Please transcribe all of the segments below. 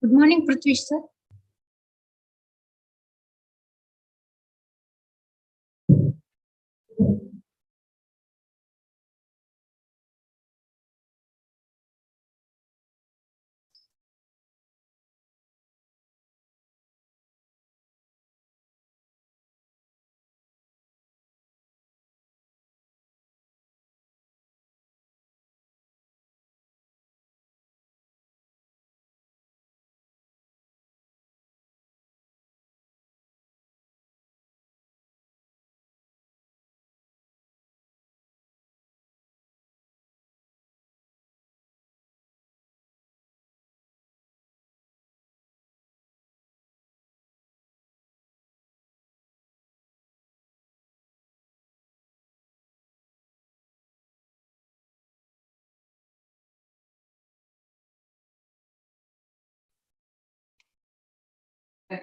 Good morning, Prithvish sir. Good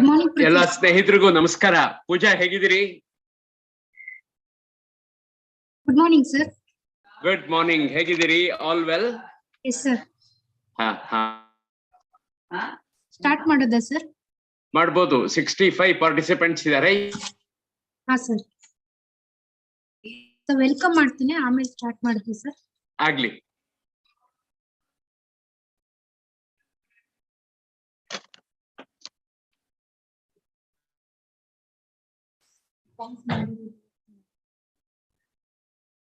morning, ಎಲ್ಲ Prithvish. ಸ್ನೇಹಿತರಿಗೂ ನಮಸ್ಕಾರ. ಪೂಜಾ ಹೇಗಿದ್ದೀರಿ? Good morning, sir. Good morning, ಹೇಗಿದ್ದೀರಿ? All well? Yes, sir. ಹಾ Start ಮಾಡೋದಾ sir? ಮಾಡ್ಬೋದು. 65 ಪಾರ್ಟಿಸಿಪೆಂಟ್ಸ್ ಇದ್ದಾರೆ. ಹಾ sir. So welcome ಮಾಡ್ತೀನಿ, ಆಮೇಲೆ ಸ್ಟಾರ್ಟ್ ಮಾಡ್ತೀವಿ sir. ಆಗ್ಲಿ.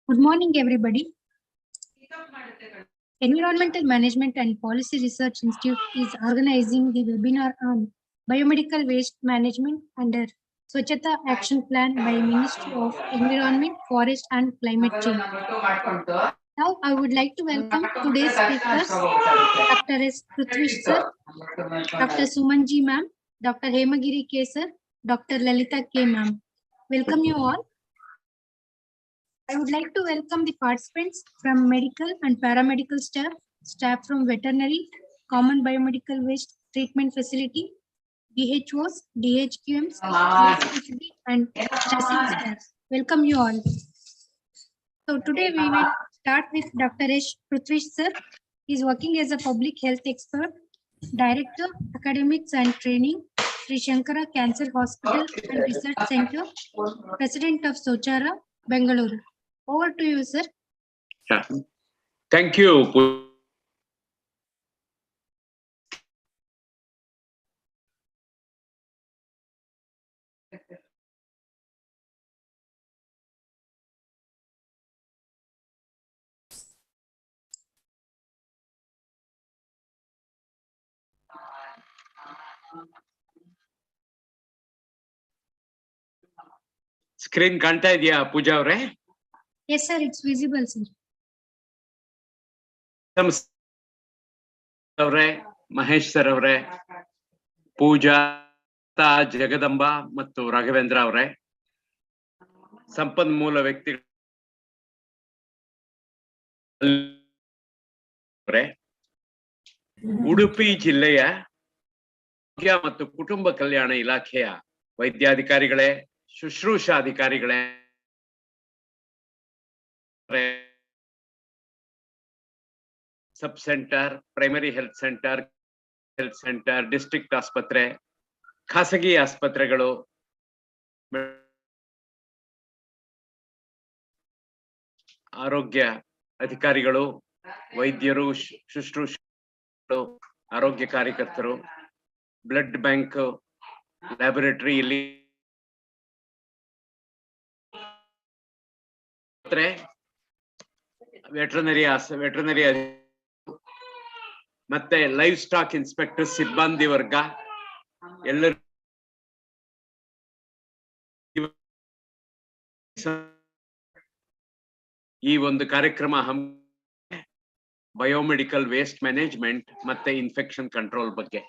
Good morning, everybody. Environmental Management and Policy Research Institute is organizing the webinar on biomedical waste management under Swachhata Action Plan by Ministry of Environment, Forest and Climate Change. Now, I would like to welcome today's speakers, Dr. S. Prithvish sir, Dr. Sumanji ma'am, Dr. Hemagiri K sir, Dr. Lalita K ma'am. Welcome you all. I would like to welcome the participants from medical and paramedical staff, staff from veterinary, common biomedical waste treatment facility, DHOs, DHQMs, CSHB, and nursing staff. Welcome you all. So today we will start with Dr. S. Prithvish sir. He is working as a public health expert, Director, Academics and Training, Sri Shankara Cancer Hospital and Research Center, President of Sochara, Bengaluru. Over to you, sir. Thank you. Screen ಕಾಣ್ತಾ ಇದೆಯಾ ಪೂಜಾ ಅವರೇ? Yes, sir. It's visible, sir. ಅವರೇ, Mahesh sir ಅವರೇ, ಪೂಜಾ, ಜಗದಂಬ ಮತ್ತು ರಾಘವೇಂದ್ರ ಅವರೇ, ಸಂಪನ್ಮೂಲ ವ್ಯಕ್ತಿಗಳು, ಉಡುಪಿ ಜಿಲ್ಲೆಯ ಆರೋಗ್ಯ ಮತ್ತು ಕುಟುಂಬ ಕಲ್ಯಾಣ ಇಲಾಖೆಯ ವೈದ್ಯಾಧಿಕಾರಿಗಳೇ, ಶುಶ್ರೂಷಾಧಿಕಾರಿಗಳೇ, sub centre, primary health centre, district ಆಸ್ಪತ್ರೆ, ಖಾಸಗಿ ಆಸ್ಪತ್ರೆಗಳು, ಆರೋಗ್ಯ ಅಧಿಕಾರಿಗಳು, ವೈದ್ಯರು, ಶುಶ್ರೂಷಕರು, ಆರೋಗ್ಯ ಕಾರ್ಯಕರ್ತರು, ಬ್ಲಡ್ ಬ್ಯಾಂಕ್, ಲ್ಯಾಬೊರೇಟರಿ, ಇಲ್ಲಿ ವೆಟರ್ನರಿ ಮತ್ತೆ ಲೈವ್ ಸ್ಟಾಕ್ ಇನ್ಸ್ಪೆಕ್ಟರ್ ಸಿಬ್ಬಂದಿ ವರ್ಗ ಎಲ್ಲರೂ ಈ ಒಂದು ಕಾರ್ಯಕ್ರಮ ಬಯೋಮೆಡಿಕಲ್ ವೇಸ್ಟ್ ಮ್ಯಾನೇಜ್ಮೆಂಟ್ ಮತ್ತೆ ಇನ್ಫೆಕ್ಷನ್ ಕಂಟ್ರೋಲ್ ಬಗ್ಗೆ.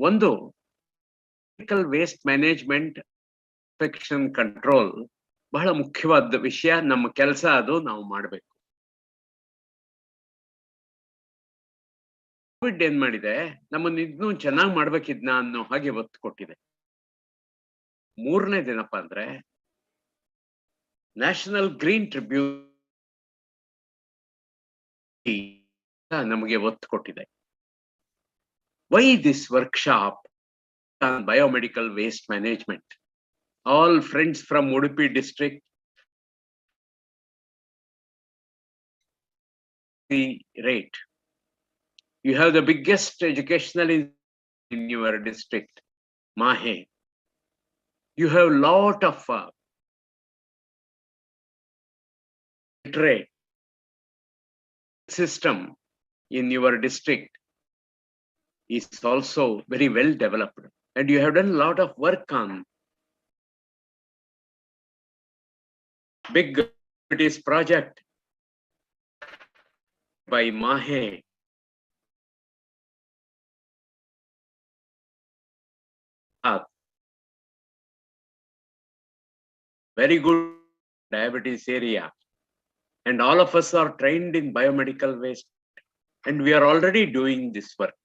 ಒಂದು medical waste management, infection control ಬಹಳ ಮುಖ್ಯವಾದ ವಿಷಯ. ನಮ್ಮ ಕೆಲಸ ಅದು, ನಾವು ಮಾಡಬೇಕು. ಕೋವಿಡ್ ಏನ್ ಮಾಡಿದೆ, ನಮ್ಮನ್ನ ಇನ್ನೂ ಚೆನ್ನಾಗಿ ಮಾಡ್ಬೇಕಿದ್ನ ಅನ್ನೋ ಹಾಗೆ ಒತ್ತು ಕೊಟ್ಟಿದೆ. ಮೂರನೇದೇನಪ್ಪ ಅಂದ್ರೆ National Green Tribune ನಮಗೆ ಒತ್ತು ಕೊಟ್ಟಿದೆ. Why this workshop on biomedical waste management? All friends from Udupi district, the rate. You have the biggest educational in your district, Mahe. You have lot of literate system in your district is also very well developed, and you have done a lot of work on big activities project by Mahe. Very good diabetes area, and all of us are trained in biomedical waste, and we are already doing this work.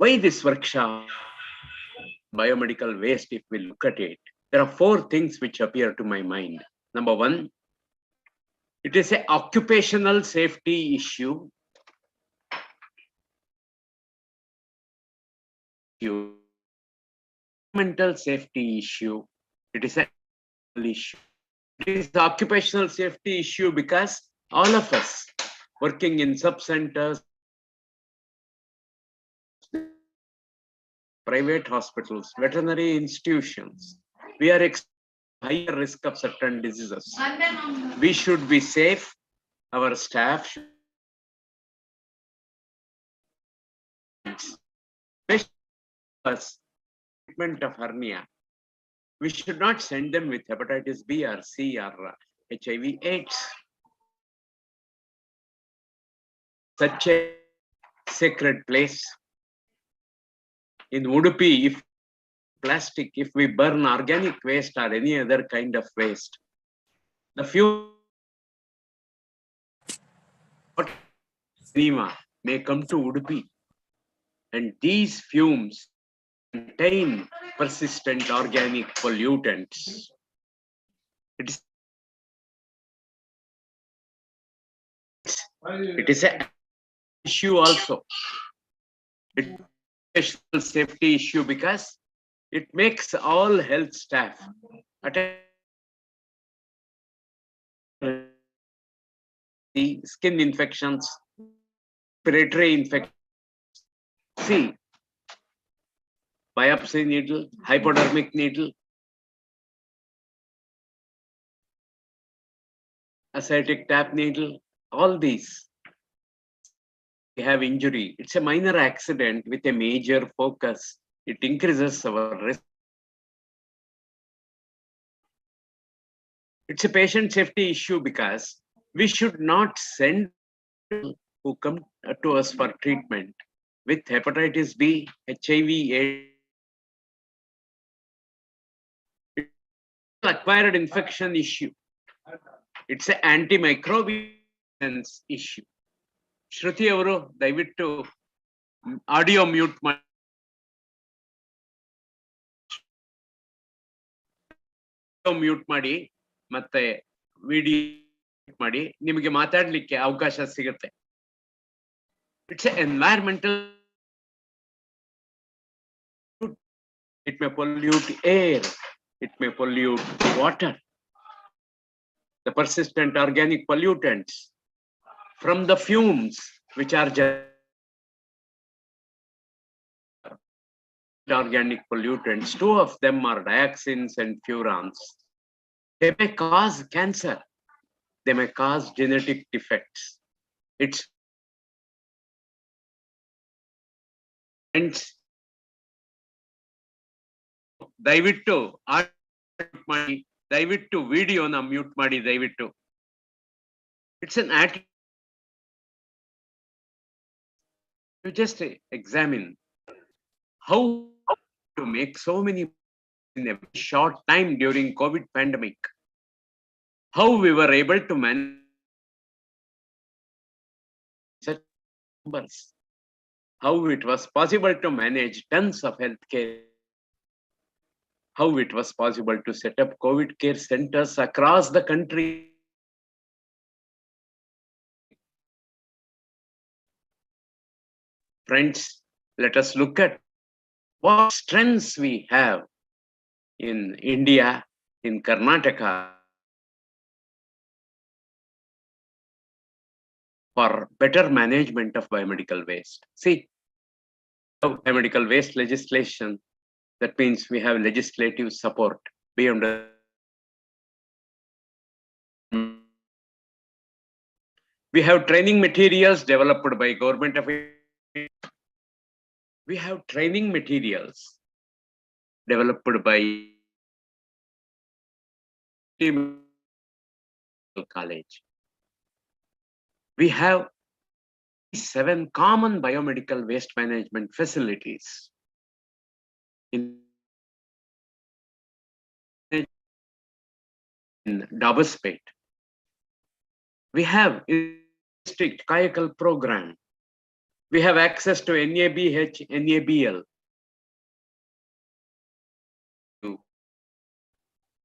Why this workshop biomedical waste? If we look at it, there are 4 things which appear to my mind. Number 1, it is an occupational safety issue. Mental safety issue. It is an issue. It is the occupational safety issue because all of us working in sub-centers, private hospitals, veterinary institutions, we are higher risk of certain diseases. We should be safe. Our staff should treatment of hernia. We should not send them with hepatitis B or C or HIV/AIDS. Such a sacred place. In Udupi, if plastic, if we burn organic waste or any other kind of waste, the fume may come to Udupi, and these fumes contain persistent organic pollutants. It is an issue also. It is a safety issue because it makes all health staff the skin infections, respiratory infections. See, biopsy needle, hypodermic needle, ascitic tap needle, all these have injury. It's a minor accident with a major focus. It increases our risk. It's a patient safety issue because we should not send people who come to us for treatment with hepatitis B, HIV/AIDS. Acquired infection issue. It's an antimicrobial issue. Shruti avaru dayaviಟ್ಟು audio mute ಮಾಡಿ. Mute ಮಾಡಿ ಮತ್ತೆ video ಮಾಡಿ, ನಿಮಗೆ ಮಾತಾಡ್ಲಿಕ್ಕೆ ಅವಕಾಶ ಸಿಗುತ್ತೆ. It's environmental. It may pollute air, it may pollute water. The persistent organic pollutants from the fumes which are organic pollutants, 2 of them are dioxins and furans. They may cause cancer. They may cause genetic defects. It's ದಯವಿಟ್ಟು ಮಾಡಿ, ದಯವಿಟ್ಟು ವಿಡಿಯೋನ mute ಮಾಡಿ ದಯವಿಟ್ಟು. It's an attitude. You just examine how to make so many in a short time during COVID pandemic. How we were able to manage such numbers. How it was possible to manage tons of healthcare. how it was possible to set up COVID care centers across the country. Friends, let us look at what strengths we have in India, in Karnataka, for better management of biomedical waste. See, biomedical waste legislation, that means we have legislative support beyond. We have training materials developed by government of India. We have training materials developed by college. We have 7 common biomedical waste management facilities in Dabaspet. We have district Kayakal program. We have access to NABH, NABL.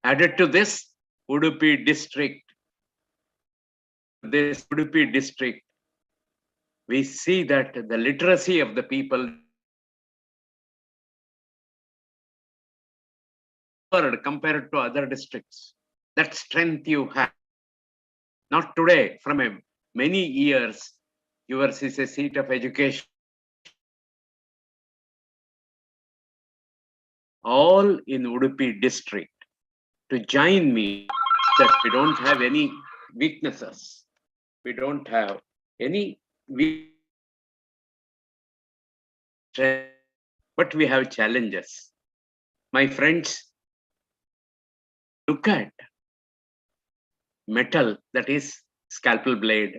Added to this, Udupi district. This Udupi district, we see that the literacy of the people compared to other districts. That strength you have. Not today, from many years, yours is a seat of education. All in Udupi district to join me that we don't have any weaknesses. We don't have any weaknesses, but we have challenges. My friends, look at metal, that is scalpel blade,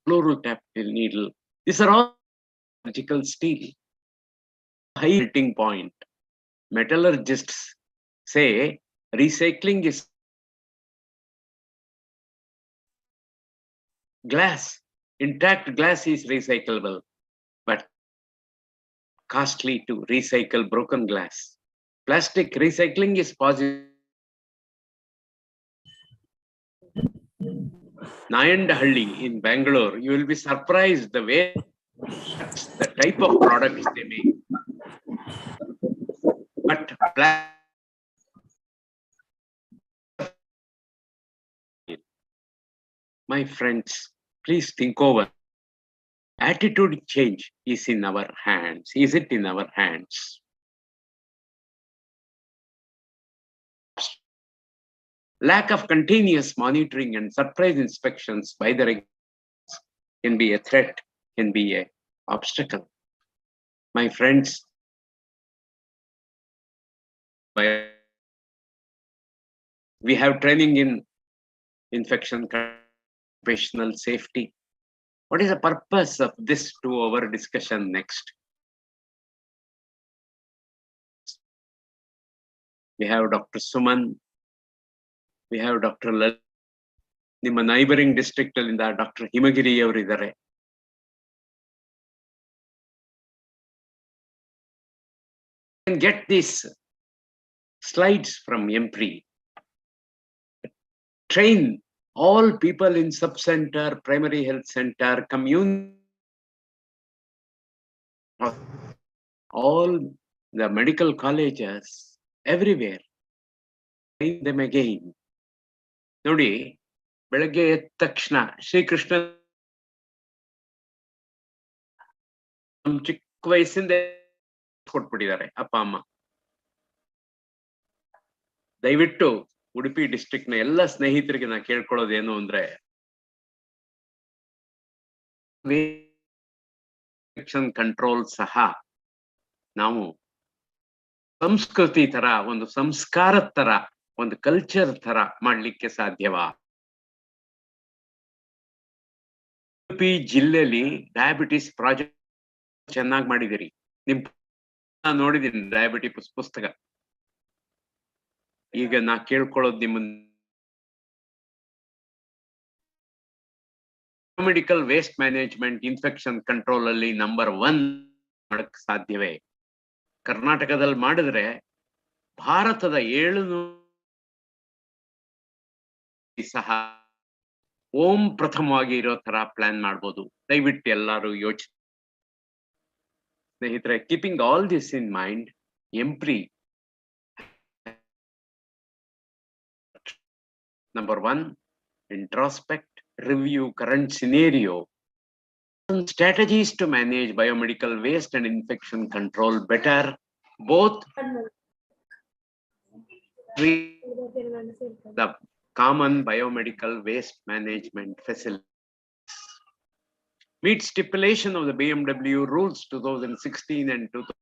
fluorotactile needle. These are all surgical steel. High melting point. Metallurgists say recycling is glass. Intact glass is recyclable, but costly to recycle broken glass. Plastic recycling is possible. Nayandahalli in Bangalore, you will be surprised the way, the type of products they make. But my friends, please think over. Attitude change is in our hands. Is it in our hands? Lack of continuous monitoring and surprise inspections by the regulators can be a threat, can be an obstacle. My friends, we have training in infection occupational safety. What is the purpose of this 2-hour discussion next? We have Dr. Suman, we have Dr. Lal, ನಿಮ್ಮ neighbouring district ಅಲ್ಲಿಂದ doctor Himagiri ಅವರಿದ್ದಾರೆ. Get these slides from MPRI. Train all people in sub-center, primary health center, community, all the medical colleges, everywhere. Train them again. ನೋಡಿ, ಬೆಳಗ್ಗೆ ಎದ್ದ ತಕ್ಷಣ ಶ್ರೀಕೃಷ್ಣ ಚಿಕ್ಕ ವಯಸ್ಸಿಂದ ಕೊಟ್ಬಿಟ್ಟಿದ್ದಾರೆ ಅಪ್ಪ ಅಮ್ಮ. ದಯವಿಟ್ಟು ಉಡುಪಿ ಡಿಸ್ಟ್ರಿಕ್ಟ್ ನ ಎಲ್ಲ ಸ್ನೇಹಿತರಿಗೆ ನಾ ಕೇಳ್ಕೊಳ್ಳೋದೇನು ಅಂದ್ರೆ, ಕಂಟ್ರೋಲ್ ಸಹ ನಾವು ಸಂಸ್ಕೃತಿ ತರ, ಒಂದು ಸಂಸ್ಕಾರದ ತರ, ಒಂದು ಕಲ್ಚರ್ ತರ ಮಾಡ್ಲಿಕ್ಕೆ ಸಾಧ್ಯವಾ? ಉಡುಪಿ ಜಿಲ್ಲೆಯಲ್ಲಿ ಡಯಾಬಿಟಿಸ್ ಪ್ರಾಜೆಕ್ಟ್ ಚೆನ್ನಾಗಿ ಮಾಡಿದಿರಿ. ನಿಮ್ ನೋಡಿದೀನಿ ಡಯಾಬಿಟಿಸ್ ಪುಸ್ತಕ. ಈಗ ನಾ ಕೇಳ್ಕೊಳ್ಳೋದು ನಿಮ್ಮ medical waste management, infection control ಅಲ್ಲಿ ನಂಬರ್ 1 ಮಾಡಕ್ ಸಾಧ್ಯವೇ? ಕರ್ನಾಟಕದಲ್ಲಿ ಮಾಡಿದ್ರೆ ಭಾರತದ 700 ಸಹ ಓಂ ಪ್ರಥಮವಾಗಿ ಇರೋ ತರ ಪ್ಲಾನ್ ಮಾಡ್ಬೋದು. ದಯವಿಟ್ಟು ಎಲ್ಲರೂ ಯೋಚನೆ. ಸ್ನೇಹಿತರೆ, keeping all this in mind, ಎಂಪ್ರಿ Number 1, introspect, review current scenario, strategies to manage biomedical waste and infection control better, both the common biomedical waste management facilities. Meet stipulation of the BMW rules 2016 and 2000.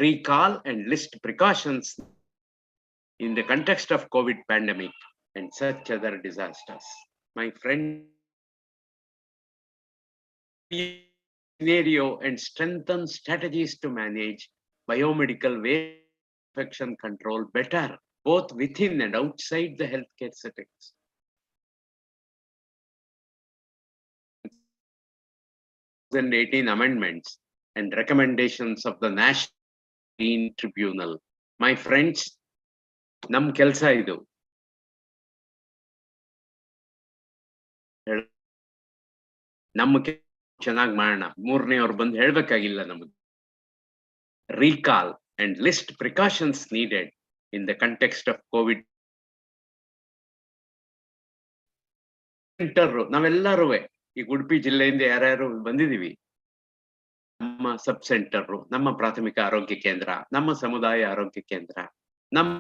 Recall and list precautions in the context of COVID pandemic and such other disasters. My friend, scenario and strengthen strategies to manage biomedical waste infection control better, both within and outside the healthcare settings. And 18 amendments and recommendations of the National Green Tribunal. My friends, ನಮ್ ಕೆಲಸ ಇದು. ನಮ್ಮ ಚೆನ್ನಾಗಿ ಮಾಡೋಣ. ಮೂರನೇವ್ರು ಬಂದು ಹೇಳ್ಬೇಕಾಗಿಲ್ಲ ನಮಗೆ. Recall and list precautions needed in the context of COVID. ನಾವೆಲ್ಲರೂ ಈ ಉಡುಪಿ ಜಿಲ್ಲೆಯಿಂದ ಯಾರ್ಯಾರು ಬಂದಿದೀವಿ, ನಮ್ಮ ಸಬ್ ಸೆಂಟರ್, ನಮ್ಮ ಪ್ರಾಥಮಿಕ ಆರೋಗ್ಯ ಕೇಂದ್ರ, ನಮ್ಮ ಸಮುದಾಯ ಆರೋಗ್ಯ ಕೇಂದ್ರ, ನಮ್ಮ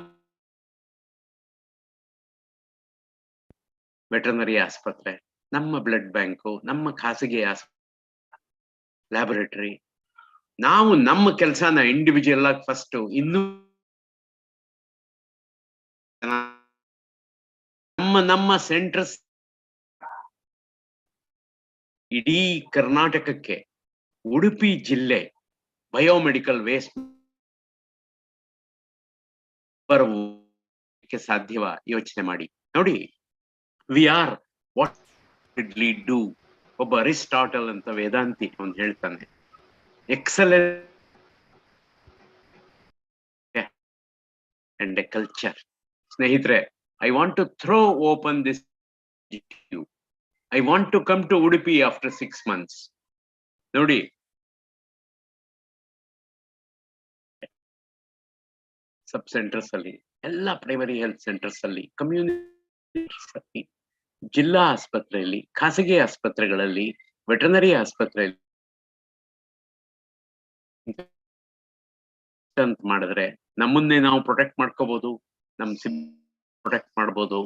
ವೆಟರ್ನರಿ ಆಸ್ಪತ್ರೆ, ನಮ್ಮ ಬ್ಲಡ್ ಬ್ಯಾಂಕು, ನಮ್ಮ ಖಾಸಗಿ ಲ್ಯಾಬೊರೇಟರಿ, ನಾವು ನಮ್ಮ ಕೆಲಸನ ಇಂಡಿವಿಜುವಲ್ ಆಗಿ ಫಸ್ಟ್ ಇನ್ನು ನಮ್ಮ ಸೆಂಟರ್ಸ್ ಇಡೀ ಕರ್ನಾಟಕಕ್ಕೆ ಉಡುಪಿ ಜಿಲ್ಲೆ ಬಯೋಮೆಡಿಕಲ್ ವೇಸ್ಟ್ ಬರಕ್ಕೆ ಸಾಧ್ಯವ? ಯೋಚನೆ ಮಾಡಿ ನೋಡಿ. We are what did lead do. ಒಬ್ಬ ಅರಿಸ್ಟಾಟಲ್ ಅಂತ ವೇದಾಂತಿ ಅವನು ಹೇಳ್ತಾನೆ, ಎಕ್ಸಲೆಂಟ್ ಅಂಡ್ ಎ ಕಲ್ಚರ್. ಸ್ನೇಹಿತರೆ, I want to throw open this. I want to come to Udupi after 6 months. ನೋಡಿ, ಸಬ್ ಸೆಂಟರ್ಸ್ ಅಲ್ಲಿ, ಎಲ್ಲ ಪ್ರೈಮರಿ ಹೆಲ್ತ್ ಸೆಂಟರ್ಸ್ ಅಲ್ಲಿ, ಕಮ್ಯುನಿಟಿ, ಜಿಲ್ಲಾ ಆಸ್ಪತ್ರೆಯಲ್ಲಿ, ಖಾಸಗಿ ಆಸ್ಪತ್ರೆಗಳಲ್ಲಿ, ವೆಟರ್ನರಿ ಆಸ್ಪತ್ರೆಯಲ್ಲಿ ಅಂತ ಮಾಡಿದ್ರೆ ನಮ್ಮನ್ನೇ ನಾವು ಪ್ರೊಟೆಕ್ಟ್ ಮಾಡ್ಕೋಬಹುದು, ನಮ್ ಪ್ರೊಟೆಕ್ಟ್ ಮಾಡ್ಬೋದು,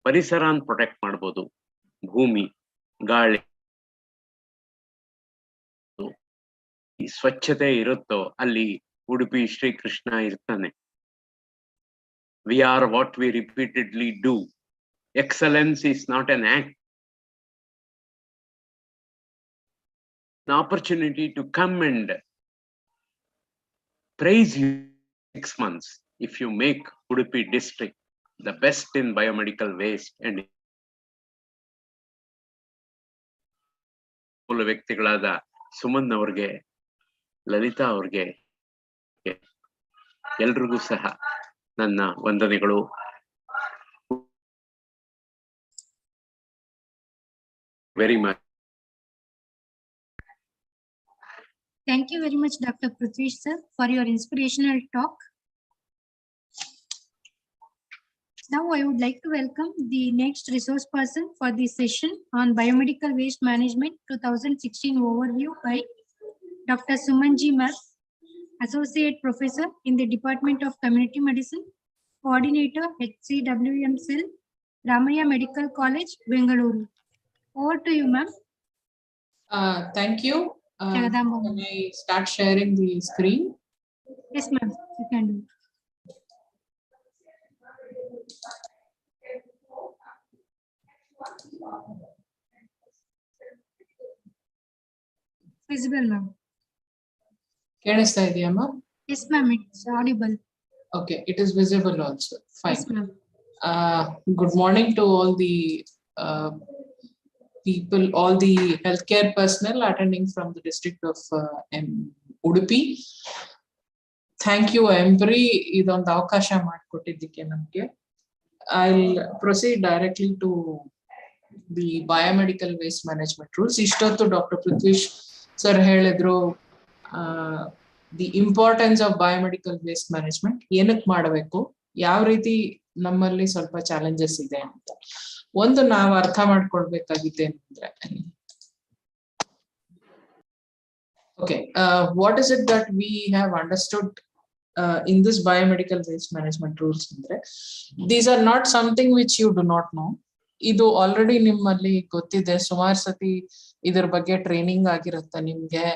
ಪರಿಸರನ ಪ್ರೊಟೆಕ್ಟ್ ಮಾಡ್ಬೋದು, ಭೂಮಿ, ಗಾಳಿ, ಈ ಸ್ವಚ್ಛತೆ ಇರುತ್ತೋ ಅಲ್ಲಿ ಉಡುಪಿ ಶ್ರೀಕೃಷ್ಣ ಇರ್ತಾನೆ. V are what we repeatedly do. Excellence is not an act, an opportunity to come and praise you 6 months if you make Udupi district the best in biomedical waste. and ಮೂಲ ವ್ಯಕ್ತಿಗಳಾದ ಸುಮನ್ ಅವ್ರಿಗೆ, ಲಲಿತಾ ಅವ್ರಿಗೆ, ಎಲ್ರಿಗೂ ಸಹ ನನ್ನ ವಂದನೆಗಳು. Very much. Thank you very much, Dr. Prithvish sir, for your inspirational talk. Now I would like to welcome the next resource person for this session on biomedical waste management 2016 overview by Dr. Sumanji Ma'am, Associate Professor in the Department of Community Medicine, Coordinator HCWM Cell, Ramaya Medical College, Bengaluru. Over to you, ma'am. Thank you. Jagadamba. Can I start sharing the screen? Yes, ma'am, you can do. Visible, ma'am. ಕೇಳಿಸ್ತಾ ಇದೆಯಮ್ಮ? Yes, ma'am, it's audible. Okay, it is visible also. Fine. Yes, ma'am. Good morning to all the people, all the healthcare personnel attending from the district of Udupi. Thank you, Embry, idondu avakasha ಮಾಡಿಕೊಟ್ಟಿದ್ದಕ್ಕೆ ನಮಗೆ. I'll proceed directly to the biomedical waste management rules. Ishtottu Dr. Prithvish sir ಹೇಳಿದ್ರು the importance of biomedical waste management, ಏನಕ್ಕೆ ಮಾಡಬೇಕು, ಯಾವ ರೀತಿ ನಮ್ಮಲ್ಲಿ ಸ್ವಲ್ಪ challenges ಇದೆ ಅಂತ. ಒಂದು ನಾವು ಅರ್ಥ ಮಾಡ್ಕೊಳ್ಬೇಕಾಗಿದೆ ಅಂದ್ರೆ, okay, what is it that we have understood in this biomedical waste management rules andre, these are not something which you do not know. ಇದು ಆಲ್ರೆಡಿ ನಿಮ್ಮಲ್ಲಿ ಗೊತ್ತಿದೆ, ಸುಮಾರು ಸತಿ ಇದ್ರ ಬಗ್ಗೆ ಟ್ರೈನಿಂಗ್ ಆಗಿರುತ್ತೆ ನಿಮ್ಗೆ.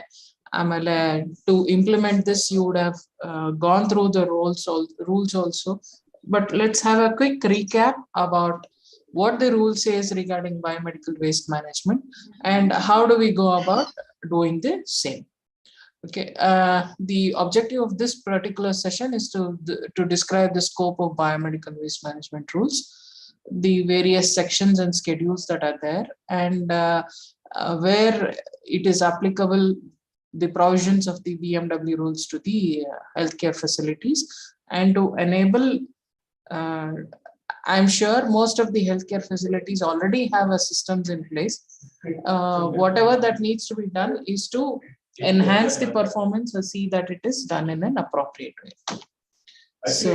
ಆಮೇಲೆ to implement this you would have gone through the rules also, but let's have a quick recap about what the rule says regarding biomedical waste management and how do we go about doing the same. Okay, the objective of this particular session is to describe the scope of biomedical waste management rules, the various sections and schedules that are there, and where it is applicable, the provisions of the BMW rules to the healthcare facilities, and to enable, I'm sure most of the healthcare facilities already have a systems in place. Whatever that needs to be done is to enhance the performance or see that it is done in an appropriate way. So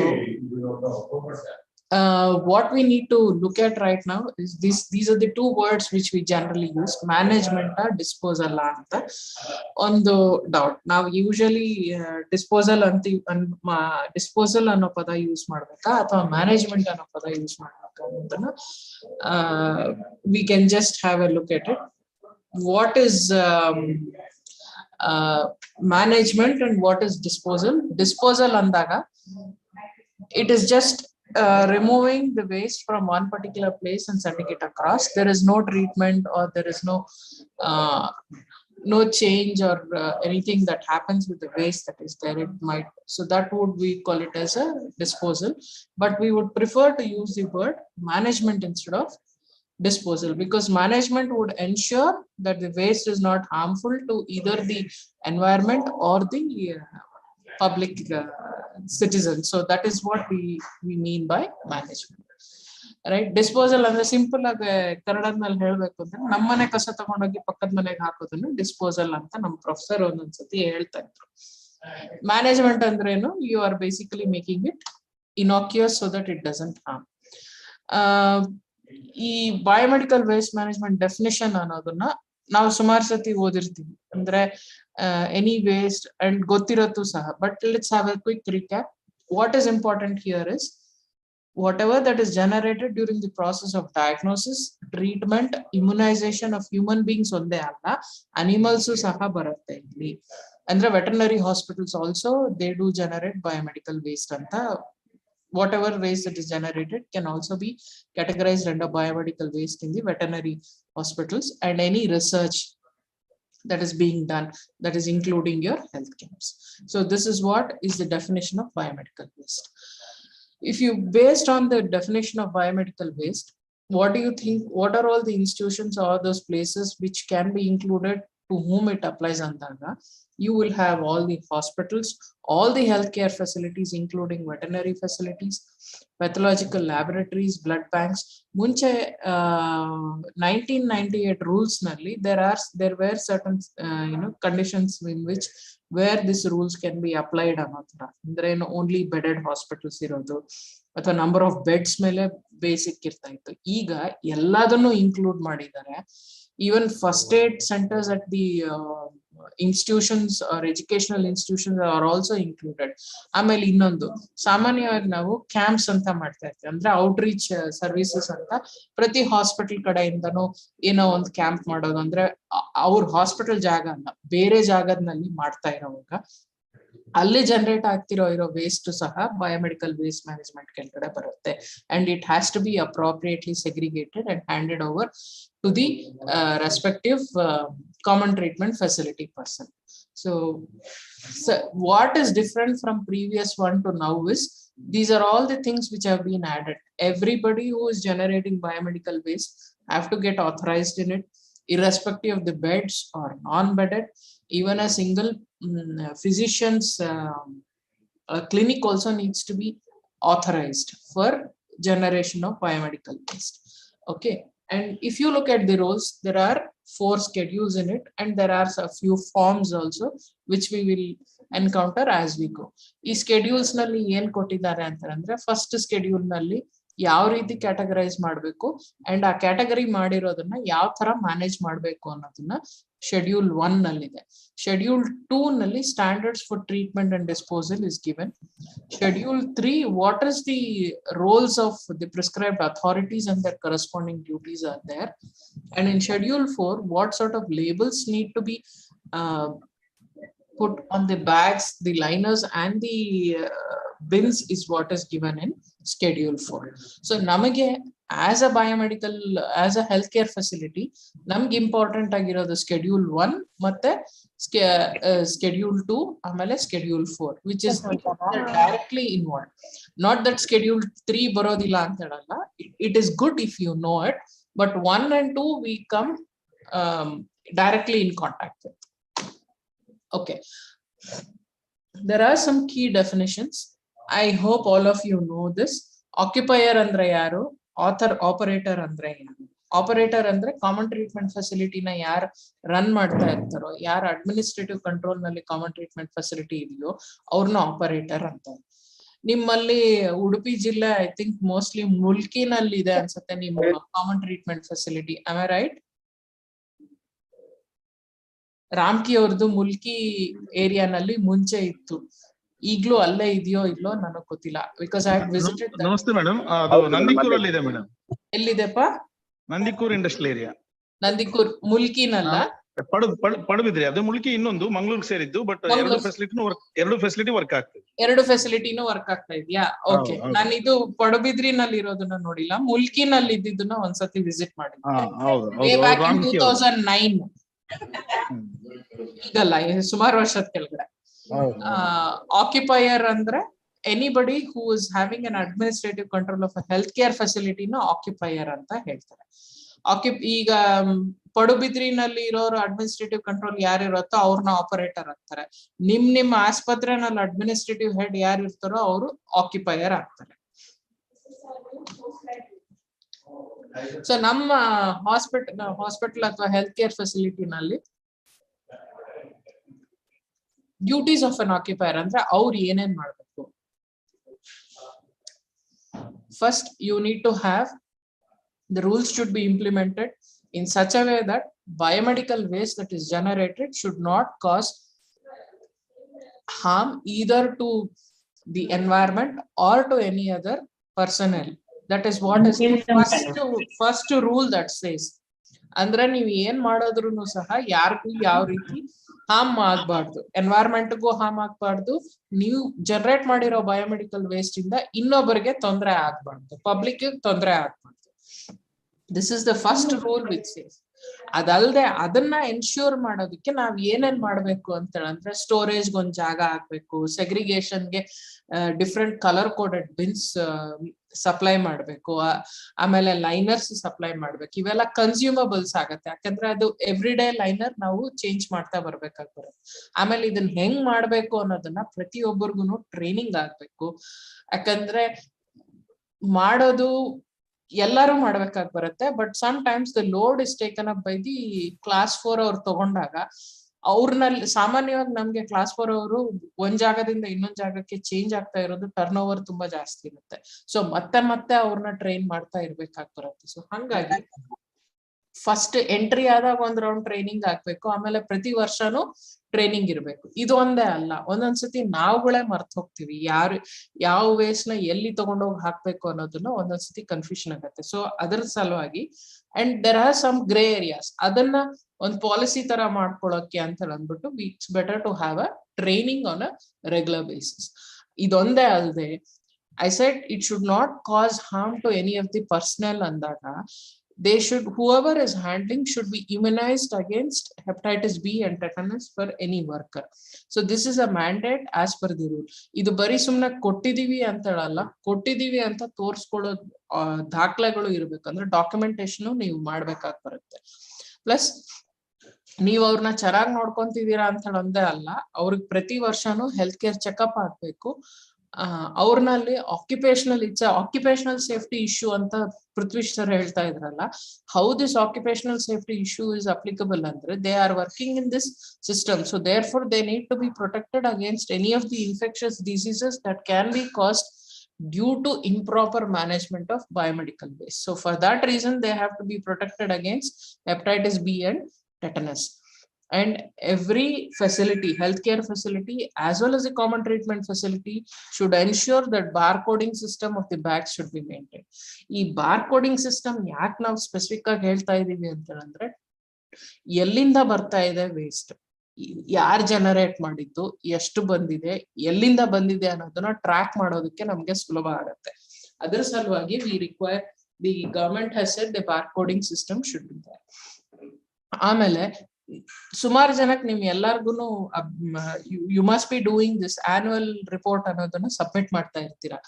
what we need to look at right now is these are the two words which we generally use, management or disposal anta. On the doubt, now usually disposal anti disposal anno pada use madbeka atha management anno pada use madbeka antana we can just have a look at it. What is management and what is disposal? Disposal andaga, it is just removing the waste from one particular place and sending it across. There is no treatment or there is no change or anything that happens with the waste that is there. It might, so that would we call it as a disposal, but we would prefer to use the word management instead of disposal, because management would ensure that the waste is not harmful to either the environment or the public citizens. So that is what we mean by management, right? Disposal ಅಂದ್ರೆ simple ಆಗಿ ಕನ್ನಡದಲ್ಲಿ ಹೇಳ್ಬೇಕು ಅಂದ್ರೆ ನಮ್ಮನೆ ಕಸ ತಗೊಂಡೋಗಿ ಪಕ್ಕದ ಮನೆಗೆ ಹಾಕೋದನ್ನ ಡಿಸ್ಪೋಸಲ್ ಅಂತ ನಮ್ಮ ಪ್ರೊಫೆಸರ್ ಒಂದೊಂದ್ಸತಿ ಹೇಳ್ತಾ ಇದ್ರು. ಮ್ಯಾನೇಜ್ಮೆಂಟ್ ಅಂದ್ರೆ ಏನು, you are basically making it innocuous so that it doesn't harm. ಈ ಬಯೋಮೆಡಿಕಲ್ ವೇಸ್ಟ್ ಮ್ಯಾನೇಜ್ಮೆಂಟ್ ಡೆಫಿನಿಷನ್ ಅನ್ನೋದನ್ನ ನಾವು ಸುಮಾರು ಸತಿ ಓದಿರ್ತೀವಿ, ಅಂದ್ರೆ any waste and ಗೊತ್ತಿರತ್ತು ಸಹ. But let's have a quick recap. What is important here is whatever that is generated during the process of diagnosis, treatment, immunization of human beings onde alla, animals saha barutte illi. Andre veterinary hospitals also they do generate biomedical waste anta. Whatever waste that is generated can also be categorized under biomedical waste in the veterinary hospitals, and any research that is being done, that is including your health camps. So this is what is the definition of biomedical waste. If you, based on the definition of biomedical waste, what do you think, what are all the institutions or those places which can be included to whom it applies andaga? You will have all the hospitals, all the healthcare facilities, including veterinary facilities, pathological laboratories, blood banks. Munche 1998 rules nalli there were certain conditions in which where these rules can be applied another. Andre only bedded hospitals irodu ಅಥವಾ number of beds ಮೇಲೆ basic ಇರ್ತಾ ಇತ್ತು. ಈಗ ಎಲ್ಲದನ್ನು include ಮಾಡಿದ್ದಾರೆ. Even first aid centers at the institutions or educational institutions are also included. ಆಮೇಲೆ ಇನ್ನೊಂದು ಸಾಮಾನ್ಯವಾಗಿ ನಾವು ಕ್ಯಾಂಪ್ಸ್ ಅಂತ ಮಾಡ್ತಾ ಇರ್ತೀವಿ, ಅಂದ್ರೆ ಔಟ್ರೀಚ್ ಸರ್ವಿಸಸ್ ಅಂತ ಪ್ರತಿ ಹಾಸ್ಪಿಟಲ್ ಕಡೆಯಿಂದನೂ ಏನೋ ಒಂದು ಕ್ಯಾಂಪ್ ಮಾಡೋದು. ಅಂದ್ರೆ ಅವ್ರ ಹಾಸ್ಪಿಟಲ್ ಜಾಗ ಅಲ್ಲ, ಬೇರೆ ಜಾಗದಲ್ಲಿ ಮಾಡ್ತಾ ಇರೋವಾಗ ಅಲ್ಲಿ ಜನರೇಟ್ ಆಗ್ತಿರೋ ವೇಸ್ಟ್ ಸಹ ಬಯೋಮೆಡಿಕಲ್ ವೇಸ್ಟ್ ಮ್ಯಾನೇಜ್ಮೆಂಟ್ ಕೆಳಗಡೆ ಬರುತ್ತೆ. And it has to be appropriately segregated and handed over to the respective common treatment facility person. So what is different from previous one to now is These are all the things which have been added. Everybody who is generating biomedical waste have to get authorized in it, irrespective of the beds or non-bedded. Even a single physician's clinic also needs to be authorized for generation of biomedical waste. Okay, and if you look at the roles, there are 4 schedules in it, and there are a few forms also which we will encounter as we go. ಈ schedules ನಲ್ಲಿ ಏನ್ ಕೊಟ್ಟಿದ್ದಾರೆ ಅಂತಂದ್ರೆ, first schedule ನಲ್ಲಿ ಯಾವ ರೀತಿ categorise ಮಾಡಬೇಕು and ಆ ಕ್ಯಾಟಗರಿ ಮಾಡಿರೋದನ್ನ ಯಾವ ತರ ಮ್ಯಾನೇಜ್ ಮಾಡಬೇಕು ಅನ್ನೋದನ್ನ ಶೆಡ್ಯೂಲ್ 1 ನಲ್ಲಿದೆ. ಶೆಡ್ಯೂಲ್ 2 ನಲ್ಲಿ standards for treatment and disposal is given. Schedule 3 what is the roles of the prescribed authorities and their corresponding duties are there. And in schedule 4 what sort of labels need to be put on the bags, the liners and the bins is what is given in schedule 4. So namage as a biomedical, as a healthcare facility, namge important agirodu schedule 1 matte schedule 2 amale schedule 4, which is directly involved. Not that schedule 3 barodilla antadalla. It is good if you know it, but 1 and 2 we come directly in contact with. Okay, there are some key definitions. I hope all of you know this. Occupier andre yaru, author operator andre yaru. Operator andre common treatment facility na yaar run ಮಾಡ್ತಾ ಇರ್ತಾರೋ, ಯಾರು administrative control ನಲ್ಲಿ common treatment facility ಇದೆಯೋ ಅವ್ರನ್ನ operator ಅಂತ. ನಿಮ್ಮಲ್ಲಿ ಉಡುಪಿ ಜಿಲ್ಲೆ I think mostly ಮುಲ್ಕಿನಲ್ಲಿ ಇದೆ ಅನ್ಸುತ್ತೆ ನಿಮ್ಮ common treatment facility. Am I right? Ramky ಅವ್ರದ್ದು ಮುಲ್ಕಿ ಏರಿಯಾನಲ್ಲಿ ಮುಂಚೆ ಇತ್ತು, ಈಗ್ಲೂ ಅಲ್ಲೇ ಇದೆಯೋ ಇಲ್ಲೋ ನನಗ್ ಗೊತ್ತಿಲ್ಲ. Because I had visited. ನಮಸ್ತೆ ಮೇಡಮ್, ಅದು ನಂದಿಕೂರಲ್ಲಿ ಇದೆ ಮೇಡಮ್. ಎಲ್ಲಿದೆಪ್ಪ? Nandikoor industrial area. ನಂದಿಕೂರ್ ಮುಲ್ಕಿನಲ್ಲ, ಪಡುಬಿದ್ರಿ. ಅದು ಮುಲ್ಕಿ ಇನ್ನೊಂದು ಮಂಗಳೂರು ಸೇರಿದ್ದು, ಬಟ್ ಎರಡು ಫೆಸಿಲಿಟಿ ವರ್ಕ್ ಆಗ್ತದೆ. 2 ಫೆಸಿಲಿಟಿನೂ ವರ್ಕ್ ಆಗ್ತಾ ಇದೆಯಾ? ಓಕೆ, ನಾನು ಇದು ಪಡುಬಿದ್ರಿನಲ್ಲಿ ಇರೋದನ್ನ ನೋಡಿಲ್ಲ, ಮುಲ್ಕಿನಲ್ಲಿ ಇದ್ದಿದ್ದನ್ನ ಒಂದ್ಸತಿ ವಿಸಿಟ್ ಮಾಡಿದ್ದೆ 2009. ಈಗಲ್ಲ, ಸುಮಾರು ವರ್ಷದ ಕೆಳಗಡೆ. ಆಕ್ಯುಪೈಯರ್ ಅಂದ್ರೆ anybody who is having an administrative control of a health care ಫೆಸಿಲಿಟಿನ ಆಕ್ಯುಪೈಯರ್ ಅಂತ ಹೇಳ್ತಾರೆ. ಈಗ ಪಡುಬಿದ್ರಿನಲ್ಲಿ ಇರೋರು ಅಡ್ಮಿನಿಸ್ಟ್ರೇಟಿವ್ ಕಂಟ್ರೋಲ್ ಯಾರಿರುತ್ತೋ ಅವ್ರನ್ನ ಆಪರೇಟರ್ ಆಗ್ತಾರೆ. ನಿಮ್ ಆಸ್ಪತ್ರೆನಲ್ಲಿ ಅಡ್ಮಿನಿಸ್ಟ್ರೇಟಿವ್ ಹೆಡ್ ಯಾರು ಇರ್ತಾರೋ ಅವರು ಆಕ್ಯುಪೈಯರ್ ಆಗ್ತಾರೆ. ಸೊ ನಮ್ಮ ಹಾಸ್ಪಿಟಲ್ ಅಥವಾ ಹೆಲ್ತ್ ಕೇರ್ ಫೆಸಿಲಿಟಿನಲ್ಲಿ ಡ್ಯೂಟೀಸ್ ಆಫ್ ಅನ್ ಆಕ್ಯುಪೈಯರ್ ಅಂದ್ರೆ ಅವ್ರು ಏನೇನ್ ಮಾಡ್ಬೇಕು. First, you need to have the rules should be implemented in such a way that biomedical waste that is generated should not cause harm either to the environment or to any other personnel. That is what is first rule that says. ಅಂದ್ರೆ ನೀವು ಏನ್ ಮಾಡೋದ್ರೂ ಸಹ ಯಾರಿಗೂ ಯಾವ ರೀತಿ harm ಆಗ್ಬಾರ್ದು, ಎನ್ವೈರನ್ಮೆಂಟ್ಗೂ harm ಆಗ್ಬಾರ್ದು, ನೀವು ಜನರೇಟ್ ಮಾಡಿರೋ ಬಯೋಮೆಡಿಕಲ್ ವೇಸ್ಟ್ ಇಂದ ಇನ್ನೊಬ್ಬರಿಗೆ ತೊಂದರೆ ಆಗ್ಬಾರ್ದು, ಪಬ್ಲಿಕ್ ತೊಂದರೆ ಆಗ್ಬಾರ್ದು. This is the first rule which says. ಅದಲ್ಲದೆ ಅದನ್ನ ಎನ್ಶ್ಯೂರ್ ಮಾಡೋದಕ್ಕೆ ನಾವ್ ಏನೇನ್ ಮಾಡ್ಬೇಕು ಅಂತ ಹೇಳಿದ್ರೆ, ಸ್ಟೋರೇಜ್ಗೆ ಒಂದ್ ಜಾಗ ಹಾಕ್ಬೇಕು, ಸೆಗ್ರಿಗೇಷನ್ಗೆ different colour coded bins supply ಮಾಡ್ಬೇಕು, ಆಮೇಲೆ ಲೈನರ್ಸ್ ಸಪ್ಲೈ ಮಾಡ್ಬೇಕು. ಇವೆಲ್ಲ ಕನ್ಸ್ಯೂಮಬಲ್ಸ್ ಆಗತ್ತೆ, ಯಾಕಂದ್ರೆ ಅದು ಎವ್ರಿ ಡೇ ಲೈನರ್ ನಾವು ಚೇಂಜ್ ಮಾಡ್ತಾ ಬರ್ಬೇಕಾಗಿ ಬರುತ್ತೆ. ಆಮೇಲೆ ಇದನ್ನ ಹೆಂಗ್ ಮಾಡ್ಬೇಕು ಅನ್ನೋದನ್ನ ಪ್ರತಿಯೊಬ್ಬರಿಗೂ ಟ್ರೈನಿಂಗ್ ಆಗ್ಬೇಕು. ಯಾಕಂದ್ರೆ ಮಾಡೋದು ಎಲ್ಲರೂ ಮಾಡ್ಬೇಕಾಗಿ ಬರುತ್ತೆ, but sometimes the load is taken up by the class 4 ಅವ್ರು ತಗೊಂಡಾಗ ಅವ್ರನಲ್ಲಿ ಸಾಮಾನ್ಯವಾಗಿ ನಮ್ಗೆ ಕ್ಲಾಸ್ 4 ಅವರು ಒಂದ್ ಜಾಗದಿಂದ ಇನ್ನೊಂದ್ ಜಾಗಕ್ಕೆ ಚೇಂಜ್ ಆಗ್ತಾ ಇರೋದು ಟರ್ನ್ ಓವರ್ ತುಂಬಾ ಜಾಸ್ತಿ ಇರುತ್ತೆ. ಸೊ ಮತ್ತೆ ಅವ್ರನ್ನ ಟ್ರೈನ್ ಮಾಡ್ತಾ ಇರ್ಬೇಕಾಗಿ ಬರುತ್ತೆ. ಸೊ ಹಂಗಾಗಿ ಫಸ್ಟ್ ಎಂಟ್ರಿ ಆದಾಗ ಒಂದ್ ರೌಂಡ್ ಟ್ರೈನಿಂಗ್ ಆಗ್ಬೇಕು, ಆಮೇಲೆ ಪ್ರತಿ ವರ್ಷನೂ ಟ್ರೈನಿಂಗ್ ಇರ್ಬೇಕು. ಇದು ಒಂದೇ ಅಲ್ಲ, ಒಂದೊಂದ್ಸತಿ ನಾವುಗಳೇ ಮರ್ತ್ ಹೋಗ್ತೀವಿ ಯಾವ ವೇಸ್ಟ್ ನ ಎಲ್ಲಿ ತಗೊಂಡೋಗಿ ಹಾಕ್ಬೇಕು ಅನ್ನೋದನ್ನ ಒಂದೊಂದ್ಸತಿ ಕನ್ಫ್ಯೂಷನ್ ಆಗತ್ತೆ. ಸೊ ಅದರ ಸಲುವಾಗಿ and there are some grey areas, ಅದನ್ನ ಒಂದ್ ಪಾಲಿಸಿ ತರ ಮಾಡ್ಕೊಳಕ್ಕೆ ಅಂತ ಅಂದ್ಬಿಟ್ಟು it's better to have a training on a regular basis. ಇದೊಂದೇ ಅಲ್ಲದೆ I said it should not cause harm to any of the personnel ಅಂದಾಗ whoever is handling should be immunized against hepatitis B and tetanus for any worker. So this is a mandate as per the rule. ಇದು ಬರೀ ಸುಮ್ನೆ ಕೊಟ್ಟಿದೀವಿ ಅಂತ ಹೇಳಲ್ಲ, ಕೊಟ್ಟಿದೀವಿ ಅಂತ ತೋರ್ಸ್ಕೊಳ್ಳೋ ದಾಖಲೆಗಳು ಇರ್ಬೇಕಂದ್ರೆ documentation ನೀವು ಮಾಡ್ಬೇಕಾಗಿ ಬರುತ್ತೆ. ಪ್ಲಸ್ ನೀವ್ ಅವ್ರನ್ನ ಚೆನ್ನಾಗಿ ನೋಡ್ಕೊಂತಿದೀರಾ ಅಂತ ಹೇಳೋದೇ ಅಲ್ಲ, ಅವ್ರಿಗೆ ಪ್ರತಿ ವರ್ಷನೂ ಹೆಲ್ತ್ ಕೇರ್ ಚೆಕ್ಅಪ್ ಆಗ್ಬೇಕು. ಅವ್ರನಲ್ಲಿ ಆಕ್ಯುಪೇಶನಲ್ ಸೇಫ್ಟಿ ಇಶ್ಯೂ ಅಂತ ಪೃಥ್ವೀಶ್ ಸರ್ ಹೇಳ್ತಾ ಇದ್ರಲ್ಲ, how this occupational safety issue is applicable ಅಂದ್ರೆ they are working in this system, so therefore they need to be protected against any of the infectious diseases that can be caused due to improper management of biomedical waste. So for that reason they have to be protected against hepatitis B and tetanus. And every facility, healthcare facility as well as the common treatment facility should ensure that barcoding system of the bags should be maintained. Ee barcoding system yak now specific ಆಗಿ ಹೇಳ್ತಾ ಇದೀವಿ ಅಂತ ಅಂದ್ರೆ ಎಲ್ಲಿಂದ ಬರ್ತಾ ಇದೆ waste, ಯಾರು generate ಮಾಡಿದ್ದು, ಎಷ್ಟು ಬಂದಿದೆ, ಎಲ್ಲಿಂದ ಬಂದಿದೆ ಅನ್ನೋದನ್ನ ಟ್ರ್ಯಾಕ್ ಮಾಡೋದಕ್ಕೆ ನಮ್ಗೆ ಸುಲಭ ಆಗುತ್ತೆ. ಅದರ ಸಲುವಾಗಿ we require the government has said the barcoding system should be there. ಆಮೇಲೆ ಸುಮಾರು ಜನಕ್ಕೆ ನಿಮ್ ಎಲ್ಲಾರ್ಗುನು you must be doing this annual report ಅನ್ನೋದನ್ನ ಸಬ್ಮಿಟ್ ಮಾಡ್ತಾ ಇರ್ತೀರಾ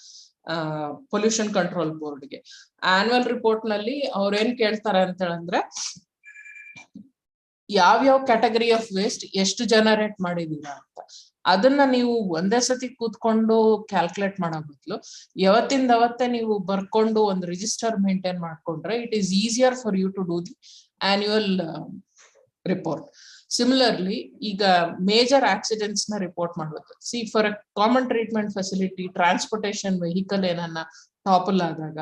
ಪೊಲ್ಯೂಷನ್ ಕಂಟ್ರೋಲ್ ಬೋರ್ಡ್ಗೆ. ಆನ್ಯುವಲ್ ರಿಪೋರ್ಟ್ ನಲ್ಲಿ ಅವ್ರೇನ್ ಕೇಳ್ತಾರೆ ಅಂತ ಹೇಳಂದ್ರೆ ಯಾವ್ಯಾವ ಕ್ಯಾಟಗರಿ ಆಫ್ ವೇಸ್ಟ್ ಎಷ್ಟು ಜನರೇಟ್ ಮಾಡಿದೀರಾ ಅಂತ. ಅದನ್ನ ನೀವು ಒಂದೇ ಸತಿ ಕೂತ್ಕೊಂಡು ಕ್ಯಾಲ್ಕುಲೇಟ್ ಮಾಡೋ ಬದಲು ಯಾವತ್ತಿಂದ ಅವತ್ತೇ ನೀವು ಬರ್ಕೊಂಡು ಒಂದು ರಿಜಿಸ್ಟರ್ ಮೇಂಟೈನ್ ಮಾಡ್ಕೊಂಡ್ರೆ it is easier for you to do the annual report. Similarly ಈಗ ಮೇಜರ್ ಆಕ್ಸಿಡೆಂಟ್ಸ್ ನ ರಿಪೋರ್ಟ್ ಮಾಡ್ಬೇಕು. See for a common treatment facility transportation vehicle ಏನನ್ನ ಟಾಪಲ್ ಆದಾಗ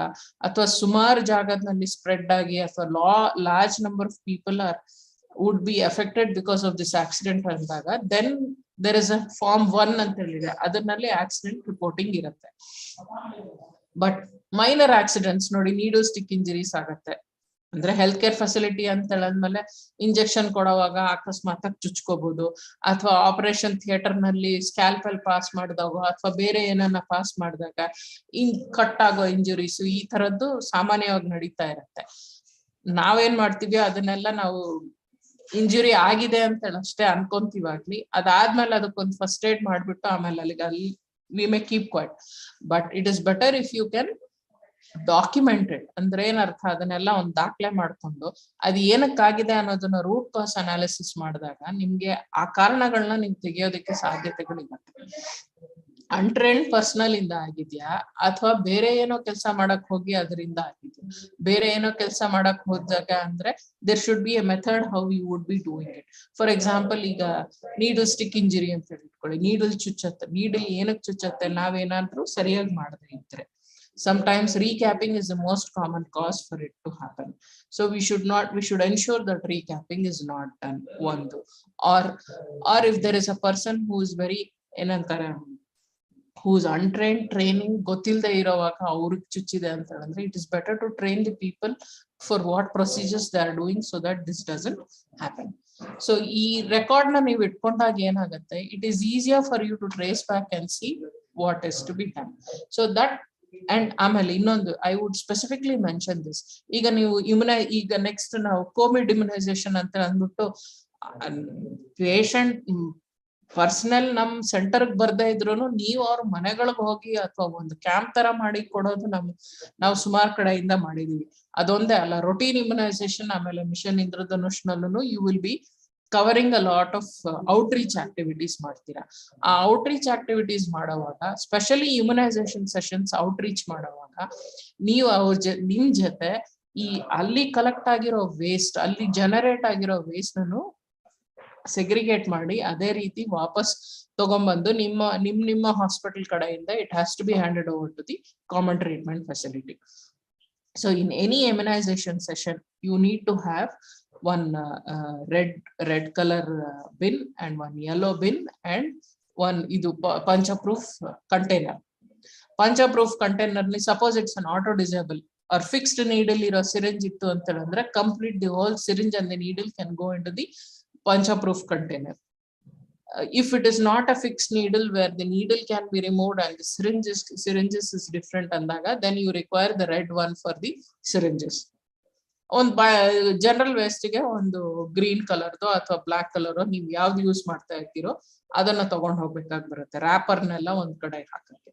ಅಥವಾ ಸುಮಾರು ಜಾಗದಲ್ಲಿ ಸ್ಪ್ರೆಡ್ ಆಗಿ ಅಥವಾ large number of people would be affected because of this accident andaga, then there is a form 1 ಅಂತ ಹೇಳಿದೆ, ಅದರಲ್ಲಿ ಆಕ್ಸಿಡೆಂಟ್ ರಿಪೋರ್ಟಿಂಗ್ ಇರುತ್ತೆ. ಬಟ್ ಮೈನರ್ ಆಕ್ಸಿಡೆಂಟ್ಸ್ ನೋಡಿ, ನೀಡಲ್ ಸ್ಟಿಕ್ ಇಂಜರೀಸ್ ಆಗತ್ತೆ ಅಂದ್ರೆ ಹೆಲ್ತ್ ಕೇರ್ ಫೆಸಿಲಿಟಿ ಅಂತ ಹೇಳಿದ್ಮೇಲೆ ಇಂಜೆಕ್ಷನ್ ಕೊಡುವಾಗ ಅಕಸ್ಮಾತ್ ಚುಚ್ಕೋಬಹುದು, ಅಥವಾ ಆಪರೇಷನ್ ಥಿಯೇಟರ್ ನಲ್ಲಿ ಸ್ಕ್ಯಾಲ್ಪೆಲ್ ಪಾಸ್ ಮಾಡಿದಾಗ ಅಥವಾ ಬೇರೆ ಏನನ್ನ ಪಾಸ್ ಮಾಡಿದಾಗ ಕಟ್ ಆಗೋ ಇಂಜುರೀಸ್, ಈ ತರದ್ದು ಸಾಮಾನ್ಯವಾಗಿ ನಡೀತಾ ಇರುತ್ತೆ. ನಾವೇನ್ ಮಾಡ್ತೀವಿ ಅದನ್ನೆಲ್ಲ ನಾವು ಇಂಜುರಿ ಆಗಿದೆ ಅಂತ ಅಷ್ಟೇ ಅನ್ಕೊಂತೀವಾಗ್ಲಿ, ಅದಾದ್ಮೇಲೆ ಅದಕ್ಕೊಂದು ಫಸ್ಟ್ ಏಡ್ ಮಾಡ್ಬಿಟ್ಟು ಆಮೇಲೆ ಅಲ್ಲಿ we may keep quiet. But it is better if you can document it. ಅಂದ್ರೆ ಏನರ್ಥ, ಅದನ್ನೆಲ್ಲ ಒಂದು ದಾಖಲೆ ಮಾಡ್ಕೊಂಡು ಅದು ಏನಕ್ಕಾಗಿದೆ ಅನ್ನೋದನ್ನ ರೂಟ್ ಕಾಸ್ ಅನಾಲಿಸಿಸ್ ಮಾಡಿದಾಗ ನಿಮ್ಗೆ ಆ ಕಾರಣಗಳನ್ನ ನೀವು ತೆಗೆಯೋದಕ್ಕೆ ಸಾಧ್ಯತೆಗಳಿರುತ್ತೆ. ಅನ್ಟ್ರೈನ್ಡ್ ಪರ್ಸನಲ್ ಇಂದ ಆಗಿದ್ಯಾ ಅಥವಾ ಬೇರೆ ಏನೋ ಕೆಲಸ ಮಾಡಕ್ ಹೋಗಿ ಅದರಿಂದ ಆಗಿದ್ಯಾ. ಬೇರೆ ಏನೋ ಕೆಲಸ ಮಾಡಕ್ ಹೋದಾಗ ಅಂದ್ರೆ there should be a method how you would be doing it. For example ಈಗ ನೀಡಲ್ ಸ್ಟಿಕ್ ಇಂಜರಿ ಅಂತ ಹೇಳಿಟ್ಕೊಳ್ಳಿ, ನೀಡಲ್ ಚುಚ್ಚತ್ತೆ, ನೀಡಲ್ ಏನಕ್ಕೆ ಚುಚ್ಚತ್ತೆ ನಾವೇನಾದ್ರೂ ಸರಿಯಾಗಿ ಮಾಡದೇ ಇದ್ರೆ. Sometimes recapping is the most common cause for it to happen. So we should ensure that recapping is not done. One, or if there is a person who is very who's untrained, training ಗೊತ್ತಿಲ್ಲದೆ ಇರೋವಾಗ ಅವ್ರಿಗೆ ಚುಚ್ಚಿದೆ ಅಂತ ಹೇಳಿದ್ರೆ it is better to train the people for what procedures they are doing so that this doesn't happen. So ಈ record ನ ನೀವು ಇಟ್ಕೊಂಡಾಗ ಏನಾಗುತ್ತೆ, it is easier for you to trace back and see what is to be done. So that and ಆಮೇಲೆ ಇನ್ನೊಂದು I would specifically mention this. ಈಗ ನೀವು ಈಗ ನೆಕ್ಸ್ಟ್ ನಾವು ಕೋವಿಡ್ ಇಮ್ಯುನೈಸೇಷನ್ ಅಂತ ಅಂದ್ಬಿಟ್ಟು ಪೇಷಂಟ್ ಪರ್ಸನಲ್ ನಮ್ ಸೆಂಟರ್ಗೆ ಬರ್ದೇ ಇದ್ರು ನೀವು ಅವ್ರ ಮನೆಗಳಿಗೆ ಹೋಗಿ ಅಥವಾ ಒಂದು ಕ್ಯಾಂಪ್ ತರ ಮಾಡಿ ಕೊಡೋದು ನಾವು ಸುಮಾರು ಕಡೆಯಿಂದ ಮಾಡಿದೀವಿ. ಅದೊಂದೇ ಅಲ್ಲ, ರೊಟೀನ್ ಇಮ್ಯುನೈಸೇಷನ್ ಆಮೇಲೆ ಮಿಷನ್ ಇಂದ್ರಧನುಷ್ ನಲ್ಲೂ you will be covering a lot of outreach activities ಮಾಡ್ತೀರಾ. ಆ ಔಟ್ರೀಚ್ ಆಕ್ಟಿವಿಟೀಸ್ ಮಾಡುವಾಗ ಸ್ಪೆಷಲಿ ಇಮ್ಯುನೈಸೇಷನ್ ಸೆಷನ್ಸ್ ಔಟ್ರೀಚ್ ಮಾಡುವಾಗ ನೀವು ನಿಮ್ ಜೊತೆ ಈ ಅಲ್ಲಿ ಕಲೆಕ್ಟ್ ಆಗಿರೋ ವೇಸ್ಟ್, ಅಲ್ಲಿ ಜನರೇಟ್ ಆಗಿರೋ ವೇಸ್ಟ್ ಅನ್ನು ಸೆಗ್ರಿಗೇಟ್ ಮಾಡಿ ಅದೇ ರೀತಿ ವಾಪಸ್ ತಗೊಂಡ್ಬಂದು ನಿಮ್ಮ ಹಾಸ್ಪಿಟಲ್ ಕಡೆಯಿಂದ it has to be handed over to the common treatment facility. So in any immunisation session you need to have one red color bin and one yellow bin and one idu panchaproof container. Panchaproof container ni suppose it's an auto disable or fixed needle iro syringe ittu anta andre complete the whole syringe and the needle can go into the panchaproof container. If it is not a fixed needle where the needle can be removed and the syringes is different andaga, then you require the red one for the syringes. ಒಂದು general ವೇಸ್ಟ್ಗೆ ಒಂದು green ಕಲರ್ದು ಅಥವಾ black colour ನೀವು ಯಾವ್ದು use ಮಾಡ್ತಾ ಇರ್ತೀರೋ ಅದನ್ನ ತಗೊಂಡ್ ಹೋಗ್ಬೇಕಾಗಿ ಬರುತ್ತೆ. ರ್ಯಾಪರ್ನೆಲ್ಲ ಒಂದ್ ಕಡೆ ಹಾಕಕ್ಕೆ.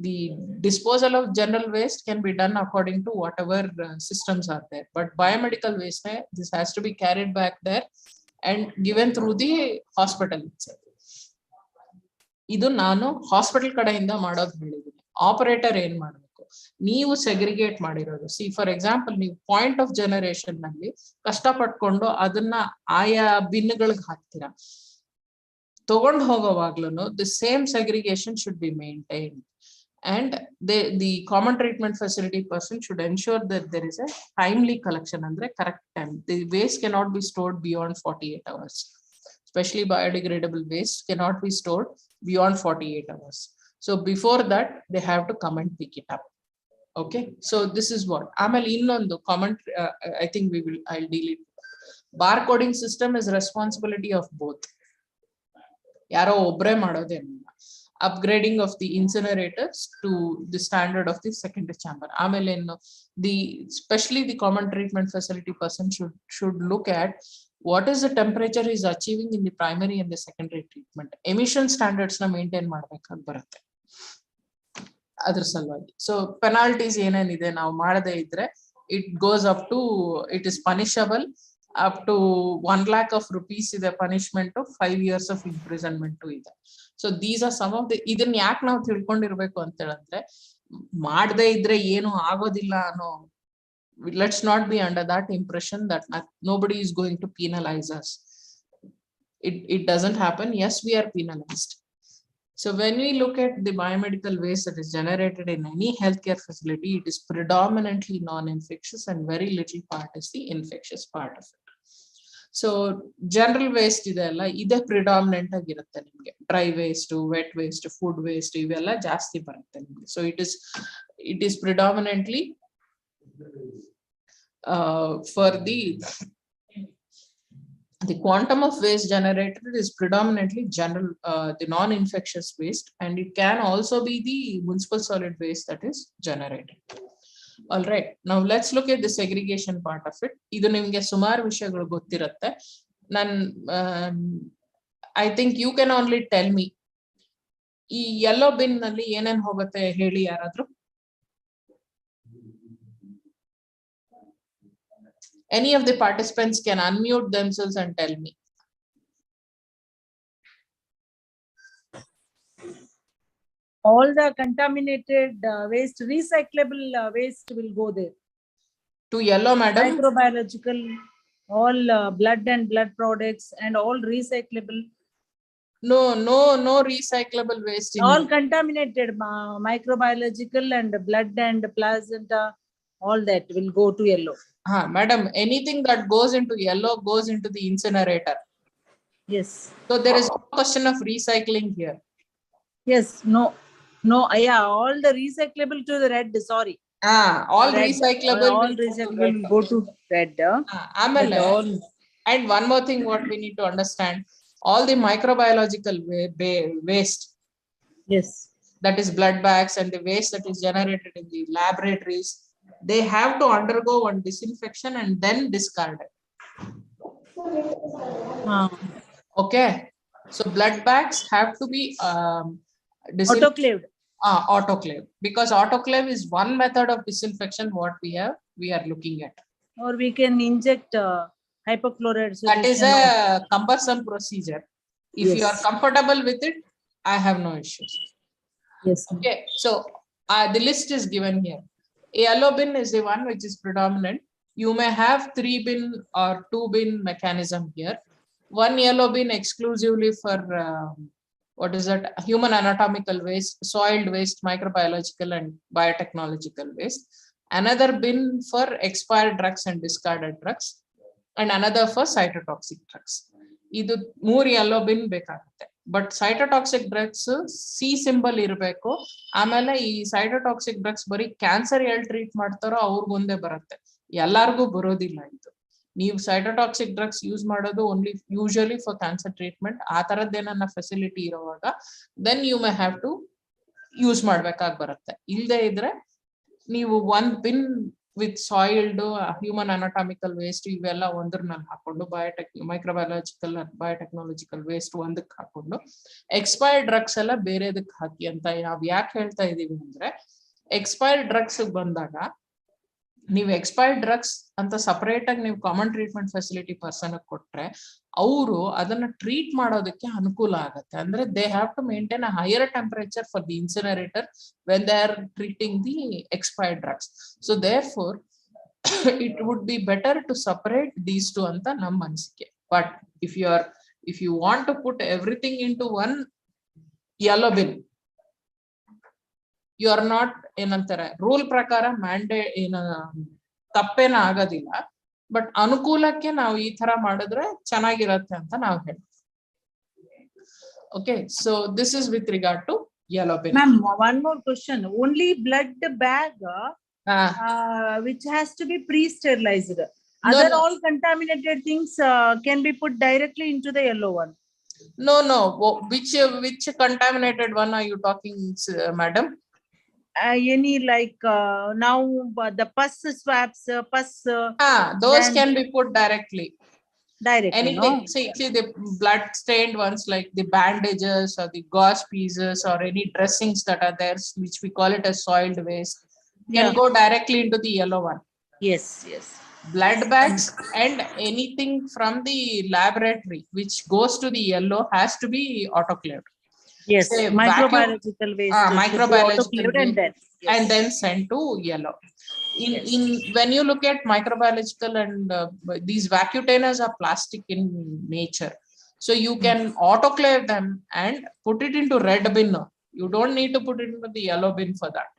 The disposal of general waste can be done according to whatever systems are there, but biomedical waste this has to be carried back there and given through the hospital itself. ಇದು ನಾನು hospital ಕಡೆಯಿಂದ ಮಾಡೋದು ಹೇಳಿದ್ದೀನಿ. Operator ಏನ್ ಮಾಡ್ಬೇಕು, ನೀವು segregate ಮಾಡಿರೋದು, see for example ನೀವು ಪಾಯಿಂಟ್ ಆಫ್ ಜನರೇಷನ್ ನಲ್ಲಿ ಕಷ್ಟ ಪಟ್ಕೊಂಡು ಅದನ್ನ ಆಯಾ ಬಿನ್ಗಳಿಗೆ ಹಾಕ್ತೀರಾ. ತಗೊಂಡು ಹೋಗೋವಾಗ್ಲೂ the same segregation should be maintained and the common treatment facility person should ensure that there is a timely collection andre correct time. The waste cannot be stored beyond 48 hours, especially biodegradable waste cannot be stored beyond 48 hours. So before that they have to come and pick it up. Okay, so this is what amal innondu comment I think I'll deal it. Barcoding system is responsibility of both. Yaro obre madodenilla. Upgrading of the incinerators to the standard of the secondary chamber. Especially the common treatment facility person should look at what is the temperature is achieving in the primary and the secondary treatment. Emission standards na maintain ಮಾಡಬೇಕಾಗಿ ಬರುತ್ತೆ ಅದರ ಸಲುವಾಗಿ. So penalties ಏನೇನಿದೆ ನಾವು ಮಾಡದೇ ಇದ್ರೆ it goes up to, it is punishable up to 1 lakh of rupees ಇದೆ punishment, 5 years of imprisonment ಇದೆ. So these are some of the, ಇದನ್ನ ಯಾಕೆ ನಾವು ತಿಳ್ಕೊಂಡಿರ್ಬೇಕು ಅಂತ ಹೇಳಿದ್ರೆ ಮಾಡದೇ ಇದ್ರೆ ಏನು ಆಗೋದಿಲ್ಲ ಅನ್ನೋ, let's not be under that impression that nobody is going to penalize us. It doesn't happen. Yes, we are penalized. So when we look at the biomedical waste that is generated in any healthcare facility, it is predominantly non-infectious and very little part is the infectious part of it. So general waste ಇದೆಲ್ಲ ಇದೆ predominant ಆಗಿರುತ್ತೆ ನಿಮಗೆ. Dry waste, vet waste, food waste ಇವೆಲ್ಲ ಜಾಸ್ತಿ ಬರುತ್ತೆ ನಿಮಗೆ. So it is predominantly for the quantum of waste generated is predominantly general, the non-infectious waste, and it can also be the municipal solid waste that is generated. All right, now let's look at the segregation part of it. Idu nimge sumar vishayagalu gottirutte. I think you can only tell me ee yellow bin nalli enen hogutte heli yaradru. Any of the participants can unmute themselves and tell me. All the contaminated waste, recyclable waste will go there. To yellow, madam? Microbiological, all blood and blood products and all recyclable. No recyclable waste. All contaminated microbiological and blood and placenta, all that will go to yellow. Madam, anything that goes into yellow goes into the incinerator. Yes. So there is no question of recycling here. Yes, no, yeah, all the recyclable to the red, sorry. All red, recyclable. All recyclable will go to red. And one more thing what we need to understand, all the microbiological waste. Yes. That is blood bags and the waste that is generated in the laboratories, they have to undergo one disinfection and then discard it. Okay, so blood bags have to be autoclaved. Autoclave, because autoclave is one method of disinfection what we are looking at. Or we can inject hypochlorite solution. That is a cumbersome procedure. If you are comfortable with it, I have no issues. Yes. Okay, so the list is given here. A yellow bin is the one which is predominant. You may have 3 bin or 2 bin mechanism here. One yellow bin exclusively for what is that? Human anatomical waste, soiled waste, microbiological and biotechnological waste. Another bin for expired drugs and discarded drugs, and another for cytotoxic drugs. Idu 3 yellow bin bekagutte. But cytotoxic drugs C symbol irbeku. ಆಮೇಲೆ ಈ cytotoxic drugs ಬರೀ cancer ಎಲ್ಲಿ treat ಮಾಡ್ತಾರೋ ಅವ್ರಿಗೊಂದೇ ಬರುತ್ತೆ, ಎಲ್ಲಾರ್ಗೂ ಬರೋದಿಲ್ಲ ಇದು. ನೀವು cytotoxic drugs ಯೂಸ್ ಮಾಡೋದು only usually for cancer treatment. ಆ ತರದ್ದೇನ ಫೆಸಿಲಿಟಿ ಇರುವಾಗ then you may have to use ಮಾಡ್ಬೇಕಾಗಿ ಬರುತ್ತೆ. ಇಲ್ಲದೆ ಇದ್ರೆ ನೀವು 1 bin with soiled human anatomical waste ಇವೆಲ್ಲ ಒಂದ್ರಲ್ಲಿ ಹಾಕೊಂಡು ಮೈಕ್ರೋಬಯಾಲಜಿಕಲ್ ಬಯೋಟೆಕ್ನಾಲಜಿಕಲ್ ವೇಸ್ಟ್ ಒಂದಕ್ಕೆ ಹಾಕೊಂಡು ಎಕ್ಸ್ಪೈರ್ಡ್ ಡ್ರಗ್ಸ್ ಎಲ್ಲ ಬೇರೆದಕ್ಕೆ ಹಾಕಿ ಅಂತ ನಾವ್ ಯಾಕೆ ಹೇಳ್ತಾ ಇದೀವಿ ಅಂದ್ರೆ ಎಕ್ಸ್ಪೈರ್ಡ್ ಡ್ರಗ್ಸ್ ಬಂದಾಗ ನೀವು ಎಕ್ಸ್ಪೈರ್ಡ್ ಡ್ರಗ್ಸ್ ಅಂತ ಸಪರೇಟ್ ಆಗಿ ನೀವು ಕಾಮನ್ ಟ್ರೀಟ್ಮೆಂಟ್ ಫೆಸಿಲಿಟಿ ಪರ್ಸನ್ ಕೊಟ್ರೆ ಅವರು ಅದನ್ನ ಟ್ರೀಟ್ ಮಾಡೋದಕ್ಕೆ ಅನುಕೂಲ ಆಗುತ್ತೆ. ಅಂದ್ರೆ they have to maintain a higher temperature for the incinerator when they are treating the expired drugs. So therefore it would be better to separate these two ಅಂತ ನಮ್ಮ ಅನಿಸಿಕೆ. But if you want to put everything into one yellow bin, you are not ಏನಂತಾರೆ rule ಪ್ರಕಾರ ತಪ್ಪೇನ ಆಗೋದಿಲ್ಲ. But ಅನುಕೂಲಕ್ಕೆ ನಾವು ಈ ತರ ಮಾಡಿದ್ರೆ ಚೆನ್ನಾಗಿರತ್ತೆ ಅಂತ ನಾವು ಹೇಳ್ತೀವಿ. Okay, so this is with regard to yellow bin. Ma'am, one more question. Only blood bag which has to be pre-sterilized. Other no. all contaminated things can be put directly into the yellow one. No. Which contaminated one are you talking, madam? Any like now the pus swabs, those then can be put directly. Anything, no? see the blood stained ones like the bandages or the gauze pieces or any dressings that are there, which we call it as soiled waste, can go directly into the yellow one. Yes. Blood bags and anything from the laboratory which goes to the yellow has to be autoclaved. Yes, Say microbiological waste. Microbiological waste, and then sent to yellow. In when you look at microbiological and these vacutainers are plastic in nature, so you can autoclave them and put it into red bin. You don't need to put it into the yellow bin for that.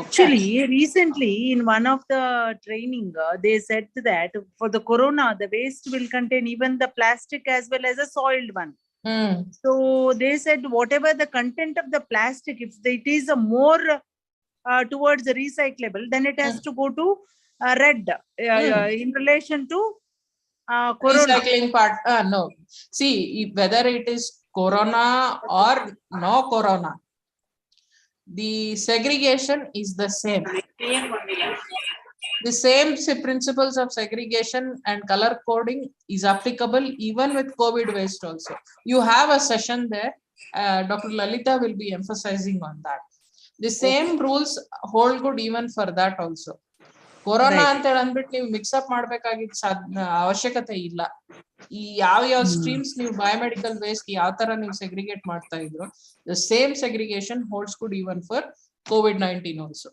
Actually, recently in one of the training, they said that for the corona, the waste will contain even the plastic as well as a soiled one. So they said whatever the content of the plastic, if it is a more towards the recyclable, then it has to go to red in relation to corona. Recycling part, no. See, whether it is corona or no corona, the segregation is the same. The same principles of segregation and color coding is applicable even with COVID waste also. You have a session there. Dr. Lalita will be emphasizing on that. The same rules hold good even for that also. Corona ಅಂತ ಅಂದ್ಬಿಟ್ಟು ನೀವು mix up ಮಾಡ್ಬೇಕಾಗಿದ್ದ ಅವಶ್ಯಕತೆ ಇಲ್ಲ. ಈ ಯಾವ streams ನೀವು biomedical waste ಯಾವ ತರ ನೀವು ಸೆಗ್ರಿಗೇಟ್ ಮಾಡ್ತಾ ಇದ್ರು, the same segregation holds good even for COVID-19 also.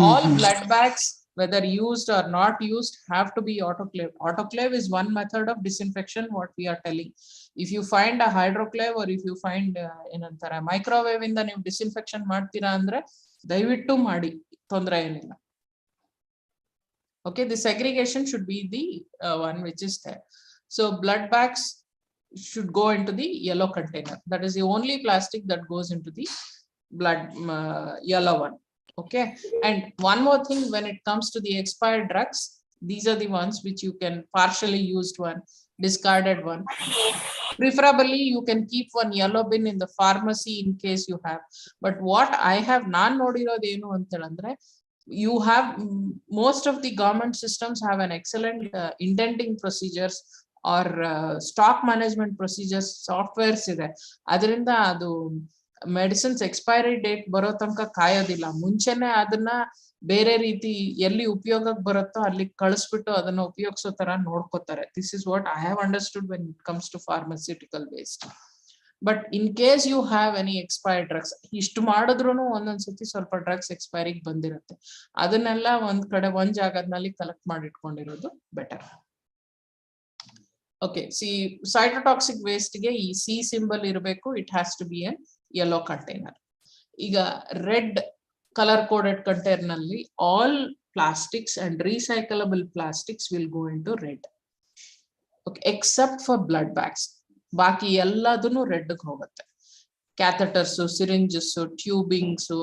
All blood bags, whether used or not used, have to be autoclaved. Autoclave is one method of disinfection, what we are telling. If you find a hydroclave or if you find ಏನಂತಾರೆ microwave ಇಂದ ನೀವು disinfection ಮಾಡ್ತೀರಾ ಅಂದ್ರೆ ದಯವಿಟ್ಟು ಮಾಡಿ, ತೊಂದರೆ ಏನಿಲ್ಲ. Okay, the segregation should be the one which is there. So blood bags should go into the yellow container. That is the only plastic that goes into the blood yellow one. Okay, and one more thing, when it comes to the expired drugs, these are the ones which you can partially used one, discarded one. Preferably you can keep one yellow bin in the pharmacy in case you have. But what I have naan nodirode enu antandre, you have most of the government systems have an excellent indenting procedures or stock management procedures softwares ide. Adrinda adu medicines expiry date ಬರೋ ತನಕ ಕಾಯೋದಿಲ್ಲ, ಮುಂಚೆನೆ ಅದನ್ನ ಬೇರೆ ರೀತಿ ಎಲ್ಲಿ ಉಪಯೋಗಕ್ಕೆ ಬರುತ್ತೋ ಅಲ್ಲಿ ಕಳಿಸ್ಬಿಟ್ಟು ಅದನ್ನ ಉಪಯೋಗಿಸೋ ತರ ನೋಡ್ಕೋತಾರೆ. This is what I have understood when it comes to pharmaceutical waste. But in case you have any expired drugs, ಇಷ್ಟು ಮಾಡಿದ್ರು ಒಂದೊಂದ್ಸತಿ ಸ್ವಲ್ಪ ಡ್ರಗ್ಸ್ ಎಕ್ಸ್ಪೈರಿಗೆ ಬಂದಿರುತ್ತೆ, ಅದನ್ನೆಲ್ಲ ಒಂದ್ ಕಡೆ ಒಂದ್ ಜಾಗದಲ್ಲಿ ಕಲೆಕ್ಟ್ ಮಾಡಿ ಇಟ್ಕೊಂಡಿರೋದು better. Okay, see cytotoxic waste ಗೆ ಈ ಸಿ ಸಿಂಬಲ್ ಇರಬೇಕು. It has to be an yellow container. ಈಗ ರೆಡ್ ಕಲರ್ ಕೋಡೆಡ್ ಕಂಟೈನರ್ ನಲ್ಲಿ all plastics and recyclable plastics will go into red. Okay, except for blood bags. ಬಾಕಿ ಎಲ್ಲದನ್ನು red ಹೋಗುತ್ತೆ. Catheters, syringes, tubings,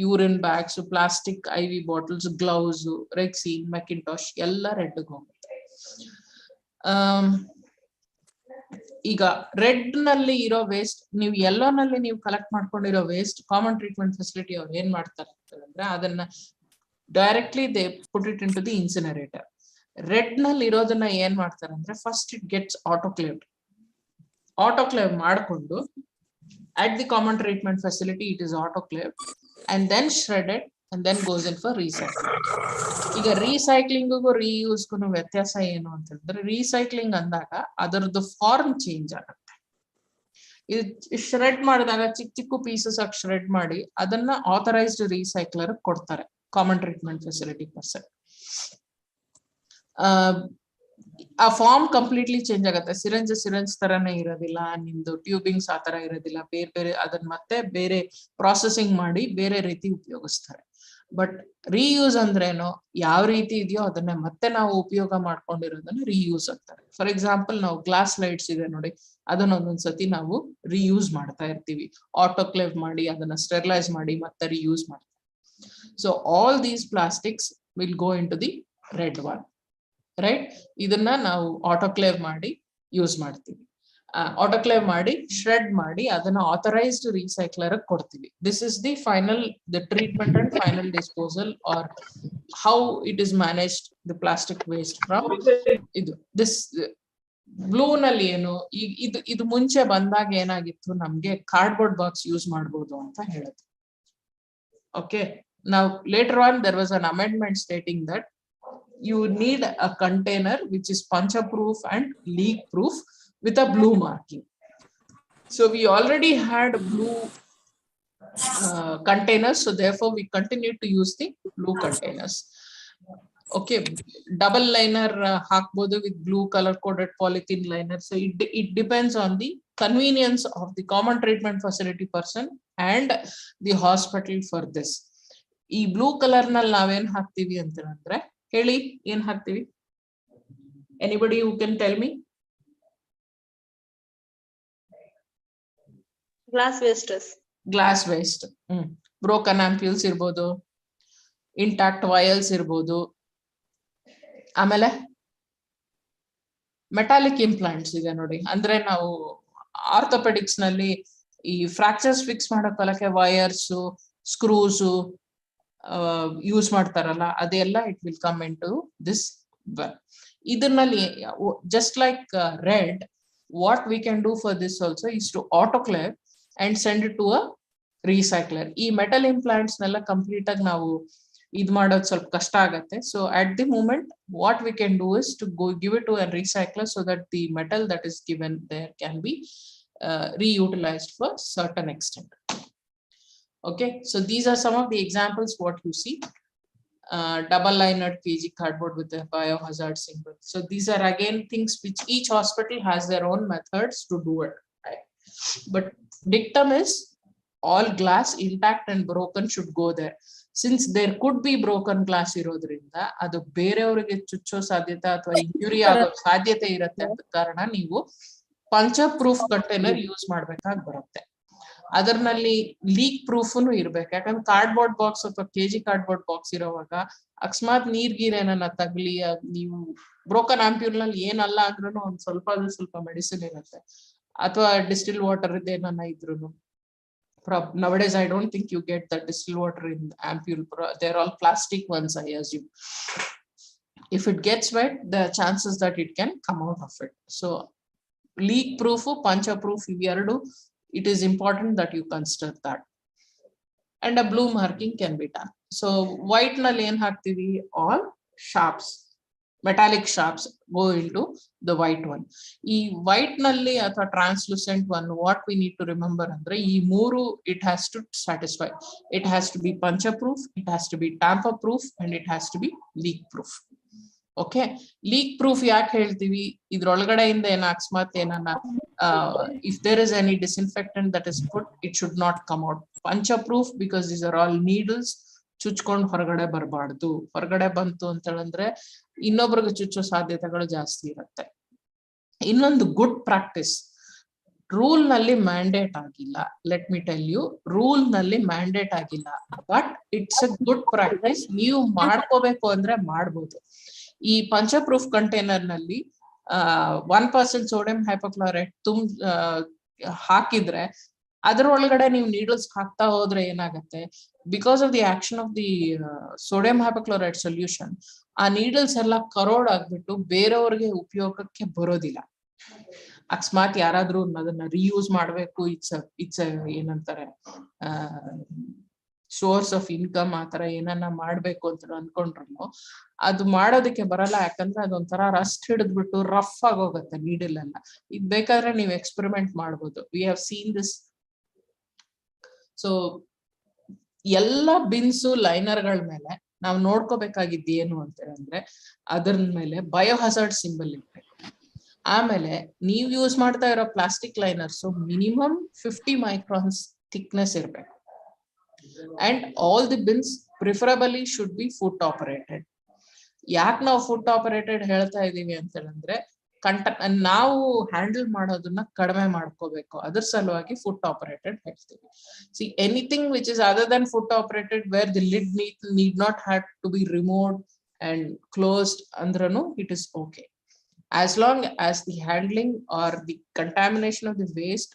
urine bags, plastic IV bottles, gloves, rexine, mackintosh ಎಲ್ಲ red ಹೋಗುತ್ತೆ. ಈಗ red ನಲ್ಲಿ ಇರೋ waste ನೀವು ಯೆಲ್ಲೋ ನಲ್ಲಿ ನೀವು ಕಲೆಕ್ಟ್ ಮಾಡ್ಕೊಂಡಿರೋ ವೇಸ್ಟ್ ಕಾಮನ್ ಟ್ರೀಟ್ಮೆಂಟ್ ಫೆಸಿಲಿಟಿ ಅವ್ರು ಏನ್ ಮಾಡ್ತಾರೆ ಅಂತಂದ್ರೆ ಅದನ್ನ directly they put it into the incinerator. Red ನಲ್ಲಿ ಇರೋದನ್ನ ಏನ್ ಮಾಡ್ತಾರೆ ಅಂದ್ರೆ ಫಸ್ಟ್ ಇಟ್ ಗೆಟ್ಸ್ ಆಟೋಕ್ಲೇವ್ ಮಾಡಿಕೊಂಡು at the common treatment facility it is autoclaved and then shredded and then goes in for recycling. ಈಗ ರೀಸೈಕ್ಲಿಂಗ್ ರೀಯೂಸ್ ವ್ಯತ್ಯಾಸ ಏನು ಅಂತ ಹೇಳಿದ್ರೆ, ರೀಸೈಕ್ಲಿಂಗ್ ಅಂದಾಗ ಅದರದ್ದು ಫಾರ್ಮ್ ಚೇಂಜ್ ಆಗುತ್ತೆ. ಇದು ಶ್ರೆಡ್ ಮಾಡಿದಾಗ ಚಿಕ್ಕ ಪೀಸಸ್ ಆಗಿ ಶ್ರೆಡ್ ಮಾಡಿ ಅದನ್ನ ಆಥರೈಸ್ಡ್ ರೀಸೈಕ್ಲರ್ ಕೊಡ್ತಾರೆ ಕಾಮನ್ ಟ್ರೀಟ್ಮೆಂಟ್ ಫೆಸಿಲಿಟಿ ಪರ್ಸನ್. ಆ ಫಾರ್ಮ್ ಕಂಪ್ಲೀಟ್ಲಿ ಚೇಂಜ್ ಆಗುತ್ತೆ. ಸಿರಂಜ್ ತರನೇ ಇರೋದಿಲ್ಲ, ನಿಮ್ದು ಟ್ಯೂಬಿಂಗ್ಸ್ ಆ ತರ ಇರೋದಿಲ್ಲ, ಬೇರೆ ಅದನ್ನ ಮತ್ತೆ ಬೇರೆ ಪ್ರಾಸೆಸಿಂಗ್ ಮಾಡಿ ಬೇರೆ ರೀತಿ ಉಪಯೋಗಿಸ್ತಾರೆ. ಬಟ್ ರೀಯೂಸ್ ಅಂದ್ರೇನು, ಯಾವ ರೀತಿ ಇದೆಯೋ ಅದನ್ನ ಮತ್ತೆ ನಾವು ಉಪಯೋಗ ಮಾಡ್ಕೊಂಡಿರೋದನ್ನ ರೀಯೂಸ್ ಅಂತಾರೆ. ಫಾರ್ ಎಕ್ಸಾಂಪಲ್, ನಾವು ಗ್ಲಾಸ್ ಲೈಟ್ಸ್ ಇದೆ ನೋಡಿ, ಅದನ್ನ ಒಂದೊಂದ್ಸತಿ ನಾವು ರೀಯೂಸ್ ಮಾಡ್ತಾ ಇರ್ತೀವಿ, ಆಟೋಕ್ಲೇವ್ ಮಾಡಿ ಅದನ್ನ ಸ್ಟೆರಿಲೈಸ್ ಮಾಡಿ ಮತ್ತೆ ರೀಯೂಸ್ ಮಾಡ್ತೀವಿ. So all these plastics will go into the red one, right? ಇದನ್ನ ನಾವು ಆಟೋಕ್ಲೇವ್ ಮಾಡಿ ಯೂಸ್ ಮಾಡ್ತೀವಿ. ಆಟೋಕ್ಲೇವ್ ಮಾಡಿ ಶ್ರೆಡ್ ಮಾಡಿ ಅದನ್ನ ಆಥರೈಸ್ಡ್ ರೀಸೈಕ್ಲರ್ ಕೊಡ್ತೀವಿ. This is the final, the treatment and final disposal or how it is managed the plastic waste from ಇದು. This blue ನಲ್ಲಿ ಏನು, ಇದು ಮುಂಚೆ ಬಂದಾಗ ಏನಾಗಿತ್ತು, ನಮ್ಗೆ ಕಾರ್ಡ್ಬೋರ್ಡ್ ಬಾಕ್ಸ್ ಯೂಸ್ ಮಾಡ್ಬೋದು ಅಂತ ಹೇಳುದು. ಓಕೆ, ನಾವು later on there was an amendment stating that you need a container which is puncture proof and leak proof with a blue marking. So we already had blue containers, so therefore we continue to use the blue containers. Okay, double liner hakbodu with blue color coded polythene liner. So it depends on the convenience of the common treatment facility person and the hospital for this. ಈ blue colour ನಲ್ಲಿ ನಾವೇನ್ ಹಾಕ್ತಿವಿ ಅಂತಂದ್ರೆ, ಹೇಳಿ ಏನ್ ಹಾಕ್ತಿವಿ? Anybody who can tell me? Glass waste. Broken ampoules ಇರ್ಬೋದು, intact ವಯಲ್ಸ್ ಇರ್ಬೋದು, ಆಮೇಲೆ ಮೆಟಾಲಿಕ್ ಇಂಪ್ಲಾಂಟ್ಸ್ ಇದೆ ನೋಡಿ. ಅಂದ್ರೆ ನಾವು ಆರ್ಥೋಪೆಡಿಕ್ಸ್ ನಲ್ಲಿ ಈ ಫ್ರಾಕ್ಚರ್ಸ್ ಫಿಕ್ಸ್ ಮಾಡೋಕೆ ವಯರ್ಸ್, ಸ್ಕ್ರೂಸ್ ಯೂಸ್ ಮಾಡ್ತಾರಲ್ಲ, ಅದೆಲ್ಲ it will come into this one. ಇದರಲ್ಲಿ just like red, what we can do for this also is to autoclave and send it to a recycler. ಈ metal implants ನೆಲ್ಲ complete ಆಗಿ ನಾವು ಇದ್ ಮಾಡೋದು ಸ್ವಲ್ಪ ಕಷ್ಟ ಆಗತ್ತೆ. So at the moment what we can do is to give it to a recycler so that the metal that is given there can be reutilized for certain extent. Okay, so these are some of the examples what you see. Double linered KG cardboard with a biohazard symbol. So these are again things which each hospital has their own methods to do it, right? But dictum is all glass intact and broken should go there. Since there could be broken glass irodrinda adu bereyavrige chuಚ್ಚೋ ಸಾಧ್ಯತೆ ಅಥವಾ injury ಆಗೋ ಸಾಧ್ಯತೆ ಇರುತ್ತೆ ಅಂತ ಕಾರಣ ನೀವು puncture proof container use ಮಾಡ್ಬೇಕಾಗಿ ಬರುತ್ತೆ. ಅದರಲ್ಲಿ ಲೀಕ್ ಪ್ರೂಫ್ನು ಇರ್ಬೇಕು. ಯಾಕಂದ್ರೆ ಕಾರ್ಡ್ಬೋರ್ಡ್ ಬಾಕ್ಸ್ ಅಥವಾ ಕೆಜಿ ಕಾರ್ಡ್ಬೋರ್ಡ್ ಬಾಕ್ಸ್ ಇರೋವಾಗ ಅಕಸ್ಮಾತ್ ನೀರ್ಗೀರ್ ಏನನ್ನ ತಗಲಿ, ನೀವು ಬ್ರೋಕನ್ ಆಂಪ್ಯೂಲ್ ನಲ್ಲಿ ಏನಲ್ಲ ಅಂದ್ರೂ ಒಂದ್ ಸ್ವಲ್ಪ ಮೆಡಿಸಿನ್ ಇರುತ್ತೆ, ಅಥವಾ ಡಿಸ್ಟಿಲ್ ವಾಟರ್ ಇದೇನನ್ನ ಇದ್ರು. Nowadays I don't think you get that distilled water in ampule. They're all plastic ones, I assume. If it gets wet, the chances that it can come out of it. So leak proof, puncture proof, it is important that you consider that. And a blue marking can be done. So white na lane haktivi, all sharps, metallic sharps go into the white one. E white nalli athwa translucent one, what we need to remember andre ee mooru it has to satisfy. It has to be puncture proof, it has to be tamper proof, and it has to be leak proof. Okay, leak proof yak heltivi, idrolgade ena aksmat enana if there is any disinfectant that is put, it should not come out. Puncture proof because these are all needles, ಚುಚ್ಕೊಂಡು ಹೊರಗಡೆ ಬರಬಾರ್ದು. ಹೊರಗಡೆ ಬಂತು ಅಂತ ಹೇಳಿದ್ರೆ ಇನ್ನೊಬ್ರಿಗೆ ಚುಚ್ಚೋ ಸಾಧ್ಯತೆಗಳು ಜಾಸ್ತಿ ಇರುತ್ತೆ. ಇನ್ನೊಂದು ಗುಡ್ ಪ್ರಾಕ್ಟೀಸ್, ರೂಲ್ ನಲ್ಲಿ ಮ್ಯಾಂಡೇಟ್ ಆಗಿಲ್ಲ, let me tell you, rule ನಲ್ಲಿ ಮ್ಯಾಂಡೇಟ್ ಆಗಿಲ್ಲ, but it's a good practice. ನೀವು ಮಾಡ್ಕೋಬೇಕು ಅಂದ್ರೆ ಮಾಡ್ಬೋದು. ಈ ಪಂಚರ್ ಪ್ರೂಫ್ ಕಂಟೈನರ್ ನಲ್ಲಿ 1% ಸೋಡಿಯಂ ಹೈಪೋಕ್ಲೋರೈಟ್ ಹಾಕಿದ್ರೆ ಅದರೊಳಗಡೆ ನೀವು ನೀಡಲ್ಸ್ ಹಾಕ್ತಾ ಹೋದ್ರೆ ಏನಾಗತ್ತೆ, because of the action of the sodium hypochlorite solution, ಆ ನೀಡಲ್ಸ್ ಎಲ್ಲ ಕರೋಡ್ ಆಗ್ಬಿಟ್ಟು ಬೇರೆಯವ್ರಿಗೆ ಉಪಯೋಗಕ್ಕೆ ಬರೋದಿಲ್ಲ. ಅಕಸ್ಮಾತ್ ಯಾರಾದ್ರೂ ಅದನ್ನ ರಿಯೂಸ್ ಮಾಡ್ಬೇಕು, ಇಟ್ಸ್ ಏನಂತಾರೆ ಸೋರ್ಸ್ ಆಫ್ ಇನ್ಕಮ್ ಆತರ ಏನನ್ನ ಮಾಡ್ಬೇಕು ಅಂತ ಅನ್ಕೊಂಡ್ರು ಅದು ಮಾಡೋದಕ್ಕೆ ಬರಲ್ಲ. ಯಾಕಂದ್ರೆ ಅದೊಂಥರ ರಸ್ಟ್ ಹಿಡಿದ್ಬಿಟ್ಟು ರಫ್ ಆಗೋಗತ್ತೆ ನೀಡಲ್ ಎಲ್ಲ. ಇದ್ ಬೇಕಾದ್ರೆ ನೀವು ಎಕ್ಸ್ಪೆರಿಮೆಂಟ್ ಮಾಡ್ಬೋದು. We have seen this. So ಎಲ್ಲ ಬಿನ್ಸು ಲೈನರ್ಗಳ ಮೇಲೆ ನಾವು ನೋಡ್ಕೋಬೇಕಾಗಿದ್ದು ಏನು ಅಂತ ಅಂದ್ರೆ ಅದ್ರ ಮೇಲೆ ಬಯೋಹಜಾರ್ಡ್ ಸಿಂಬಲ್ ಇರ್ಬೇಕು. ಆಮೇಲೆ ನೀವು ಯೂಸ್ ಮಾಡ್ತಾ ಇರೋ plastic liners minimum 50 microns thickness ಇರ್ಬೇಕು. And all the bins preferably should be foot operated. ಯಾಕೆ ನಾವು ಫುಟ್ ಆಪರೇಟೆಡ್ ಹೇಳ್ತಾ ಇದೀವಿ ಅಂತ ಹೇಳಿದ್ರೆ ನಾವು ಹ್ಯಾಂಡಲ್ ಮಾಡೋದನ್ನ ಕಡಿಮೆ ಮಾಡ್ಕೋಬೇಕು. ಅದ್ರ ಸಲುವಾಗಿ ಫುಟ್ ಆಪರೇಟೆಡ್ ಹೇಳ್ತೀವಿ. See anything which is other than foot operated where the lid need not have to be removed and closed ಅಂದ್ರೂ it is okay. As long as the handling or the contamination of the waste,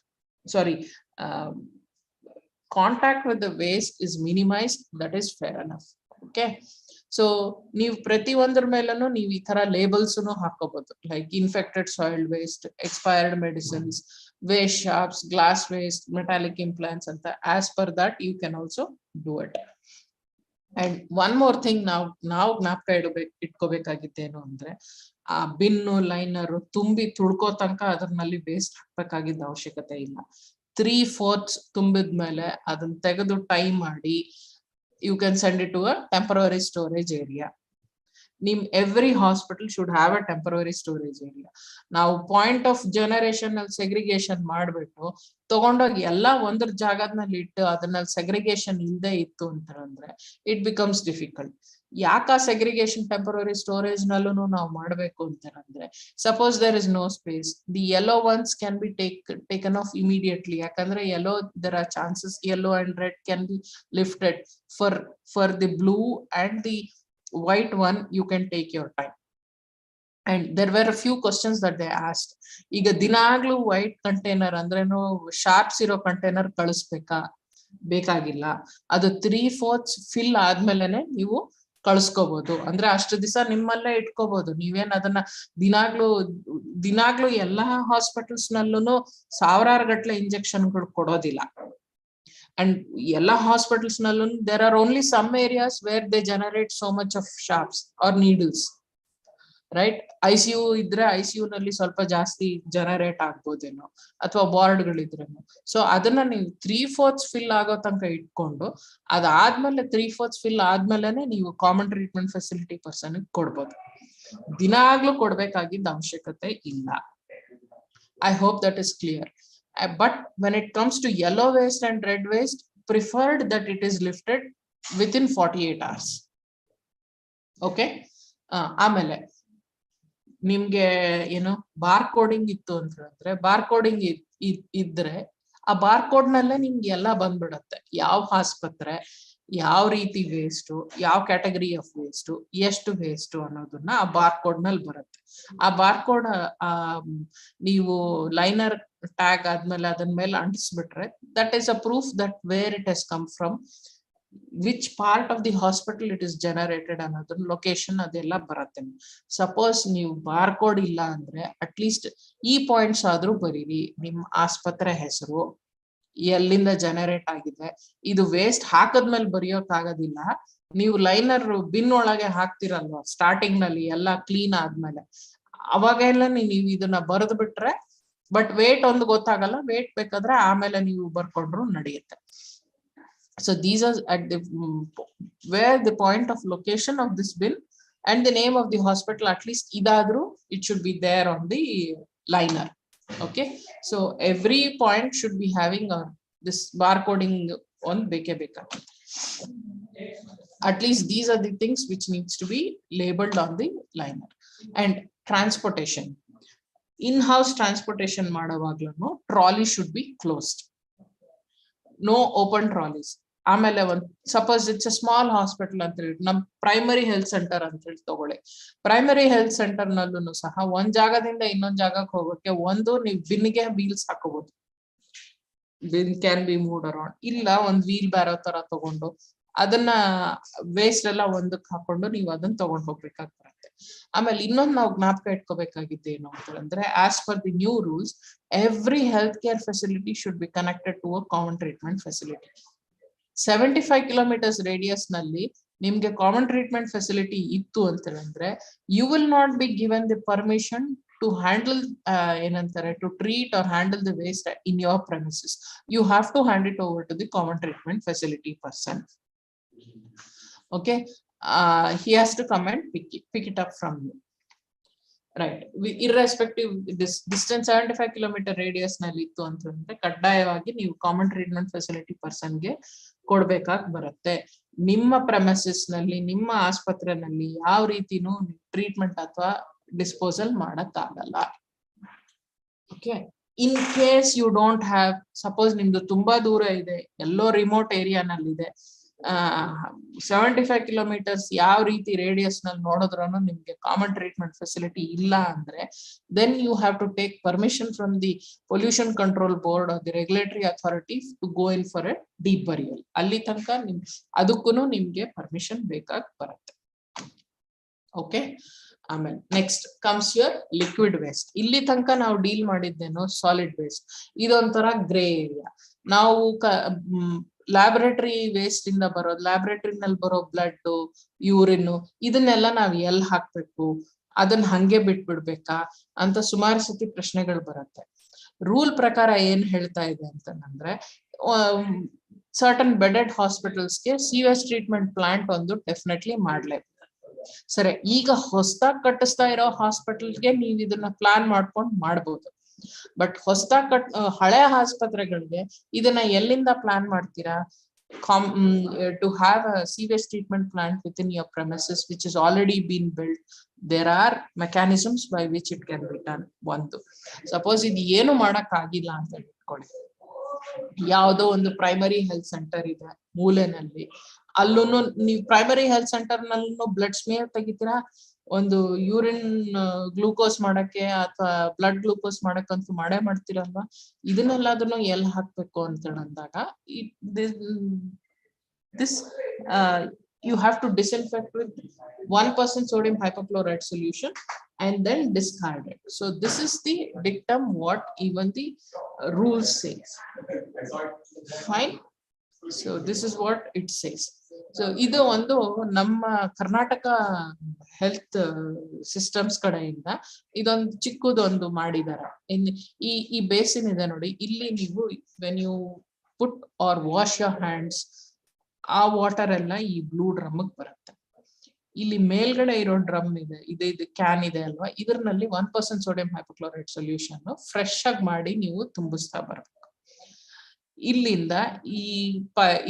contact with the waste is minimized, that is fair enough. Okay. So ನೀವು ಪ್ರತಿ ಒಂದ್ರ ಮೇಲೂ ನೀವು ಈ ತರ labels ಹಾಕೋಬಹುದು, like infected soil waste, expired medicines, waste sharps, glass waste, metallic implants ಅಂತ. As per that you can also do it. And one more thing ನಾವು ಜ್ಞಾಪಕ ಇಟ್ಕೋಬೇಕಾಗಿದ್ದೇನು ಅಂದ್ರೆ ಆ ಬಿನ್ನು ಲೈನರ್ ತುಂಬಿ ತುಳ್ಕೋ ತನಕ ಅದ್ರಲ್ಲಿ ವೇಸ್ಟ್ ಹಾಕ್ಬೇಕಾಗಿದ್ದ ಅವಶ್ಯಕತೆ ಇಲ್ಲ. 3/4 ತುಂಬಿದ್ಮೇಲೆ ಅದನ್ನ ತೆಗೆದು ಟೈಮ್ ಮಾಡಿ you can send it to a temporary storage area. ನಿಮ್ every hospital should have a temporary storage area. ನಾವು ಪಾಯಿಂಟ್ ಆಫ್ ಜನರೇಷನ್ ಅಲ್ಲಿ ಸೆಗ್ರಿಗೇಷನ್ ಮಾಡ್ಬಿಟ್ಟು ತಗೊಂಡೋಗಿ ಎಲ್ಲ ಒಂದ್ರ ಜಾಗದಲ್ಲಿ ಇಟ್ಟು ಅದನ್ನಲ್ಲಿ ಸೆಗ್ರಿಗೇಷನ್ ಇಲ್ಲದೆ ಇತ್ತು ಅಂತಂದ್ರೆ ಇಟ್ ಬಿಕಮ್ಸ್ ಡಿಫಿಕಲ್ಟ್. ಯಾಕೆ ಸೆಗ್ರಿಗೇಷನ್ ಟೆಂಪರರಿ ಸ್ಟೋರೇಜ್ ನಲ್ಲೂ ನಾವು ಮಾಡ್ಬೇಕು ಅಂತಂದ್ರೆ suppose there is no space, the yellow ones can be taken off immediately. ಯಾಕಂದ್ರೆ yellow there are chances yellow and red can be lifted. For the blue and the white one you can take your time. And there were a few questions that they asked. ಈಗ ದಿನಾಗ್ಲೂ white container ಅಂದ್ರೇನು ಶಾರ್ಪ್ಸ್ ಇರೋ container ಕಳಿಸ್ಬೇಕಾ? ಬೇಕಾಗಿಲ್ಲ. ಅದು 3/4 fill ಆದ್ಮೇಲೆನೆ ನೀವು ಕಳ್ಸ್ಕೋಬಹುದು. ಅಂದ್ರೆ ಅಷ್ಟು ದಿವಸ ನಿಮ್ಮಲ್ಲೇ ಇಟ್ಕೋಬಹುದು. ನೀವೇನ್ ಅದನ್ನ ದಿನಾಗ್ಲೂ ಎಲ್ಲಾ ಹಾಸ್ಪಿಟಲ್ಸ್ ನಲ್ಲೂ ಸಾವಿರಾರು ಗಟ್ಲೆ ಇಂಜೆಕ್ಷನ್ಗಳು ಕೊಡೋದಿಲ್ಲ. And ಎಲ್ಲ hospitals ನಲ್ಲೂ there are only some areas where they generate so much of sharps or needles, right? ICU ಇದ್ರೆ ICU ನಲ್ಲಿ ಸ್ವಲ್ಪ ಜಾಸ್ತಿ ಜನರೇಟ್ ಆಗ್ಬೋದೇನೋ, ಅಥವಾ ವಾರ್ಡ್ಗಳಿದ್ರೇನೋ. ಸೊ ಅದನ್ನ ನೀವು 3/4 ಫಿಲ್ ಆಗೋ ತನಕ ಇಟ್ಕೊಂಡು ಅದಾದ್ಮೇಲೆ 3/4 ಫಿಲ್ ಆದ್ಮೇಲೆನೆ ನೀವು ಕಾಮನ್ ಟ್ರೀಟ್ಮೆಂಟ್ ಫೆಸಿಲಿಟಿ ಪರ್ಸನ್ ಕೊಡ್ಬೋದು. ದಿನಾಗ್ಲೂ ಕೊಡ್ಬೇಕಾಗಿದ್ದ ಅವಶ್ಯಕತೆ ಇಲ್ಲ. I hope that is clear. But when it comes to yellow waste and red waste, preferred that it is lifted within 48 hours. Okay. ಆಮೇಲೆ ನಿಮ್ಗೆ ಏನು ಬಾರ್ ಕೋಡಿಂಗ್ ಇತ್ತು ಅಂತಂದ್ರೆ ಬಾರ್ ಕೋಡಿಂಗ್ ಇದ್ರೆ ಆ ಬಾರ್ ಕೋಡ್ ನಲ್ಲೇ ನಿಮ್ಗೆ ಎಲ್ಲ ಬಂದ್ಬಿಡತ್ತೆ. ಯಾವ ಆಸ್ಪತ್ರೆ, ಯಾವ ರೀತಿ ವೇಸ್ಟು, ಯಾವ ಕ್ಯಾಟಗರಿ ಆಫ್ ವೇಸ್ಟು, ಎಷ್ಟು ವೇಸ್ಟು ಅನ್ನೋದನ್ನ ಆ ಬಾರ್ ಕೋಡ್ ನಲ್ಲಿ ಬರುತ್ತೆ. ಆ ಬಾರ್ ಕೋಡ್ ನೀವು ಲೈನರ್ ಟ್ಯಾಗ್ ಆದ್ಮೇಲೆ ಅದನ್ನ ಮೇಲೆ ಅಂಟಿಸ್ಬಿಟ್ರೆ that is a proof that where it has come from, which part of the hospital it is generated ಅನ್ನೋದನ್ನ ಲೊಕೇಶನ್ ಅದೆಲ್ಲ ಬರುತ್ತೆ. ಸಪೋಸ್ ನೀವು ಬಾರ್ ಕೋಡ್ ಇಲ್ಲ ಅಂದ್ರೆ ಅಟ್ಲೀಸ್ಟ್ ಈ ಪಾಯಿಂಟ್ಸ್ ಆದ್ರೂ ಬರೀರಿ. ನಿಮ್ ಆಸ್ಪತ್ರೆ ಹೆಸರು, ಎಲ್ಲಿಂದ ಜನರೇಟ್ ಆಗಿದೆ. ಇದು ವೇಸ್ಟ್ ಹಾಕದ್ಮೇಲೆ ಬರೆಯೋಕ್ ಆಗೋದಿಲ್ಲ. ನೀವು ಲೈನರ್ ಬಿನ್ ಒಳಗೆ ಹಾಕ್ತಿರಲ್ವಾ ಸ್ಟಾರ್ಟಿಂಗ್ ನಲ್ಲಿ ಎಲ್ಲ ಕ್ಲೀನ್ ಆದ್ಮೇಲೆ, ಅವಾಗೆಲ್ಲ ನೀವು ಇದನ್ನ ಬರೆದು ಬಿಟ್ರೆ ಬಟ್ ವೇಟ್ ಒಂದು ಗೊತ್ತಾಗಲ್ಲ. ವೇಟ್ ಬೇಕಾದ್ರೆ ಆಮೇಲೆ ನೀವು ಬರ್ಕೊಂಡ್ರು ನಡೆಯುತ್ತೆ. So these are at the where the point of location of this bin and the name of the hospital, at least idadru it should be there on the liner. Okay, so every point should be having this barcoding on beka. At least these are the things which needs to be labeled on the liner. And transportation, in-house transportation madavaglu trolley should be closed. No open trolleys. ಆಮೇಲೆ suppose it's a small hospital ಅಂತ ಹೇಳಿ ನಮ್ primary health centre ಅಂತ ಹೇಳಿ ತಗೊಳ್ಳಿ. Primary health centre ನಲ್ಲೂ ಸಹ ಒಂದ್ ಜಾಗದಿಂದ ಇನ್ನೊಂದ್ ಜಾಗಕ್ಕೆ ಹೋಗೋಕೆ ನೀವು ಬಿನ್ಗೆ ವೀಲ್ಸ್ ಹಾಕೋಬಹುದು. Bin can be moved around. ಇಲ್ಲ ಒಂದ್ ವೀಲ್ ಬ್ಯಾರೋ ತರ ತಗೊಂಡು ಅದನ್ನ ವೇಸ್ಟ್ ಎಲ್ಲ ಒಂದಕ್ಕೆ ಹಾಕೊಂಡು ನೀವು ಅದನ್ನ ತಗೊಂಡ್ ಹೋಗ್ಬೇಕಾಗಿ ಬರುತ್ತೆ. ಆಮೇಲೆ ಇನ್ನೊಂದು ನಾವು ಜ್ಞಾಪಕ ಇಟ್ಕೋಬೇಕಾಗಿದ್ದು ಏನು ಅಂತಂದ್ರೆ, as per the new rules, every health care facility should be connected to a common treatment facility. 75 kilometres radius ನಲ್ಲಿ ನಿಮ್ಗೆ ಕಾಮನ್ ಟ್ರೀಟ್ಮೆಂಟ್ ಫೆಸಿಲಿಟಿ ಇತ್ತು ಅಂತ ಹೇಳಿದ್ರೆ, you will not be given the permission to handle ಏನಂತಾರೆ, to treat or handle the waste in your premises. You have to hand it over to the common treatment facility person. Okay, he has to come and pick it up from you, right? Irrespective distance 75 kilometer radius ನಲ್ಲಿ ಇತ್ತು ಅಂತಂದ್ರೆ ಕಡ್ಡಾಯವಾಗಿ ನೀವು common treatment facility person ಗೆ ಕೊಡ್ಬೇಕಾಗಿ ಬರುತ್ತೆ. ನಿಮ್ಮ premises ನಲ್ಲಿ, ನಿಮ್ಮ ಆಸ್ಪತ್ರೆನಲ್ಲಿ ಯಾವ ರೀತಿನೂ ಟ್ರೀಟ್ಮೆಂಟ್ ಅಥವಾ ಡಿಸ್ಪೋಸಲ್ ಮಾಡಕ್ಕಾಗಲ್ಲ. Okay, in case you don't have, suppose ನಿಮ್ದು ತುಂಬಾ ದೂರ ಇದೆ, ಎಲ್ಲೋ ರಿಮೋಟ್ ಏರಿಯಾನಲ್ಲಿದೆ, 75 ಕಿಲೋಮೀಟರ್ಸ್ ಯಾವ ರೀತಿ ರೇಡಿಯಸ್ ನಲ್ಲಿ ನೋಡಿದ್ರು ನಿಮ್ಗೆ ಕಾಮನ್ ಟ್ರೀಟ್ಮೆಂಟ್ ಫೆಸಿಲಿಟಿ ಇಲ್ಲ ಅಂದ್ರೆ, then you have to take permission from the pollution control board or the regulatory authority to go in for a deep burial. ಅಲ್ಲಿ ತನಕ ಅದಕ್ಕೂ ನಿಮ್ಗೆ ಪರ್ಮಿಷನ್ ಬೇಕಾಗಿ ಬರುತ್ತೆ. ಓಕೆ, ಆಮೇಲೆ next comes your liquid waste. ಇಲ್ಲಿ ತನಕ ನಾವು ಡೀಲ್ ಮಾಡಿದ್ದೇನೋ ಸಾಲಿಡ್ ವೇಸ್ಟ್, ಇದೊಂಥರ ಗ್ರೇ ಏರಿಯಾ. ನಾವು ಲ್ಯಾಬೊರೇಟರಿ ವೇಸ್ಟ್ ಇಂದ ಬರೋದು, ಲ್ಯಾಬೊರೇಟರಿನಲ್ಲಿ ಬರೋ ಬ್ಲಡ್, ಯೂರಿನ್, ಇದನ್ನೆಲ್ಲ ನಾವ್ ಎಲ್ಲಿ ಹಾಕ್ಬೇಕು, ಅದನ್ನ ಹಂಗೆ ಬಿಟ್ಬಿಡ್ಬೇಕಾ ಅಂತ ಸುಮಾರು ಸತಿ ಪ್ರಶ್ನೆಗಳು ಬರುತ್ತೆ. ರೂಲ್ ಪ್ರಕಾರ ಏನ್ ಹೇಳ್ತಾ ಇದೆ ಅಂತಂದ್ರೆ, ಸರ್ಟನ್ ಬೆಡೆಡ್ ಹಾಸ್ಪಿಟಲ್ಸ್ಗೆ ಸಿವೆಜ್ ಟ್ರೀಟ್ಮೆಂಟ್ ಪ್ಲಾಂಟ್ ಒಂದು ಡೆಫಿನೆಟ್ಲಿ ಮಾಡ್ಲೇಬೇಕು. ಸರಿ, ಈಗ ಹೊಸದಾಗಿ ಕಟ್ಟಿಸ್ತಾ ಇರೋ ಹಾಸ್ಪಿಟಲ್ಗೆ ನೀವು ಇದನ್ನ ಪ್ಲಾನ್ ಮಾಡ್ಕೊಂಡು ಮಾಡ್ಬೋದು. ಬಟ್ ಹೊಸದಾಗಿ ಹಳೆ ಆಸ್ಪತ್ರೆಗಳಿಗೆ ಇದನ್ನ ಎಲ್ಲಿಂದ ಪ್ಲಾನ್ ಮಾಡ್ತೀರಾ? To have a sewage treatment plant within your premises which has already been built, there are mechanisms by which it can be done. ಒಂದು ಸಪೋಸ್ ಇದು ಏನು ಮಾಡಕ್ ಆಗಿಲ್ಲ ಅಂತ ಇಟ್ಕೊಳ್ಳಿ, ಯಾವುದೋ ಒಂದು ಪ್ರೈಮರಿ ಹೆಲ್ತ್ ಸೆಂಟರ್ ಇದೆ ಮೂಲೆನಲ್ಲಿ, ಅಲ್ಲೂ ನೀವು ಪ್ರೈಮರಿ ಹೆಲ್ತ್ ಸೆಂಟರ್ ನಲ್ಲೂ ಬ್ಲಡ್ ಸ್ಮೇರ್ ತೆಗಿತೀರಾ, ಒಂದು ಯೂರಿನ್ ಗ್ಲೂಕೋಸ್ ಮಾಡಕ್ಕೆ ಅಥವಾ ಬ್ಲಡ್ ಗ್ಲೂಕೋಸ್ ಮಾಡಕ್ಕಂತೂ ಮಾಡೇ ಮಾಡ್ತೀರಲ್ವಾ. ಇದನ್ನೆಲ್ಲದನ್ನು ಎಲ್ಲಿ ಹಾಕ್ಬೇಕು ಅಂತ ಅಂದಾಗ, you have to disinfect with 1% sodium hypochlorite solution and then discard it. So this is the dictum what even the rules says. Fine. So this is what it says. So ಇದು ಒಂದು ನಮ್ಮ Karnataka health systems ಕಡೆಯಿಂದ ಇದೊಂದು ಚಿಕ್ಕದೊಂದು ಮಾಡಿದಾರೆ. ಈ basin ಇದೆ ನೋಡಿ, ಇಲ್ಲಿ ನೀವು when you put or wash your hands, ಆ ವಾಟರ್ ಎಲ್ಲ ಈ ಬ್ಲೂ ಡ್ರಮ್ ಬರುತ್ತೆ. ಇಲ್ಲಿ ಮೇಲ್ಗಡೆ ಇರೋ ಡ್ರಮ್ ಇದೆ, ಇದು ಕ್ಯಾನ್ ಇದೆ ಅಲ್ವಾ, ಇದರಲ್ಲಿ 1% ಸೋಡಿಯಂ ಹೈಪೋಕ್ಲೋರೈಡ್ ಸೊಲ್ಯೂಷನ್ ಫ್ರೆಶ್ ಆಗಿ ಮಾಡಿ ನೀವು ತುಂಬಿಸ್ತಾ ಬರ್ಬೇಕು. ಇಲ್ಲಿಂದ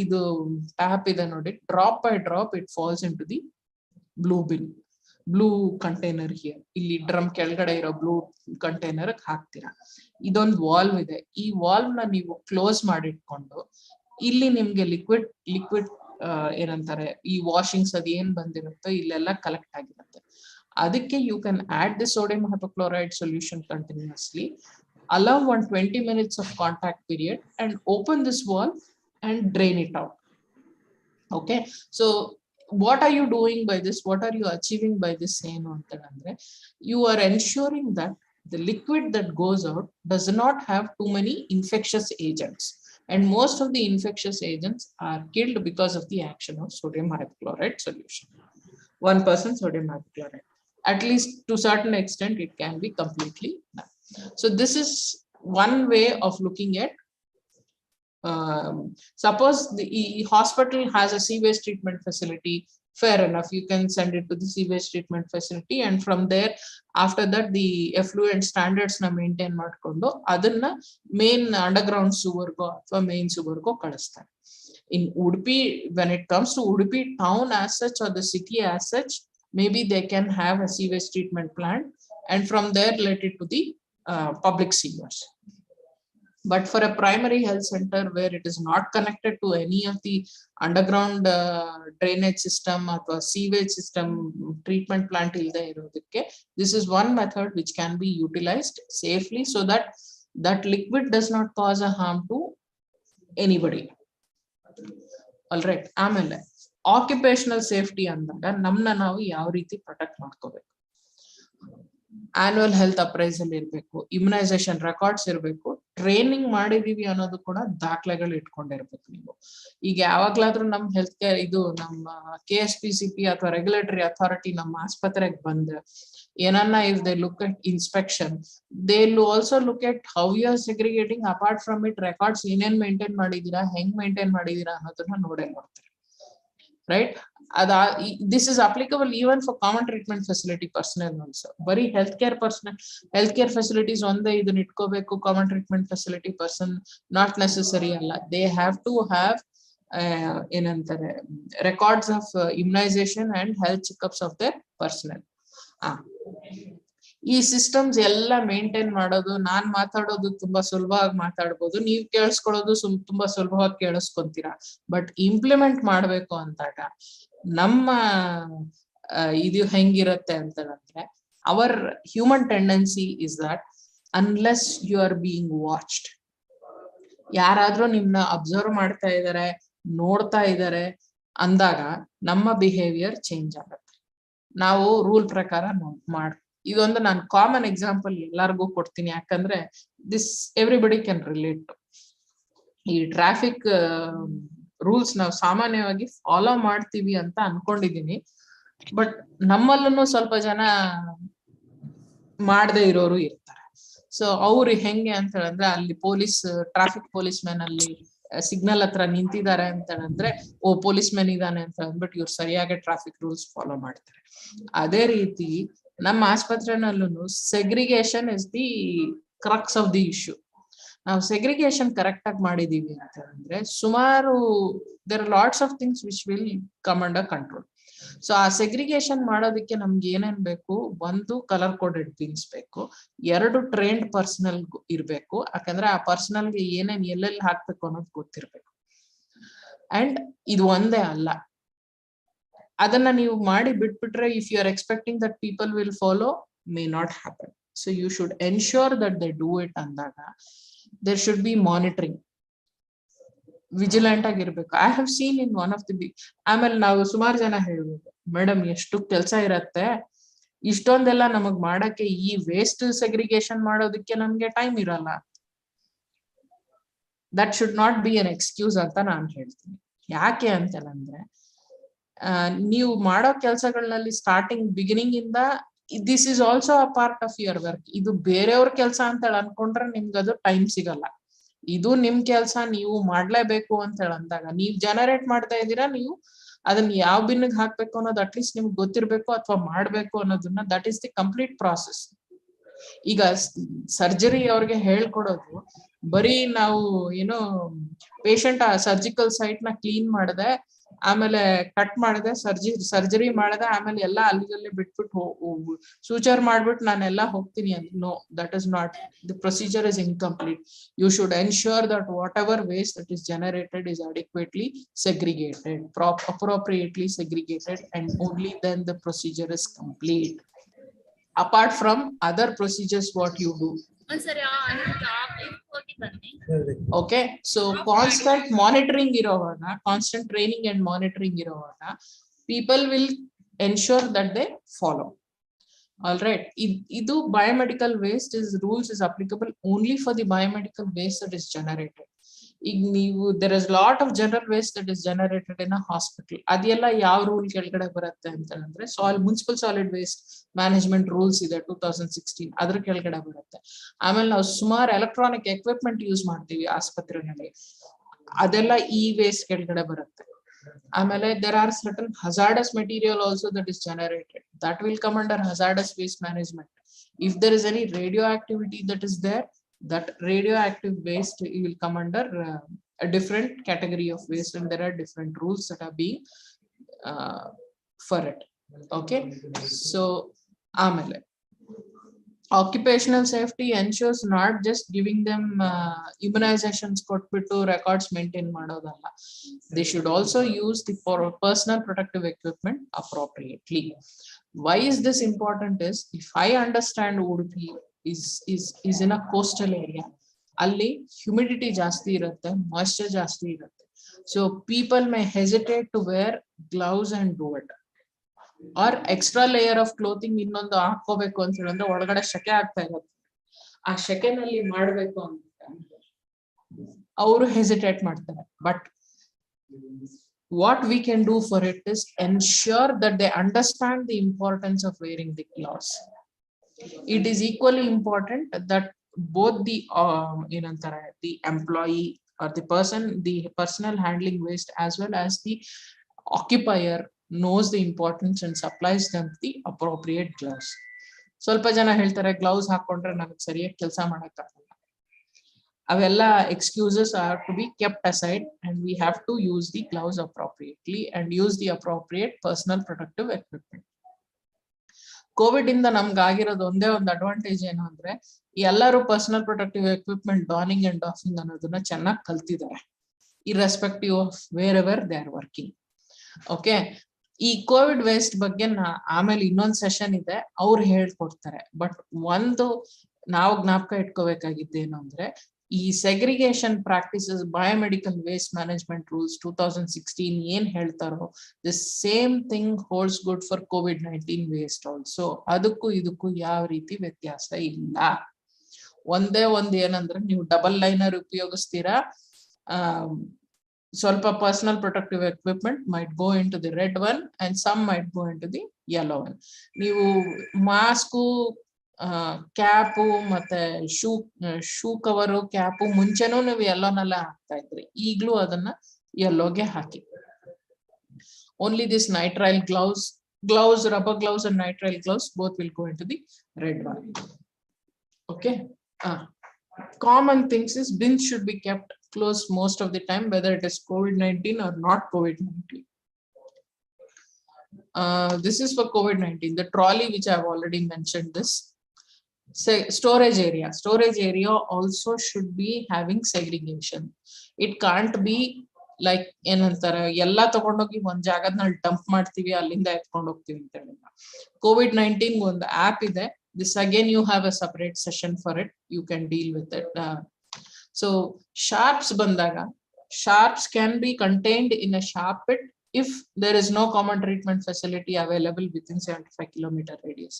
ಇದು ಟ್ಯಾಪ್ ಇದೆ ನೋಡಿ, drop by drop it falls into the blue container here. ಇಲ್ಲಿ ಡ್ರಮ್ ಕೆಳಗಡೆ ಇರೋ ಬ್ಲೂ ಕಂಟೈನರ್ ಹಾಕ್ತೀರಾ. ಇದೊಂದು ವಾಲ್ವ್ ಇದೆ, ಈ ವಾಲ್ವ್ ನ ನೀವು ಕ್ಲೋಸ್ ಮಾಡಿಟ್ಕೊಂಡು ಇಲ್ಲಿ ನಿಮ್ಗೆ ಲಿಕ್ವಿಡ್ ಏನಂತಾರೆ, ಈ ವಾಷಿಂಗ್ಸ್ ಅದ್ ಏನ್ ಬಂದಿರುತ್ತೋ ಇಲ್ಲೆಲ್ಲ ಕಲೆಕ್ಟ್ ಆಗಿರುತ್ತೆ. ಅದಕ್ಕೆ you can add the sodium hypochloride solution continuously, allow 20 minutes of contact period and open this valve and drain it out. Okay, so what are you doing by this? What are you achieving by this? You are ensuring that the liquid that goes out does not have too many infectious agents, and most of the infectious agents are killed because of the action of sodium hypochlorite solution. 1% sodium hypochlorite, at least to certain extent it can be completely done. So this is one way of looking at, suppose the hospital has a sewage treatment facility, fair enough, you can send it to the sewage treatment facility, and from there after that the effluent standards na maintain ಮಾಡ್ಕೊಂಡು ಅದನ್ನ main underground sewer go ಅಥವಾ main sewer go ಕಳಿಸ್ತಾರೆ. In Udupi, when it comes to Udupi town as such or the city as such, maybe they can have a sewage treatment plant and from there let it to the public sewers. But for a primary health center where it is not connected to any of the underground drainage system or sewage system treatment plant ilde irodakke, this is one method which can be utilized safely so that that liquid does not cause a harm to anybody. All right, amele occupational safety ಅಂದಾಗ ನಮ್ನ ನಾವು ಯಾವ ರೀತಿ protect ಮಾಡ್ಕೋಬೇಕು? Annual health appraisal ಇರ್ಬೇಕು, immunisation records ಇರ್ಬೇಕು, training ಮಾಡಿದೀವಿ ಅನ್ನೋದು ಕೂಡ ದಾಖಲೆಗಳು ಇಟ್ಕೊಂಡಿರ್ಬೇಕು ನೀವು. ಈಗ ಯಾವಾಗ್ಲಾದ್ರೂ ನಮ್ ಹೆಲ್ತ್ ಕೇರ್ ಇದು ನಮ್ಮ KSPCP ಅಥವಾ ರೆಗ್ಯುಲೇಟರಿ ಅಥಾರಿಟಿ ನಮ್ಮ ಆಸ್ಪತ್ರೆಗೆ ಬಂದ್ರೆ ಏನನ್ನ if they look at inspection, they also look at how you are segregating. Apart from it records ಏನೇನ್ ಮೇಂಟೈನ್ ಮಾಡಿದೀರಾ, ಹೆಂಗ್ ಮೇಂಟೈನ್ ಮಾಡಿದೀರಾ ಅನ್ನೋದನ್ನ ನೋಡೇ ನೋಡ್ತಾರೆ, right? This is applicable even for common treatment facility personnel also. Bari healthcare personnel, healthcare facilities onde idun itkobeku, common treatment facility person not necessary alla. They have to have enantare records of immunization and health checkups of their personnel. ಈ systems ಎಲ್ಲ maintain ಮಾಡೋದು, ನಾನ್ ಮಾತಾಡೋದು ತುಂಬಾ ಸುಲಭವಾಗಿ ಮಾತಾಡ್ಬೋದು, ನೀವ್ ಕೇಳಿಸ್ಕೊಳ್ಳೋದು ತುಂಬಾ ಸುಲಭವಾಗಿ ಕೇಳಿಸ್ಕೊಂತೀರಾ. ಬಟ್ ಇಂಪ್ಲಿಮೆಂಟ್ ಮಾಡ್ಬೇಕು ಅಂದಾಗ ನಮ್ಮ ಇದು ಹೆಂಗಿರುತ್ತೆ ಅಂತಂದ್ರೆ, our human tendency is that unless you are being watched, ಯಾರಾದ್ರೂ ನಿಮ್ನ ಅಬ್ಸರ್ವ್ ಮಾಡ್ತಾ ಇದಾರೆ, ನೋಡ್ತಾ ಇದಾರೆ ಅಂದಾಗ ನಮ್ಮ ಬಿಹೇವಿಯರ್ ಚೇಂಜ್ ಆಗುತ್ತೆ. ನಾವು ರೂಲ್ ಪ್ರಕಾರ ಇದೊಂದು ನಾನು ಕಾಮನ್ ಎಕ್ಸಾಂಪಲ್ ಎಲ್ಲಾರ್ಗೂ ಕೊಡ್ತೀನಿ, ಯಾಕಂದ್ರೆ ದಿಸ್ ಎವ್ರಿಬಡಿ ಕ್ಯಾನ್ ರಿಲೇಟ್. ಈ ಟ್ರಾಫಿಕ್ ರೂಲ್ಸ್ ನಾವು ಸಾಮಾನ್ಯವಾಗಿ ಫಾಲೋ ಮಾಡ್ತೀವಿ ಅಂತ ಅನ್ಕೊಂಡಿದೀನಿ, ಬಟ್ ನಮ್ಮಲ್ಲೂ ಸ್ವಲ್ಪ ಜನ ಮಾಡದೇ ಇರೋರು ಇರ್ತಾರೆ. ಸೊ ಅವ್ರು ಹೆಂಗೆ ಅಂತ ಹೇಳಿದ್ರೆ, ಅಲ್ಲಿ ಟ್ರಾಫಿಕ್ ಪೊಲೀಸ್ ಮ್ಯಾನ್ ಅಲ್ಲಿ ಸಿಗ್ನಲ್ ಹತ್ರ ನಿಂತಿದ್ದಾರೆ ಅಂತ ಹೇಳಿದ್ರೆ, ಓ ಪೊಲೀಸ್ ಮ್ಯಾನ್ ಇದಾನೆ ಅಂತ ಅಂದ್ಬಿಟ್ಟು ಇವ್ರು ಸರಿಯಾಗಿ ಟ್ರಾಫಿಕ್ ರೂಲ್ಸ್ ಫಾಲೋ ಮಾಡ್ತಾರೆ. ಅದೇ ರೀತಿ ನಮ್ಮ ಆಸ್ಪತ್ರೆನಲ್ಲೂ segregation is the crux of the issue. ನಾವು ಸೆಗ್ರಿಗೇಷನ್ ಕರೆಕ್ಟ್ ಆಗಿ ಮಾಡಿದೀವಿ ಅಂತ ಅಂದ್ರೆ ಸುಮಾರು there are lots of things which will come under control. So ಆ ಸೆಗ್ರಿಗೇಷನ್ ಮಾಡೋದಕ್ಕೆ ನಮ್ಗೆ ಏನೇನ್ ಬೇಕು? ಒಂದು, ಕಲರ್ ಕೋಡೆಡ್ ಬಿನ್ಸ್ ಬೇಕು. ಎರಡು, ಟ್ರೈನ್ಡ್ ಪರ್ಸನಲ್ ಇರ್ಬೇಕು, ಯಾಕಂದ್ರೆ ಆ ಪರ್ಸನಲ್ಗೆ ಏನೇನ್ ಎಲ್ಲೆಲ್ಲಿ ಹಾಕ್ಬೇಕು ಅನ್ನೋದು ಗೊತ್ತಿರ್ಬೇಕು. ಅಂಡ್ ಇದು ಒಂದೇ ಅಲ್ಲ, ಅದನ್ನ ನೀವು ಮಾಡಿ ಬಿಟ್ಬಿಟ್ರೆ if you are expecting that people will follow, may not happen. So you should ensure that they do it ಅಂದಾಗ there should be monitoring, vigilant ಆಗಿರ್ಬೇಕು. I have seen in one of the big. ಆಮೇಲೆ ನಾವು ಸುಮಾರು ಜನ ಹೇಳ್ಬೋದು, madam ಎಷ್ಟು ಕೆಲಸ ಇರತ್ತೆ, ಇಷ್ಟೊಂದೆಲ್ಲ ನಮಗ್ ಮಾಡಕ್ಕೆ, ಈ ವೇಸ್ಟ್ ಸೆಗ್ರಿಗೇಷನ್ ಮಾಡೋದಕ್ಕೆ ನಮ್ಗೆ ಟೈಮ್ ಇರಲ್ಲ. That should not be an excuse ಅಂತ ನಾನು ಹೇಳ್ತೀನಿ. ಯಾಕೆ ಅಂತಂದ್ರೆ, ನೀವು ಮಾಡೋ ಕೆಲಸಗಳಲ್ಲಿ ಬಿಗಿನಿಂಗ್ ಇಂದ this is also a part of your work. ಇದು ಬೇರೆಯವ್ರ ಕೆಲಸ ಅಂತ ಹೇಳಿ ಅನ್ಕೊಂಡ್ರೆ ನಿಮ್ಗೆ ಅದು ಟೈಮ್ ಸಿಗಲ್ಲ. ಇದು ನಿಮ್ ಕೆಲಸ, ನೀವು ಮಾಡ್ಲೇಬೇಕು ಅಂತ ಹೇಳಿ ಅಂದಾಗ, ನೀವ್ ಜನರೇಟ್ ಮಾಡ್ತಾ ಇದ್ದೀರಾ, ನೀವು ಅದನ್ನ ಯಾವ ಬಿನ್ನಿಗೆ ಹಾಕ್ಬೇಕು ಅನ್ನೋದು ಅಟ್ಲೀಸ್ಟ್ ನಿಮ್ಗೆ ಗೊತ್ತಿರ್ಬೇಕು, ಅಥವಾ ಮಾಡ್ಬೇಕು ಅನ್ನೋದನ್ನ. That is the complete process. ಈಗ ಸರ್ಜರಿ ಅವ್ರಿಗೆ ಹೇಳ್ಕೊಡೋದು ಬರೀ ನಾವು ಏನೋ ಪೇಷಂಟ್ ಆ ಸರ್ಜಿಕಲ್ ಸೈಟ್ ನ ಕ್ಲೀನ್ ಮಾಡದೆ, ಆಮೇಲೆ ಕಟ್ ಮಾಡದೆ, ಸರ್ಜರಿ ಮಾಡದೆ, ಆಮೇಲೆ ಎಲ್ಲ ಅಲ್ಲಿಗಲ್ಲೇ ಬಿಟ್ಬಿಟ್ಟು ಸೂಚರ್ ಮಾಡ್ಬಿಟ್ಟು ನಾನೆಲ್ಲ ಹೋಗ್ತೀನಿ ಅಂತ. No, that is not the procedure is incomplete. You should ensure that whatever waste that is generated is adequately segregated, appropriately segregated, and only then the procedure is complete. Apart from other procedures what you do. Okay, so constant monitoring irovaga, constant training and monitoring irovaga, people will ensure that they follow. All right, idu biomedical waste is rules is applicable only for the biomedical waste that is generated. There is a lot of general waste that is generated in a hospital. ಅದೆಲ್ಲ ಯಾವ rule ಕೆಳಗಡೆ ಬರುತ್ತೆ ಅಂತ ಅಂದ್ರೆ, municipal solid waste management rules ಇದೆ 2016, ಅದ್ರ ಕೆಳಗಡೆ ಬರುತ್ತೆ. ಆಮೇಲೆ ನಾವು ಸುಮಾರು ಎಲೆಕ್ಟ್ರಾನಿಕ್ ಎಕ್ವಿಪ್ಮೆಂಟ್ ಯೂಸ್ ಮಾಡ್ತೀವಿ ಆಸ್ಪತ್ರೆನಲ್ಲಿ, ಅದೆಲ್ಲ ಈ ವೇಸ್ಟ್ ಕೆಳಗಡೆ ಬರುತ್ತೆ. ಆಮೇಲೆ there are certain hazardous material also that is generated, that will come under hazardous waste management. If there is any radioactivity that is there, that radioactive waste will come under a different category of waste, and there are different rules that are being for it. Okay, so amele occupational safety ensures not just giving them immunizations kotbittu records maintain madodalla. They should also use the personal protective equipment appropriately. Why is this important is, if I understand Udupi is in a coastal area, ಅಲ್ಲಿ humidity ಜಾಸ್ತಿ ಇರುತ್ತೆ, moisture ಜಾಸ್ತಿ ಇರುತ್ತೆ. So people may hesitate to wear gloves and do it. Or extra layer of clothing ಇನ್ನೊಂದು ಹಾಕೋಬೇಕು ಅಂತ ಹೇಳಿದ್ರೆ ಒಳಗಡೆ ಶೆಕೆ ಆಗ್ತಾ ಇರುತ್ತೆ. ಆ ಶೆಕೆನಲ್ಲಿ ಮಾಡ್ಬೇಕು ಅಂತ ಅವರು ಹೆಸಿಟೇಟ್ ಮಾಡ್ತಾರೆ. But what we can do for it is ensure that they understand the importance of wearing the gloves. It is equally important that both the the employee or the personal handling waste as well as the occupier knows the importance and supplies them the appropriate gloves. ಸ್ವಲ್ಪ ಜನ ಹೇಳ್ತಾರೆ gloves ಹಾಕೊಂಡ್ರೆ ನನಗೆ ಸರಿಯಾಗಿ ಕೆಲಸ ಮಾಡಕ್ಕಾಗಲ್ಲ. ಅವೆಲ್ಲ excuses are to be kept aside and we have to use the gloves appropriately and use the appropriate personal protective equipment. Covid ಇಂದ ನಮ್ಗೆ ಆಗಿರೋದು ಒಂದೇ ಒಂದು ಅಡ್ವಾಂಟೇಜ್ ಏನು ಅಂದ್ರೆ ಎಲ್ಲರೂ personal protective equipment donning and doffing ಅನ್ನೋದನ್ನ ಚೆನ್ನಾಗಿ ಕಲ್ತಿದ್ದಾರೆ, irrespective of wherever they are working. Okay, ಈ ಕೋವಿಡ್ ವೇಸ್ಟ್ ಬಗ್ಗೆ ಆಮೇಲೆ ಇನ್ನೊಂದು ಸೆಷನ್ ಇದೆ, ಅವ್ರು ಹೇಳ್ಕೊಡ್ತಾರೆ. ಬಟ್ ಒಂದು ನಾವು ಜ್ಞಾಪಕ ಇಟ್ಕೋಬೇಕಾಗಿದ್ದೇನು ಅಂದ್ರೆ ಈ segregation practices biomedical waste management rules 2016 ಏನ್ ಹೇಳ್ತಾರೋ the same thing holds good for COVID-19 waste also. ಅದಕ್ಕೂ ಇದಕ್ಕೂ ಯಾವ ರೀತಿ ವ್ಯತ್ಯಾಸ ಇಲ್ಲ. ಒಂದೇ ಒಂದು ಏನಂದ್ರೆ ನೀವು ಡಬಲ್ ಲೈನರ್ ಉಪಯೋಗಿಸ್ತೀರಾ, ಸ್ವಲ್ಪ personal protective equipment might go into the red one and some might go into the yellow one. ನೀವು ಮಾಸ್ಕು ಕ್ಯಾಪು ಮತ್ತೆ ಶೂ ಕವರು ಕ್ಯಾಪು ಮುಂಚೆನೂ ನೀವು ಯೆಲ್ಲೋನೆಲ್ಲ ಹಾಕ್ತಾ ಇದ್ರಿ, ಈಗ್ಲೂ ಅದನ್ನ ಯೆಲ್ಲೋಗೆ ಹಾಕಿ. Only this nitrile gloves, rubber gloves and nitrile gloves both will go into the red one. Okay, common things is bins should be kept closed most of the time, whether it is COVID-19 or not COVID-19. This is for COVID-19. The trolley, which I have already mentioned this. Say storage area also should be having segregation. It can't be like ಏನಂತಾರೆ ಎಲ್ಲಾ ತಗೊಂಡೋಗಿ ಒಂದ್ ಜಾಗದಲ್ಲಿ dump ಮಾಡ್ತೀವಿ, ಅಲ್ಲಿಂದ ಎತ್ಕೊಂಡು ಹೋಗ್ತೀವಿ ಅಂತ ಹೇಳಿಲ್ಲ. COVID-19 ಒಂದು ಆಪ್ ಇದೆ. This again you have a separate session for it. You can deal with it. So sharps bandaga, sharps can be contained in a sharp pit if there is no common treatment facility available within 75 kilometer radius.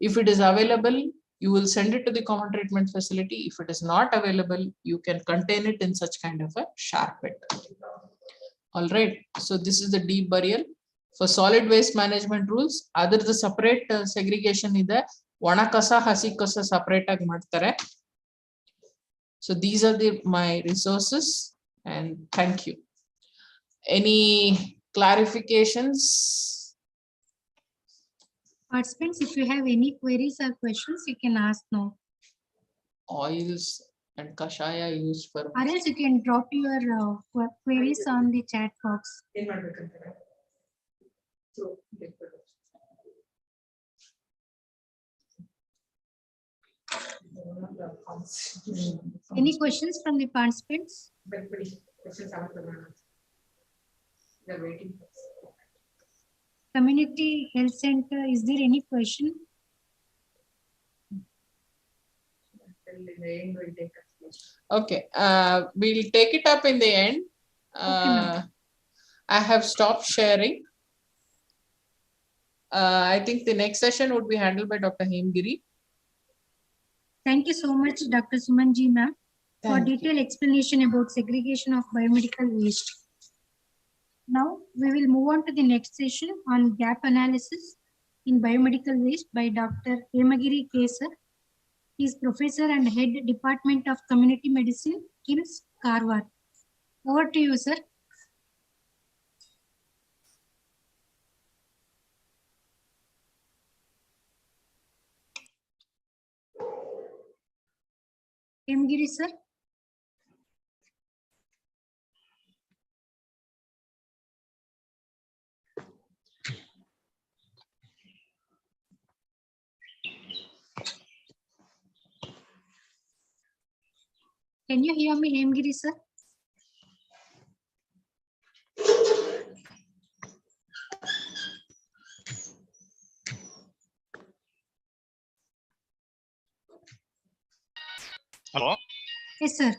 If it is available, you will send it to the common treatment facility. If it is not available, you can contain it in such kind of a sharp pit. All right, so this is the deep burial. For solid waste management rules, other the separate segregation ide, ಒಣ ಕಸ ಹಸಿ ಕಸ separate ಆಗಿ ಮಾಡ್ತಾರೆ. So these are my resources and thank you. Any clarifications? Participants, if you have any queries or questions, you can ask now. Oils and kashaya used for Or else you can drop your queries on the chat box. Any questions from the participants? Community Health Center, is there any question? Okay, we'll take it up in the end. Okay, I have stopped sharing. I think the next session would be handled by Dr. Hemgiri. Thank you so much, Dr. Sumanji ma'am, for Thank you. detailed explanation about segregation of biomedical waste. Now we will move on to the next session on gap analysis in biomedical waste by Dr. Hemagiri K. Sir. He is Professor and Head Department of Community Medicine, KIMS, Karwar. Over to you, sir. Hemagiri sir. Can you hear me, Hemagiri sir? Hello. Yes, sir.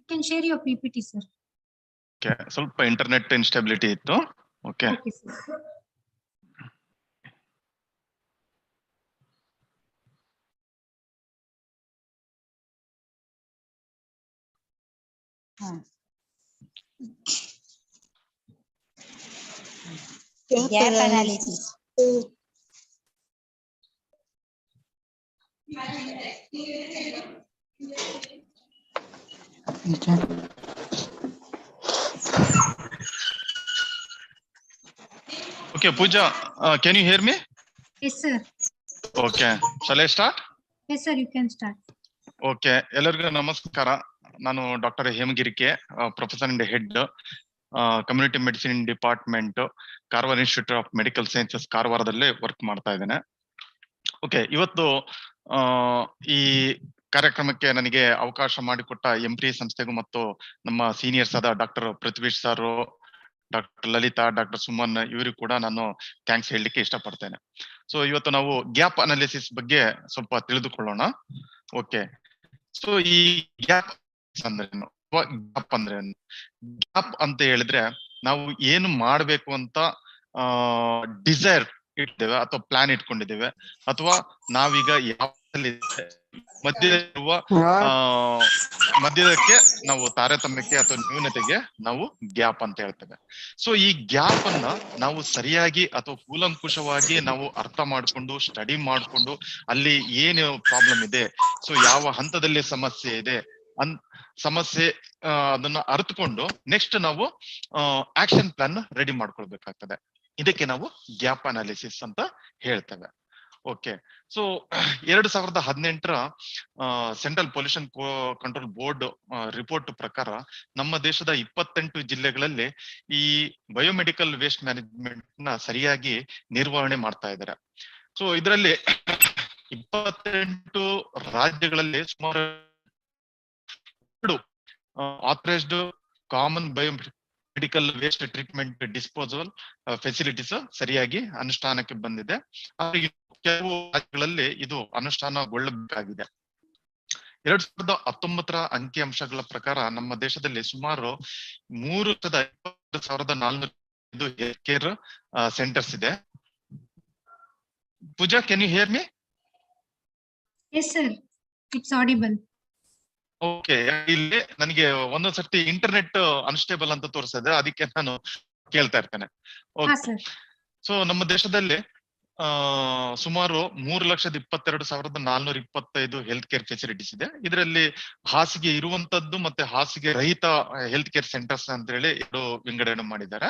can share your PPT, sir. Okay, ಸ್ವಲ್ಪ internet instability ಇತ್ತು. Okay, Okay, sir. Gap analysis. Okay Pooja, can you hear me? Yes, sir. Okay, shall I start? Yes, sir. You can start. Okay, ಎಲ್ಲರಿಗೂ ನಮಸ್ಕಾರ. ನಾನು doctor ಹೇಮಗಿರಿಕೆ, professor and head community medicine department, Karwar institute of medical sciences ಕಾರವಾರದಲ್ಲಿ work ಮಾಡ್ತಾ ಇದ್ದೇನೆ. Okay, ಇವತ್ತು ಈ ಕಾರ್ಯಕ್ರಮಕ್ಕೆ ನನಗೆ ಅವಕಾಶ ಮಾಡಿಕೊಟ್ಟ ಎಂಪ್ರಿ ಸಂಸ್ಥೆಗೂ ಮತ್ತು ನಮ್ಮ ಸೀನಿಯರ್ಸ್ ಆದ doctor Prithvish sir, doctor Lalitha, doctor Suman ಇವರಿಗೂ ಕೂಡ ನಾನು ಥ್ಯಾಂಕ್ಸ್ ಹೇಳಲಿಕ್ಕೆ ಇಷ್ಟಪಡ್ತೇನೆ. ಸೊ ಇವತ್ತು ನಾವು ಗ್ಯಾಪ್ ಅನಾಲಿಸಿಸ್ ಬಗ್ಗೆ ಸ್ವಲ್ಪ ತಿಳಿದುಕೊಳ್ಳೋಣ. ಓಕೆ, ಸೊ ಈ ಗ್ಯಾಪ್ ಅಂದ್ರೇನು, ಗ್ಯಾಪ್ ಅಂದ್ರೇನು? ಗ್ಯಾಪ್ ಅಂತ ಹೇಳಿದ್ರೆ ನಾವು ಏನು ಮಾಡ್ಬೇಕು ಅಂತ ಡಿಸೈರ್ ಇಟ್ಟಿದ್ದೇವೆ ಅಥವಾ ಪ್ಲಾನ್ ಇಟ್ಕೊಂಡಿದ್ದೇವೆ, ಅಥವಾ ನಾವೀಗ ಯಾವ ಮಧ್ಯದಕ್ಕೆ ನಾವು ತಾರತಮ್ಯಕ್ಕೆ ಅಥವಾ ನ್ಯೂನತೆಗೆ ನಾವು ಗ್ಯಾಪ್ ಅಂತ ಹೇಳ್ತೇವೆ. ಸೊ ಈ ಗ್ಯಾಪ್ ಅನ್ನ ನಾವು ಸರಿಯಾಗಿ ಅಥವಾ ಕೂಲಂಕುಷವಾಗಿ ನಾವು ಅರ್ಥ ಮಾಡ್ಕೊಂಡು ಸ್ಟಡಿ ಮಾಡ್ಕೊಂಡು ಅಲ್ಲಿ ಏನು ಪ್ರಾಬ್ಲಮ್ ಇದೆ, ಸೊ ಯಾವ ಹಂತದಲ್ಲಿ ಸಮಸ್ಯೆ ಇದೆ ಸಮಸ್ಯೆ ಅದನ್ನ ಅರ್ಥಕೊಂಡು ನೆಕ್ಸ್ಟ್ ನಾವು ಆಕ್ಷನ್ ಪ್ಲಾನ್ ರೆಡಿ ಮಾಡ್ಕೊಳ್ಬೇಕಾಗ್ತದೆ. ಇದಕ್ಕೆ ನಾವು ಗ್ಯಾಪ್ ಅನಾಲಿಸಿಸ್ ಅಂತ ಹೇಳ್ತೇವೆ. ಓಕೆ, ಸೊ 2018ರ central pollution control board report ಪ್ರಕಾರ ನಮ್ಮ ದೇಶದ 28 ಜಿಲ್ಲೆಗಳಲ್ಲಿ ಈ ಬಯೋಮೆಡಿಕಲ್ ವೇಸ್ಟ್ ಮ್ಯಾನೇಜ್ಮೆಂಟ್ ನ ಸರಿಯಾಗಿ ನಿರ್ವಹಣೆ ಮಾಡ್ತಾ ಇದ್ದಾರೆ. ಸೊ ಇದರಲ್ಲಿ 28 ರಾಜ್ಯಗಳಲ್ಲಿ ಸುಮಾರು authorised common biomedical waste treatment disposal facilities ಸರಿಯಾಗಿ ಅನುಷ್ಠಾನಕ್ಕೆ ಬಂದಿದೆ. ಕೆಲವು ರಾಜ್ಯಗಳಲ್ಲಿ ಇದು ಅನುಷ್ಠಾನಗೊಳ್ಳಬೇಕಾಗಿದೆ. 2019ರ ಅಂಕಿಅಂಶಗಳ ಪ್ರಕಾರ ನಮ್ಮ ದೇಶದಲ್ಲಿ ಸುಮಾರು 3,22,400 ಹೆಲ್ತ್ ಕೇರ್ ಸೆಂಟರ್ಸ್ ಇದೆ. Pooja, can you hear me? Yes, sir. It's audible. Okay, ಇಲ್ಲಿ ನನಗೆ ಒಂದೊಂದ್ಸರ್ತಿ ಇಂಟರ್ನೆಟ್ ಅನ್ಸ್ಟೇಬಲ್ ಅಂತ ತೋರಿಸಿದೆ, ಅದಕ್ಕೆ ನಾನು ಕೇಳ್ತಾ ಇರ್ತೇನೆ. ಸೊ ನಮ್ಮ ದೇಶದಲ್ಲಿ ಸುಮಾರು 3,22,425 ಹೆಲ್ತ್ ಕೇರ್ ಫೆಸಿಲಿಟೀಸ್ ಇದೆ. ಇದರಲ್ಲಿ ಹಾಸಿಗೆ ಇರುವಂತದ್ದು ಮತ್ತೆ ಹಾಸಿಗೆ ರಹಿತ ಹೆಲ್ತ್ ಕೇರ್ ಸೆಂಟರ್ಸ್ ಅಂತ ಹೇಳಿ 2 ವಿಂಗಡಣೆ ಮಾಡಿದ್ದಾರೆ.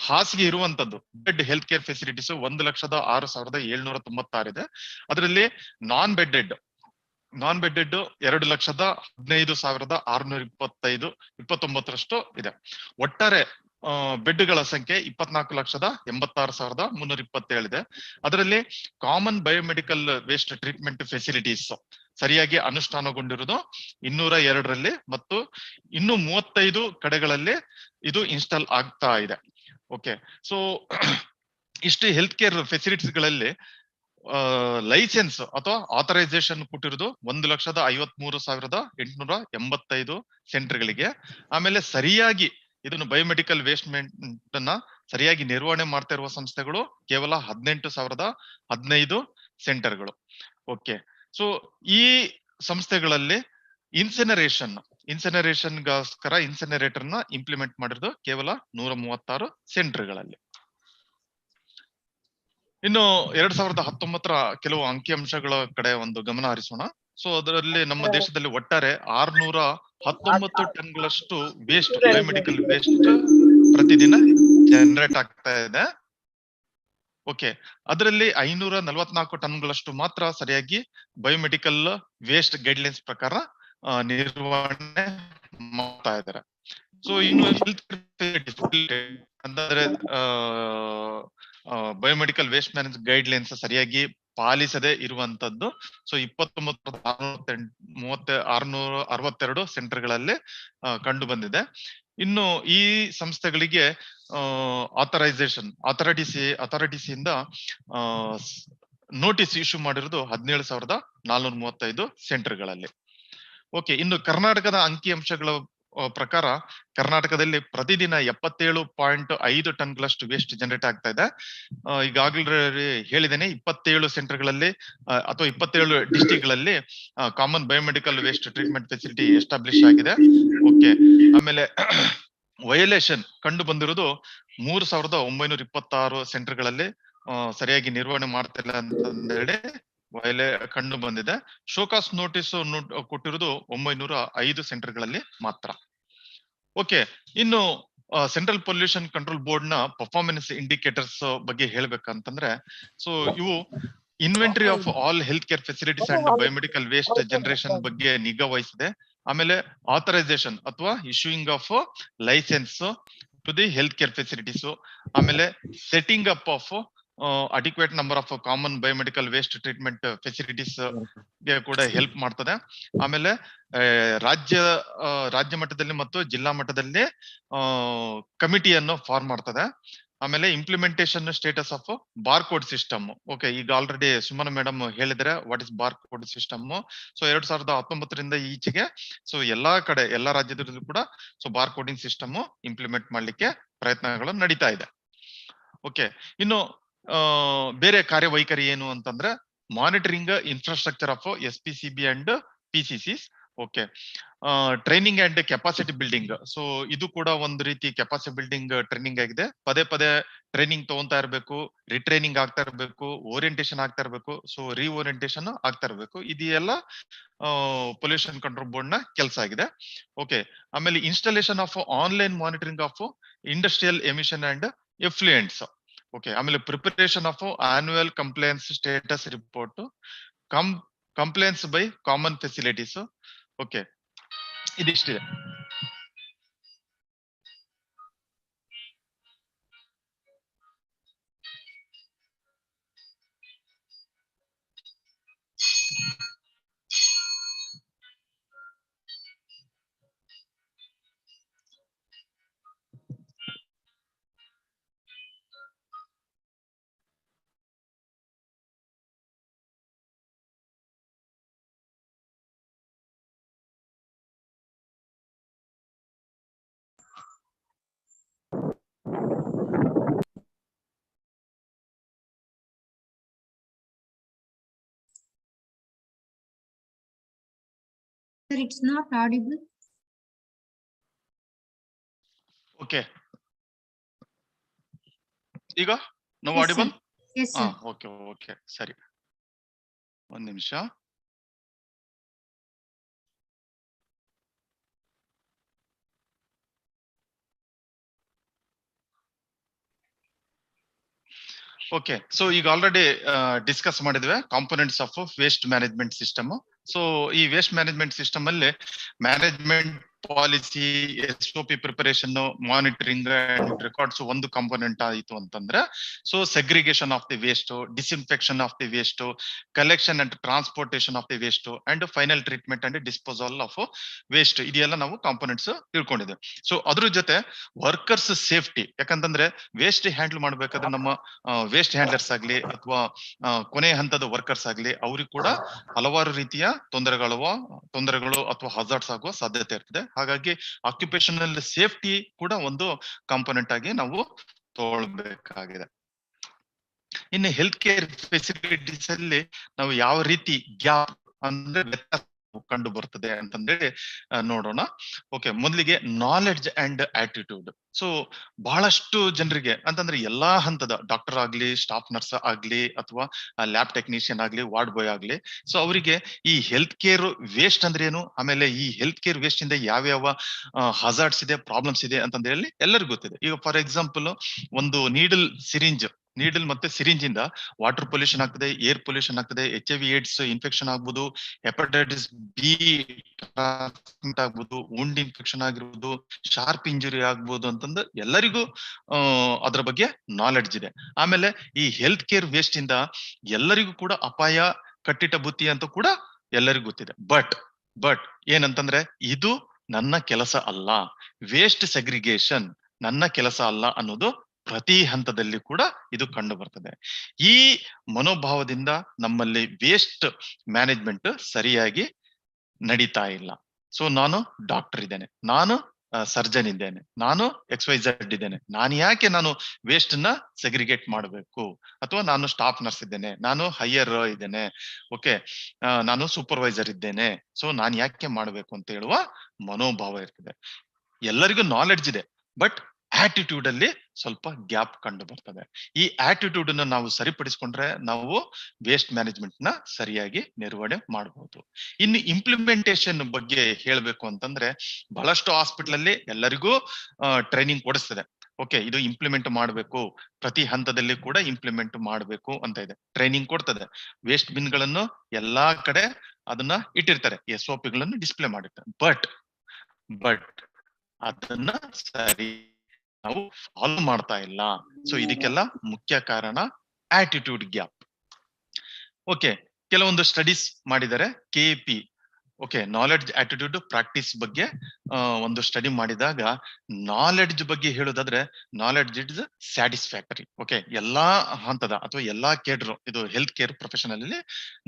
ಹಾಸಿಗೆ ಇರುವಂತದ್ದು ಬೆಡ್ ಹೆಲ್ತ್ ಕೇರ್ ಫೆಸಿಲಿಟೀಸ್ 1,06,796 ಇದೆ. ಅದರಲ್ಲಿ ನಾನ್ ಬೆಡ್ಡೆಡ್ 2,15,625 ಇದೆ. ಒಟ್ಟಾರೆ ಬೆಡ್ಗಳ ಸಂಖ್ಯೆ 24,86,327 ಇದೆ. ಅದರಲ್ಲಿ common biomedical waste treatment facilities ಸರಿಯಾಗಿ ಅನುಷ್ಠಾನಗೊಂಡಿರುವುದು 202ರಲ್ಲಿ ಮತ್ತು ಇನ್ನು 35 ಕಡೆಗಳಲ್ಲಿ ಇದು ಇನ್ಸ್ಟಾಲ್ ಆಗ್ತಾ ಇದೆ. ಓಕೆ, ಸೊ ಇಷ್ಟು ಹೆಲ್ತ್ ಕೇರ್ ಫೆಸಿಲಿಟೀಸ್ಗಳಲ್ಲಿ ಲೈಸೆನ್ಸ್ ಅಥವಾ ಆಥರೈಸೇಷನ್ ಕೊಟ್ಟಿರೋದು 1,53,885 ಸೆಂಟರ್ಗಳಿಗೆ. ಆಮೇಲೆ ಸರಿಯಾಗಿ ಇದನ್ನು ಬಯೋಮೆಡಿಕಲ್ ವೇಸ್ಟ್ ಅನ್ನ ಸರಿಯಾಗಿ ನಿರ್ವಹಣೆ ಮಾಡ್ತಾ ಇರುವ ಸಂಸ್ಥೆಗಳು ಕೇವಲ 18,015 ಸೆಂಟರ್ಗಳು. ಓಕೆ, ಸೊ ಈ ಸಂಸ್ಥೆಗಳಲ್ಲಿ ಇನ್ಸಿನರೇಷನ್ಗೋಸ್ಕರ ಇನ್ಸಿನರೇಟರ್ ನ ಇಂಪ್ಲಿಮೆಂಟ್ ಮಾಡಿರೋದು ಕೇವಲ 136 ಸೆಂಟರ್ಗಳಲ್ಲಿ. ಇನ್ನು 2019ರ ಕೆಲವು ಅಂಕಿಅಂಶಗಳ ಕಡೆ ಒಂದು ಗಮನ ಹರಿಸೋಣ. ಸೊ ಅದರಲ್ಲಿ ನಮ್ಮ ದೇಶದಲ್ಲಿ ಒಟ್ಟಾರೆ 619 ಟನ್ಗಳಷ್ಟು ವೇಸ್ಟ್ ಬಯೋಮೆಡಿಕಲ್ ವೇಸ್ಟ್ ಪ್ರತಿದಿನ ಜನರೇಟ್ ಆಗ್ತಾ ಇದೆ. ಓಕೆ, ಅದರಲ್ಲಿ 544 ಟನ್ಗಳಷ್ಟು ಮಾತ್ರ ಸರಿಯಾಗಿ ಬಯೋಮೆಡಿಕಲ್ ವೇಸ್ಟ್ ಗೈಡ್ಲೈನ್ಸ್ ಪ್ರಕಾರ ನಿರ್ವಹಣೆ ಮಾಡ್ತಾ ಇದ್ದಾರೆ. ಸೊ ಇನ್ನು ಹೆಲ್ತ್ ಅಂದ್ರೆ ಬಯೋಮೆಡಿಕಲ್ ವೇಸ್ಟ್ ಮ್ಯಾನೇಜ್ ಗೈಡ್ಲೈನ್ಸ್ ಸರಿಯಾಗಿ ಪಾಲಿಸದೆ ಇರುವಂತದ್ದು ಸೊ 29,662 ಸೆಂಟರ್ಗಳಲ್ಲಿ ಕಂಡು ಬಂದಿದೆ. ಇನ್ನು ಈ ಸಂಸ್ಥೆಗಳಿಗೆ ಅಥಾರಿಟಿಸಿಯಿಂದ ನೋಟಿಸ್ ಇಶ್ಯೂ ಮಾಡಿರೋದು 17,435 ಸೆಂಟರ್ಗಳಲ್ಲಿ. ಓಕೆ, ಇನ್ನು ಕರ್ನಾಟಕದ ಅಂಕಿಅಂಶಗಳ ಪ್ರಕಾರ ಕರ್ನಾಟಕದಲ್ಲಿ ಪ್ರತಿದಿನ 77.5 ಟನ್ಗಳಷ್ಟು ವೇಸ್ಟ್ ಜನರೇಟ್ ಆಗ್ತಾ ಇದೆ. ಈಗಾಗಲೇ ಹೇಳಿದ್ದೇನೆ, 27 ಸೆಂಟರ್ಗಳಲ್ಲಿ ಅಥವಾ 27 ಡಿಸ್ಟಿಕ್ ಗಳಲ್ಲಿ common biomedical waste treatment facility establish ಆಗಿದೆ. ಓಕೆ, ಆಮೇಲೆ ವಯೋಲೇಷನ್ ಕಂಡು ಬಂದಿರೋದು 3926 ಸೆಂಟರ್ಗಳಲ್ಲಿ ಸರಿಯಾಗಿ ನಿರ್ವಹಣೆ ಮಾಡ್ತಿಲ್ಲ ಅಂತಂದೇಳಿ ಕಂಡು ಬಂದಿದೆ. ಶೋಕಾಸ್ ನೋಟಿಸ್ ಕೊಟ್ಟಿರೋದು 905 ಸೆಂಟರ್ಗಳಲ್ಲಿ ಮಾತ್ರ. ಓಕೆ, ಇನ್ನು ಸೆಂಟ್ರಲ್ ಪೊಲ್ಯೂಷನ್ ಕಂಟ್ರೋಲ್ ಬೋರ್ಡ್ ನ ಪರ್ಫಾರ್ಮೆನ್ಸ್ ಇಂಡಿಕೇಟರ್ಸ್ ಬಗ್ಗೆ ಹೇಳ್ಬೇಕಂತಂದ್ರೆ, ಸೊ ಇವು inventory of all health care facilities and biomedical waste generation ಬಗ್ಗೆ ನಿಗಾ ವಹಿಸಿದೆ. ಆಮೇಲೆ ಆಥರೈಸೇಷನ್ ಅಥವಾ issuing of licence to the health care facilities, ಆಮೇಲೆ setting up of adequate number of common biomedical waste treatment facilities ಗೆ ಕೂಡ help ಮಾಡ್ತದೆ. ಆಮೇಲೆ ರಾಜ್ಯ ಮಟ್ಟದಲ್ಲಿ ಮತ್ತು ಜಿಲ್ಲಾ ಮಟ್ಟದಲ್ಲಿ ಕಮಿಟಿಯನ್ನು ಫಾರ್ಮ್ ಮಾಡ್ತದೆ. ಆಮೇಲೆ implementation status of bar code system. Okay, ಈಗ ಆಲ್ರೆಡಿ ಸುಮನ ಮೇಡಮ್ ಹೇಳಿದ್ರೆ what is bar code system. So 2019ರಿಂದ ಈಚೆಗೆ ಸೊ ಎಲ್ಲಾ ಕಡೆ ಎಲ್ಲಾ ರಾಜ್ಯದಲ್ಲೂ ಕೂಡ so bar coding system implement ಮಾಡ್ಲಿಕ್ಕೆ ಪ್ರಯತ್ನಗಳು ನಡೀತಾ ಇದೆ. ಓಕೆ, ಇನ್ನು ಬೇರೆ ಕಾರ್ಯವೈಖರಿ ಏನು ಅಂತಂದ್ರೆ monitoring infrastructure of SPCB and PCCs. Okay, training and capacity building. So ಇದು ಕೂಡ ಒಂದು ರೀತಿ ಕೆಪಾಸಿಟಿ ಬಿಲ್ಡಿಂಗ್ ಟ್ರೈನಿಂಗ್ ಆಗಿದೆ. ಪದೇ ಪದೇ ಟ್ರೈನಿಂಗ್ ತಗೊಂತಾ ಇರ್ಬೇಕು, ರಿಟ್ರೈನಿಂಗ್ ಆಗ್ತಾ ಇರ್ಬೇಕು, ಓರಿಯಂಟೇಶನ್ ಆಗ್ತಾ ಇರ್ಬೇಕು, ಸೊ ರಿಓರಿಯಂಟೇಶನ್ ಆಗ್ತಾ ಇರ್ಬೇಕು. ಇದೆಲ್ಲ ಪೊಲ್ಯೂಷನ್ ಕಂಟ್ರೋಲ್ ಬೋರ್ಡ್ ನ ಕೆಲಸ ಆಗಿದೆ. ಓಕೆ, ಆಮೇಲೆ installation of online monitoring of industrial emission and effluents. Okay, ಆಮೇಲೆ preparation of annual compliance status report, compliance by common facilities. Okay, ಇದಿಷ್ಟಿದೆ. Sir, it's not audible. Okay, ಈಗ ನಾವು Yes, audible. sir. Yes, sir. Okay, ಸರಿ, ಒಂದ್ ನಿಮಿಷ. Okay, so ಈಗ already discuss ಮಾಡಿದ್ವಿ components of waste management system. So ಈ waste management system ಅಲ್ಲಿ management policy, SOP preparation, monitoring and records ಒಂದು ಕಾಂಪೋನೆಂಟ್ ಆಯಿತು ಅಂತಂದ್ರೆ, so segregation of the waste, disinfection of the waste, collection and transportation of the waste and final treatment and disposal of waste. ಇದೆಲ್ಲ ನಾವು components ತಿಳ್ಕೊಂಡಿದ್ದೇವೆ. So ಅದ್ರ ಜೊತೆ workers safety, ಯಾಕಂತಂದ್ರೆ waste handle ಮಾಡ್ಬೇಕಾದ್ರೆ ನಮ್ಮ ವೇಸ್ಟ್ ಹ್ಯಾಂಡ್ಲರ್ಸ್ ಆಗ್ಲಿ ಅಥವಾ ಕೊನೆ ಹಂತದ ವರ್ಕರ್ಸ್ ಆಗ್ಲಿ ಅವ್ರಿಗೆ ಕೂಡ ಹಲವಾರು ರೀತಿಯ ತೊಂದರೆಗಳು ಅಥವಾ ಹಜಾರ್ಡ್ಸ್ ಆಗುವ ಸಾಧ್ಯತೆ ಇರ್ತದೆ. ಹಾಗಾಗಿ ಆಕ್ಯುಪೇಷನಲ್ ಸೇಫ್ಟಿ ಕೂಡ ಒಂದು ಕಾಂಪೋನೆಂಟ್ ಆಗಿ ನಾವು ತಗೊಳ್ಬೇಕಾಗಿದೆ. ಇನ್ನು ಹೆಲ್ತ್ ಕೇರ್ ಫೆಸಿಲಿಟೀಸ್ ಅಲ್ಲಿ ನಾವು ಯಾವ ರೀತಿ ಗ್ಯಾಪ್ ಅಂದ್ರೆ ವ್ಯತ್ಯಾಸ ಕಂಡು ಬರ್ತದೆ ಅಂತಂದೇಳಿ ನೋಡೋಣ. ಓಕೆ, ಮೊದಲಿಗೆ ನಾಲೆಡ್ಜ್ ಅಂಡ್ ಆಟಿಟ್ಯೂಡ್. ಸೊ ಬಹಳಷ್ಟು ಜನರಿಗೆ ಅಂತಂದ್ರೆ ಎಲ್ಲಾ ಹಂತದ ಡಾಕ್ಟರ್ ಆಗ್ಲಿ, ಸ್ಟಾಫ್ ನರ್ಸ್ ಆಗ್ಲಿ, ಅಥವಾ ಲ್ಯಾಬ್ ಟೆಕ್ನಿಷಿಯನ್ ಆಗ್ಲಿ, ವಾರ್ಡ್ ಬಾಯ್ ಆಗ್ಲಿ, ಸೊ ಅವರಿಗೆ ಈ ಹೆಲ್ತ್ ಕೇರ್ ವೇಸ್ಟ್ ಅಂದ್ರೆ ಏನು, ಆಮೇಲೆ ಈ ಹೆಲ್ತ್ ಕೇರ್ ವೇಸ್ಟ್ ಇಂದ ಯಾವ್ಯಾವ ಹಜಾರ್ಡ್ಸ್ ಇದೆ, ಪ್ರಾಬ್ಲಮ್ಸ್ ಇದೆ ಅಂತಂದೇಳಿ ಎಲ್ಲರಿಗೂ ಗೊತ್ತಿದೆ. ಈಗ ಫಾರ್ ಎಕ್ಸಾಂಪಲ್ ಒಂದು ನೀಡಲ್ ಮತ್ತೆ ಸಿರಿಂಜ್ ಇಂದ ವಾಟರ್ ಪೊಲ್ಯೂಷನ್ ಆಗ್ತದೆ, ಏರ್ ಪೊಲ್ಯೂಷನ್ ಆಗ್ತದೆ, HIV AIDS ಇನ್ಫೆಕ್ಷನ್ ಆಗ್ಬೋದು, ಹೆಪಟೈಟಿಸ್ B ಆಗ್ಬೋದು, ವುಂಡ್ ಇನ್ಫೆಕ್ಷನ್ ಆಗಿರ್ಬೋದು, ಶಾರ್ಪ್ ಇಂಜುರಿ ಆಗ್ಬೋದು ಅಂತಂದು ಎಲ್ಲರಿಗೂ ಅದ್ರ ಬಗ್ಗೆ ನಾಲೆಡ್ಜ್ ಇದೆ. ಆಮೇಲೆ ಈ ಹೆಲ್ತ್ ಕೇರ್ ವೇಸ್ಟ್ ಇಂದ ಎಲ್ಲರಿಗೂ ಕೂಡ ಅಪಾಯ ಕಟ್ಟಿಟ್ಟ ಬುತ್ತಿ ಅಂತ ಕೂಡ ಎಲ್ಲರಿಗೂ ಗೊತ್ತಿದೆ. ಬಟ್ ಏನಂತಂದ್ರೆ ಇದು ನನ್ನ ಕೆಲಸ ಅಲ್ಲ, ವೇಸ್ಟ್ ಸೆಗ್ರಿಗೇಷನ್ ನನ್ನ ಕೆಲಸ ಅಲ್ಲ ಅನ್ನೋದು ಪ್ರತಿ ಹಂತದಲ್ಲಿ ಕೂಡ ಇದು ಕಂಡು ಬರ್ತದೆ. ಈ ಮನೋಭಾವದಿಂದ ನಮ್ಮಲ್ಲಿ ವೇಸ್ಟ್ ಮ್ಯಾನೇಜ್ಮೆಂಟ್ ಸರಿಯಾಗಿ ನಡೀತಾ ಇಲ್ಲ. ಸೊ ನಾನು ಡಾಕ್ಟರ್ ಇದ್ದೇನೆ, ನಾನು ಸರ್ಜನ್ ಇದ್ದೇನೆ, ನಾನು XYZ ಇದ್ದೇನೆ, ನಾನು ಯಾಕೆ ನಾನು ವೇಸ್ಟ್ ನ ಸೆಗ್ರಿಗೇಟ್ ಮಾಡಬೇಕು? ಅಥವಾ ನಾನು ಸ್ಟಾಫ್ ನರ್ಸ್ ಇದ್ದೇನೆ, ನಾನು ಹೈಯರ್ ಇದ್ದೇನೆ, ಓಕೆ, ನಾನು ಸೂಪರ್ವೈಸರ್ ಇದ್ದೇನೆ, ಸೊ ನಾನು ಯಾಕೆ ಮಾಡಬೇಕು ಅಂತ ಹೇಳುವ ಮನೋಭಾವ ಇರ್ತದೆ. ಎಲ್ಲರಿಗೂ ನಾಲೆಡ್ಜ್ ಇದೆ, ಬಟ್ ಆಟಿಟ್ಯೂಡ್ ಅಲ್ಲಿ ಸ್ವಲ್ಪ ಗ್ಯಾಪ್ ಕಂಡು ಬರ್ತದೆ. ಈ ಆಟಿಟ್ಯೂಡ್ ಅನ್ನು ನಾವು ಸರಿಪಡಿಸ್ಕೊಂಡ್ರೆ ನಾವು ವೇಸ್ಟ್ ಮ್ಯಾನೇಜ್ಮೆಂಟ್ ನ ಸರಿಯಾಗಿ ನಿರ್ವಹಣೆ ಮಾಡಬಹುದು. ಇನ್ನು ಇಂಪ್ಲಿಮೆಂಟೇಷನ್ ಬಗ್ಗೆ ಹೇಳ್ಬೇಕು ಅಂತಂದ್ರೆ ಬಹಳಷ್ಟು ಹಾಸ್ಪಿಟಲ್ ಅಲ್ಲಿ ಎಲ್ಲರಿಗೂ ಟ್ರೈನಿಂಗ್ ಕೊಡಿಸ್ತದೆ. ಓಕೆ, ಇದು ಇಂಪ್ಲಿಮೆಂಟ್ ಮಾಡಬೇಕು, ಪ್ರತಿ ಹಂತದಲ್ಲಿ ಕೂಡ ಇಂಪ್ಲಿಮೆಂಟ್ ಮಾಡಬೇಕು ಅಂತ ಇದೆ, ಟ್ರೈನಿಂಗ್ ಕೊಡ್ತದೆ. ವೇಸ್ಟ್ ಬಿನ್ ಗಳನ್ನು ಎಲ್ಲಾ ಕಡೆ ಅದನ್ನ ಇಟ್ಟಿರ್ತಾರೆ, SOP ಗಳನ್ನು ಡಿಸ್ಪ್ಲೇ ಮಾಡಿರ್ತಾರೆ. ಬಟ್ ಅದನ್ನ ಸರಿ ನಾವು ಫಾಲೋ ಮಾಡ್ತಾ ಇಲ್ಲ. ಸೊ ಇದಕ್ಕೆಲ್ಲ ಮುಖ್ಯ ಕಾರಣ ಆಟಿಟ್ಯೂಡ್ ಗ್ಯಾಪ್. ಓಕೆ, ಕೆಲವೊಂದು ಸ್ಟಡೀಸ್ ಮಾಡಿದ್ದಾರೆ, KP, okay, knowledge attitude practice ಬಗ್ಗೆ ಒಂದು ಸ್ಟಡಿ ಮಾಡಿದಾಗ ನಾಲೆಡ್ಜ್ ಬಗ್ಗೆ ಹೇಳೋದಾದ್ರೆ ನಾಲೆಡ್ಜ್ ಇಸ್ ಸ್ಯಾಟಿಸ್ಫ್ಯಾಕ್ಟರಿ. ಓಕೆ, ಎಲ್ಲಾ ಹಂತದ ಅಥವಾ ಎಲ್ಲಾ ಕೇಡ್ರು, ಇದು ಹೆಲ್ತ್ ಕೇರ್ ಪ್ರೊಫೆಷನಲ್ ಅಲ್ಲಿ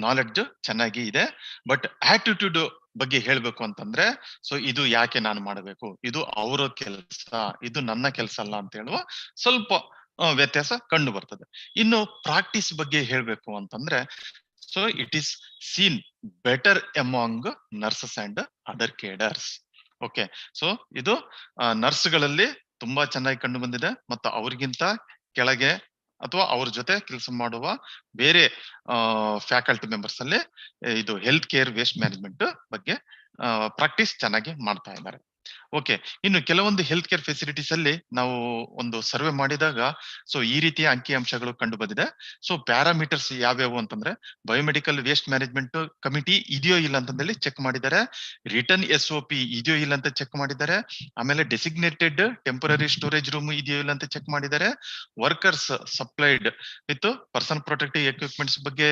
ನಾಲೆಡ್ಜ್ ಚೆನ್ನಾಗಿ ಇದೆ. ಬಟ್ ಆಟಿಟ್ಯೂಡ್ ಬಗ್ಗೆ ಹೇಳ್ಬೇಕು ಅಂತಂದ್ರೆ ಸೊ ಇದು ಯಾಕೆ ನಾನು ಮಾಡಬೇಕು, ಇದು ಅವರ ಕೆಲಸ, ಇದು ನನ್ನ ಕೆಲಸ ಅಲ್ಲ ಅಂತ ಹೇಳುವ ಸ್ವಲ್ಪ ವ್ಯತ್ಯಾಸ ಕಂಡು ಬರ್ತದೆ. ಇನ್ನು ಪ್ರಾಕ್ಟೀಸ್ ಬಗ್ಗೆ ಹೇಳ್ಬೇಕು ಅಂತಂದ್ರೆ so it is seen better among nurses and other cadres. Okay, so ಇದು ನರ್ಸ್ಗಳಲ್ಲಿ ತುಂಬಾ ಚೆನ್ನಾಗಿ ಕಂಡು ಬಂದಿದೆ, ಮತ್ತು ಅವ್ರಿಗಿಂತ ಕೆಳಗೆ ಅಥವಾ ಅವ್ರ ಜೊತೆ ಕೆಲಸ ಮಾಡುವ ಬೇರೆ ಫ್ಯಾಕಲ್ಟಿ ಮೆಂಬರ್ಸ್ ಅಲ್ಲಿ ಇದು ಹೆಲ್ತ್ ಕೇರ್ ವೇಸ್ಟ್ ಮ್ಯಾನೇಜ್ಮೆಂಟ್ ಬಗ್ಗೆ ಪ್ರಾಕ್ಟೀಸ್ ಚೆನ್ನಾಗಿ ಮಾಡ್ತಾ ಇದ್ದಾರೆ. ಓಕೆ, ಇನ್ನು ಕೆಲವೊಂದು ಹೆಲ್ತ್ ಕೇರ್ ಫೆಸಿಲಿಟೀಸ್ ಅಲ್ಲಿ ನಾವು ಒಂದು ಸರ್ವೆ ಮಾಡಿದಾಗ ಸೊ ಈ ರೀತಿಯ ಅಂಕಿ ಅಂಶಗಳು ಕಂಡು ಬಂದಿದೆ. ಸೊ ಪ್ಯಾರಾಮೀಟರ್ಸ್ ಯಾವ್ಯಾವು ಅಂತಂದ್ರೆ ಬಯೋಮೆಡಿಕಲ್ ವೇಸ್ಟ್ ಮ್ಯಾನೇಜ್ಮೆಂಟ್ ಕಮಿಟಿ ಇದೆಯೋ ಇಲ್ಲ ಅಂತಂದೇಳಿ ಚೆಕ್ ಮಾಡಿದ್ದಾರೆ, ರಿಟರ್ನ್ SOP ಇದೆಯೋ ಇಲ್ಲ ಅಂತ ಚೆಕ್ ಮಾಡಿದ್ದಾರೆ, ಆಮೇಲೆ ಡೆಸಿಗ್ನೇಟೆಡ್ ಟೆಂಪರರಿ ಸ್ಟೋರೇಜ್ ರೂಮ್ ಇದೆಯೋ ಇಲ್ಲ ಅಂತ ಚೆಕ್ ಮಾಡಿದ್ದಾರೆ, workers supplied with personal protective equipments ಬಗ್ಗೆ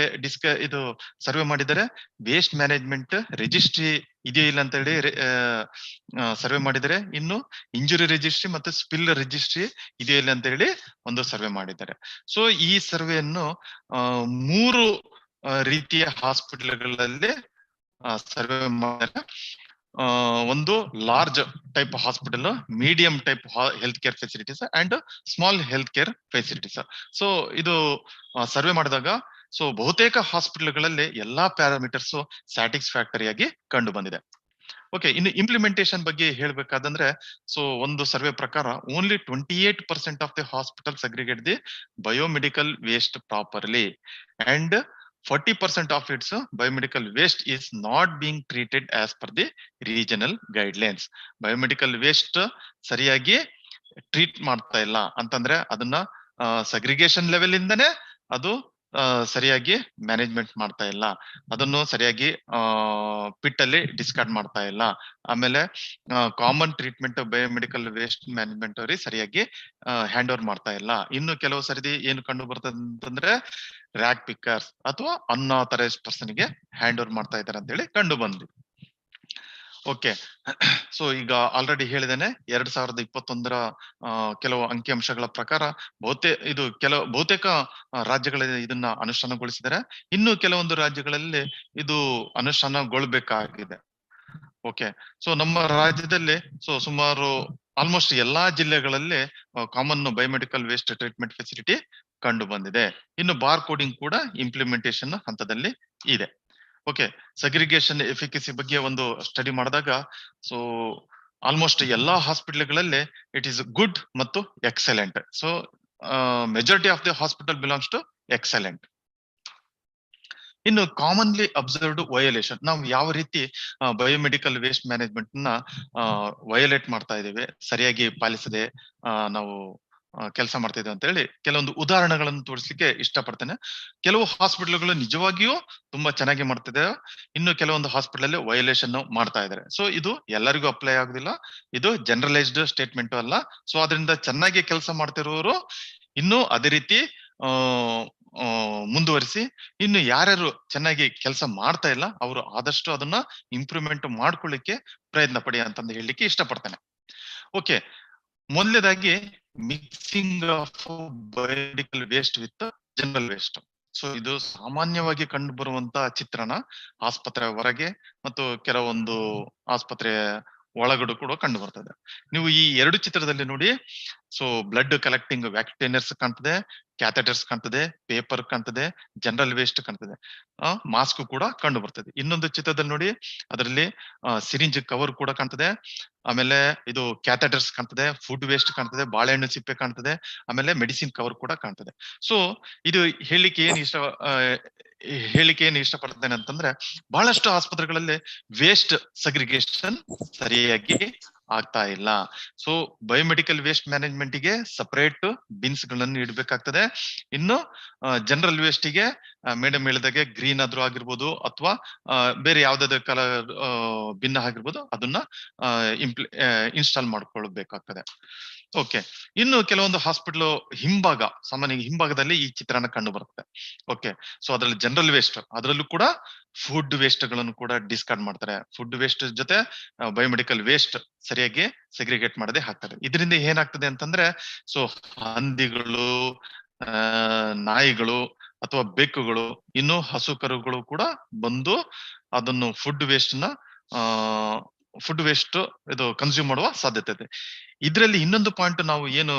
ಇದು ಸರ್ವೆ ಮಾಡಿದ್ದಾರೆ, ವೇಸ್ಟ್ ಮ್ಯಾನೇಜ್ಮೆಂಟ್ ರಿಜಿಸ್ಟ್ರಿ ಇದೆಯೋ ಇಲ್ಲ ಅಂತ ಹೇಳಿ ಸರ್ವೆ ಮಾಡಿದ್ದಾರೆ, ಇನ್ನು ಇಂಜುರಿ ರಿಜಿಸ್ಟ್ರಿ ಮತ್ತು ಸ್ಪಿಲ್ ರಿಜಿಸ್ಟ್ರಿ ಇದೆಯೋ ಇಲ್ಲ ಅಂತ ಹೇಳಿ ಒಂದು ಸರ್ವೆ ಮಾಡಿದ್ದಾರೆ. ಸೊ ಈ ಸರ್ವೆಯನ್ನು 3 ರೀತಿಯ ಹಾಸ್ಪಿಟಲ್ಗಳಲ್ಲಿ ಸರ್ವೆ ಮಾಡಿದ್ದಾರೆ. ಒಂದು large type hospital, medium type health care facilities and small health care facilities. So ಇದು ಸರ್ವೆ ಮಾಡಿದಾಗ ಸೊ ಬಹುತೇಕ ಹಾಸ್ಪಿಟಲ್ಗಳಲ್ಲಿ ಎಲ್ಲಾ ಪ್ಯಾರಾಮೀಟರ್ಸ್ ಸ್ಯಾಟಿಸ್ಫ್ಯಾಕ್ಟರಿ ಆಗಿ ಕಂಡು ಬಂದಿದೆ. ಓಕೆ, ಇನ್ನು ಇಂಪ್ಲಿಮೆಂಟೇಷನ್ ಬಗ್ಗೆ ಹೇಳ್ಬೇಕಾದಂದ್ರೆ ಸೊ ಒಂದು ಸರ್ವೆ ಪ್ರಕಾರ only 28% of the hospital segregate the biomedical waste properly and 40% of its biomedical waste is not being treated as per the regional guidelines. Biomedical waste ಸರಿಯಾಗಿ treat ಮಾಡ್ತಾ ಇಲ್ಲ ಅಂತಂದ್ರೆ ಅದನ್ನ ಸೆಗ್ರಿಗೇಷನ್ ಲೆವೆಲ್ ಇಂದನೇ ಅದು ಸರಿಯಾಗಿ ಮ್ಯಾನೇಜ್ಮೆಂಟ್ ಮಾಡ್ತಾ ಇಲ್ಲ, ಅದನ್ನು ಸರಿಯಾಗಿ ಪಿಟ್ ಅಲ್ಲಿ ಡಿಸ್ಕಾರ್ಡ್ ಮಾಡ್ತಾ ಇಲ್ಲ, ಆಮೇಲೆ common treatment biomedical waste management ಅವ್ರಿಗೆ ಸರಿಯಾಗಿ ಹ್ಯಾಂಡ್ ಓವರ್ ಮಾಡ್ತಾ ಇಲ್ಲ. ಇನ್ನು ಕೆಲವು ಸರಿ ಏನು ಕಂಡು ಬರ್ತದೆ ಅಂತಂದ್ರೆ ರ್ಯಾಕ್ ಪಿಕ್ಕರ್ಸ್ ಅಥವಾ ಅನ್ಆಥರೈಸ್ಡ್ ಪರ್ಸನ್ ಗೆ ಹ್ಯಾಂಡ್ ಓವರ್ ಮಾಡ್ತಾ ಇದ್ದಾರೆ ಅಂತ ಹೇಳಿ ಕಂಡು ಬಂದ್ವಿ. ಓಕೆ, ಸೊ ಈಗ ಆಲ್ರೆಡಿ ಹೇಳಿದ್ದೇನೆ 2021ರ ಕೆಲವು ಅಂಕಿಅಂಶಗಳ ಪ್ರಕಾರ ಬಹುತೇಕ ರಾಜ್ಯಗಳಲ್ಲಿ ಇದನ್ನ ಅನುಷ್ಠಾನಗೊಳಿಸಿದ್ದಾರೆ, ಇನ್ನು ಕೆಲವೊಂದು ರಾಜ್ಯಗಳಲ್ಲಿ ಇದು ಅನುಷ್ಠಾನಗೊಳ್ಬೇಕಾಗಿದೆ. ಓಕೆ, ಸೊ ನಮ್ಮ ರಾಜ್ಯದಲ್ಲಿ ಸೊ ಸುಮಾರು ಆಲ್ಮೋಸ್ಟ್ ಎಲ್ಲಾ ಜಿಲ್ಲೆಗಳಲ್ಲಿ common biomedical waste treatment facility ಕಂಡು ಬಂದಿದೆ. ಇನ್ನು ಬಾರ್ ಕೋಡಿಂಗ್ ಕೂಡ ಇಂಪ್ಲಿಮೆಂಟೇಷನ್ ಹಂತದಲ್ಲಿ ಇದೆ. ಓಕೆ, ಸೆಗ್ರಿಗೇಷನ್ ಎಫಿಕಸಿ ಬಗ್ಗೆ ಒಂದು ಸ್ಟಡಿ ಮಾಡಿದಾಗ ಸೊ ಆಲ್ಮೋಸ್ಟ್ ಎಲ್ಲಾ ಹಾಸ್ಪಿಟಲ್ಗಳಲ್ಲಿ ಇಟ್ ಈಸ್ ಗುಡ್ ಮತ್ತು excellent. So majority of the hospital belongs to excellent. ಇನ್ನು ಕಾಮನ್ಲಿ ಅಬ್ಸರ್ವ್ಡ್ ವಯೋಲೇಷನ್, ನಾವು ಯಾವ ರೀತಿ ಬಯೋಮೆಡಿಕಲ್ ವೇಸ್ಟ್ ಮ್ಯಾನೇಜ್ಮೆಂಟ್ ನ ವಯೋಲೇಟ್ ಮಾಡ್ತಾ ಇದ್ದೇವೆ, ಸರಿಯಾಗಿ ಪಾಲಿಸದೆ ನಾವು ಕೆಲಸ ಮಾಡ್ತಾ ಇದ್ದೇವೆ ಅಂತ ಹೇಳಿ ಕೆಲವೊಂದು ಉದಾಹರಣೆಗಳನ್ನು ತೋರಿಸಲಿಕ್ಕೆ ಇಷ್ಟಪಡ್ತೇನೆ. ಕೆಲವು ಹಾಸ್ಪಿಟಲ್ಗಳು ನಿಜವಾಗಿಯೂ ತುಂಬಾ ಚೆನ್ನಾಗಿ ಮಾಡ್ತಿದೆ, ಇನ್ನು ಕೆಲವೊಂದು ಹಾಸ್ಪಿಟಲ್ ಅಲ್ಲಿ ವಯೋಲೇಷನ್ ಮಾಡ್ತಾ ಇದ್ದಾರೆ. ಸೊ ಇದು ಎಲ್ಲರಿಗೂ ಅಪ್ಲೈ ಆಗುದಿಲ್ಲ, ಇದು ಜನರಲೈಸ್ಡ್ ಸ್ಟೇಟ್ಮೆಂಟ್ ಅಲ್ಲ. ಸೊ ಅದರಿಂದ ಚೆನ್ನಾಗಿ ಕೆಲಸ ಮಾಡ್ತಿರೋರು ಇನ್ನು ಅದೇ ರೀತಿ ಮುಂದುವರಿಸಿ, ಇನ್ನು ಯಾರ್ಯಾರು ಚೆನ್ನಾಗಿ ಕೆಲಸ ಮಾಡ್ತಾ ಇಲ್ಲ ಅವರು ಆದಷ್ಟು ಅದನ್ನ ಇಂಪ್ರೂವ್ಮೆಂಟ್ ಮಾಡ್ಕೊಳ್ಳಿಕ್ಕೆ ಪ್ರಯತ್ನ ಪಡಿ ಅಂತಂದು ಹೇಳಲಿಕ್ಕೆ ಇಷ್ಟಪಡ್ತೇನೆ. ಓಕೆ, ಮೊದಲನೇದಾಗಿ mixing of biomedical waste with general waste. So ಇದು ಸಾಮಾನ್ಯವಾಗಿ ಕಂಡು ಬರುವಂತ ಚಿತ್ರಣ ಆಸ್ಪತ್ರೆ ಹೊರಗೆ ಮತ್ತು ಕೆಲವೊಂದು ಆಸ್ಪತ್ರೆಯ ಒಳಗಡೆ ಕೂಡ ಕಂಡು ಬರ್ತದೆ. ನೀವು ಈ ಎರಡು ಚಿತ್ರದಲ್ಲಿ ನೋಡಿ, ಸೊ ಬ್ಲಡ್ ಕಲೆಕ್ಟಿಂಗ್ ವ್ಯಾಕ್ಟೇನರ್ಸ್ ಕಾಣ್ತದೆ, ಕ್ಯಾಥೆಟರ್ಸ್ ಕಾಣ್ತದೆ, ಪೇಪರ್ ಕಾಣ್ತದೆ, ಜನರಲ್ ವೇಸ್ಟ್ ಕಾಣ್ತದೆ, ಮಾಸ್ಕ್ ಕೂಡ ಕಂಡು ಬರ್ತದೆ. ಇನ್ನೊಂದು ಚಿತ್ರದಲ್ಲಿ ನೋಡಿ, ಅದರಲ್ಲಿ ಸಿರಿಂಜ್ ಕವರ್ ಕೂಡ ಕಾಣ್ತದೆ, ಆಮೇಲೆ ಇದು ಕ್ಯಾಥೆಟರ್ಸ್ ಕಾಣ್ತದೆ, ಫುಡ್ ವೇಸ್ಟ್ ಕಾಣ್ತದೆ, ಬಾಳೆಹಣ್ಣು ಸಿಪ್ಪೆ ಕಾಣ್ತದೆ, ಆಮೇಲೆ ಮೆಡಿಸಿನ್ ಕವರ್ ಕೂಡ ಕಾಣ್ತದೆ. ಸೊ ಇದು ಹೇಳಿಕೆ ಏನ್ ಇಷ್ಟಪಡ್ತೇನೆ ಅಂತಂದ್ರೆ, ಬಹಳಷ್ಟು ಆಸ್ಪತ್ರೆಗಳಲ್ಲಿ ವೇಸ್ಟ್ ಸಗ್ರಿಗೇಷನ್ ಸರಿಯಾಗಿ ಆಗ್ತಾ ಇಲ್ಲ. ಸೊ ಬಯೋಮೆಡಿಕಲ್ ವೇಸ್ಟ್ ಮ್ಯಾನೇಜ್ಮೆಂಟ್ ಗೆ ಸಪರೇಟ್ ಬಿನ್ಸ್ ಗಳನ್ನು ಇಡಬೇಕಾಗ್ತದೆ. ಇನ್ನು ಜನರಲ್ ವೇಸ್ಟ್ ಗೆ ಮೇಡಮ್ ಹೇಳಿದಾಗೆ ಗ್ರೀನ್ ಆದ್ರೂ ಆಗಿರ್ಬೋದು ಅಥವಾ ಬೇರೆ ಯಾವ್ದಾದ್ರು ಕಲರ್ ಬಿನ್ ಆಗಿರ್ಬೋದು, ಅದನ್ನ ಇನ್ಸ್ಟಾಲ್ ಮಾಡ್ಕೊಳ್ಬೇಕಾಗ್ತದೆ. ಓಕೆ, ಇನ್ನು ಕೆಲವೊಂದು ಹಾಸ್ಪಿಟಲ್ ಹಿಂಭಾಗ, ಸಾಮಾನ್ಯ ಹಿಂಭಾಗದಲ್ಲಿ ಈ ಚಿತ್ರಣ ಕಂಡು ಬರುತ್ತೆ. ಓಕೆ, ಸೊ ಅದ್ರಲ್ಲಿ ಜನರಲ್ ವೇಸ್ಟ್, ಅದರಲ್ಲೂ ಕೂಡ ಫುಡ್ ವೇಸ್ಟ್ ಗಳನ್ನು ಕೂಡ ಡಿಸ್ಕಾರ್ಡ್ ಮಾಡ್ತಾರೆ. ಫುಡ್ ವೇಸ್ಟ್ ಜೊತೆ ಬಯೋಮೆಡಿಕಲ್ ವೇಸ್ಟ್ ಸರಿಯಾಗಿ ಸೆಗ್ರಿಗೇಟ್ ಮಾಡದೆ ಹಾಕ್ತಾರೆ. ಇದರಿಂದ ಏನಾಗ್ತದೆ ಅಂತಂದ್ರೆ, ಸೊ ಹಂದಿಗಳು, ನಾಯಿಗಳು ಅಥವಾ ಬೆಕ್ಕುಗಳು, ಇನ್ನು ಹಸು ಕರುಗಳು ಕೂಡ ಬಂದು ಅದನ್ನು ಫುಡ್ ವೇಸ್ಟ್ ಇದು ಕನ್ಸ್ಯೂಮ್ ಮಾಡುವ ಸಾಧ್ಯತೆ ಇದೆ. ಇದರಲ್ಲಿ ಇನ್ನೊಂದು ಪಾಯಿಂಟ್ ನಾವು ಏನು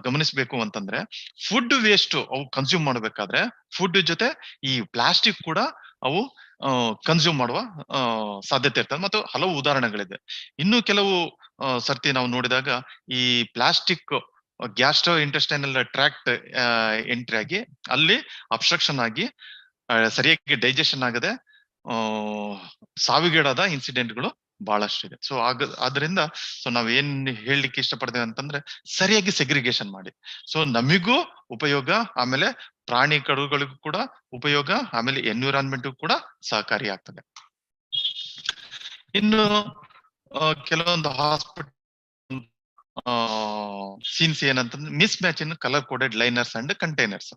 ಗಮನಿಸಬೇಕು ಅಂತಂದ್ರೆ, ಫುಡ್ ವೇಸ್ಟ್ ಅವು ಕನ್ಸ್ಯೂಮ್ ಮಾಡಬೇಕಾದ್ರೆ ಫುಡ್ ಜೊತೆ ಈ ಪ್ಲಾಸ್ಟಿಕ್ ಕೂಡ ಅವು ಕನ್ಸ್ಯೂಮ್ ಮಾಡುವ ಸಾಧ್ಯತೆ ಇರ್ತದೆ ಮತ್ತು ಹಲವು ಉದಾಹರಣೆಗಳಿದೆ. ಇನ್ನು ಕೆಲವು ಸರ್ತಿ ನಾವು ನೋಡಿದಾಗ ಈ plastic gastro intestinal tract entry ಆಗಿ ಅಲ್ಲಿ ಅಬ್ಸ್ಟ್ರಕ್ಷನ್ ಆಗಿ ಸರಿಯಾಗಿ ಡೈಜೆಷನ್ ಆಗದೆ ಸಾವಿಗೀಡಾದ ಇನ್ಸಿಡೆಂಟ್ಗಳು ಬಹಳಷ್ಟಿದೆ. ಸೊ ಆದ್ರಿಂದ ಸೊ ನಾವ್ ಏನ್ ಹೇಳಲಿಕ್ಕೆ ಇಷ್ಟಪಡ್ತೇವೆ ಅಂತಂದ್ರೆ, ಸರಿಯಾಗಿ ಸೆಗ್ರಿಗೇಷನ್ ಮಾಡಿ. ಸೊ ನಮಿಗೂ ಉಪಯೋಗ, ಆಮೇಲೆ ಪ್ರಾಣಿ ಕರುಗಳಿಗೂ ಕೂಡ ಉಪಯೋಗ, ಆಮೇಲೆ ಎನ್ವಿರಾನ್ಮೆಂಟ್ ಕೂಡ ಸಹಕಾರಿ ಆಗ್ತದೆ. ಇನ್ನು ಕೆಲವೊಂದು ಹಾಸ್ಪಿಟಲ್ ಸೀನ್ಸ್ ಏನಂತಂದ್ರೆ, miss match in colour coded liners and containers.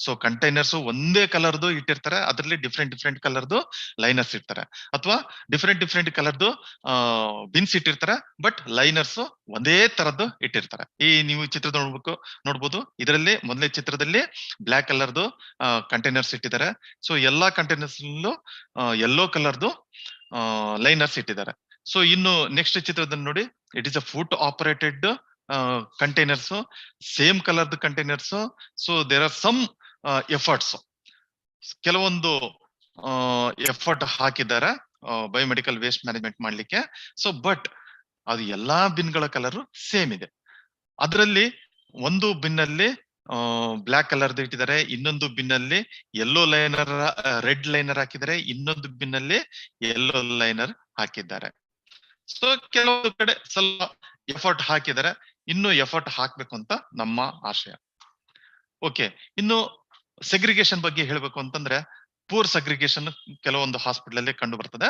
So containers ಒಂದೇ ಕಲರ್ದು ಇಟ್ಟಿರ್ತಾರೆ, ಅದರಲ್ಲಿ ಡಿಫ್ರೆಂಟ್ ಕಲರ್ದು ಲೈನರ್ಸ್ ಇರ್ತಾರೆ, ಅಥವಾ ಡಿಫ್ರೆಂಟ್ ಕಲರ್ದು ಬಿನ್ಸ್ ಇಟ್ಟಿರ್ತಾರೆ, ಬಟ್ ಲೈನರ್ಸ್ ಒಂದೇ ತರದ್ದು ಇಟ್ಟಿರ್ತಾರೆ. ಈ ನೀವು ಚಿತ್ರದ ನೋಡ್ಬೋದು. ಇದರಲ್ಲಿ ಮೊದಲನೇ ಚಿತ್ರದಲ್ಲಿ ಬ್ಲಾಕ್ ಕಲರ್ದು ಕಂಟೈನರ್ಸ್ ಇಟ್ಟಿದ್ದಾರೆ. ಸೊ ಎಲ್ಲಾ ಕಂಟೈನರ್ಸ್ ಯೆಲ್ಲೋ ಕಲರ್ದು ಲೈನರ್ಸ್ ಇಟ್ಟಿದ್ದಾರೆ. ಸೊ ಇನ್ನು ನೆಕ್ಸ್ಟ್ ಚಿತ್ರದಲ್ಲಿ ನೋಡಿ, it is a foot operated containers, same ಕಲರ್ದು containers. So there are some efforts, ಕೆಲವೊಂದು ಎಫರ್ಟ್ ಹಾಕಿದ್ದಾರೆ ಬಯೋಮೆಡಿಕಲ್ ವೇಸ್ಟ್ ಮ್ಯಾನೇಜ್ಮೆಂಟ್ ಮಾಡ್ಲಿಕ್ಕೆ. ಸೊ ಬಟ್ ಅದು ಎಲ್ಲಾ ಬಿನ್ಗಳ ಕಲರ್ ಸೇಮ್ ಇದೆ. ಅದರಲ್ಲಿ ಒಂದು ಬಿನ್ ಅಲ್ಲಿ ಬ್ಲಾಕ್ ಕಲರ್ ಇಟ್ಟಿದ್ದಾರೆ, ಇನ್ನೊಂದು ಬಿನ್ ಅಲ್ಲಿ ಯೆಲ್ಲೋ ಲೈನರ್, ರೆಡ್ ಲೈನರ್ ಹಾಕಿದ್ದಾರೆ, ಇನ್ನೊಂದು ಬಿನ್ ಅಲ್ಲಿ ಯೆಲ್ಲೋ ಲೈನರ್ ಹಾಕಿದ್ದಾರೆ. ಸೊ ಕೆಲವೊಂದು ಕಡೆ ಸ್ವಲ್ಪ ಎಫರ್ಟ್ ಹಾಕಿದ್ದಾರೆ, ಇನ್ನು ಎಫರ್ಟ್ ಹಾಕ್ಬೇಕು ಅಂತ ನಮ್ಮ ಆಶಯ. ಓಕೆ, ಇನ್ನು ಸೆಗ್ರಿಗೇಷನ್ ಬಗ್ಗೆ ಹೇಳ್ಬೇಕು ಅಂತಂದ್ರೆ, ಪೂರ್ ಸೆಗ್ರಿಗೇಷನ್ ಕೆಲವೊಂದು ಹಾಸ್ಪಿಟಲ್ ಅಲ್ಲಿ ಕಂಡು ಬರ್ತದೆ.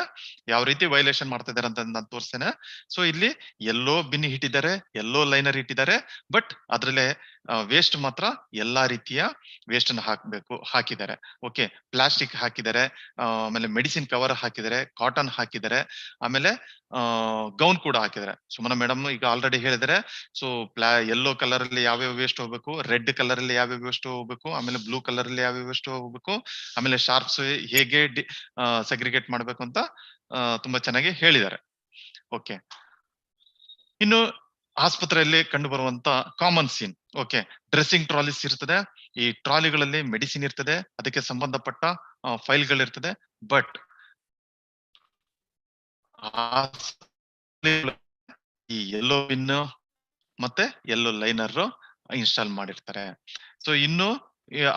ಯಾವ ರೀತಿ ವೈಲೇಷನ್ ಮಾಡ್ತಾ ಇದಾರೆ ಅಂತ ನಾನು ತೋರಿಸ್ತೇನೆ. ಸೊ ಇಲ್ಲಿ ಯೆಲ್ಲೋ ಬಿನ್ ಇಟ್ಟಿದ್ದಾರೆ, ಯೆಲ್ಲೋ ಲೈನರ್ ಇಟ್ಟಿದ್ದಾರೆ, ಬಟ್ ಅದ್ರಲ್ಲೇ ವೇಸ್ಟ್ ಮಾತ್ರ ಎಲ್ಲಾ ರೀತಿಯ ವೇಸ್ಟ್ ಅನ್ನು ಹಾಕಿದ್ದಾರೆ. ಓಕೆ, ಪ್ಲಾಸ್ಟಿಕ್ ಹಾಕಿದ್ದಾರೆ, ಆಮೇಲೆ ಮೆಡಿಸಿನ್ ಕವರ್ ಹಾಕಿದ್ದಾರೆ, ಕಾಟನ್ ಹಾಕಿದ್ದಾರೆ, ಆಮೇಲೆ ಗೌನ್ ಕೂಡ ಹಾಕಿದ್ದಾರೆ. ಸುಮನ ಮೇಡಮ್ ಈಗ ಆಲ್ರೆಡಿ ಹೇಳಿದರೆ, ಸೊ ಯೆಲ್ಲೋ ಕಲರ್ ಅಲ್ಲಿ ಯಾವ್ಯಾವ ವೇಸ್ಟ್ ಹೋಗ್ಬೇಕು, ರೆಡ್ ಕಲರ್ ಅಲ್ಲಿ ಯಾವ್ಯಾವ ವೇಸ್ಟ್ ಹೋಗ್ಬೇಕು, ಆಮೇಲೆ ಬ್ಲೂ ಕಲರ್ ಅಲ್ಲಿ ಯಾವ್ಯಾವ ವೇಸ್ಟ್ ಹೋಗ್ಬೇಕು, ಆಮೇಲೆ ಶಾರ್ಪ್ಸ್ ಹೇಗೆ ಸೆಗ್ರಿಗೇಟ್ ಮಾಡ್ಬೇಕು ಅಂತ ತುಂಬಾ ಚೆನ್ನಾಗಿ ಹೇಳಿದ್ದಾರೆ. ಓಕೆ, ಇನ್ನು ಆಸ್ಪತ್ರೆಯಲ್ಲಿ ಕಂಡು ಬರುವಂತ ಕಾಮನ್ ಸೀನ್, ಓಕೆ, ಡ್ರೆಸ್ಸಿಂಗ್ ಟ್ರಾಲಿಸ್ ಇರ್ತದೆ. ಈ ಟ್ರಾಲಿಗಳಲ್ಲಿ ಮೆಡಿಸಿನ್ ಇರ್ತದೆ, ಅದಕ್ಕೆ ಸಂಬಂಧಪಟ್ಟ ಫೈಲ್ಗಳಿರ್ತದೆ. ಬಟ್ ಈ ಯೆಲ್ಲೋ ಬಿನ್ ಮತ್ತೆ ಯೆಲ್ಲೋ ಲೈನರ್ ಇನ್ಸ್ಟಾಲ್ ಮಾಡಿರ್ತಾರೆ. ಸೊ ಇನ್ನು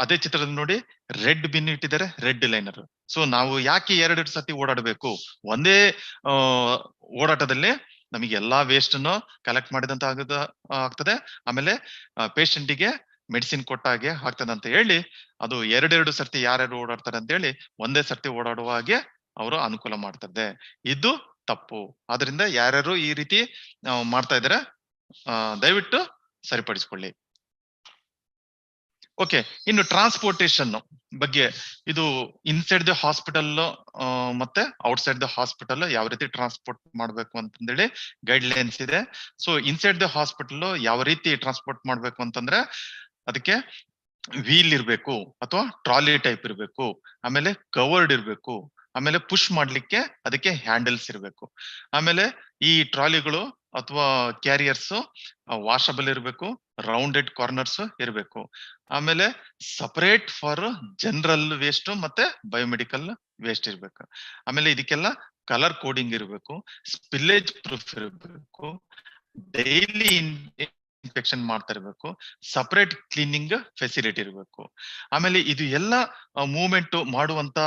ಅದೇ ಚಿತ್ರದಲ್ಲಿ ನೋಡಿ, ರೆಡ್ ಬಿನ್ ಇಟ್ಟಿದ್ದಾರೆ, ರೆಡ್ ಲೈನರ್. ಸೊ ನಾವು ಯಾಕೆ ಎರಡು ಸತಿ ಓಡಾಡಬೇಕು? ಒಂದೇ ಓಡಾಟದಲ್ಲಿ ನಮಗೆ ಎಲ್ಲಾ ವೇಸ್ಟ್ ಅನ್ನು ಕಲೆಕ್ಟ್ ಮಾಡಿದಂತ ಆಗ್ತದೆ, ಆಮೇಲೆ ಪೇಷಂಟಿಗೆ ಮೆಡಿಸಿನ್ ಕೊಟ್ಟಾಗೆ ಆಗ್ತದೆ ಅಂತ ಹೇಳಿ, ಅದು ಎರಡೆರಡು ಸರ್ತಿ ಯಾರ್ಯಾರು ಓಡಾಡ್ತಾರೆ ಅಂತ ಹೇಳಿ ಒಂದೇ ಸರ್ತಿ ಓಡಾಡುವ ಹಾಗೆ ಅವರು ಅನುಕೂಲ ಮಾಡ್ತಾರೆ. ಇದು ತಪ್ಪು. ಆದ್ರಿಂದ ಯಾರ್ಯಾರು ಈ ರೀತಿ ಮಾಡ್ತಾ ಇದಾರೆ, ದಯವಿಟ್ಟು ಸರಿಪಡಿಸಿಕೊಳ್ಳಿ. ಓಕೆ, ಇನ್ನು ಟ್ರಾನ್ಸ್ಪೋರ್ಟೇಶನ್ ಬಗ್ಗೆ, ಇದು ಇನ್ಸೈಡ್ ದ ಹಾಸ್ಪಿಟಲ್ ಮತ್ತೆ ಔಟ್ಸೈಡ್ ದ ಹಾಸ್ಪಿಟಲ್ ಯಾವ ರೀತಿ ಟ್ರಾನ್ಸ್ಪೋರ್ಟ್ ಮಾಡ್ಬೇಕು ಅಂತಂದೇಳಿ ಗೈಡ್ ಲೈನ್ಸ್ ಇದೆ. ಸೊ ಇನ್ಸೈಡ್ ದ ಹಾಸ್ಪಿಟಲ್ ಯಾವ ರೀತಿ ಟ್ರಾನ್ಸ್ಪೋರ್ಟ್ ಮಾಡ್ಬೇಕು ಅಂತಂದ್ರೆ, ಅದಕ್ಕೆ ವೀಲ್ ಇರ್ಬೇಕು ಅಥವಾ ಟ್ರಾಲಿ ಟೈಪ್ ಇರ್ಬೇಕು, ಆಮೇಲೆ ಕವರ್ಡ್ ಇರ್ಬೇಕು, ಆಮೇಲೆ ಪುಷ್ ಮಾಡ್ಲಿಕ್ಕೆ ಅದಕ್ಕೆ ಹ್ಯಾಂಡಲ್ಸ್ ಇರ್ಬೇಕು. ಆಮೇಲೆ ಈ ಟ್ರಾಲಿಗಳು ಅಥವಾ ಕ್ಯಾರಿಯರ್ಸ್ ವಾಷಬಲ್ ಇರ್ಬೇಕು, ರೌಂಡೆಡ್ ಕಾರ್ನರ್ಸ್ ಇರ್ಬೇಕು. ಆಮೇಲೆ ಸಪರೇಟ್ ಫಾರ್ ಜನರಲ್ ವೇಸ್ಟ್ ಮತ್ತೆ ಬಯೋಮೆಡಿಕಲ್ ವೇಸ್ಟ್ ಇರ್ಬೇಕು. ಆಮೇಲೆ ಇದಕ್ಕೆಲ್ಲ ಕಲರ್ ಕೋಡಿಂಗ್ ಇರ್ಬೇಕು, ಸ್ಪಿಲ್ಲೇಜ್ ಪ್ರೂಫ್ ಇರ್ಬೇಕು, ಡೈಲಿ ಇನ್ಸ್ಪೆಕ್ಷನ್ ಮಾಡ್ತಾ ಇರ್ಬೇಕು, ಸಪರೇಟ್ ಕ್ಲೀನಿಂಗ್ ಫೆಸಿಲಿಟಿ ಇರಬೇಕು. ಆಮೇಲೆ ಇದು ಎಲ್ಲ ಮೂವ್ಮೆಂಟ್ ಮಾಡುವಂತ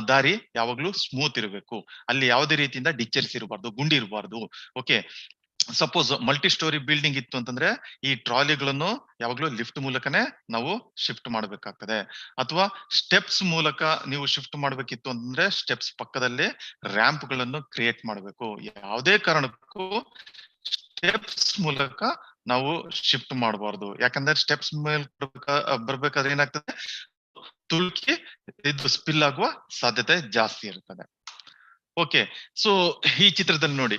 ದಾರಿ ಯಾವಾಗ್ಲೂ ಸ್ಮೂತ್ ಇರಬೇಕು. ಅಲ್ಲಿ ಯಾವುದೇ ರೀತಿಯಿಂದ ಡಿಚ್ಚರ್ಸ್ ಇರಬಾರ್ದು, ಗುಂಡಿ ಇರಬಾರ್ದು. Okay, suppose multi story building ಇತ್ತು ಅಂತಂದ್ರೆ ಈ ಟ್ರಾಲಿಗಳನ್ನು ಯಾವಾಗ್ಲೂ ಲಿಫ್ಟ್ ಮೂಲಕನೇ ನಾವು ಶಿಫ್ಟ್ ಮಾಡ್ಬೇಕಾಗ್ತದೆ. ಅಥವಾ ಸ್ಟೆಪ್ಸ್ ಮೂಲಕ ನೀವು ಶಿಫ್ಟ್ ಮಾಡ್ಬೇಕಿತ್ತು ಅಂತಂದ್ರೆ ಸ್ಟೆಪ್ಸ್ ಪಕ್ಕದಲ್ಲಿ ರ್ಯಾಂಪ್ ಗಳನ್ನು ಕ್ರಿಯೇಟ್ ಮಾಡ್ಬೇಕು. ಯಾವುದೇ ಕಾರಣಕ್ಕೂ ಸ್ಟೆಪ್ಸ್ ಮೂಲಕ ನಾವು ಶಿಫ್ಟ್ ಮಾಡಬಾರ್ದು. ಯಾಕಂದ್ರೆ ಸ್ಟೆಪ್ಸ್ ಮೇಲೆ ಬರ್ಬೇಕಾದ್ರೆ ಏನಾಗ್ತದೆ, ತುಳುಕಿ ಇದು ಸ್ಪಿಲ್ ಆಗುವ ಸಾಧ್ಯತೆ ಜಾಸ್ತಿ ಇರ್ತದೆ. ಓಕೆ, ಸೊ ಈ ಚಿತ್ರದಲ್ಲಿ ನೋಡಿ,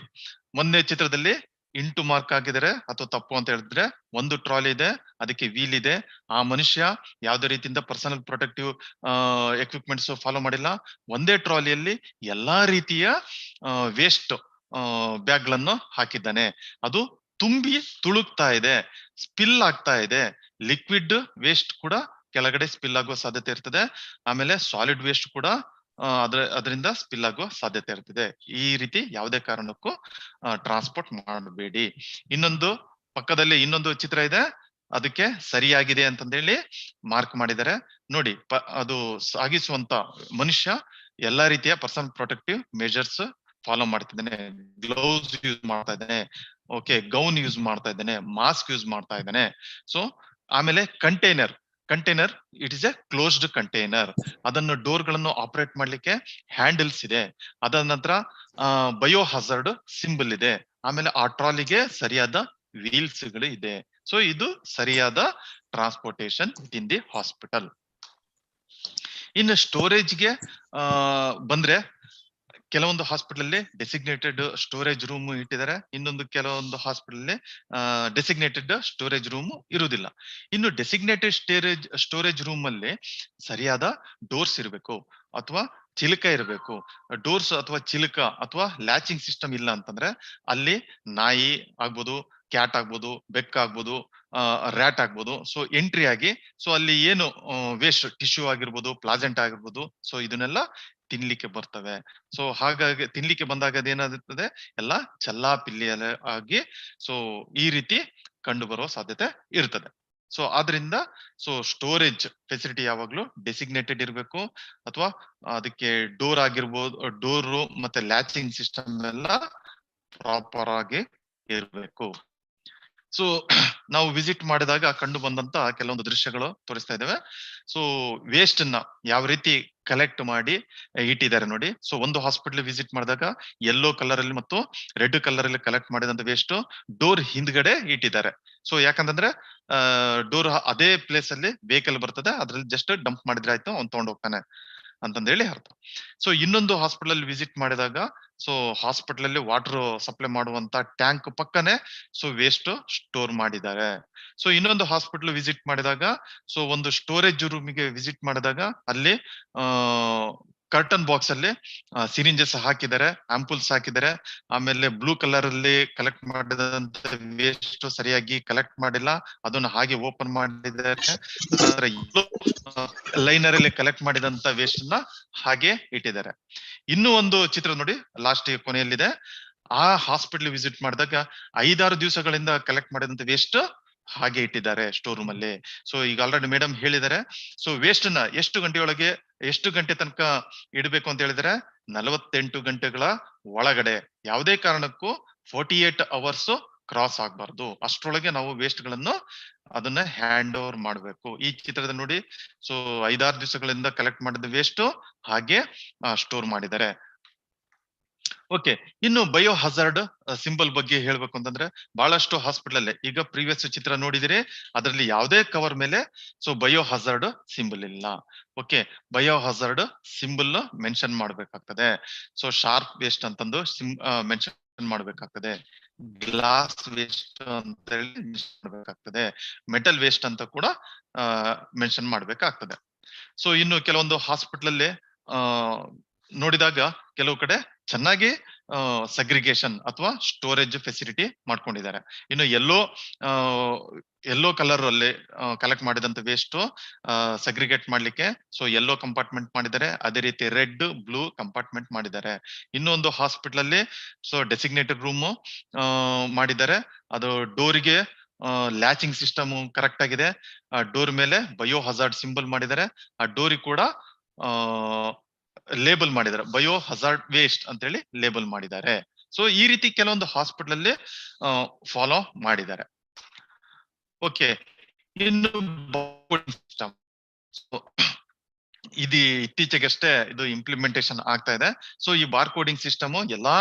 ಮೊನ್ನೆ ಚಿತ್ರದಲ್ಲಿ ಇಂಟು ಮಾರ್ಕ್ ಆಗಿದ್ದಾರೆ ಅಥವಾ ತಪ್ಪು ಅಂತ ಹೇಳಿದ್ರೆ, ಒಂದು ಟ್ರಾಲಿ ಇದೆ, ಅದಕ್ಕೆ ವೀಲ್ ಇದೆ. ಆ ಮನುಷ್ಯ ಯಾವ್ದೇ ರೀತಿಯಿಂದ ಪರ್ಸನಲ್ ಪ್ರೊಟೆಕ್ಟಿವ್ ಎಕ್ವಿಪ್ಮೆಂಟ್ಸ್ ಫಾಲೋ ಮಾಡಿಲ್ಲ. ಒಂದೇ ಟ್ರಾಲಿಯಲ್ಲಿ ಎಲ್ಲಾ ರೀತಿಯ ವೇಸ್ಟ್ ಬ್ಯಾಗ್ ಗಳನ್ನು ಹಾಕಿದ್ದಾನೆ. ಅದು ತುಂಬಿ ತುಳುಕ್ತಾ ಇದೆ, ಸ್ಪಿಲ್ ಆಗ್ತಾ ಇದೆ. ಲಿಕ್ವಿಡ್ ವೇಸ್ಟ್ ಕೂಡ ಕೆಳಗಡೆ ಸ್ಪಿಲ್ ಆಗುವ ಸಾಧ್ಯತೆ ಇರ್ತದೆ. ಆಮೇಲೆ ಸಾಲಿಡ್ ವೇಸ್ಟ್ ಕೂಡ ಅದರಿಂದ ಸ್ಪಿಲ್ ಆಗುವ ಸಾಧ್ಯತೆ ಇರ್ತದೆ. ಈ ರೀತಿ ಯಾವುದೇ ಕಾರಣಕ್ಕೂ ಟ್ರಾನ್ಸ್ಪೋರ್ಟ್ ಮಾಡಬೇಡಿ. ಇನ್ನೊಂದು ಪಕ್ಕದಲ್ಲಿ ಇನ್ನೊಂದು ಚಿತ್ರ ಇದೆ, ಅದಕ್ಕೆ ಸರಿಯಾಗಿದೆ ಅಂತಂದೇಳಿ ಮಾರ್ಕ್ ಮಾಡಿದ್ದಾರೆ ನೋಡಿ. ಅದು ಸಾಗಿಸುವಂತ ಮನುಷ್ಯ ಎಲ್ಲಾ ರೀತಿಯ ಪರ್ಸನಲ್ ಪ್ರೊಟೆಕ್ಟಿವ್ ಮೆಜರ್ಸ್ ಫಾಲೋ ಮಾಡ್ತಿದ್ದಾನೆ. ಗ್ಲೌಸ್ ಯೂಸ್ ಮಾಡ್ತಾ ಇದ್ದಾನೆ, ಓಕೆ, ಗೌನ್ ಯೂಸ್ ಮಾಡ್ತಾ ಇದ್ದಾನೆ, ಮಾಸ್ಕ್ ಯೂಸ್ ಮಾಡ್ತಾ ಇದ್ದಾನೆ. ಸೊ ಆಮೇಲೆ container it is A closed container. ಅದನ್ನು ಡೋರ್ ಗಳನ್ನು ಆಪರೇಟ್ ಮಾಡ್ಲಿಕ್ಕೆ ಹ್ಯಾಂಡಲ್ಸ್ ಇದೆ. ಅದ ನಂತರ ಬಯೋ ಹಜಾರ್ಡ್ ಸಿಂಬಲ್ ಇದೆ. ಆಮೇಲೆ ಆ ಟ್ರಾಲಿಗೆ ಸರಿಯಾದ ವೀಲ್ಸ್ ಗಳು ಇದೆ. ಸೊ ಇದು ಸರಿಯಾದ transportation with in the hospital. ಇನ್ನು ಸ್ಟೋರೇಜ್ಗೆ ಬಂದ್ರೆ, ಕೆಲವೊಂದು ಹಾಸ್ಪಿಟಲ್ ಅಲ್ಲಿ ಡೆಸಿಗ್ನೇಟೆಡ್ ಸ್ಟೋರೇಜ್ ರೂಮ್ ಇಟ್ಟಿದ್ದಾರೆ, ಇನ್ನೊಂದು ಕೆಲವೊಂದು ಹಾಸ್ಪಿಟಲ್ ಅಲ್ಲಿ ಡೆಸಿಗ್ನೇಟೆಡ್ ಸ್ಟೋರೇಜ್ ರೂಮ್ ಇರುವುದಿಲ್ಲ. ಇನ್ನು ಡೆಸಿಗ್ನೇಟೆಡ್ ಸ್ಟೋರೇಜ್ ರೂಮ್ ಅಲ್ಲಿ ಸರಿಯಾದ ಡೋರ್ಸ್ ಇರಬೇಕು ಅಥವಾ ಚಿಲಕ ಇರಬೇಕು. ಡೋರ್ಸ್ ಅಥವಾ ಚಿಲಕ ಅಥವಾ ಲ್ಯಾಚಿಂಗ್ ಸಿಸ್ಟಮ್ ಇಲ್ಲ ಅಂತಂದ್ರೆ ಅಲ್ಲಿ ನಾಯಿ ಆಗ್ಬೋದು, ಕ್ಯಾಟ್ ಆಗ್ಬೋದು, ಬೆಕ್ ಆಗ್ಬೋದು, ರ್ಯಾಟ್ ಆಗ್ಬೋದು, ಸೊ ಎಂಟ್ರಿ ಆಗಿ ಸೊ ಅಲ್ಲಿ ಏನು ವೇಸ್ಟ್ ಟಿಶ್ಯೂ ಆಗಿರ್ಬೋದು, ಪ್ಲಾಸೆಂಟ್ ಆಗಿರ್ಬೋದು, ಸೊ ಇದನ್ನೆಲ್ಲ ತಿನ್ಲಿಕ್ಕೆ ಬರ್ತವೆ. ಸೊ ಹಾಗಾಗಿ ತಿನ್ಲಿಕ್ಕೆ ಬಂದಾಗ ಅದೇನಾಗುತ್ತದೆ, ಎಲ್ಲ ಚಲ್ಲಾಪಿಲ್ಲಿ ಆಗಿ ಸೊ ಈ ರೀತಿ ಕಂಡು ಬರುವ ಸಾಧ್ಯತೆ ಇರ್ತದೆ. ಸೊ ಆದ್ರಿಂದ ಸೊ ಸ್ಟೋರೇಜ್ ಫೆಸಿಲಿಟಿ ಯಾವಾಗ್ಲೂ ಡೆಸಿಗ್ನೇಟೆಡ್ ಇರಬೇಕು, ಅಥವಾ ಅದಕ್ಕೆ ಡೋರ್ ಆಗಿರ್ಬೋದು, ಡೋರು ಮತ್ತೆ ಲ್ಯಾಚಿಂಗ್ ಸಿಸ್ಟಮ್ ಎಲ್ಲ ಪ್ರಾಪರ್ ಆಗಿ ಇರಬೇಕು. ಸೊ ನಾವು ವಿಸಿಟ್ ಮಾಡಿದಾಗ ಕಂಡು ಬಂದಂತ ಕೆಲವೊಂದು ದೃಶ್ಯಗಳು ತೋರಿಸ್ತಾ ಇದ್ದೇವೆ. ಸೊ ವೇಸ್ಟ್ ನ ಯಾವ ರೀತಿ ಕಲೆಕ್ಟ್ ಮಾಡಿ ಇಟ್ಟಿದ್ದಾರೆ ನೋಡಿ. ಸೊ ಒಂದು ಹಾಸ್ಪಿಟಲ್ ವಿಸಿಟ್ ಮಾಡಿದಾಗ ಯೆಲ್ಲೋ ಕಲರ್ ಅಲ್ಲಿ ಮತ್ತು ರೆಡ್ ಕಲರ್ ಅಲ್ಲಿ ಕಲೆಕ್ಟ್ ಮಾಡಿದಂತ ವೇಸ್ಟ್ ಡೋರ್ ಹಿಂದ್ಗಡೆ ಇಟ್ಟಿದ್ದಾರೆ. ಸೊ ಯಾಕಂತಂದ್ರೆ ಡೋರ್ ಅದೇ ಪ್ಲೇಸ್ ಅಲ್ಲಿ ವೆಹಿಕಲ್ ಬರ್ತದೆ, ಅದ್ರಲ್ಲಿ ಜಸ್ಟ್ ಡಂಪ್ ಮಾಡಿದ್ರೆ ಆಯ್ತು, ಅವ್ನು ತಗೊಂಡ್ ಹೋಗ್ತಾನೆ ಅಂತಂದೇಳಿ ಅರ್ಥ. ಸೊ ಇನ್ನೊಂದು ಹಾಸ್ಪಿಟಲ್ ವಿಸಿಟ್ ಮಾಡಿದಾಗ ಸೊ ಹಾಸ್ಪಿಟಲ್ ಅಲ್ಲಿ ವಾಟರ್ ಸಪ್ಲೈ ಮಾಡುವಂತ ಟ್ಯಾಂಕ್ ಪಕ್ಕನೆ ಸೊ ವೇಸ್ಟ್ ಸ್ಟೋರ್ ಮಾಡಿದ್ದಾರೆ. ಸೊ ಇನ್ನೊಂದು ಹಾಸ್ಪಿಟಲ್ ವಿಸಿಟ್ ಮಾಡಿದಾಗ ಸೊ ಒಂದು ಸ್ಟೋರೇಜ್ ರೂಮಿಗೆ ವಿಸಿಟ್ ಮಾಡಿದಾಗ ಅಲ್ಲಿ ಕರ್ಟನ್ ಬಾಕ್ಸ್ ಅಲ್ಲಿ ಸಿರಿಂಜಸ್ ಹಾಕಿದ್ದಾರೆ, ಆಂಪುಲ್ಸ್ ಹಾಕಿದ್ದಾರೆ. ಆಮೇಲೆ ಬ್ಲೂ ಕಲರ್ ಅಲ್ಲಿ ಕಲೆಕ್ಟ್ ಮಾಡಿದಂತ ವೇಸ್ಟ್ ಸರಿಯಾಗಿ ಕಲೆಕ್ಟ್ ಮಾಡಿಲ್ಲ, ಅದನ್ನ ಹಾಗೆ ಓಪನ್ ಮಾಡಿದ್ದಾರೆ. ಲೈನರ್ ಅಲ್ಲಿ ಕಲೆಕ್ಟ್ ಮಾಡಿದಂತ ವೇಸ್ಟ್ ನ ಹಾಗೆ ಇಟ್ಟಿದ್ದಾರೆ. ಇನ್ನೂ ಒಂದು ಚಿತ್ರ ನೋಡಿ, ಲಾಸ್ಟ್ ಕೊನೆಯಲ್ಲಿದೆ. ಆ ಹಾಸ್ಪಿಟಲ್ ವಿಸಿಟ್ ಮಾಡಿದಾಗ 5-6 ದಿವಸಗಳಿಂದ ಕಲೆಕ್ಟ್ ಮಾಡಿದಂತ ವೇಸ್ಟ್ ಹಾಗೆ ಇಟ್ಟಿದ್ದಾರೆ ಸ್ಟೋರ್ ರೂಮ್ ಅಲ್ಲಿ. ಸೊ ಈಗ ಆಲ್ರೆಡಿ ಮೇಡಮ್ ಹೇಳಿದ್ದಾರೆ. ಸೊ ವೇಸ್ಟ್ ನ ಎಷ್ಟು ಗಂಟೆ ತನಕ ಇಡಬೇಕು ಅಂತ ಹೇಳಿದ್ರೆ 48 ಗಂಟೆಗಳ ಒಳಗಡೆ, ಯಾವುದೇ ಕಾರಣಕ್ಕೂ 48 ಅವರ್ಸ್ ಕ್ರಾಸ್ ಆಗ್ಬಾರ್ದು. ಅಷ್ಟರೊಳಗೆ ನಾವು ವೇಸ್ಟ್ ಗಳನ್ನು ಅದನ್ನ ಹ್ಯಾಂಡ್ ಓವರ್ ಮಾಡ್ಬೇಕು. ಈ ಚಿತ್ರದಲ್ಲಿ ನೋಡಿ, ಸೊ 5-6 ದಿವಸಗಳಿಂದ ಕಲೆಕ್ಟ್ ಮಾಡಿದ ವೇಸ್ಟ್ ಹಾಗೆ ಸ್ಟೋರ್ ಮಾಡಿದ್ದಾರೆ. ಓಕೆ, ಇನ್ನು ಬಯೋ ಹಜಾರ್ಡ್ ಸಿಂಬಲ್ ಬಗ್ಗೆ ಹೇಳ್ಬೇಕು ಅಂತಂದ್ರೆ, ಬಹಳಷ್ಟು ಹಾಸ್ಪಿಟಲ್ ಅಲ್ಲೇ ಈಗ ಪ್ರೀವಿಯಸ್ ಚಿತ್ರ ನೋಡಿದಿರಿ, ಅದರಲ್ಲಿ ಯಾವುದೇ ಕವರ್ ಮೇಲೆ ಸೊ ಬಯೋ ಹಜಾರ್ಡ್ ಸಿಂಬಲ್ ಇಲ್ಲ. Okay, bio hazard symbol mention ಮಾಡ್ಬೇಕಾಗ್ತದೆ. ಸೊ ಶಾರ್ಪ್ ವೇಸ್ಟ್ ಅಂತಂದು ಮೆನ್ಷನ್ ಮಾಡ್ಬೇಕಾಗ್ತದೆ. ಗ್ಲಾಸ್ ವೇಸ್ಟ್ ಅಂತ ಹೇಳಿ ಮಾಡ್ಬೇಕಾಗ್ತದೆ, ಮೆಟಲ್ ವೇಸ್ಟ್ ಅಂತ ಕೂಡ ಮೆನ್ಷನ್ ಮಾಡ್ಬೇಕಾಗ್ತದೆ. ಸೊ ಇನ್ನು ಕೆಲವೊಂದು ಹಾಸ್ಪಿಟಲ್ ಅಲ್ಲಿ ನೋಡಿದಾಗ ಕೆಲವು ಕಡೆ ಚೆನ್ನಾಗಿ ಸಗ್ರಿಗೇಷನ್ ಅಥವಾ ಸ್ಟೋರೇಜ್ ಫೆಸಿಲಿಟಿ ಮಾಡ್ಕೊಂಡಿದ್ದಾರೆ. ಇನ್ನು ಯೆಲ್ಲೋ ಕಲರ್ ಅಲ್ಲಿ ಕಲೆಕ್ಟ್ ಮಾಡಿದಂತ ವೇಸ್ಟ್ ಸಗ್ರಿಗೇಟ್ ಮಾಡ್ಲಿಕ್ಕೆ ಸೊ ಯೆಲ್ಲೋ ಕಂಪಾರ್ಟ್ಮೆಂಟ್ ಮಾಡಿದ್ದಾರೆ, ಅದೇ ರೀತಿ ರೆಡ್ ಬ್ಲೂ ಕಂಪಾರ್ಟ್ಮೆಂಟ್ ಮಾಡಿದ್ದಾರೆ. ಇನ್ನೊಂದು ಹಾಸ್ಪಿಟಲ್ ಅಲ್ಲಿ ಸೊ ಡೆಸಿಗ್ನೇಟೆಡ್ ರೂಮ್ ಮಾಡಿದ್ದಾರೆ, ಅದು ಡೋರಿಗೆ ಲ್ಯಾಚಿಂಗ್ ಸಿಸ್ಟಮ್ ಕರೆಕ್ಟ್ ಆಗಿದೆ, ಡೋರ್ ಮೇಲೆ ಬಯೋ ಹಜಾರ್ಡ್ ಸಿಂಬಲ್ ಮಾಡಿದ್ದಾರೆ, ಆ ಡೋರಿ ಕೂಡ ಲೇಬಲ್ ಮಾಡಿದ್ದಾರೆ, ಬಯೋ ಹಜಾರ್ಡ್ ವೇಸ್ಟ್ ಅಂತ ಹೇಳಿ ಲೇಬಲ್ ಮಾಡಿದ್ದಾರೆ. ಸೊ ಈ ರೀತಿ ಕೆಲವೊಂದು ಹಾಸ್ಪಿಟಲ್ ಅಲ್ಲಿ ಫಾಲೋ ಮಾಡಿದ್ದಾರೆ. ಓಕೆ, ಇನ್ನು ಸಿಸ್ಟಮ್ ಇದು ಇತ್ತೀಚೆಗಷ್ಟೇ ಇದು ಇಂಪ್ಲಿಮೆಂಟೇಶನ್ ಆಗ್ತಾ ಇದೆ. ಸೊ ಈ ಬಾರ್ ಕೋಡಿಂಗ್ ಸಿಸ್ಟಮ್ ಎಲ್ಲಾ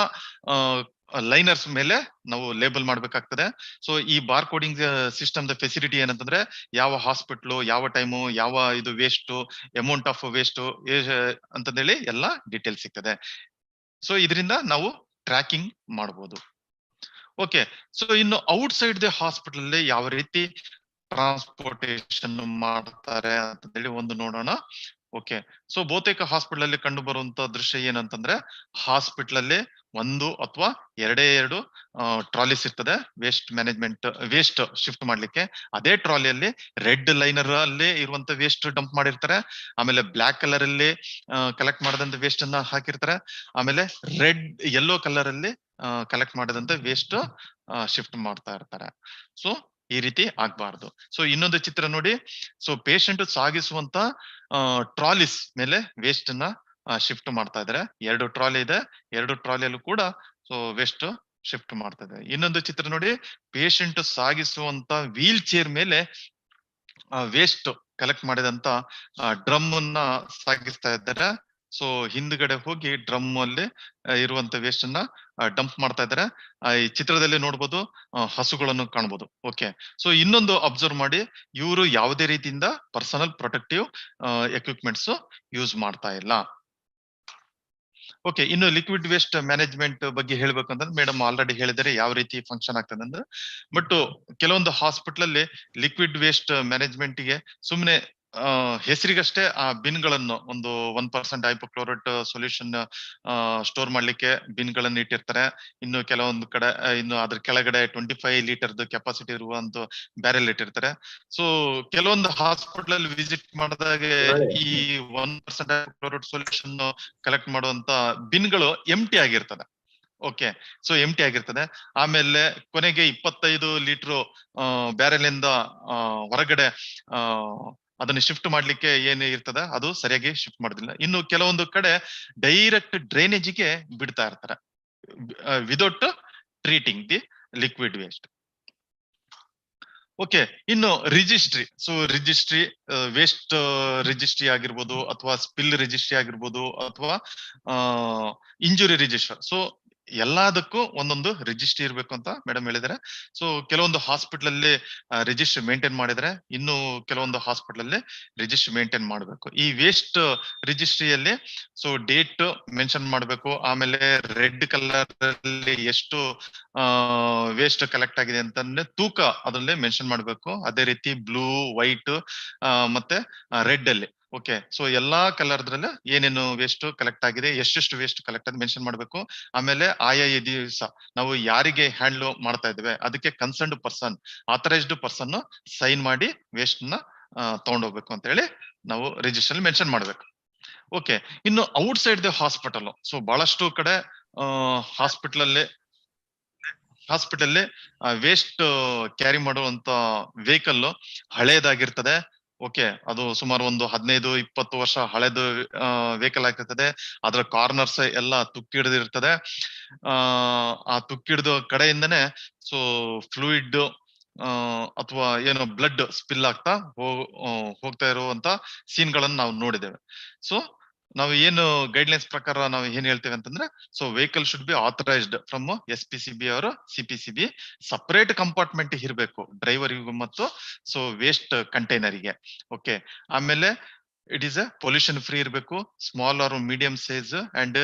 ಲೈನರ್ಸ್ ಮೇಲೆ ನಾವು ಲೇಬಲ್ ಮಾಡ್ಬೇಕಾಗ್ತದೆ. ಸೊ ಈ bar coding system the facility ಏನಂತಂದ್ರೆ ಯಾವ ಹಾಸ್ಪಿಟ್ಲು, ಯಾವ ಟೈಮು, ಯಾವ ಇದು ವೇಸ್ಟ್, ಅಮೌಂಟ್ ಆಫ್ ವೇಸ್ಟ್ ಅಂತಂದೇಳಿ ಎಲ್ಲ ಡೀಟೇಲ್ಸ್ ಸಿಗ್ತದೆ. ಸೊ ಇದರಿಂದ ನಾವು ಟ್ರ್ಯಾಕಿಂಗ್ ಮಾಡಬಹುದು. ಓಕೆ, ಸೊ ಇನ್ನು ಔಟ್ ಸೈಡ್ ದ ಹಾಸ್ಪಿಟಲ್ ಅಲ್ಲಿ ಯಾವ ರೀತಿ ಟ್ರಾನ್ಸ್ಪೋರ್ಟೇಶನ್ ಮಾಡ್ತಾರೆ ಅಂತಂದೇಳಿ ಒಂದು ನೋಡೋಣ. ಓಕೆ, ಸೊ ಬಹುತೇಕ ಹಾಸ್ಪಿಟಲ್ ಅಲ್ಲಿ ಕಂಡು ಬರುವಂತ ದೃಶ್ಯ ಏನಂತಂದ್ರೆ ಹಾಸ್ಪಿಟಲ್ ಅಲ್ಲಿ ಒಂದು ಅಥವಾ ಎರಡು ಟ್ರಾಲಿಸ್ ಇರ್ತದೆ ವೇಸ್ಟ್ ಮ್ಯಾನೇಜ್ಮೆಂಟ್ ವೇಸ್ಟ್ ಶಿಫ್ಟ್ ಮಾಡ್ಲಿಕ್ಕೆ. ಅದೇ ಟ್ರಾಲಿಯಲ್ಲಿ ರೆಡ್ ಲೈನರ್ ಅಲ್ಲಿ ಇರುವಂತ ವೇಸ್ಟ್ ಡಂಪ್ ಮಾಡಿರ್ತಾರೆ, ಆಮೇಲೆ ಬ್ಲಾಕ್ ಕಲರ್ ಅಲ್ಲಿ ಕಲೆಕ್ಟ್ ಮಾಡದಂತ ವೇಸ್ಟ್ ಅನ್ನ ಹಾಕಿರ್ತಾರೆ, ಆಮೇಲೆ ಯೆಲ್ಲೋ ಕಲರ್ ಅಲ್ಲಿ ಕಲೆಕ್ಟ್ ಮಾಡದಂತ ವೇಸ್ಟ್ ಶಿಫ್ಟ್ ಮಾಡ್ತಾ ಇರ್ತಾರೆ. ಸೊ ಈ ರೀತಿ ಆಗ್ಬಾರ್ದು. ಸೊ ಇನ್ನೊಂದು ಚಿತ್ರ ನೋಡಿ, ಸೊ ಪೇಷಂಟ್ ಸಾಗಿಸುವಂತ ಟ್ರಾಲಿಸ್ ಮೇಲೆ ವೇಸ್ಟ್ ಅನ್ನ ಶಿಫ್ಟ್ ಮಾಡ್ತಾ ಇದಾರೆ. 2 ಟ್ರಾಲಿ ಇದೆ, 2 ಟ್ರಾಲಿಯಲ್ಲೂ ಕೂಡ ಸೊ ವೇಸ್ಟ್ ಶಿಫ್ಟ್ ಮಾಡ್ತಾ ಇದೆ. ಇನ್ನೊಂದು ಚಿತ್ರ ನೋಡಿ, ಪೇಷಂಟ್ ಸಾಗಿಸುವಂತ ವೀಲ್ ಚೇರ್ ಮೇಲೆ ವೇಸ್ಟ್ ಕಲೆಕ್ಟ್ ಮಾಡಿದಂತ ಡ್ರಮ್ ಅನ್ನ ಸಾಗಿಸ್ತಾ ಇದ್ದಾರೆ. ಸೊ ಹಿಂದ್ಗಡೆ ಹೋಗಿ ಡ್ರಮ್ ಅಲ್ಲಿ ಇರುವಂತ ವೇಸ್ಟ್ ಅನ್ನ ಡಂಪ್ ಮಾಡ್ತಾ ಇದ್ದಾರೆ. ಈ ಚಿತ್ರದಲ್ಲಿ ನೋಡ್ಬೋದು ಹಸುಗಳನ್ನು ಕಾಣ್ಬೋದು. ಓಕೆ, ಸೊ ಇನ್ನೊಂದು ಅಬ್ಸರ್ವ್ ಮಾಡಿ, ಇವರು ಯಾವುದೇ ರೀತಿಯಿಂದ ಪರ್ಸನಲ್ ಪ್ರೊಟೆಕ್ಟಿವ್ ಎಕ್ವಿಪ್ಮೆಂಟ್ಸ್ ಯೂಸ್ ಮಾಡ್ತಾ ಇಲ್ಲ. ಓಕೆ, ಇನ್ನು ಲಿಕ್ವಿಡ್ ವೇಸ್ಟ್ ಮ್ಯಾನೇಜ್ಮೆಂಟ್ ಬಗ್ಗೆ ಹೇಳ್ಬೇಕಂದ್ರೆ ಮೇಡಮ್ ಆಲ್ರೆಡಿ ಹೇಳಿದರೆ ಯಾವ ರೀತಿ ಫಂಕ್ಷನ್ ಆಗ್ತದೆ ಅಂದ್ರೆ, ಬಟ್ ಕೆಲವೊಂದು ಹಾಸ್ಪಿಟಲ್ ಅಲ್ಲಿ ಲಿಕ್ವಿಡ್ ವೇಸ್ಟ್ ಮ್ಯಾನೇಜ್ಮೆಂಟ್ ಗೆ ಸುಮ್ನೆ ಹೆಸರಿಗಷ್ಟೇ ಆ ಬಿನ್ ಗಳನ್ನು ಒಂದು 1% ಹೈಪೋಕ್ಲೋರೈಟ್ ಸೊಲ್ಯೂಷನ್ ಸ್ಟೋರ್ ಮಾಡ್ಲಿಕ್ಕೆ ಬಿನ್ ಗಳನ್ನು ಇಟ್ಟಿರ್ತಾರೆ. ಇನ್ನು ಕೆಲವೊಂದು ಕಡೆ ಇನ್ನು ಅದ್ರ ಕೆಳಗಡೆ 25 ಲೀಟರ್ ಕೆಪಾಸಿಟಿ ಇರುವಂತ ಬ್ಯಾರೆಲ್ ಇಟ್ಟಿರ್ತಾರೆ. ಸೊ ಕೆಲವೊಂದು ಹಾಸ್ಪಿಟಲ್ ಅಲ್ಲಿ ವಿಸಿಟ್ ಮಾಡಿದಾಗ ಈ 1% ಹೈಪೋಕ್ಲೋರೈಟ್ ಸೊಲ್ಯೂಷನ್ ಕಲೆಕ್ಟ್ ಮಾಡುವಂತ ಬಿನ್ ಗಳು ಎಂಟಿ ಆಗಿರ್ತದೆ. ಓಕೆ, ಸೊ ಎಂಟಿ ಆಗಿರ್ತದೆ. ಆಮೇಲೆ ಕೊನೆಗೆ 25 ಲೀಟರ್ ಬ್ಯಾರೆಲ್ ಇಂದ ಹೊರಗಡೆ ಅದನ್ನ ಶಿಫ್ಟ್ ಮಾಡ್ಲಿಕ್ಕೆ ಏನ್ ಇರ್ತದೆ ಅದು ಸರಿಯಾಗಿ ಶಿಫ್ಟ್ ಮಾಡೋದಿಲ್ಲ. ಇನ್ನು ಕೆಲವೊಂದು ಕಡೆ ಡೈರೆಕ್ಟ್ ಡ್ರೈನೇಜ್ಗೆ ಬಿಡ್ತಾ ಇರ್ತಾರೆ without treating the liquid waste. Okay, ಇನ್ನು registry. So registry waste registry ಆಗಿರ್ಬೋದು, ಅಥವಾ ಸ್ಪಿಲ್ ರಿಜಿಸ್ಟ್ರಿ ಆಗಿರ್ಬೋದು, ಅಥವಾ ಇಂಜುರಿ ರಿಜಿಸ್ಟರ್. ಸೊ ಎಲ್ಲದಕ್ಕೂ ಒಂದೊಂದು ರಿಜಿಸ್ಟ್ರಿ ಇರ್ಬೇಕು ಅಂತ ಮೇಡಮ್ ಹೇಳಿದ್ದಾರೆ. ಸೊ ಕೆಲವೊಂದು ಹಾಸ್ಪಿಟಲ್ ಅಲ್ಲಿ ರಿಜಿಸ್ಟ್ರಿ ಮೇಂಟೈನ್ ಮಾಡಿದ್ರೆ, ಇನ್ನು ಕೆಲವೊಂದು ಹಾಸ್ಪಿಟಲ್ ಅಲ್ಲಿ ರಿಜಿಸ್ಟ್ರಿ ಮೇಂಟೈನ್ ಮಾಡಬೇಕು. ಈ ವೇಸ್ಟ್ ರಿಜಿಸ್ಟ್ರಿಯಲ್ಲಿ ಸೊ ಡೇಟ್ ಮೆನ್ಷನ್ ಮಾಡಬೇಕು, ಆಮೇಲೆ ರೆಡ್ ಕಲರ್ ಅಲ್ಲಿ ಎಷ್ಟು ವೇಸ್ಟ್ ಕಲೆಕ್ಟ್ ಆಗಿದೆ ಅಂತಂದ್ರೆ ತೂಕ ಅದರಲ್ಲಿ ಮೆನ್ಷನ್ ಮಾಡಬೇಕು. ಅದೇ ರೀತಿ ಬ್ಲೂ, ವೈಟ್ ಮತ್ತೆ ರೆಡ್ ಅಲ್ಲಿ. ಓಕೆ, ಸೊ ಎಲ್ಲಾ ಕಲರ್ ದ್ರಲ್ಲಿ ಏನೇನು ವೇಸ್ಟ್ ಕಲೆಕ್ಟ್ ಆಗಿದೆ, ಎಷ್ಟೆಷ್ಟು ವೇಸ್ಟ್ ಕಲೆಕ್ಟ್ ಆಗಿದೆ ಮೆನ್ಷನ್ ಮಾಡಬೇಕು. ಆಮೇಲೆ ಆಯಾ ದಿವಸ ನಾವು ಯಾರಿಗೆ ಹ್ಯಾಂಡ್ಲ್ ಮಾಡ್ತಾ ಇದ್ದೇವೆ ಅದಕ್ಕೆ concerned person, authorised person sign ಮಾಡಿ ವೇಸ್ಟ್ ನ ತಗೊಂಡೋಗ್ಬೇಕು ಅಂತ ಹೇಳಿ ನಾವು ರಿಜಿಸ್ಟರ್ ಮೆನ್ಷನ್ ಮಾಡ್ಬೇಕು. ಓಕೆ, ಇನ್ನು outside the hospital. So ಬಹಳಷ್ಟು ಕಡೆ ಹಾಸ್ಪಿಟಲ್ ವೇಸ್ಟ್ ಕ್ಯಾರಿ ಮಾಡುವಂತ ವೆಹಿಕಲ್ ಹಳೇದಾಗಿರ್ತದೆ. ಓಕೆ, ಅದು ಸುಮಾರು ಒಂದು 15-20 ವರ್ಷ ಹಳೆದು ವೆಹಿಕಲ್ ಆಗಿರ್ತದೆ. ಅದರ ಕಾರ್ನರ್ಸ್ ಎಲ್ಲ ತುಕ್ಕಿಡ್ದಿರ್ತದೆ. ಆ ತುಕ್ಕಿಡ್ದ ಕಡೆಯಿಂದನೇ ಸೊ ಫ್ಲೂಯಿಡ್ ಅಥವಾ ಏನೋ ಬ್ಲಡ್ ಸ್ಪಿಲ್ ಆಗ್ತಾ ಹೋಗ್ತಾ ಇರುವಂತ ಸೀನ್ ಗಳನ್ನ ನಾವು ನೋಡಿದ್ದೇವೆ. ಸೊ ನಾವು ಏನು ಗೈಡ್ಲೈನ್ಸ್ ಪ್ರಕಾರ ನಾವು ಏನ್ ಹೇಳ್ತೇವೆ ಅಂತಂದ್ರೆ, so vehicle should be authorised from SPCB ಅವರು CPCB. ಸಪರೇಟ್ ಕಂಪಾರ್ಟ್ಮೆಂಟ್ ಇರಬೇಕು ಡ್ರೈವರಿಗೂ ಮತ್ತು ಸೊ ವೇಸ್ಟ್ ಕಂಟೈನರಿಗೆ. ಓಕೆ, ಆಮೇಲೆ ಇಟ್ ಈಸ್ ಪೊಲ್ಯೂಷನ್ ಫ್ರೀ ಇರಬೇಕು, small or medium size and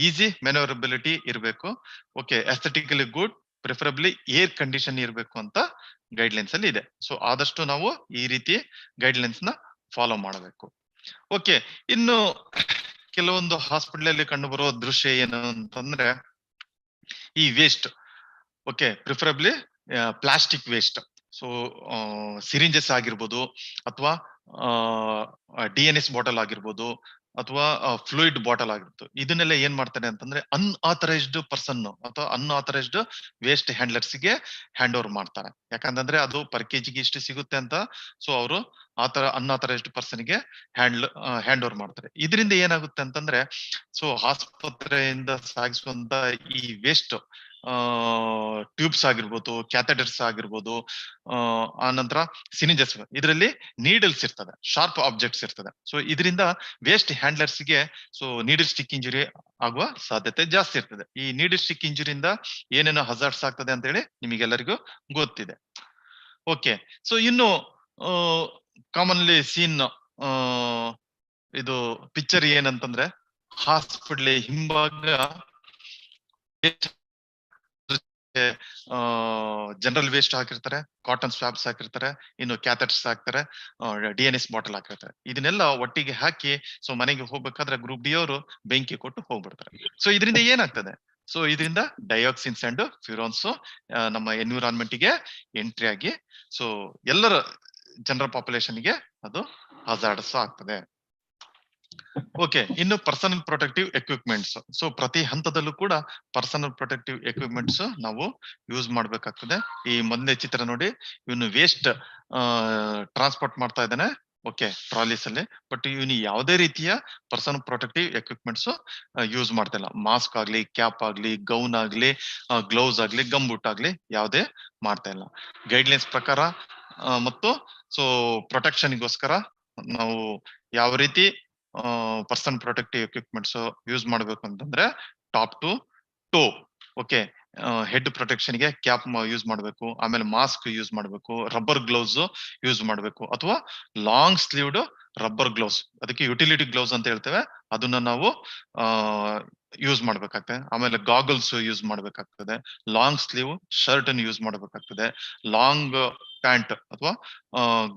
easy manoeuvrability ಇರಬೇಕು. Okay, aesthetically good preferably air condition ಇರಬೇಕು ಅಂತ ಗೈಡ್ಲೈನ್ಸ್ ಅಲ್ಲಿ ಇದೆ. ಸೊ ಆದಷ್ಟು ನಾವು ಈ ರೀತಿ ಗೈಡ್ಲೈನ್ಸ್ ನ ಫಾಲೋ ಮಾಡಬೇಕು. ಓಕೆ, ಇನ್ನು ಕೆಲವೊಂದು ಹಾಸ್ಪಿಟಲ್ ಅಲ್ಲಿ ಕಂಡು ಬರುವ ದೃಶ್ಯ ಏನು ಅಂತಂದ್ರೆ ಈ waste. Okay, preferably plastic waste. So syringes ಆಗಿರ್ಬೋದು, ಅಥವಾ DNS ಬಾಟಲ್ ಆಗಿರ್ಬೋದು, ಅಥವಾ ಫ್ಲೂಯಿಡ್ ಬಾಟಲ್ ಆಗಿರ್ಬೋದು. ಇದನ್ನೆಲ್ಲ ಏನ್ ಮಾಡ್ತಾರೆ ಅಂತಂದ್ರೆ ಅನ್ಆಥರೈಸ್ಡ್ ಪರ್ಸನ್ ಅಥವಾ ಅನ್ಆಥರೈಸ್ಡ್ ವೇಸ್ಟ್ ಹ್ಯಾಂಡ್ಲರ್ಸ್ ಗೆ ಹ್ಯಾಂಡ್ ಓವರ್ ಮಾಡ್ತಾರೆ. ಯಾಕಂತಂದ್ರೆ ಅದು ಪರ್ ಕೆಜಿಗೆ ಇಷ್ಟು ಸಿಗುತ್ತೆ ಅಂತ. ಸೊ ಅವರು ಆತರ ಅನ್ಆಥರೈಸ್ಡ್ ಪರ್ಸನ್ ಗೆ ಹ್ಯಾಂಡ್ ಓವರ್ ಮಾಡ್ತಾರೆ. ಇದರಿಂದ ಏನಾಗುತ್ತೆ ಅಂತಂದ್ರೆ, ಸೊ ಆಸ್ಪತ್ರೆಯಿಂದ ಸಾಗಿಸುವಂತ ಈ ವೇಸ್ಟ್ ಟ್ಯೂಬ್ಸ್ ಆಗಿರ್ಬೋದು, ಕ್ಯಾಥೆಟರ್ಸ್ ಆಗಿರ್ಬೋದು, ಆ ನಂತರ ಸಿರಿಂಜಸ್, ಇದರಲ್ಲಿ ನೀಡಲ್ಸ್ ಇರ್ತದೆ, ಶಾರ್ಪ್ ಆಬ್ಜೆಕ್ಟ್ಸ್ ಇರ್ತದೆ. ಸೊ ಇದರಿಂದ ವೇಸ್ಟ್ ಹ್ಯಾಂಡ್ಲರ್ಸ್ ಗೆ ಸೊ ನೀಡಲ್ ಸ್ಟಿಕ್ ಇಂಜುರಿ ಆಗುವ ಸಾಧ್ಯತೆ ಜಾಸ್ತಿ ಇರ್ತದೆ. ಈ ನೀಡಲ್ ಸ್ಟಿಕ್ ಇಂಜುರಿಯಿಂದ ಏನೇನೋ ಹಜಾರ್ಡ್ಸ್ ಆಗ್ತದೆ ಅಂತ ಹೇಳಿ ನಿಮಗೆಲ್ಲರಿಗೂ ಗೊತ್ತಿದೆ. ಓಕೆ, ಸೊ ಇನ್ನು ಕಾಮನ್ಲಿ ಸೀನ್ ಇದು ಪಿಕ್ಚರ್ ಏನಂತಂದ್ರೆ, ಹಾಸ್ಪಿಟಲ್ ಹಿಂಭಾಗ ಜನರಲ್ ವೇಸ್ಟ್ ಹಾಕಿರ್ತಾರೆ, ಕಾಟನ್ ಸ್ವಾಬ್ಸ್ ಹಾಕಿರ್ತಾರೆ, ಇನ್ನು ಕ್ಯಾಥೆಟರ್ಸ್ ಹಾಕ್ತಾರೆ, DNS ಬಾಟಲ್ ಹಾಕಿರ್ತಾರೆ. ಇದನ್ನೆಲ್ಲ ಒಟ್ಟಿಗೆ ಹಾಕಿ ಸೊ ಮನೆಗೆ ಹೋಗ್ಬೇಕಾದ್ರೆ ಗ್ರೂಪ್ ಡಿ ಅವರು ಬೆಂಕಿ ಕೊಟ್ಟು ಹೋಗ್ಬಿಡ್ತಾರೆ. ಸೊ ಇದರಿಂದ ಏನಾಗ್ತದೆ, ಸೊ ಇದರಿಂದ ಡೈಆಕ್ಸಿನ್ಸ್ ಅಂಡ್ ಫ್ಯೂರಾನ್ಸ್ ನಮ್ಮ ಎನ್ವಿರಾನ್ಮೆಂಟ್ ಗೆ ಎಂಟ್ರಿ ಆಗಿ ಸೊ ಎಲ್ಲರ ಜನರಲ್ ಪಾಪ್ಯುಲೇಷನ್ ಗೆ ಅದು ಹಜಾರ್ಡ್ಸ್ ಆಗ್ತದೆ. ಓಕೆ, ಇನ್ನು ಪರ್ಸನಲ್ ಪ್ರೊಟೆಕ್ಟಿವ್ ಎಕ್ವಿಪ್ಮೆಂಟ್ಸ್. ಸೊ ಪ್ರತಿ ಹಂತದಲ್ಲೂ ಕೂಡ ಪರ್ಸನಲ್ ಪ್ರೊಟೆಕ್ಟಿವ್ ಎಕ್ವಿಪ್ಮೆಂಟ್ಸ್ ನಾವು ಯೂಸ್ ಮಾಡ್ಬೇಕಾಗ್ತದೆ. ಈ ಮೊದಲನೇ ಚಿತ್ರ ನೋಡಿ, ಇವನು ವೇಸ್ಟ್ ಟ್ರಾನ್ಸ್ಪೋರ್ಟ್ ಮಾಡ್ತಾ ಇದ್ದಾನೆ, ಓಕೆ, ಟ್ರಾಲೀಸ್ ಅಲ್ಲಿ. ಬಟ್ ಇವನು ಯಾವುದೇ ರೀತಿಯ ಪರ್ಸನಲ್ ಪ್ರೊಟೆಕ್ಟಿವ್ ಎಕ್ವಿಪ್ಮೆಂಟ್ಸ್ ಯೂಸ್ ಮಾಡ್ತಾ ಇಲ್ಲ. ಮಾಸ್ಕ್ ಆಗ್ಲಿ, ಕ್ಯಾಪ್ ಆಗ್ಲಿ, ಗೌನ್ ಆಗ್ಲಿ, ಗ್ಲೌಸ್ ಆಗ್ಲಿ, ಗಂಬೂಟ್ ಆಗ್ಲಿ ಯಾವುದೇ ಮಾಡ್ತಾ ಇಲ್ಲ. ಗೈಡ್ಲೈನ್ಸ್ ಪ್ರಕಾರ ಮತ್ತು ಸೊ ಪ್ರೊಟೆಕ್ಷನ್ಗೋಸ್ಕರ ನಾವು ಯಾವ ರೀತಿ ಪರ್ಸನ್ ಪ್ರೊಟೆಕ್ಟಿವ್ ಎಕ್ವಿಪ್ಮೆಂಟ್ಸ್ ಯೂಸ್ ಮಾಡ್ಬೇಕು ಅಂತಂದ್ರೆ, top to toe. Okay, head protection ಗೆ ಕ್ಯಾಪ್ ಯೂಸ್ ಮಾಡ್ಬೇಕು, ಆಮೇಲೆ ಮಾಸ್ಕ್ ಯೂಸ್ ಮಾಡ್ಬೇಕು, ರಬ್ಬರ್ ಗ್ಲೌಸ್ ಯೂಸ್ ಮಾಡ್ಬೇಕು, ಅಥವಾ ಲಾಂಗ್ ಸ್ಲೀವ್ಡ್ ರಬ್ಬರ್ ಗ್ಲೌಸ್, ಅದಕ್ಕೆ ಯುಟಿಲಿಟಿ ಗ್ಲೌಸ್ ಅಂತ ಹೇಳ್ತೇವೆ, ಅದನ್ನ ನಾವು ಯೂಸ್ ಮಾಡ್ಬೇಕಾಗ್ತದೆ. ಆಮೇಲೆ ಗಾಗಲ್ಸ್ ಯೂಸ್ ಮಾಡ್ಬೇಕಾಗ್ತದೆ, ಲಾಂಗ್ ಸ್ಲೀವ್ ಶರ್ಟ್ ಅನ್ನು ಯೂಸ್ ಮಾಡ್ಬೇಕಾಗ್ತದೆ, ಲಾಂಗ್ ಪ್ಯಾಂಟ್ ಅಥವಾ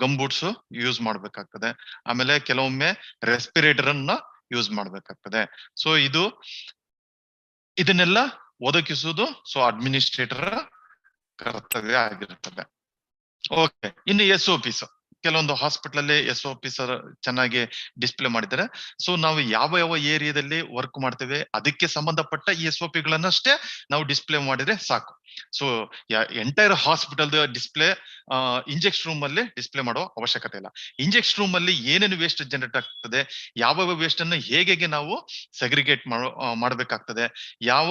ಗಂಬೂಟ್ಸ್ ಯೂಸ್ ಮಾಡ್ಬೇಕಾಗ್ತದೆ. ಆಮೇಲೆ ಕೆಲವೊಮ್ಮೆ ರೆಸ್ಪಿರೇಟರ್ ಅನ್ನ ಯೂಸ್ ಮಾಡ್ಬೇಕಾಗ್ತದೆ. ಸೊ ಇದನ್ನೆಲ್ಲ ಒದಗಿಸುವುದು ಸೊ ಅಡ್ಮಿನಿಸ್ಟ್ರೇಟರ್ ಕರ್ತವ್ಯ ಆಗಿರುತ್ತದೆ. ಓಕೆ, ಇನ್ನು SOPs. ಕೆಲವೊಂದು ಹಾಸ್ಪಿಟಲ್ ಅಲ್ಲಿ SOPs ಚೆನ್ನಾಗಿ ಡಿಸ್ಪ್ಲೇ ಮಾಡಿದ್ದಾರೆ. ಸೊ ನಾವು ಯಾವ ಏರಿಯಾದಲ್ಲಿ ವರ್ಕ್ ಮಾಡ್ತೇವೆ ಅದಕ್ಕೆ ಸಂಬಂಧಪಟ್ಟ ಈ SOP ಗಳನ್ನಷ್ಟೇ ನಾವು ಡಿಸ್ಪ್ಲೇ ಮಾಡಿದ್ರೆ ಸಾಕು. So entire hospital display injection room ಅಲ್ಲಿ ಡಿಸ್ಪ್ಲೇ ಮಾಡೋ ಅವಶ್ಯಕತೆ ಇಲ್ಲ. ಇಂಜೆಕ್ಷನ್ ರೂಮ್ ಅಲ್ಲಿ ಏನೇನು ವೇಸ್ಟ್ ಜನರೇಟ್ ಆಗ್ತದೆ, ಯಾವ ವೇಸ್ಟ್ ಅನ್ನು ಹೇಗೆ ನಾವು ಸೆಗ್ರಿಗೇಟ್ ಮಾಡ್ಬೇಕಾಗ್ತದೆ, ಯಾವ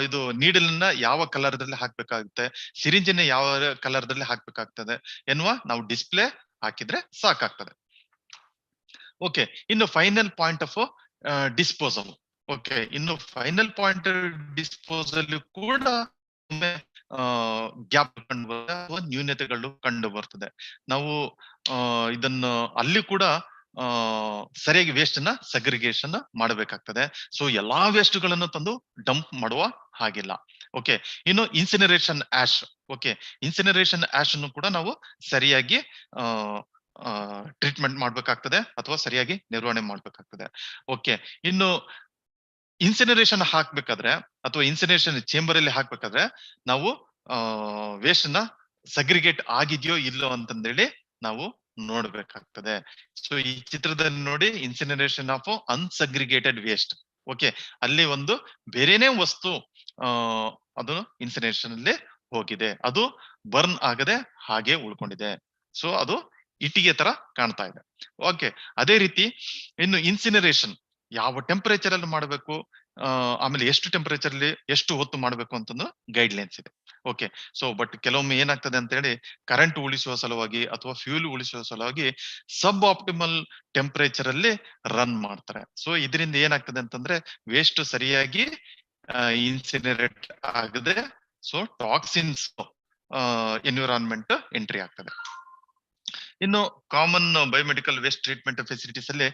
ಇದು ನೀಡಲ್ ಅನ್ನ ಯಾವ ಕಲರ್ ದಲ್ಲಿ ಹಾಕ್ಬೇಕಾಗುತ್ತೆ, ಸಿರಿಂಜ್ ಅನ್ನ ಯಾವ ಕಲರ್ ದಲ್ಲಿ ಹಾಕ್ಬೇಕಾಗ್ತದೆ ಎನ್ನುವ ನಾವು ಡಿಸ್ಪ್ಲೇ ಹಾಕಿದ್ರೆ ಸಾಕಾಗ್ತದೆ. ಓಕೆ, ಇನ್ನು final point of disposal. Okay, ಇನ್ನು ಫೈನಲ್ ಪಾಯಿಂಟ್ ಡಿಸ್ಪೋಸಲ್ ಕೂಡ ಗ್ಯಾಪ್ ಕಂಡು ಬರ್ತದೆ ಅಥವಾ ನ್ಯೂನತೆಗಳು ಕಂಡು ಬರ್ತದೆ. ನಾವು ಇದನ್ನು ಅಲ್ಲಿ ಕೂಡ ಸರಿಯಾಗಿ ವೇಸ್ಟ್ ಅನ್ನ ಸೆಗ್ರಿಗೇಷನ್ ಮಾಡಬೇಕಾಗ್ತದೆ. ಸೊ ಎಲ್ಲಾ ವೇಸ್ಟ್ ಗಳನ್ನು ತಂದು ಡಂಪ್ ಮಾಡುವ ಹಾಗಿಲ್ಲ. ಓಕೆ, ಇನ್ನು ಇನ್ಸಿನರೇಷನ್ ಆಶ್. ಓಕೆ, ಇನ್ಸಿನರೇಷನ್ ಆಶ್ ಅನ್ನು ಕೂಡ ನಾವು ಸರಿಯಾಗಿ ಟ್ರೀಟ್ಮೆಂಟ್ ಮಾಡ್ಬೇಕಾಗ್ತದೆ ಅಥವಾ ಸರಿಯಾಗಿ ನಿರ್ವಹಣೆ ಮಾಡ್ಬೇಕಾಗ್ತದೆ. ಓಕೆ, ಇನ್ನು ಇನ್ಸಿನರೇಷನ್ ಹಾಕ್ಬೇಕಾದ್ರೆ ಅಥವಾ ಇನ್ಸಿನರೇಷನ್ ಚೇಂಬರ್ ಅಲ್ಲಿ ಹಾಕ್ಬೇಕಾದ್ರೆ ನಾವು ವೇಸ್ಟ್ ನ ಸಗ್ರಿಗೇಟ್ ಆಗಿದೆಯೋ ಇಲ್ಲೋ ಅಂತಂದೇಳಿ ನಾವು ನೋಡ್ಬೇಕಾಗ್ತದೆ. ಸೊ ಈ ಚಿತ್ರದಲ್ಲಿ ನೋಡಿ, ಇನ್ಸಿನರೇಷನ್ ಆಫ್ ಅನ್ಸಗ್ರಿಗೇಟೆಡ್ ವೇಸ್ಟ್. ಓಕೆ, ಅಲ್ಲಿ ಒಂದು ಬೇರೆನೇ ವಸ್ತು ಅದು ಇನ್ಸಿನರೇಷನ್ ಅಲ್ಲಿ ಹೋಗಿದೆ, ಅದು ಬರ್ನ್ ಆಗದೆ ಹಾಗೆ ಉಳ್ಕೊಂಡಿದೆ. ಸೊ ಅದು ಇಟ್ಟಿಗೆ ತರ ಕಾಣ್ತಾ ಇದೆ. ಓಕೆ, ಅದೇ ರೀತಿ ಇನ್ನು ಇನ್ಸಿನರೇಷನ್ ಯಾವ ಟೆಂಪರೇಚರ್ ಅಲ್ಲಿ ಮಾಡಬೇಕು, ಆಮೇಲೆ ಎಷ್ಟು ಟೆಂಪರೇಚರ್ ಅಲ್ಲಿ ಎಷ್ಟು ಹೊತ್ತು ಮಾಡಬೇಕು ಅಂತಂದು ಗೈಡ್ ಲೈನ್ಸ್ ಇದೆ. ಓಕೆ, ಸೊ ಬಟ್ ಕೆಲವೊಮ್ಮೆ ಏನಾಗ್ತದೆ ಅಂತ ಹೇಳಿ, ಕರೆಂಟ್ ಉಳಿಸುವ ಸಲುವಾಗಿ ಅಥವಾ ಫ್ಯೂಲ್ ಉಳಿಸುವ ಸಲುವಾಗಿ ಸಬ್ ಆಪ್ಟಿಮಲ್ ಟೆಂಪರೇಚರ್ ಅಲ್ಲಿ ರನ್ ಮಾಡ್ತಾರೆ. ಸೊ ಇದರಿಂದ ಏನಾಗ್ತದೆ ಅಂತಂದ್ರೆ ವೇಸ್ಟ್ ಸರಿಯಾಗಿ ಇನ್ಸಿನರೇಟ್ ಆಗದೆ ಸೊ ಟಾಕ್ಸಿನ್ಸ್ ಎನ್ವಿರಾನ್ಮೆಂಟ್ ಎಂಟ್ರಿ ಆಗ್ತದೆ. ಇನ್ನು common biomedical waste treatment facilities ಅಲ್ಲಿ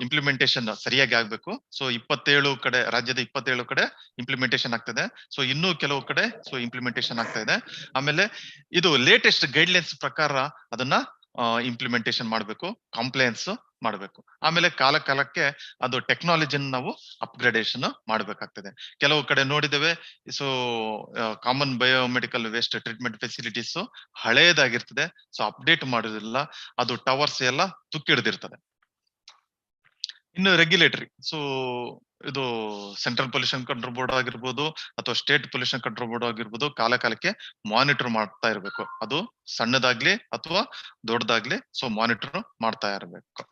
ಇಂಪ್ಲಿಮೆಂಟೇಷನ್ ಸರಿಯಾಗಿ ಆಗ್ಬೇಕು. ಸೊ 27 ಕಡೆ, ರಾಜ್ಯದ 27 ಕಡೆ ಇಂಪ್ಲಿಮೆಂಟೇಷನ್ ಆಗ್ತದೆ. ಸೊ ಇನ್ನೂ ಕೆಲವು ಕಡೆ ಇಂಪ್ಲಿಮೆಂಟೇಷನ್ ಆಗ್ತಾ ಇದೆ. ಆಮೇಲೆ ಇದು ಲೇಟೆಸ್ಟ್ ಗೈಡ್ಲೈನ್ಸ್ ಪ್ರಕಾರ ಅದನ್ನ ಇಂಪ್ಲಿಮೆಂಟೇಷನ್ ಮಾಡಬೇಕು, ಕಾಂಪ್ಲೈನ್ಸ್ ಮಾಡಬೇಕು. ಆಮೇಲೆ ಕಾಲಕ್ಕೆ ಅದು ಟೆಕ್ನಾಲಜಿನ ನಾವು ಅಪ್ಗ್ರೇಡೇಷನ್ ಮಾಡಬೇಕಾಗ್ತದೆ. ಕೆಲವು ಕಡೆ ನೋಡಿದ್ದೇವೆ, so common biomedical waste treatment facilities ಹಳೇದಾಗಿರ್ತದೆ. ಸೊ ಅಪ್ಡೇಟ್ ಮಾಡೋದಿಲ್ಲ, ಅದು ಟವರ್ಸ್ ಎಲ್ಲ ತುಕ್ಕಿಡ್ದಿರ್ತದೆ. ಇನ್ನು ರೆಗ್ಯುಲೇಟರಿ, ಸೊ ಇದು ಸೆಂಟ್ರಲ್ ಪೊಲ್ಯೂಷನ್ ಕಂಟ್ರೋಲ್ ಬೋರ್ಡ್ ಆಗಿರ್ಬೋದು ಅಥವಾ ಸ್ಟೇಟ್ ಪೊಲ್ಯೂಷನ್ ಕಂಟ್ರೋಲ್ ಬೋರ್ಡ್ ಆಗಿರ್ಬೋದು, ಕಾಲಕ್ಕೆ ಮಾನಿಟರ್ ಮಾಡ್ತಾ ಇರ್ಬೇಕು. ಅದು ಸಣ್ಣದಾಗ್ಲಿ ಅಥವಾ ದೊಡ್ಡದಾಗ್ಲಿ, ಸೊ ಮಾನಿಟರ್ ಮಾಡ್ತಾ ಇರ್ಬೇಕು.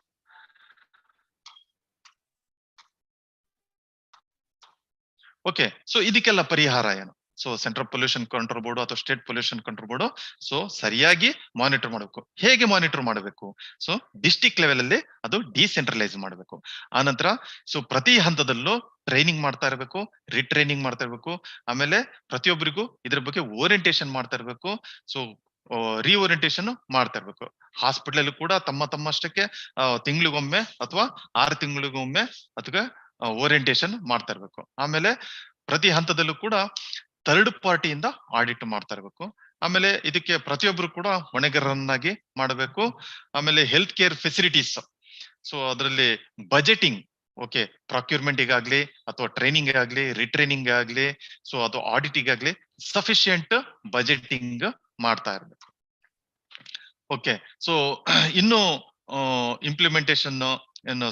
ಓಕೆ, ಸೊ ಇದಕ್ಕೆಲ್ಲ ಪರಿಹಾರ ಏನು? So central pollution control board ಅಥವಾ state pollution control board so ಸರಿಯಾಗಿ ಮಾನಿಟರ್ ಮಾಡಬೇಕು. ಹೇಗೆ ಮಾನಿಟರ್ ಮಾಡಬೇಕು? ಸೊ ಡಿಸ್ಟ್ರಿಕ್ಟ್ ಲೆವೆಲ್ ಅಲ್ಲಿ ಅದು ಡಿಸೆಂಟ್ರಲೈಸ್ ಮಾಡಬೇಕು. ಆನಂತರ ಸೊ ಪ್ರತಿ ಹಂತದಲ್ಲೂ ಟ್ರೈನಿಂಗ್ ಮಾಡ್ತಾ ಇರಬೇಕು, ರಿಟ್ರೈನಿಂಗ್ ಮಾಡ್ತಾ ಇರ್ಬೇಕು. ಆಮೇಲೆ ಪ್ರತಿಯೊಬ್ಬರಿಗೂ ಇದ್ರ ಬಗ್ಗೆ ಓರಿಯಂಟೇಶನ್ ಮಾಡ್ತಾ ಇರ್ಬೇಕು. ಸೊ ರಿಓರಿಯಂಟೇಶನ್ ಮಾಡ್ತಾ ಇರ್ಬೇಕು. ಹಾಸ್ಪಿಟಲ್ ಕೂಡ ತಮ್ಮಷ್ಟಕ್ಕೆ ತಿಂಗಳಿಗೊಮ್ಮೆ ಅಥವಾ 6 ತಿಂಗಳಿಗೊಮ್ಮೆ ಅಥವಾ ಓರಿಯಂಟೇಶನ್ ಮಾಡ್ತಾ ಇರ್ಬೇಕು. ಆಮೇಲೆ ಪ್ರತಿ ಹಂತದಲ್ಲೂ ಕೂಡ ಥರ್ಡ್ ಪಾರ್ಟಿಯಿಂದ ಆಡಿಟ್ ಮಾಡ್ತಾ ಇರ್ಬೇಕು. ಆಮೇಲೆ ಇದಕ್ಕೆ ಪ್ರತಿಯೊಬ್ರು ಕೂಡ ಹೊಣೆಗಾರರನ್ನಾಗಿ ಮಾಡಬೇಕು. ಆಮೇಲೆ ಹೆಲ್ತ್ ಕೇರ್ ಫೆಸಿಲಿಟೀಸ್, ಸೊ ಅದರಲ್ಲಿ ಬಜೆಟಿಂಗ್, ಓಕೆ, ಪ್ರೊಕ್ಯೂರ್ಮೆಂಟ್ ಗಾಗ್ಲಿ ಅಥವಾ ಟ್ರೈನಿಂಗ್ ಆಗ್ಲಿ, ರಿಟ್ರೈನಿಂಗ್ ಆಗ್ಲಿ, ಸೊ ಅದು ಆಡಿಟಿಗ್ ಆಗ್ಲಿ ಸಫಿಶಿಯಂಟ್ ಬಜೆಟಿಂಗ್ ಮಾಡ್ತಾ ಇರ್ಬೇಕು. ಓಕೆ, ಸೊ ಇನ್ನು ಇಂಪ್ಲಿಮೆಂಟೇಶನ್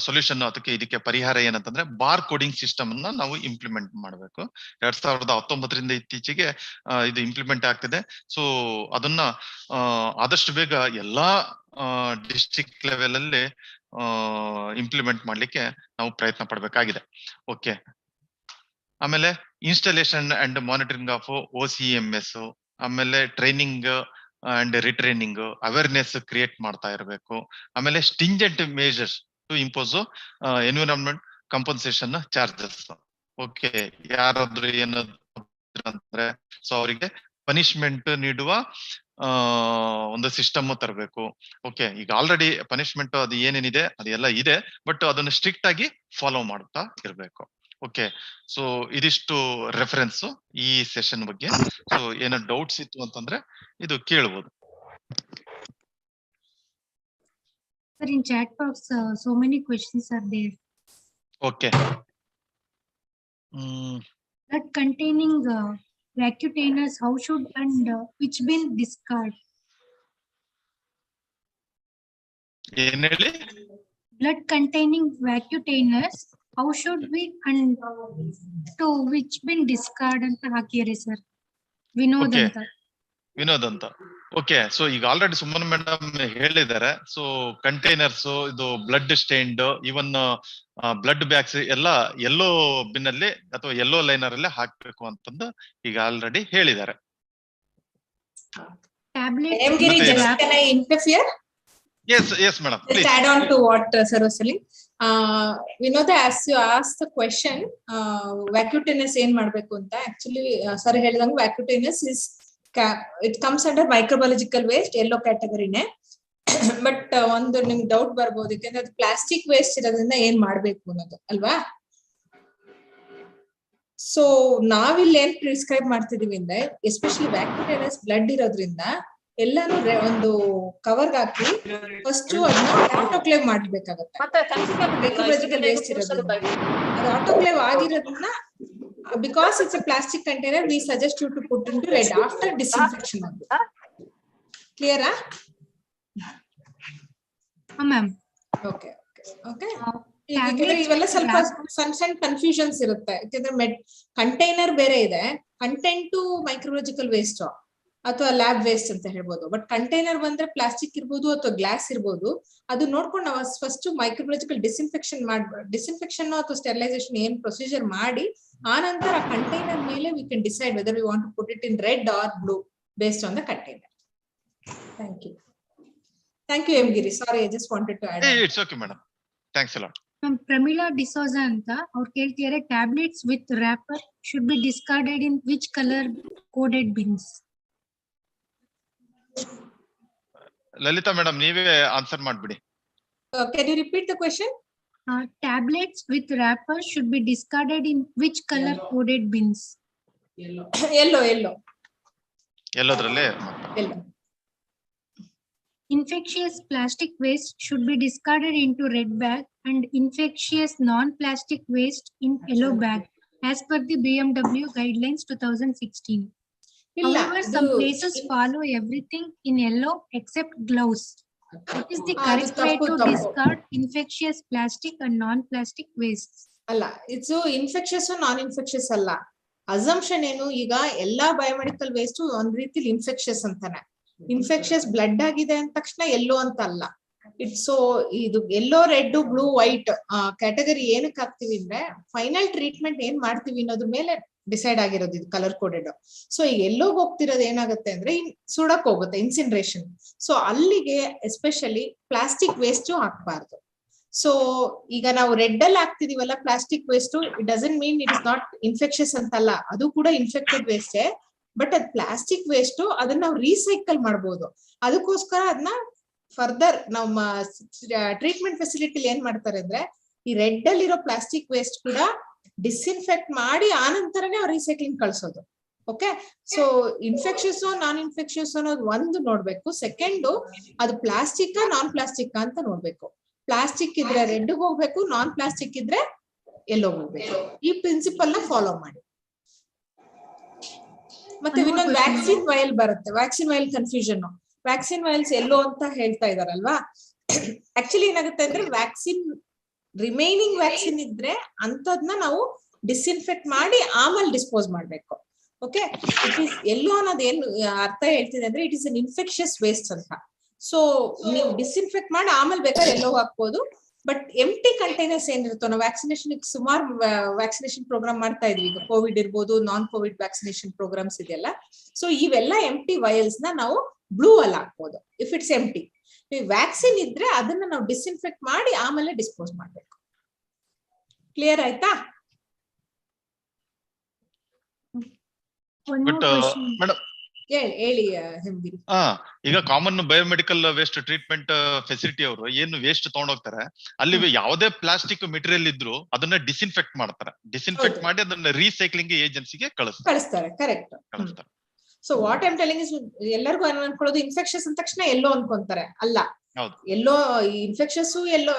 ಸೊಲ್ಯೂಷನ್ ಅದಕ್ಕೆ ಇದಕ್ಕೆ ಪರಿಹಾರ ಏನಂತಂದ್ರೆ ಬಾರ್ ಕೋಡಿಂಗ್ ಸಿಸ್ಟಮ್ ಅನ್ನ ನಾವು ಇಂಪ್ಲಿಮೆಂಟ್ ಮಾಡಬೇಕು. 2019ರಿಂದ ಇತ್ತೀಚೆಗೆ ಇದು ಇಂಪ್ಲಿಮೆಂಟ್ ಆಗ್ತಿದೆ. ಸೊ ಅದನ್ನ ಆದಷ್ಟು ಬೇಗ ಎಲ್ಲಾ ಡಿಸ್ಟ್ರಿಕ್ಟ್ ಲೆವೆಲ್ ಅಲ್ಲಿ ಇಂಪ್ಲಿಮೆಂಟ್ ಮಾಡ್ಲಿಕ್ಕೆ ನಾವು ಪ್ರಯತ್ನ ಪಡ್ಬೇಕಾಗಿದೆ. ಓಕೆ, ಆಮೇಲೆ installation and monitoring of OCMS, ಆಮೇಲೆ training and retraining, awareness create ಮಾಡ್ತಾ ಇರಬೇಕು. ಆಮೇಲೆ stringent measures to impose environment compensation charges. Okay, ಯಾರಾದ್ರೂ ಏನಂದ್ರೆ ಸೊ ಅವರಿಗೆ ಪನಿಷ್ಮೆಂಟ್ ನೀಡುವ ಒಂದು ಸಿಸ್ಟಮ್ ತರಬೇಕು. ಓಕೆ, ಈಗ ಆಲ್ರೆಡಿ ಪನಿಷ್ಮೆಂಟ್ ಅದು ಏನೇನಿದೆ ಅದೆಲ್ಲ ಇದೆ, ಬಟ್ ಅದನ್ನು ಸ್ಟ್ರಿಕ್ಟ್ ಆಗಿ ಫಾಲೋ ಮಾಡ್ತಾ ಇರ್ಬೇಕು. ಓಕೆ, ಸೊ ಇದಿಷ್ಟು ರೆಫರೆನ್ಸ್ ಈ ಸೆಷನ್ ಬಗ್ಗೆ. ಸೊ ಏನೋ ಡೌಟ್ಸ್ ಇತ್ತು ಅಂತಂದ್ರೆ ಇದು ಕೇಳ್ಬೋದು. Sir, in chat box, so many questions are there. Okay, Blood containing vacuotinous, how should and which bin discard? ಏನ್ ಹೇಳಿ? Blood containing vacuotinous, how should we and to which bin discard ಅಂತ ಹಾಕಿರಿ sir. Vinod Okay. ಅಂತ. ವಿನೋದ್ ಅಂತ. Okay, so ಈಗ already Suman madam ಹೇಳಿದ್ದಾರೆ. So containers, ಇದು blood stained, ಇವನ್ blood bags ಎಲ್ಲ ಎಲ್ಲೋ ಬಿನ್ ಅಲ್ಲಿ ಅಥವಾ ಎಲ್ಲೋ ಲೈನರ್ ಅಲ್ಲೇ ಹಾಕ್ಬೇಕು ಅಂತಂದು ಈಗ ಆಲ್ರೆಡಿ ಹೇಳಿದ್ದಾರೆ. Tablet. Giri, ಮತ್ತೆ just can I interfere? Yes madam, Just please. add on to what sir was telling. Vinodha, as you asked the question, vacuotinous ಏನ್ ಮಾಡ್ಬೇಕು ಅಂತ, actually sir ಹೇಳಿದಂಗೆ vacuotinous is it comes under microbiological waste, yellow category ನೇ. But ಒಂದು ನಿಮ್ಗೆ doubt ಬರ್ಬೋದು, ಯಾಕಂದ್ರೆ ಅದು ಪ್ಲಾಸ್ಟಿಕ್ ವೇಸ್ಟ್ ಇರೋದ್ರಿಂದ ಏನ್ ಮಾಡ್ಬೇಕು ಅನ್ನೋದು ಅಲ್ವಾ. ಸೊ ನಾವಿಲ್ಲಿ ಏನ್ ಪ್ರಿಸ್ಕ್ರೈಬ್ ಮಾಡ್ತಿದೀವಿ ಅಂದ್ರೆ, ಎಸ್ಪೆಷಲಿ ವ್ಯಾಕ್ಯೂಟೇನಸ್ ಬ್ಲಡ್ ಇರೋದ್ರಿಂದ ಎಲ್ಲಾನು ಒಂದು ಕವರ್ಗೆ ಹಾಕಿ ಫಸ್ಟ್ ಅದನ್ನ ಆಟೋಕ್ಲೇವ್ ಮಾಡ್ಬೇಕಾಗತ್ತೆ. ಮೈಕ್ರೋಬಯಾಲಜಿಕಲ್ ವೇಸ್ಟ್ ಇರೋದ್ರಿಂದ ಅದು autoclave ಆಗಿರೋದನ್ನ, because it's a plastic container, we suggest you to put into red after disinfection. Clear? Ma'am. Okay. Okay. Tablets ಇವೆಲ್ಲ ಸ್ವಲ್ಪ ಸಣ್ಣ ಕನ್ಫ್ಯೂಷನ್ಸ್ ಇರುತ್ತೆ. ಯಾಕಂದ್ರೆ ಕಂಟೈನರ್ ಬೇರೆ ಇದೆ, ಕಂಟೆಂಟ್ ಮೈಕ್ರೋಬಯಾಲಜಿಕಲ್ ವೇಸ್ಟ್ ಅಥವಾ ಲ್ಯಾಬ್ ವೇಸ್ಟ್ ಅಂತ ಹೇಳ್ಬೋದು. ಬಟ್ ಕಂಟೈನರ್ ಬಂದ್ರೆ ಪ್ಲಾಸ್ಟಿಕ್ ಇರ್ಬೋದು ಅಥವಾ ಗ್ಲಾಸ್ ಇರ್ಬೋದು. ಅದು ನೋಡ್ಕೊಂಡು ನಾವು ಫಸ್ಟ್ ಮೈಕ್ರೋಬಯಾಲಜಿಕಲ್ ಡಿಸಿನ್ಫೆಕ್ಷನ್ ಅಥವಾ ಸ್ಟೆರಿಲೈಸೇಷನ್ ಏನ್ ಪ್ರೊಸೀಜರ್ ಮಾಡಿ, ಆ ನಂತರ ಕಂಟೈನರ್ ಮೇಲೆ we can decide whether we want to put it in red or blue based on the container. Thank you. Thank you, M. Giri. Sorry, I just wanted to add. It's okay madam, thanks a lot. Ma'am, Pramila D'Souza ಅಂತ ಅವ್ರು ಕೇಳ್ತಿದ್ದಾರೆ, tablets with wrapper should be discarded in which color coded bins? Lalitha madam ನೀವೇ answer ಮಾಡ್ಬಿಡಿ. Can you repeat the question? Tablets with wrappers should be discarded in which color coded bins? Yellow. ಎಲ್ಲೋದ್ರಲ್ಲಿ Yellow. Infectious plastic waste should be discarded into red bag and infectious non-plastic waste in yellow bag as per the BMW guidelines 2016. Illa, However, some ಇದು places follow everything in yellow except gloves. What is the ಅದು correct way ತಪ್ಪು, to ತಪ್ಪು. discard infectious plastic and non-plastic wastes? ಅಲ್ಲ, ಇದು infectious non infectious ಅಲ್ಲ. Assumption ಏನು, ಈಗ ಎಲ್ಲಾ ಬಯೋಮೆಡಿಕಲ್ ವೇಸ್ಟ್ ಒಂದ್ ರೀತಿಲಿ ಇನ್ಫೆಕ್ಷಸ್ ಅಂತಾನೆ. ಇನ್ಫೆಕ್ಷಸ್ ಬ್ಲಡ್ ಆಗಿದೆ ಅಂದ ತಕ್ಷಣ ಎಲ್ಲೋ ಅಂತ ಅಲ್ಲ. ಸೊ ಇದು ಎಲ್ಲೋ, ರೆಡ್, ಬ್ಲೂ, ವೈಟ್ ಕ್ಯಾಟಗರಿ ಏನಕ್ಕೆ ಹಾಕ್ತಿವಿ ಅಂದ್ರೆ ಫೈನಲ್ ಟ್ರೀಟ್ಮೆಂಟ್ ಏನ್ ಮಾಡ್ತೀವಿ ಅನ್ನೋದ್ರ ಮೇಲೆ ಡಿಸೈಡ್ ಆಗಿರೋದು ಇದು ಕಲರ್ ಕೋಡೆಡ್. ಸೊ ಈಗ ಎಲ್ಲೋಗ್ ಹೋಗ್ತಿರೋದು ಏನಾಗುತ್ತೆ ಅಂದ್ರೆ ಸುಡಕ್ ಹೋಗುತ್ತೆ, ಇನ್ಸಿನರೇಷನ್. ಸೊ ಅಲ್ಲಿಗೆ ಎಸ್ಪೆಷಲಿ ಪ್ಲಾಸ್ಟಿಕ್ ವೇಸ್ಟ್ ಹಾಕ್ಬಾರ್ದು. ಸೊ ಈಗ ನಾವು ರೆಡ್ ಅಲ್ಲಿ ಹಾಕ್ತಿದೀವಲ್ಲ plastic waste, it doesn't mean it is not infectious ಅಂತಲ್ಲ, ಅದು ಕೂಡ ಇನ್ಫೆಕ್ಟೆಡ್ ವೇಸ್ಟ್. ಬಟ್ ಅದ್ ಪ್ಲಾಸ್ಟಿಕ್ ವೇಸ್ಟ್, ಅದನ್ನ ನಾವು ರೀಸೈಕಲ್ ಮಾಡ್ಬೋದು. ಅದಕ್ಕೋಸ್ಕರ ಅದನ್ನ ಫರ್ದರ್ ನಮ್ಮ ಟ್ರೀಟ್ಮೆಂಟ್ ಫೆಸಿಲಿಟಿಲಿ ಏನ್ ಮಾಡ್ತಾರೆ ಅಂದ್ರೆ ಈ ರೆಡ್ ಅಲ್ಲಿರೋ ಪ್ಲಾಸ್ಟಿಕ್ ವೇಸ್ಟ್ ಕೂಡ ಡಿಸ್ಇನ್ಫೆಕ್ಟ್ ಮಾಡಿ ಆನಂತರನೇ ಅವ್ರು ರೀಸೈಕ್ಲಿಂಗ್ ಕಳ್ಸೋದು. Okay, so infectious non infectious ಅನ್ನೋದು ಒಂದು ನೋಡ್ಬೇಕು. ಸೆಕೆಂಡ್, ಅದು ಪ್ಲಾಸ್ಟಿಕ್ ನಾನ್ ಪ್ಲಾಸ್ಟಿಕ್ ಅಂತ ನೋಡ್ಬೇಕು. ಪ್ಲಾಸ್ಟಿಕ್ ಇದ್ರೆ ರೆಡ್ ಹೋಗ್ಬೇಕು, ನಾನ್ ಪ್ಲಾಸ್ಟಿಕ್ ಇದ್ರೆ ಎಲ್ಲೋ ಹೋಗ್ಬೇಕು. ಈ ಪ್ರಿನ್ಸಿಪಲ್ ನ ಫಾಲೋ ಮಾಡಿ. ಮತ್ತೆ ಇನ್ನೊಂದು ವ್ಯಾಕ್ಸಿನ್ ವೈಲ್ ಬರುತ್ತೆ, vaccine vial confusion. Vaccine vials ಎಲ್ಲೋ ಅಂತ ಹೇಳ್ತಾ ಇದಾರಲ್ವಾ, ಆಕ್ಚುಲಿ ಏನಾಗುತ್ತೆ ಅಂದ್ರೆ ವ್ಯಾಕ್ಸಿನ್ ರಿಮೈನಿಂಗ್ ವ್ಯಾಕ್ಸಿನ್ ಇದ್ರೆ ಅಂತದ್ನ ನಾವು ಡಿಸ್ಇನ್ಫೆಕ್ಟ್ ಮಾಡಿ ಆಮೇಲೆ ಡಿಸ್ಪೋಸ್ ಮಾಡ್ಬೇಕು. ಓಕೆ, ಇಟ್ ಈಸ್ ಎಲ್ಲೋ ಅನ್ನೋದು ಏನು ಅರ್ಥ ಹೇಳ್ತಿದೆ ಅಂದ್ರೆ it is an infectious waste ಅಂತ. ಸೊ ನೀವು ಡಿಸ್ಇನ್ಫೆಕ್ಟ್ ಮಾಡಿ ಆಮೇಲೆ ಬೇಕಾದ್ರೆ ಎಲ್ಲೋ ಹಾಕ್ಬೋದು. ಬಟ್ ಎಂಟಿ ಕಂಟೈನರ್ಸ್ ಏನಿರುತ್ತೋ, ನಾವು ವ್ಯಾಕ್ಸಿನೇಷನ್ ಸುಮಾರು ವ್ಯಾಕ್ಸಿನೇಷನ್ ಪ್ರೋಗ್ರಾಮ್ ಮಾಡ್ತಾ ಇದೀವಿ. ಈಗ ಕೋವಿಡ್ ಇರ್ಬೋದು, ನಾನ್ ಕೋವಿಡ್ ವ್ಯಾಕ್ಸಿನೇಷನ್ ಪ್ರೋಗ್ರಾಮ್ಸ್ ಇದೆಯಲ್ಲ. ಸೊ ಇವೆಲ್ಲ ಎಂಟಿ ವೈಲ್ಸ್ ನ ನಾವು ಬ್ಲೂ ಅಲ್ಲಿ ಹಾಕ್ಬೋದು ಇಫ್ ಇಟ್ಸ್ ಎಂಟಿ. ವ್ಯಾಕ್ಸಿನ್ ಇದ್ರೆ ಅದನ್ನ ನಾವು ಡಿಸ್ಇನ್ಫೆಕ್ಟ್ ಮಾಡಿ ಆಮೇಲೆ ಡಿಸ್ಪೋಸ್ ಮಾಡ್ಬೇಕು. ಕ್ಲಿಯರ್ ಆಯ್ತಾ? ಬಟ್ ಮೇಡಮ್ ಹೇಳಿ ಹೆಮ್ಗಿರಿ. ಈಗ common biomedical waste treatment facility ಅವರು ಏನು ವೇಸ್ಟ್ ತಗೊಂಡೋಗ್ತಾರೆ, ಅಲ್ಲಿ ಯಾವುದೇ ಪ್ಲಾಸ್ಟಿಕ್ ಮೆಟೀರಿಯಲ್ ಇದ್ರು ಅದನ್ನ ಡಿಸ್ಇನ್ಫೆಕ್ಟ್ ಮಾಡ್ತಾರೆ. ಡಿಸ್ಇನ್ಫೆಕ್ಟ್ ಮಾಡಿ ಅದನ್ನ ರೀಸೈಕ್ಲಿಂಗ್ ಏಜೆನ್ಸಿಗೆ ಕಳಿಸ್ತಾರೆ. Correct. So what I'm telling is, ಎಲ್ಲರಿಗೂ ಅನ್ಕೊಳ್ಳೋದು ಇನ್ಫೆಕ್ಷಸ್ ಅಂದ ತಕ್ಷಣ ಎಲ್ಲೋ ಅನ್ಕೊಂತಾರೆ. ಅಲ್ಲ, ಎಲ್ಲೋ ಇನ್ಫೆಕ್ಷಸ್, ಎಲ್ಲೋ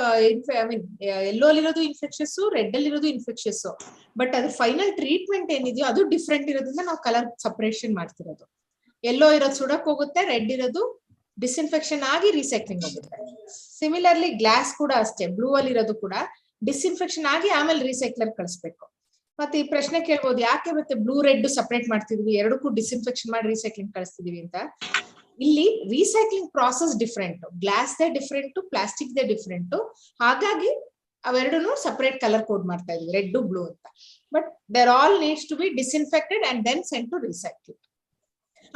ಎಲ್ಲೋ ಅಲ್ಲಿರೋದು ಇನ್ಫೆಕ್ಷಸ್, ರೆಡ್ ಅಲ್ಲಿರೋದು ಇನ್ಫೆಕ್ಷಸ್. ಬಟ್ ಅದು ಫೈನಲ್ ಟ್ರೀಟ್ಮೆಂಟ್ ಏನಿದೆಯೋ ಅದು ಡಿಫ್ರೆಂಟ್ ಇರೋದ್ರಿಂದ ನಾವು ಕಲರ್ ಸಪರೇಷನ್ ಮಾಡ್ತಿರೋದು. ಎಲ್ಲೋ ಇರೋದು ಸುಡಕ್ ಹೋಗುತ್ತೆ, ರೆಡ್ ಇರೋದು ಡಿಸ್ಇನ್ಫೆಕ್ಷನ್ ಆಗಿ ರೀಸೈಕ್ಲಿಂಗ್ ಹೋಗುತ್ತೆ. ಸಿಮಿಲರ್ಲಿ ಗ್ಲಾಸ್ ಕೂಡ ಅಷ್ಟೇ, ಬ್ಲೂ ಅಲ್ಲಿ ಇರೋದು ಕೂಡ ಡಿಸ್ಇನ್ಫೆಕ್ಷನ್ ಆಗಿ ಆಮೇಲೆ ರೀಸೈಕ್ಲರ್ ಕಳಿಸ್ಬೇಕು. ಮತ್ತೆ ಈ ಪ್ರಶ್ನೆ ಕೇಳ್ಬೋದು, ಯಾಕೆ ಮತ್ತೆ ಬ್ಲೂ ರೆಡ್ ಸಪರೇಟ್ ಮಾಡ್ತಿದ್ವಿ, ಎರಡಕ್ಕೂ ಡಿಸ್ಇನ್ಫೆಕ್ಷನ್ ಮಾಡಿ ರೀಸೈಕ್ಲಿಂಗ್ ಕಳಿಸ್ತಿದೀವಿ ಅಂತ. ಇಲ್ಲಿ ರೀಸೈಕ್ಲಿಂಗ್ ಪ್ರಾಸೆಸ್ ಡಿಫ್ರೆಂಟ್, ಗ್ಲಾಸ್ ದೇ ಡಿಫ್ರೆಂಟ್, ಪ್ಲಾಸ್ಟಿಕ್ ದೇ ಡಿಫ್ರೆಂಟ್. ಹಾಗಾಗಿ ಅವೆರಡನ್ನು ಸಪರೇಟ್ ಕಲರ್ ಕೋಡ್ ಮಾಡ್ತಾ ಇದೀವಿ, ರೆಡ್ ಬ್ಲೂ ಅಂತ. But there all needs to be disinfected and then sent to recycling.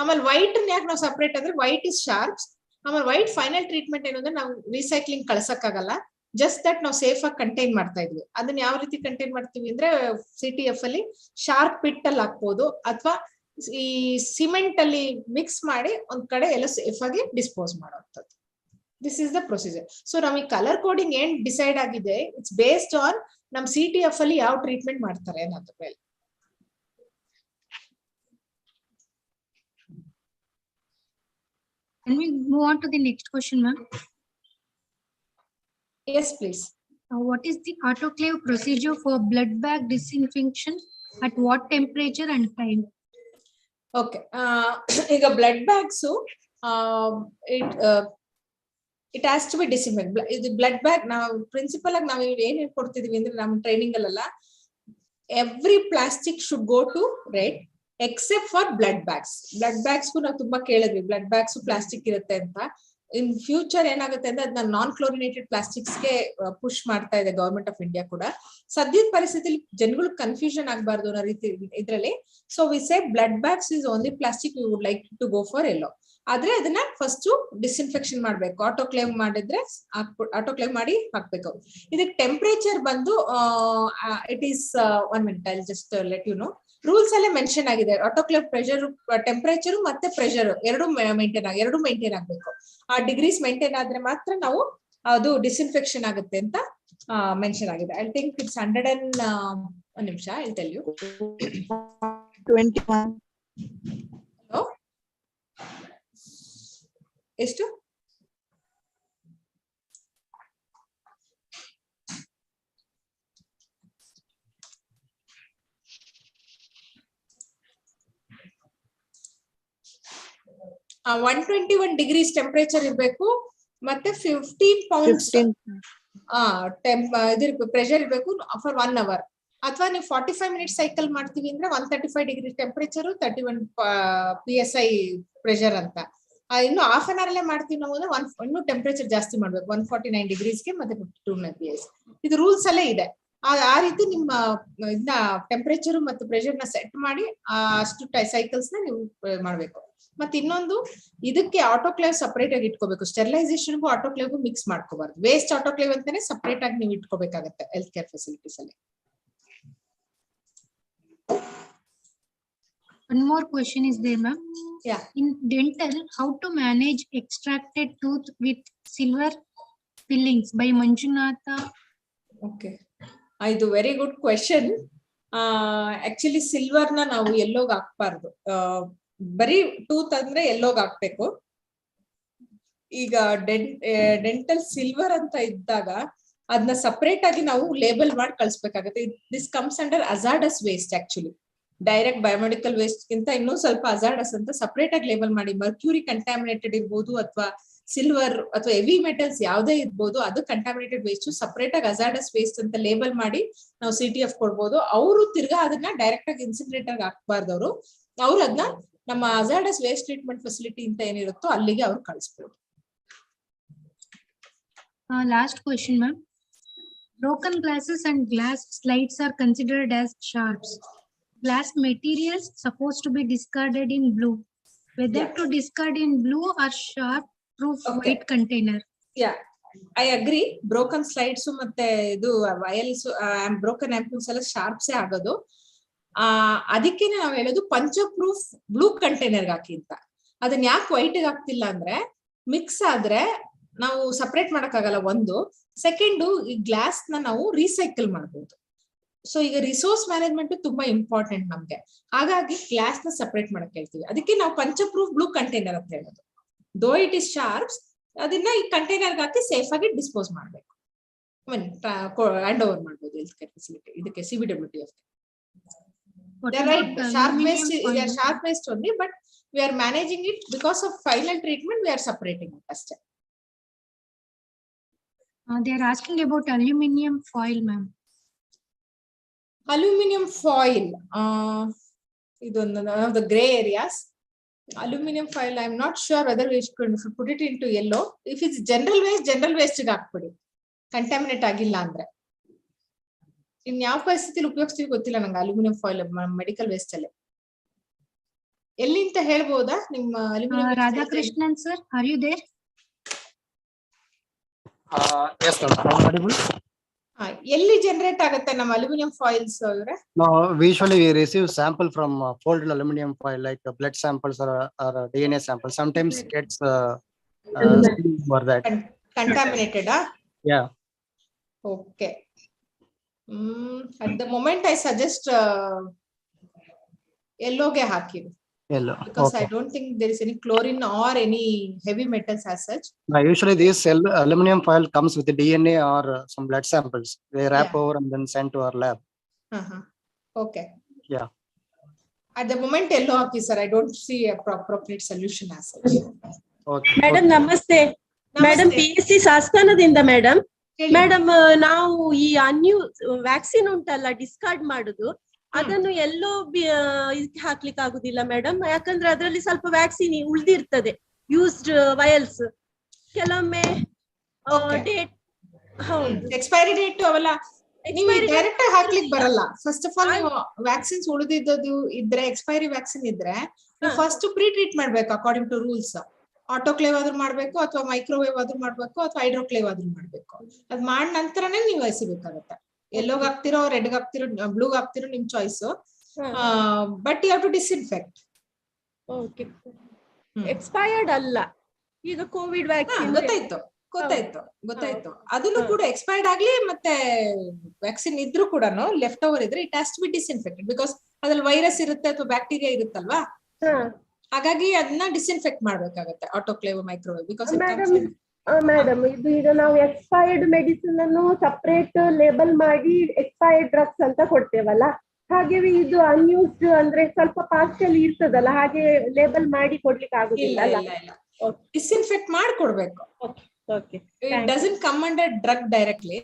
ಆಮೇಲೆ ವೈಟ್ ಯಾಕೆ ನಾವು ಸಪರೇಟ್ ಅಂದ್ರೆ ವೈಟ್ ಇಸ್ ಶಾರ್ಪ್ಸ್. ಆಮೇಲೆ ವೈಟ್ ಫೈನಲ್ ಟ್ರೀಟ್ಮೆಂಟ್ ಏನಂದ್ರೆ ನಾವು ರೀಸೈಕ್ಲಿಂಗ್ ಕಳ್ಸಕ್ಕಾಗಲ್ಲ. ಜಸ್ಟ್ ದಟ್ ನಾವು ಸೇಫ್ ಆಗಿ ಕಂಟೈನ್ ಮಾಡ್ತಾ ಇದ್ವಿ. ಅದನ್ನ ಯಾವ ರೀತಿ ಕಂಟೈನ್ ಮಾಡ್ತೀವಿ ಅಂದ್ರೆ CTF ಅಲ್ಲಿ ಶಾರ್ಪ್ ಪಿಟ್ ಅಲ್ಲಿ ಹಾಕ್ಬೋದು, ಅಥವಾ ಈ ಸಿಮೆಂಟ್ ಅಲ್ಲಿ ಮಿಕ್ಸ್ ಮಾಡಿ ಒಂದ್ ಕಡೆ ಎಲ್ಲ ಸೇಫ್ ಆಗಿ ಡಿಸ್ಪೋಸ್ ಮಾಡುವಂಥದ್ದು. This is the procedure. So ನಮಗೆ ಕಲರ್ ಕೋಡಿಂಗ್ ಏನ್ ಡಿಸೈಡ್ ಆಗಿದೆ, ಇಟ್ಸ್ ಬೇಸ್ಡ್ ಆನ್ ನಮ್ CTF ಅಲ್ಲಿ ಯಾವ ಟ್ರೀಟ್ಮೆಂಟ್ ಮಾಡ್ತಾರೆ ಅನ್ನೋದ್ರ ಮೇಲೆ. Can we move on to the next question, ma'am? Yes, please. What is the autoclave procedure for blood bag disinfection? At what temperature and time? Okay. ಈಗ blood bags it has to be disinfect. ಇದು blood bag ನಾವು principal ಆಗಿ ನಾವು ಏನ್ ಹೇಳ್ಕೊಡ್ತಿದೀವಿ ಅಂದ್ರೆ ನಮ್ಮ training ಅಲ್ಲೆಲ್ಲ every plastic should go to red except for blood bags. Blood ಬ್ಯಾಗ್ಸ್ಗೂ ನಾವು ತುಂಬಾ ಕೇಳಿದ್ವಿ, ಬ್ಲಡ್ ಬ್ಯಾಗ್ಸ್ ಪ್ಲಾಸ್ಟಿಕ್ ಇರುತ್ತೆ ಅಂತ. ಇನ್ ಫ್ಯೂಚರ್ ಏನಾಗುತ್ತೆ ಅಂದ್ರೆ ಅದನ್ನ ನಾನ್ ಕ್ಲೋರಿನೇಟೆಡ್ ಪ್ಲಾಸ್ಟಿಕ್ಸ್ಗೆ ಪುಷ್ ಮಾಡ್ತಾ ಇದೆ ಗವರ್ಮೆಂಟ್ ಆಫ್ ಇಂಡಿಯಾ ಕೂಡ. ಸದ್ಯದ ಪರಿಸ್ಥಿತಿಲಿ ಜನಗಳು ಕನ್ಫ್ಯೂಷನ್ ಆಗಬಾರ್ದು ಅನ್ನೋ ರೀತಿ ಇದ್ರಲ್ಲಿ. So we say blood bags is only plastic, we would like to go for yellow. ಆದ್ರೆ ಅದನ್ನ ಫಸ್ಟ್ ಡಿಸ್ಇನ್ಫೆಕ್ಷನ್ ಮಾಡ್ಬೇಕು. ಆಟೋಕ್ಲೇವ್ ಮಾಡಿದ್ರೆ ಆಟೋಕ್ಲೇವ್ ಮಾಡಿ ಹಾಕ್ಬೇಕು. ಇದಕ್ಕೆ ಟೆಂಪರೇಚರ್ ಬಂದು it is 1 minute, I just let you know. Rules ಅಲ್ಲೇ ಮೆನ್ಷನ್ ಆಗಿದೆ. ಆಟೋಕ್ಲೇವ್ ಪ್ರೆಷರ್, ಟೆಂಪರೇಚರ್ ಮತ್ತೆ ಪ್ರೆಷರ್ ಎರಡು ಮೇಂಟೈನ್ ಆಗ್ಬೇಕು. ಆ ಡಿಗ್ರೀಸ್ ಮೇಂಟೈನ್ ಆದ್ರೆ ಮಾತ್ರ ನಾವು ಅದು ಡಿಸ್ಇನ್ಫೆಕ್ಷನ್ ಆಗುತ್ತೆ ಅಂತ ಮೆನ್ಷನ್ ಆಗಿದೆ. ಐ ಥಿಂಕ್ ಇಟ್ಸ್ 100 ಒಂದು ನಿಮಿಷ ಐ ಟೆಲ್ ಯು. 21. ಎಷ್ಟು? ಆ 121 ಡಿಗ್ರೀಸ್ ಟೆಂಪರೇಚರ್ ಇರ್ಬೇಕು, ಮತ್ತೆ 15 ಪೌಂಡ್ಸ್ ಪ್ರೆಷರ್ ಇರ್ಬೇಕು ಫಾರ್ 1 hour. ಅಥವಾ ನೀವು 45 ಮಿನಿಟ್ಸ್ ಸೈಕಲ್ ಮಾಡ್ತೀವಿ ಅಂದ್ರೆ 135 ಡಿಗ್ರಿ ಟೆಂಪರೇಚರ್ 31 PSI ಪ್ರೆಷರ್ ಅಂತ. ಇನ್ನು ಹಾಫ್ ಅನ್ ಅವರ್ ಅಲ್ಲೇ ಮಾಡ್ತೀವಿ ನಾವು ಇನ್ನು ಟೆಂಪರೇಚರ್ ಜಾಸ್ತಿ ಮಾಡ್ಬೇಕು 149 ಡಿಗ್ರೀಸ್ಗೆ ಮತ್ತೆ 52 PSI. ಇದು ರೂಲ್ಸ್ ಅಲ್ಲೇ ಇದೆ. ಆ ರೀತಿ ನಿಮ್ಮ ಇದನ್ನ ಟೆಂಪರೇಚರ್ ಮತ್ತು ಪ್ರೆಷರ್ ನ ಸೆಟ್ ಮಾಡಿ ಅಷ್ಟು ಸೈಕಲ್ಸ್ ನ ನೀವು ಮಾಡ್ಬೇಕು. ಮತ್ತೆ ಇನ್ನೊಂದು, ಇದಕ್ಕೆ ಆಟೋಕ್ಲೇವ್ ಸಪರೇಟ್ ಆಗಿ ಇಟ್ಕೋಬೇಕು. ಸ್ಟೆರಿಲೈಸೇಷನ್ಗೂ ಆಟೋಕ್ಲೇವ್ಗೂ ಮಿಕ್ಸ್ ಮಾಡ್ಕೋಬಾರ್ದು. ವೇಸ್ಟ್ ಆಟೋಕ್ಲೇವ್ ಅಂತಾನೆ ಸಪರೇಟ್ ಆಗಿ ನೀವು ಇಟ್ಕೋಬೇಕಾಗತ್ತೆ ಹೆಲ್ತ್ ಕೇರ್ ಫೆಸಿಲಿಟೀಸ್ ಅಲ್ಲಿ. One more question is there, ma'am. Yeah. In dental, how to manage extracted tooth with silver fillings by Manjunatha? Okay. ಇದು very good question. Actually silver ನ ನಾವು ಎಲ್ಲೋಗ್ ಹಾಕ್ಬಾರ್ದು. ಬರೀ ಟೂತ್ ಅಂದ್ರೆ ಎಲ್ಲೋಗ್ ಹಾಕ್ಬೇಕು. ಈಗ ಡೆಂಟಲ್ ಸಿಲ್ವರ್ ಅಂತ ಇದ್ದಾಗ ಅದನ್ನ ಸಪರೇಟ್ ಆಗಿ ನಾವು ಲೇಬಲ್ ಮಾಡಿ ಕಳಿಸ್ಬೇಕಾಗತ್ತೆ. This comes under hazardous waste. Actually direct biomedical waste ಗಿಂತ ಇನ್ನೂ ಸ್ವಲ್ಪ ಹಜಾರ್ಡಸ್ ಅಂತ ಸಪರೇಟ್ ಆಗಿ ಲೇಬಲ್ ಮಾಡಿ, ಮರ್ಕ್ಯೂರಿ ಕಂಟ್ಯಾಮಿನೇಟೆಡ್ ಇರ್ಬೋದು ಅಥವಾ ಸಿಲ್ವರ್ ಅಥವಾ ಹೆವಿ ಮೆಟಲ್ಸ್ ಯಾವುದೇ ಇರ್ಬೋದು, ಅದು ಕಂಟ್ಯಾಮಿನೇಟೆಡ್ ವೇಸ್ಟ್ ಸಪರೇಟ್ ಆಗಿ ಹಜಾರ್ಡಸ್ ವೇಸ್ಟ್ ಅಂತ ಲೇಬಲ್ ಮಾಡಿ ನಾವು CTF ಕೊಡ್ಬೋದು. ಅವರು ತಿರ್ಗಾ ಅದನ್ನ ಡೈರೆಕ್ಟ್ ಆಗಿ ಇನ್ಸಿನರೇಟರ್ ಹಾಕ್ಬಾರ್ದು. ಅವ್ರು ಅದನ್ನ ನಮ್ಮ ಹಜಾರ್ಡಸ್ ವೇಸ್ಟ್ ಟ್ರೀಟ್ಮೆಂಟ್ ಫೆಸಿಲಿಟಿ ಅಂತ ಏನಿರುತ್ತೋ ಅಲ್ಲಿಗೆ ಅವ್ರು ಕಳಿಸ್ಬೋದು. Last question, ma'am. Broken glasses and glass slides are considered as sharps. Glass materials supposed to be discarded in blue. Whether to discard in blue or sharp proof white container. Yeah, I agree. Broken slides ಮತ್ತೆ ಇದು ವಯಲ್ಸ್ broken ಆಂಪ್ಯೂಲ್ಸ್ ಎಲ್ಲ ಶಾರ್ಪ್ಸೇ ಆಗೋದು. ಅದಕ್ಕೇನೆ ನಾವ್ ಹೇಳೋದು ಪಂಚಪ್ರೂಫ್ blue container ಹಾಕಿ ಅಂತ. ಅದನ್ನ ಯಾಕೆ ವೈಟ್ ಹಾಕ್ತಿಲ್ಲ ಅಂದ್ರೆ ಮಿಕ್ಸ್ ಆದ್ರೆ ನಾವು ಸಪರೇಟ್ ಮಾಡಕ್ಕಾಗಲ್ಲ. ಒಂದು ಸೆಕೆಂಡು, ಈ ಗ್ಲಾಸ್ ನ ನಾವು ರೀಸೈಕಲ್ ಮಾಡ್ಬೋದು. ಸೊ ಈಗ ರಿಸೋರ್ಸ್ ಮ್ಯಾನೇಜ್ಮೆಂಟ್ ತುಂಬಾ ಇಂಪಾರ್ಟೆಂಟ್ ನಮ್ಗೆ. ಹಾಗಾಗಿ ಗ್ಲಾಸ್ ನ ಸಪರೇಟ್ ಮಾಡಕ್ ಹೇಳ್ತೀವಿ. ಅದಕ್ಕೆ ನಾವು ಪಂಚಪ್ರೂಫ್ ಬ್ಲೂ ಕಂಟೈನರ್ ಅಂತ ಹೇಳೋದು. ದೋ ಇಟ್ ಇಸ್ ಶಾರ್ಪ್ಸ್, ಅದನ್ನ ಈ ಕಂಟೈನರ್ ಹಾಕಿ ಸೇಫ್ ಆಗಿ ಡಿಸ್ಪೋಸ್ ಮಾಡ್ಬೇಕು, ಹ್ಯಾಂಡ್ ಓವರ್ ಮಾಡ್ಬೋದು ಹೆಲ್ತ್ ಕೇರ್ ಫೆಸಿಲಿಟಿ. ಇದಕ್ಕೆ CBWTF. Right, sharp waste only, but we are managing it because of final treatment. We are separating it first. They are asking about aluminum foil, ma'am. Aluminum foil, one of the gray areas. Aluminum foil, I'm not sure whether we should put it into yellow. If it's general waste ಗೆ ಹಾಕ್ಬಿಡಿ, contaminate ಆಗಿಲ್ಲ ಅಂದ್ರೆ. ಇನ್ ಯಾವ ಪರಿಸ್ಥಿತಿಲಿ ಉಪಯೋಗಿಸ್ತೀವಿ ಗೊತ್ತಿಲ್ಲ ನಂಗೆ aluminium foil medical waste ಅಲ್ಲಿ. ಎಲ್ಲಿ ಅಂತ ಹೇಳ್ಬೋದಾ ನಿಮ್ಮ aluminium? Radhakrishnan sir, are you there? Yes, ma'am. I'm audible. ಎಲ್ಲಿ ಜನರೇಟ್ ಆಗುತ್ತೆ ನಮ್ಮ ಅಲ್ಯೂಮಿನಿಯಂ ಫಾಯಿಲ್ಸ್ ಇವ್ರೆ? No, usually we receive sample from folded aluminum foil, like blood samples or DNA samples. Sometimes it gets for that. Contaminated, Yeah. Okay. At the moment I suggest yellow ge haki. Yellow. Because Okay. I don't think there is any chlorine or any heavy metals as such. Now, usually this aluminum foil comes with the DNA or some blood samples. They wrap Yeah. over and then sent to our lab. Okay. Yeah. At the moment yellow haki, sir. I don't see a appropriate solution as such. Okay. Madam ನಮಸ್ತೆ. Madam PSC ಶಾಸನದಿಂದ ಮೇಡಮ್. Madam ನಾವು ಈ vaccine ಉಂಟಲ್ಲ discard ಮಾಡುದು, ಅದನ್ನು ಎಲ್ಲೋ ಇದಕ್ಕೆ ಹಾಕ್ಲಿಕ್ಕೆ ಆಗುದಿಲ್ಲ ಮೇಡಮ್. ಯಾಕಂದ್ರೆ ಅದರಲ್ಲಿ ಸ್ವಲ್ಪ ವ್ಯಾಕ್ಸಿನ್ ಉಳ್ದಿರ್ತದೆ, ಯೂಸ್ಡ್ ವಯಲ್ಸ್. ಕೆಲವೊಮ್ಮೆ ಡೇಟ್ ಎಕ್ಸ್ಪೈರಿ ಡೇಟ್ ಅವೆಲ್ಲ ನೀವು ಡೈರೆಕ್ಟ್ ಹಾಕ್ಲಿಕ್ಕೆ ಬರಲ್ಲ. ಫಸ್ಟ್ ಆಫ್ ಆಲ್ ನೀವು ವ್ಯಾಕ್ಸಿನ್ಸ್ ಉಳಿದಿದ್ದು ಇದ್ರೆ, ಎಕ್ಸ್ಪೈರಿ ವ್ಯಾಕ್ಸಿನ್ ಇದ್ರೆ ಫಸ್ಟ್ ಪ್ರೀ ಟ್ರೀಟ್ ಮಾಡ್ಬೇಕು ಅಕಾರ್ಡಿಂಗ್ ಟು ರೂಲ್ಸ್. ಆಟೋಕ್ಲೇವ್ ಆದ್ರೂ ಮಾಡ್ಬೇಕು, ಅಥವಾ ಮೈಕ್ರೋವೇವ್ ಆದ್ರೂ ಮಾಡ್ಬೇಕು, ಅಥವಾ ಹೈಡ್ರೋಕ್ಲೇವ್ ಆದ್ರೂ ಮಾಡ್ಬೇಕು. ಅದ್ ಮಾಡ್ ನಂತರನೇ ನೀವು ಎಸಿಬೇಕಾಗತ್ತೆ. ಎಲ್ಲೋಗ್ ಹಾಕ್ತಿರೋ, ರೆಡ್ ಹಾಕ್ತಿರೋ, ಬ್ಲೂ ಹಾಕ್ತಿರೋ ನಿಮ್ choice. But you have to disinfect. Okay expired ಅಲ್ಲ ಈಗ ಕೋವಿಡ್ ವ್ಯಾಕ್ಸಿನ್ ಗೊತ್ತಾಯ್ತು ಅದನ್ನು ಕೂಡ ಎಕ್ಸ್ಪೈರ್ಡ್ ಆಗ್ಲಿ ಮತ್ತೆ ವ್ಯಾಕ್ಸಿನ್ ಇದ್ರೂ ಕೂಡ ಲೆಫ್ಟ್ ಓವರ್ ಇದ್ರೆ it has to be disinfected because ಅದ್ರಲ್ಲಿ ವೈರಸ್ ಇರುತ್ತೆ ಅಥವಾ ಬ್ಯಾಕ್ಟೀರಿಯಾ ಇರುತ್ತಲ್ವಾ, ಹಾಗಾಗಿ ಅದನ್ನ ಡಿಸ್ಇನ್ಫೆಕ್ಟ್ ಮಾಡ್ಬೇಕಾಗತ್ತೆ ಆಟೋಕ್ಲೇವ್ ಮೈಕ್ರೋವೇವ್ ಬಿಕಾಸ್ ಮೇಡಮ್ ಇದು ಈಗ ನಾವು ಎಕ್ಸ್ಪೈರ್ಡ್ ಮೆಡಿಸಿನ್ ಅನ್ನು ಸಪರೇಟ್ ಲೇಬಲ್ ಮಾಡಿ ಎಕ್ಸ್ಪೈರ್ಡ್ ಡ್ರಗ್ಸ್ ಅಂತ ಕೊಡ್ತೇವಲ್ಲ, ಹಾಗೆ ಇದು ಅನ್ಯೂಸ್ಡ್ ಅಂದ್ರೆ ಸ್ವಲ್ಪ ಪಾರ್ಷಿಯಲ್ ಇರ್ತದಲ್ಲ, ಹಾಗೆ ಲೇಬಲ್ ಮಾಡಿ ಕೊಡ್ಲಿಕ್ಕೆ ಆಗುದಿಲ್ಲ ಅಲ್ಲ? ಡಿಸ್ಇನ್ಫೆಕ್ಟ್ ಮಾಡ್ಕೊಡ್ಬೇಕು. It doesn't come under drug directly.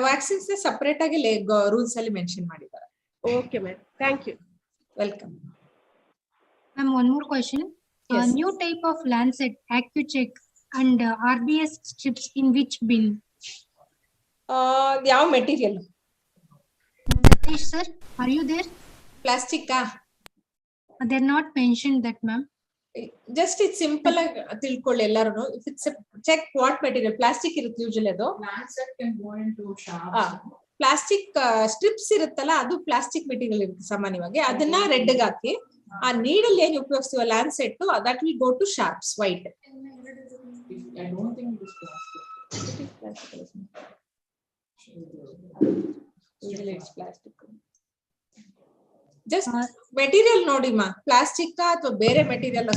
Vaccines separate ಆಗಿ ರೂಲ್ಸ್ ಅಲ್ಲಿ ಮೆನ್ಷನ್ ಮಾಡಿದ್ದಾರೆ. Okay ma'am, thank you. Welcome. Ma'am, one more question. Yes. New type of Lancet, AccuCheck and RBS strips in which bin? ಯಾವ material? Satish sir, are you there? Plastic? They're not mentioned that, ma'am. Just it simple ಆಗಿ ತಿಳ್ಕೊಳ್ಳಿ ಎಲ್ಲಾರು. If it's check what material. Plastic ಇರುತ್ತೆ usually, ಅದು plastic strips ಇರುತ್ತಲ್ಲ, ಅದು plastic material ಇರುತ್ತೆ ಸಾಮಾನ್ಯವಾಗಿ. ಅದನ್ನ ರೆಡ್ ಹಾಕಿ ಆ ನೀಡಲ್ ಏನ್ ಉಪಯೋಗಿಸ್ತೀವ lancet, that will go to sharps white. Just material ನೋಡಿಮ್ಮ, ಪ್ಲಾಸ್ಟಿಕ್ ಅಥವಾ ಬೇರೆ material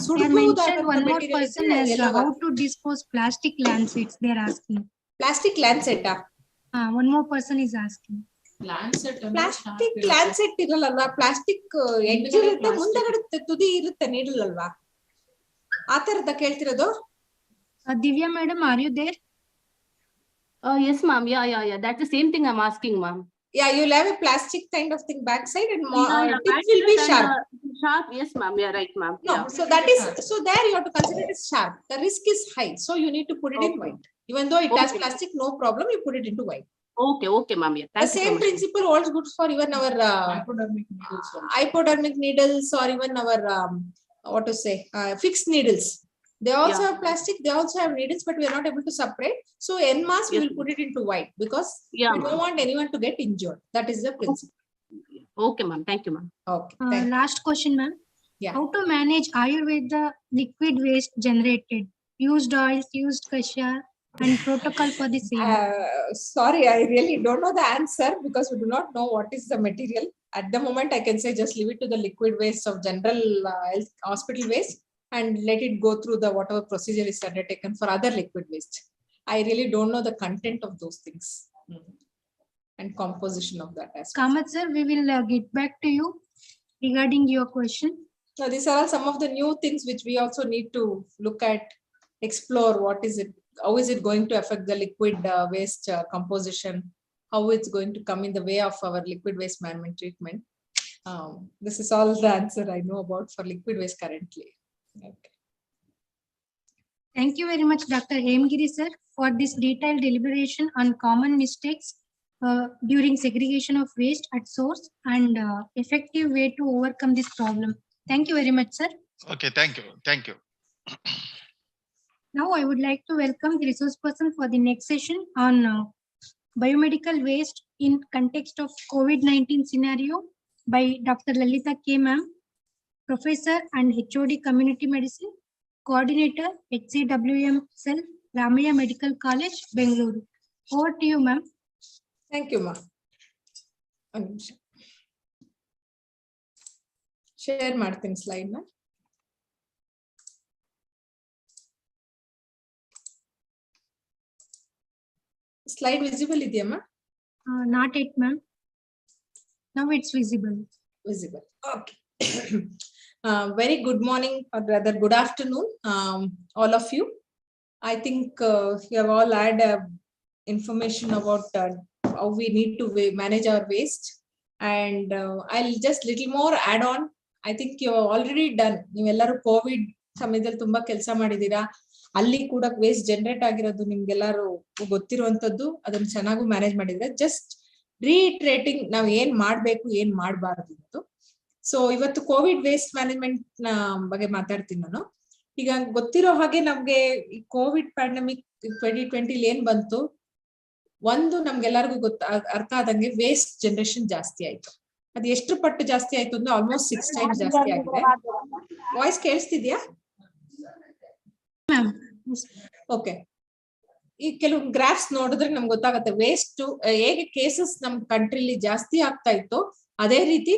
One more person as how to dispose plastic lancets. They are asking. Plastic Lancet. One more person is asking. Plastic Lancet ಇರಲ್ಲ, plastic edge ಇರುತ್ತೆ, ಮುಂದಗಡೆ ತುದಿ ಇರುತ್ತೆ, needle ಅಲ್ವಾ, ಆ ತರದ ಕೇಳ್ತಿರೋದು. Divya madam, are you there? Yes ma'am, yeah, that's the same thing I'm asking ma'am. Yeah, you'll have a plastic kind of thing backside and tip will be sharp. Sharp, yes ma'am, yeah, right ma'am. No, yeah. so that is, so there you have to consider it as sharp. The risk is high, so you need to put it in white. Even though it has plastic, no problem, you put it into white. Okay ma'am, yeah. The same principle holds good for even our hypodermic needles or even our fixed needles. They also have plastic, they also have needles, but we are not able to separate. So en masse we will put it into white because we don't want anyone to get injured. That is the principle. Okay ma'am, thank you ma'am. Okay. Last question, ma'am. Yeah. How to manage Ayurveda liquid waste generated? Used oils, used kasha, and protocol for the same. Sorry, I really don't know the answer because we do not know what is the material. At the moment, I can say just leave it to the liquid waste of general hospital waste and let it go through the whatever procedure is undertaken for other liquid waste. I really don't know the content of those things and composition of that aspect. Kamath sir, we will get back to you regarding your question. Now, these are all some of the new things which we also need to look at, explore. What is it? How is it going to affect the liquid waste composition? How it's going to come in the way of our liquid waste management treatment? This is all the answer I know about for liquid waste currently. Okay. Thank you very much, Dr. Hemgiri sir, for this detailed deliberation on common mistakes during segregation of waste at source and effective way to overcome this problem. Thank you very much, sir. Okay, thank you. Now I would like to welcome the resource person for the next session on biomedical waste in context of COVID-19 scenario by Dr. Lalita K. Ma'am, Professor and HOD Community Medicine, Coordinator, HCWM Cell, Ramaya Medical College, Bengaluru. Over to you, ma'am. Thank you, ma'am. Share Martin slide, ma'am. Slide visible idea, ma'am? Not yet, ma'am. Now it's visible. Visible. Okay. Very good morning or rather good afternoon, all of you. I think you have all had information about how we need to manage our waste, and I'll just little more add on. I think you have already done. ನೀವೆಲ್ಲರೂ Covid ಸಮಯದಲ್ಲಿ ತುಂಬಾ ಕೆಲಸ ಮಾಡಿದೀರಾ. ಅಲ್ಲಿ ಕೂಡ waste generate ಆಗಿರೋದು ನಿಮ್ಗೆಲ್ಲರೂ ಗೊತ್ತಿರುವಂತದ್ದು. ಅದನ್ನ ಚೆನ್ನಾಗೂ ಮ್ಯಾನೇಜ್ ಮಾಡಿದ್ರೆ. ಜಸ್ಟ್ ರೀಟ್ರೇಟಿಂಗ್ ನಾವು ಏನ್ ಮಾಡ್ಬೇಕು ಏನ್ ಮಾಡಬಾರದು ಅಂತ. ಸೊ ಇವತ್ತು ಕೋವಿಡ್ ವೇಸ್ಟ್ ಮ್ಯಾನೇಜ್ಮೆಂಟ್ ನ ಬಗ್ಗೆ ಮಾತಾಡ್ತೀನಿ ನಾನು. ಈಗ ಗೊತ್ತಿರೋ ಹಾಗೆ ನಮ್ಗೆ ಈ ಕೋವಿಡ್ ಪ್ಯಾಂಡಮಿಕ್ 2020 ಏನ್ ಬಂತು, ಒಂದು ನಮ್ಗೆಲ್ಲರಿಗೂ ಅರ್ಥ ಆದಂಗೆ ವೇಸ್ಟ್ ಜನರೇಷನ್ ಜಾಸ್ತಿ ಆಯ್ತು. ಅದು ಎಷ್ಟು ಪಟ್ಟು ಜಾಸ್ತಿ ಆಯ್ತು ಅಂದ್ರೆ ಆಲ್ಮೋಸ್ಟ್ 6 times ಜಾಸ್ತಿ ಆಗಿದೆ. ವಾಯ್ಸ್ ಕೇಳಿಸ್ತಿದ್ಯಾ? ಓಕೆ. ಈ ಕೆಲವು ಗ್ರಾಫ್ಸ್ ನೋಡಿದ್ರೆ ನಮ್ಗೆ ಗೊತ್ತಾಗುತ್ತೆ ವೇಸ್ಟ್ ಹೇಗೆ ಕೇಸಸ್ ನಮ್ ಕಂಟ್ರಿಲಿ ಜಾಸ್ತಿ ಆಗ್ತಾ ಇತ್ತು ಅದೇ ರೀತಿ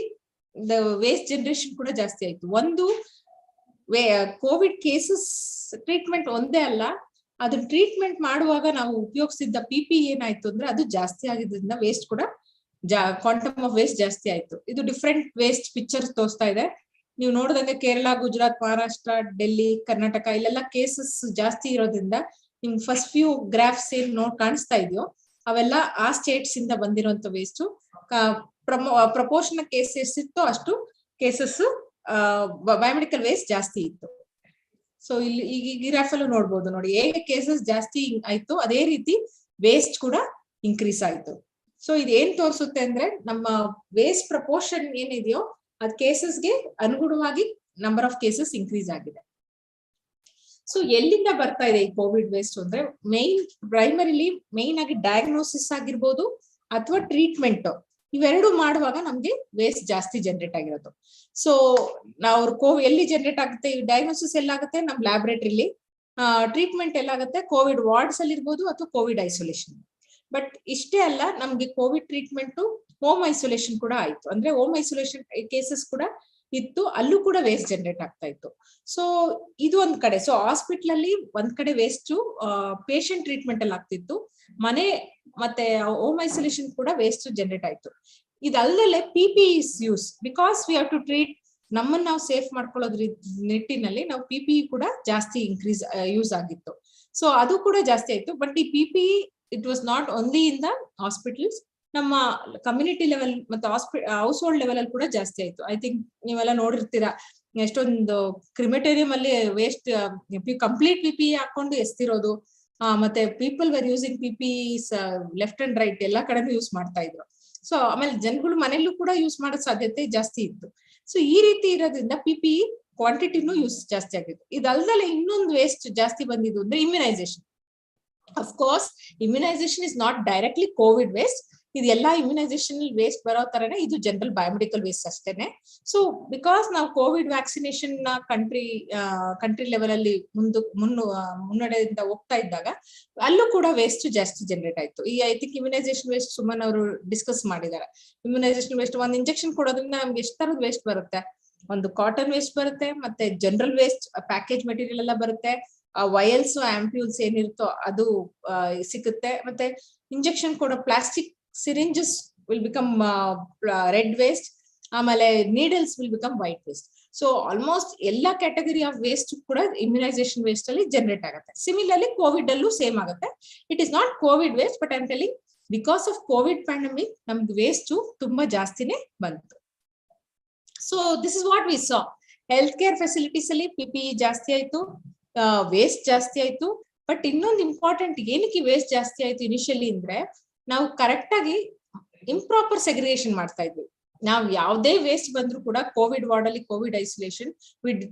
ವೇಸ್ಟ್ ಜನರೇಷನ್ ಕೂಡ ಜಾಸ್ತಿ ಆಯ್ತು. ಒಂದು ಕೋವಿಡ್ ಕೇಸಸ್ ಟ್ರೀಟ್ಮೆಂಟ್ ಒಂದೇ ಅಲ್ಲ, ಅದನ್ನ ಟ್ರೀಟ್ಮೆಂಟ್ ಮಾಡುವಾಗ ನಾವು ಉಪಯೋಗಿಸಿದ್ದ PPE ಏನಾಯ್ತು ಅಂದ್ರೆ ಅದು ಜಾಸ್ತಿ ಆಗಿದ್ರಿಂದ ವೇಸ್ಟ್ ಕೂಡ ಕ್ವಾಂಟಮ್ ಆಫ್ ವೇಸ್ಟ್ ಜಾಸ್ತಿ ಆಯ್ತು. ಇದು ಡಿಫ್ರೆಂಟ್ ವೇಸ್ಟ್ ಪಿಕ್ಚರ್ಸ್ ತೋರಿಸ್ತಾ ಇದೆ. ನೀವು ನೋಡಿದಂಗೆ ಕೇರಳ, ಗುಜರಾತ್, ಮಹಾರಾಷ್ಟ್ರ, ಡೆಲ್ಲಿ, ಕರ್ನಾಟಕ ಇಲ್ಲೆಲ್ಲ ಕೇಸಸ್ ಜಾಸ್ತಿ ಇರೋದ್ರಿಂದ ನಿಮ್ಗೆ ಫಸ್ಟ್ ಫ್ಯೂ ಗ್ರಾಫ್ಸ್ ಏನ್ ಕಾಣಿಸ್ತಾ ಇದೆಯೋ ಅವೆಲ್ಲ ಆ ಸ್ಟೇಟ್ಸ್ ಇಂದ ಬಂದಿರುವಂತ ವೇಸ್ಟ್. ಪ್ರಪೋರ್ಷನ್ ಕೇಸ್ ಎಷ್ಟಿತ್ತೋ ಅಷ್ಟು ಕೇಸಸ್ ಬಯೋಮೆಡಿಕಲ್ ವೇಸ್ಟ್ ಜಾಸ್ತಿ ಇತ್ತು. ಸೊ ಇಲ್ಲಿ ಈ ಗ್ರಾಫ್ ಅಲ್ಲೂ ನೋಡ್ಬೋದು ನೋಡಿ, ಹೇಗೆ ಕೇಸಸ್ ಜಾಸ್ತಿ ಆಯ್ತು ಅದೇ ರೀತಿ ವೇಸ್ಟ್ ಕೂಡ ಇನ್ಕ್ರೀಸ್ ಆಯ್ತು. ಸೊ ಇದು ಏನ್ ತೋರಿಸುತ್ತೆ ಅಂದ್ರೆ ನಮ್ಮ ವೇಸ್ಟ್ ಪ್ರಪೋರ್ಷನ್ ಏನಿದೆಯೋ ಅದ್ ಕೇಸಸ್ಗೆ ಅನುಗುಣವಾಗಿ ನಂಬರ್ ಆಫ್ ಕೇಸಸ್ ಇನ್ಕ್ರೀಸ್ ಆಗಿದೆ. ಸೊ ಎಲ್ಲಿಂದ ಬರ್ತಾ ಇದೆ ಈ ಕೋವಿಡ್ ವೇಸ್ಟ್ ಅಂದ್ರೆ ಪ್ರೈಮರಿಲಿ ಮೇನ್ ಆಗಿ ಡಯಾಗ್ನೋಸಿಸ್ ಆಗಿರ್ಬೋದು ಅಥವಾ ಟ್ರೀಟ್ಮೆಂಟ್, ಇವೆರಡು ಮಾಡುವಾಗ ನಮ್ಗೆ ವೇಸ್ಟ್ ಜಾಸ್ತಿ ಜನರೇಟ್ ಆಗಿರೋದು. ಸೊ ನಾವು ಎಲ್ಲಿ ಜನರೇಟ್ ಆಗುತ್ತೆ, ಈ ಡಯಾಗ್ನೋಸಿಸ್ ಎಲ್ಲಾಗುತ್ತೆ ನಮ್ ಲ್ಯಾಬೊರೇಟರಿಲಿ, ಟ್ರೀಟ್ಮೆಂಟ್ ಎಲ್ಲಾಗುತ್ತೆ ಕೋವಿಡ್ ವಾರ್ಡ್ಸ್ ಅಲ್ಲಿ ಇರ್ಬೋದು ಅಥವಾ ಕೋವಿಡ್ ಐಸೋಲೇಷನ್. ಬಟ್ ಇಷ್ಟೇ ಅಲ್ಲ, ನಮ್ಗೆ ಕೋವಿಡ್ ಟ್ರೀಟ್ಮೆಂಟ್ ಹೋಮ್ ಐಸೋಲೇಷನ್ ಕೂಡ ಆಯ್ತು. ಅಂದ್ರೆ ಹೋಮ್ ಐಸೋಲೇಷನ್ ಕೇಸಸ್ ಕೂಡ ಇತ್ತು, ಅಲ್ಲೂ ಕೂಡ ವೇಸ್ಟ್ ಜನರೇಟ್ ಆಗ್ತಾ ಇತ್ತು. ಸೊ ಇದು ಒಂದ್ ಕಡೆ. ಸೊ ಹಾಸ್ಪಿಟಲ್ ಅಲ್ಲಿ ಒಂದ್ ಕಡೆ ವೇಸ್ಟ್ ಪೇಷಂಟ್ ಟ್ರೀಟ್ಮೆಂಟ್ ಅಲ್ಲಿ ಆಗ್ತಿತ್ತು, ಮನೆ ಮತ್ತೆ ಹೋಮ್ ಐಸೋಲೇಷನ್ ಕೂಡ ವೇಸ್ಟ್ ಜನರೇಟ್ ಆಯ್ತು. ಇದಲ್ಲದೆ PPE use, because we have to treat, ನಮ್ಮನ್ನ ನಾವು ಸೇಫ್ ಮಾಡ್ಕೊಳ್ಳೋದ್ರ ನಿಟ್ಟಿನಲ್ಲಿ ನಾವು PPE ಕೂಡ ಜಾಸ್ತಿ ಯೂಸ್ ಆಗಿತ್ತು. ಸೊ ಅದು ಕೂಡ ಜಾಸ್ತಿ ಆಯ್ತು. ಬಟ್ ಈ PPE it was not only in the hospitals, ನಮ್ಮ ಕಮ್ಯುನಿಟಿ ಲೆವೆಲ್ ಮತ್ತೆ ಹೌಸ್ ಹೋಲ್ಡ್ ಲೆವೆಲ್ ಅಲ್ಲಿ ಕೂಡ ಜಾಸ್ತಿ ಆಯ್ತು. ಐ ಥಿಂಕ್ ನೀವೆಲ್ಲ ನೋಡಿರ್ತೀರಾ, ಎಷ್ಟೊಂದು ಕ್ರಿಮೆಟೋರಿಯಂ ಅಲ್ಲಿ ವೇಸ್ಟ್ ಕಂಪ್ಲೀಟ್ PPE ಹಾಕೊಂಡು ಎಸ್ತಿರೋದು, ಮತ್ತೆ people were using PPEs left and write ಎಲ್ಲಾ ಕಡೆನೂ ಯೂಸ್ ಮಾಡ್ತಾ ಇದ್ರು. ಸೊ ಆಮೇಲೆ ಜನಗಳು ಮನೆಯಲ್ಲೂ ಕೂಡ ಯೂಸ್ ಮಾಡೋ ಸಾಧ್ಯತೆ ಜಾಸ್ತಿ ಇತ್ತು. ಸೊ ಈ ರೀತಿ ಇರೋದ್ರಿಂದ PPE ಕ್ವಾಂಟಿಟಿನೂ ಯೂಸ್ ಜಾಸ್ತಿ ಆಗಿತ್ತು. ಇದಲ್ದಲೆ ಇನ್ನೊಂದು ವೇಸ್ಟ್ ಜಾಸ್ತಿ ಬಂದಿದ್ದು ಅಂದ್ರೆ immunisation. Of course immunisation is not directly Covid waste, ಇದೆಲ್ಲಾ ಇಮ್ಯುನೈಸೇಷನ್ ವೇಸ್ಟ್ ಬರೋ ತರನೇ ಇದು ಜನರಲ್ ಬಯೋಮೆಡಿಕಲ್ ವೇಸ್ಟ್ ಅಷ್ಟೇನೆ. ಸೊ ಬಿಕಾಸ್ ನಾವು ಕೋವಿಡ್ ವ್ಯಾಕ್ಸಿನೇಷನ್ ನ ಕಂಟ್ರಿ ಲೆವೆಲ್ ಅಲ್ಲಿ ಮುನ್ನಡೆಯಿಂದ ಹೋಗ್ತಾ ಇದ್ದಾಗ ಅಲ್ಲೂ ಕೂಡ ವೇಸ್ಟ್ ಜಾಸ್ತಿ ಜನರೇಟ್ ಆಯ್ತು. ಈ I think immunisation waste Suman ಅವರು ಡಿಸ್ಕಸ್ ಮಾಡಿದ್ದಾರೆ. ಇಮ್ಯುನೈಸೇಷನ್ ವೇಸ್ಟ್ ಒಂದ್ ಇಂಜೆಕ್ಷನ್ ಕೊಡೋದ್ರಿಂದ ನಮ್ಗೆ ಎಷ್ಟು ತರದ ವೇಸ್ಟ್ ಬರುತ್ತೆ, ಒಂದು ಕಾಟನ್ ವೇಸ್ಟ್ ಬರುತ್ತೆ, ಮತ್ತೆ ಜನರಲ್ ವೇಸ್ಟ್ ಪ್ಯಾಕೇಜ್ ಮೆಟೀರಿಯಲ್ ಎಲ್ಲ ಬರುತ್ತೆ, ವಯಲ್ಸ್ ಆಂಪ್ಯೂಲ್ಸ್ ಏನಿರುತ್ತೋ ಅದು ಸಿಗುತ್ತೆ, ಮತ್ತೆ ಇಂಜೆಕ್ಷನ್ ಕೊಡೋ plastic syringes will become red waste, ಆಮೇಲೆ needles will become white waste. So almost ಎಲ್ಲಾ ಕ್ಯಾಟಗರಿ ಆಫ್ ವೇಸ್ಟ್ ಕೂಡ ಇಮ್ಯುನೈಸೇಷನ್ ವೇಸ್ಟ್ ಅಲ್ಲಿ ಜನರೇಟ್ ಆಗುತ್ತೆ. ಸಿಮಿಲರ್ಲಿ ಕೋವಿಡ್ ಅಲ್ಲೂ ಸೇಮ್ ಆಗುತ್ತೆ. It is not COVID waste, but I am telling because of COVID pandemic ನಮ್ಗೆ waste ತುಂಬಾ ಜಾಸ್ತಿನೇ ಬಂತು. So this is what we saw. Health care facilities ಅಲ್ಲಿ PPE ಜಾಸ್ತಿ ಆಯ್ತು, ವೇಸ್ಟ್ ಜಾಸ್ತಿ ಆಯ್ತು. ಬಟ್ ಇನ್ನೊಂದು ಇಂಪಾರ್ಟೆಂಟ್, ಏನಕ್ಕೆ ವೇಸ್ಟ್ ಜಾಸ್ತಿ ಆಯ್ತು ಇನಿಷಿಯಲಿ ಅಂದ್ರೆ ನಾವು ಕರೆಕ್ಟ್ ಆಗಿ ಇಂಪ್ರಾಪರ್ ಸೆಗ್ರಿಗೇಷನ್ ಮಾಡ್ತಾ ಇದ್ವಿ. ನಾವು ಯಾವುದೇ ವೇಸ್ಟ್ ಬಂದ್ರು ಕೂಡ ಕೋವಿಡ್ ವಾರ್ಡ್ ಅಲ್ಲಿ Covid isolation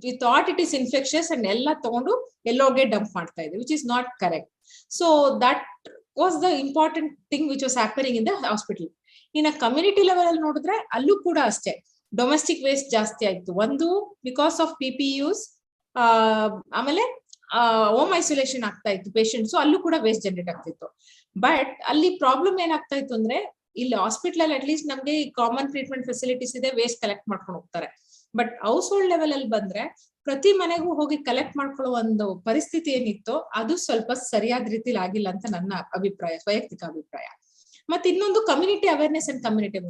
we thought it is infectious and ಎಲ್ಲ ತಗೊಂಡು ಎಲ್ಲೋಗೆ ಡಂಪ್ ಮಾಡ್ತಾ ಇದ್ವಿ, which is not correct. So that was the important thing which was happening in the hospital. ಇನ್ನು ಕಮ್ಯುನಿಟಿ ಲೆವೆಲ್ ಅಲ್ಲಿ ನೋಡಿದ್ರೆ ಅಲ್ಲೂ ಕೂಡ ಅಷ್ಟೇ ಡೊಮೆಸ್ಟಿಕ್ ವೇಸ್ಟ್ ಜಾಸ್ತಿ ಆಯ್ತು. ಒಂದು ಬಿಕಾಸ್ ಆಫ್ PPE ಯೂಸ್, ಆಮೇಲೆ ಹೋಮ್ ಐಸೋಲೇಷನ್ ಆಗ್ತಾ ಇತ್ತು ಪೇಷಂಟ್ಸ್, ಅಲ್ಲೂ ಕೂಡ ವೇಸ್ಟ್ ಜನರೇಟ್ ಆಗ್ತಿತ್ತು. ಬಟ್ ಅಲ್ಲಿ ಪ್ರಾಬ್ಲಮ್ ಏನಾಗ್ತಾ ಇತ್ತು ಅಂದ್ರೆ ಇಲ್ಲಿ ಹಾಸ್ಪಿಟಲ್ ಅಲ್ಲಿ ಅಟ್ಲೀಸ್ಟ್ ನಮ್ಗೆ ಕಾಮನ್ ಟ್ರೀಟ್ಮೆಂಟ್ ಫೆಸಿಲಿಟೀಸ್ ಇದೆ, ವೇಸ್ಟ್ ಕಲೆಕ್ಟ್ ಮಾಡ್ಕೊಂಡು ಹೋಗ್ತಾರೆ. ಬಟ್ ಹೌಸ್ ಹೋಲ್ಡ್ ಲೆವೆಲ್ ಅಲ್ಲಿ ಬಂದ್ರೆ ಪ್ರತಿ ಮನೆಗೂ ಹೋಗಿ ಕಲೆಕ್ಟ್ ಮಾಡ್ಕೊಳ್ಳೋ ಒಂದು ಪರಿಸ್ಥಿತಿ ಏನಿತ್ತು ಅದು ಸ್ವಲ್ಪ ಸರಿಯಾದ ರೀತಿಲಿ ಆಗಿಲ್ಲ ಅಂತ ನನ್ನ ಅಭಿಪ್ರಾಯ, ವೈಯಕ್ತಿಕ ಅಭಿಪ್ರಾಯ. ಮತ್ತೆ ಇನ್ನೊಂದು ಕಮ್ಯುನಿಟಿ ಅವೇರ್ನೆಸ್ ಅಂಡ್ ಕಮ್ಯುನಿಟಿ,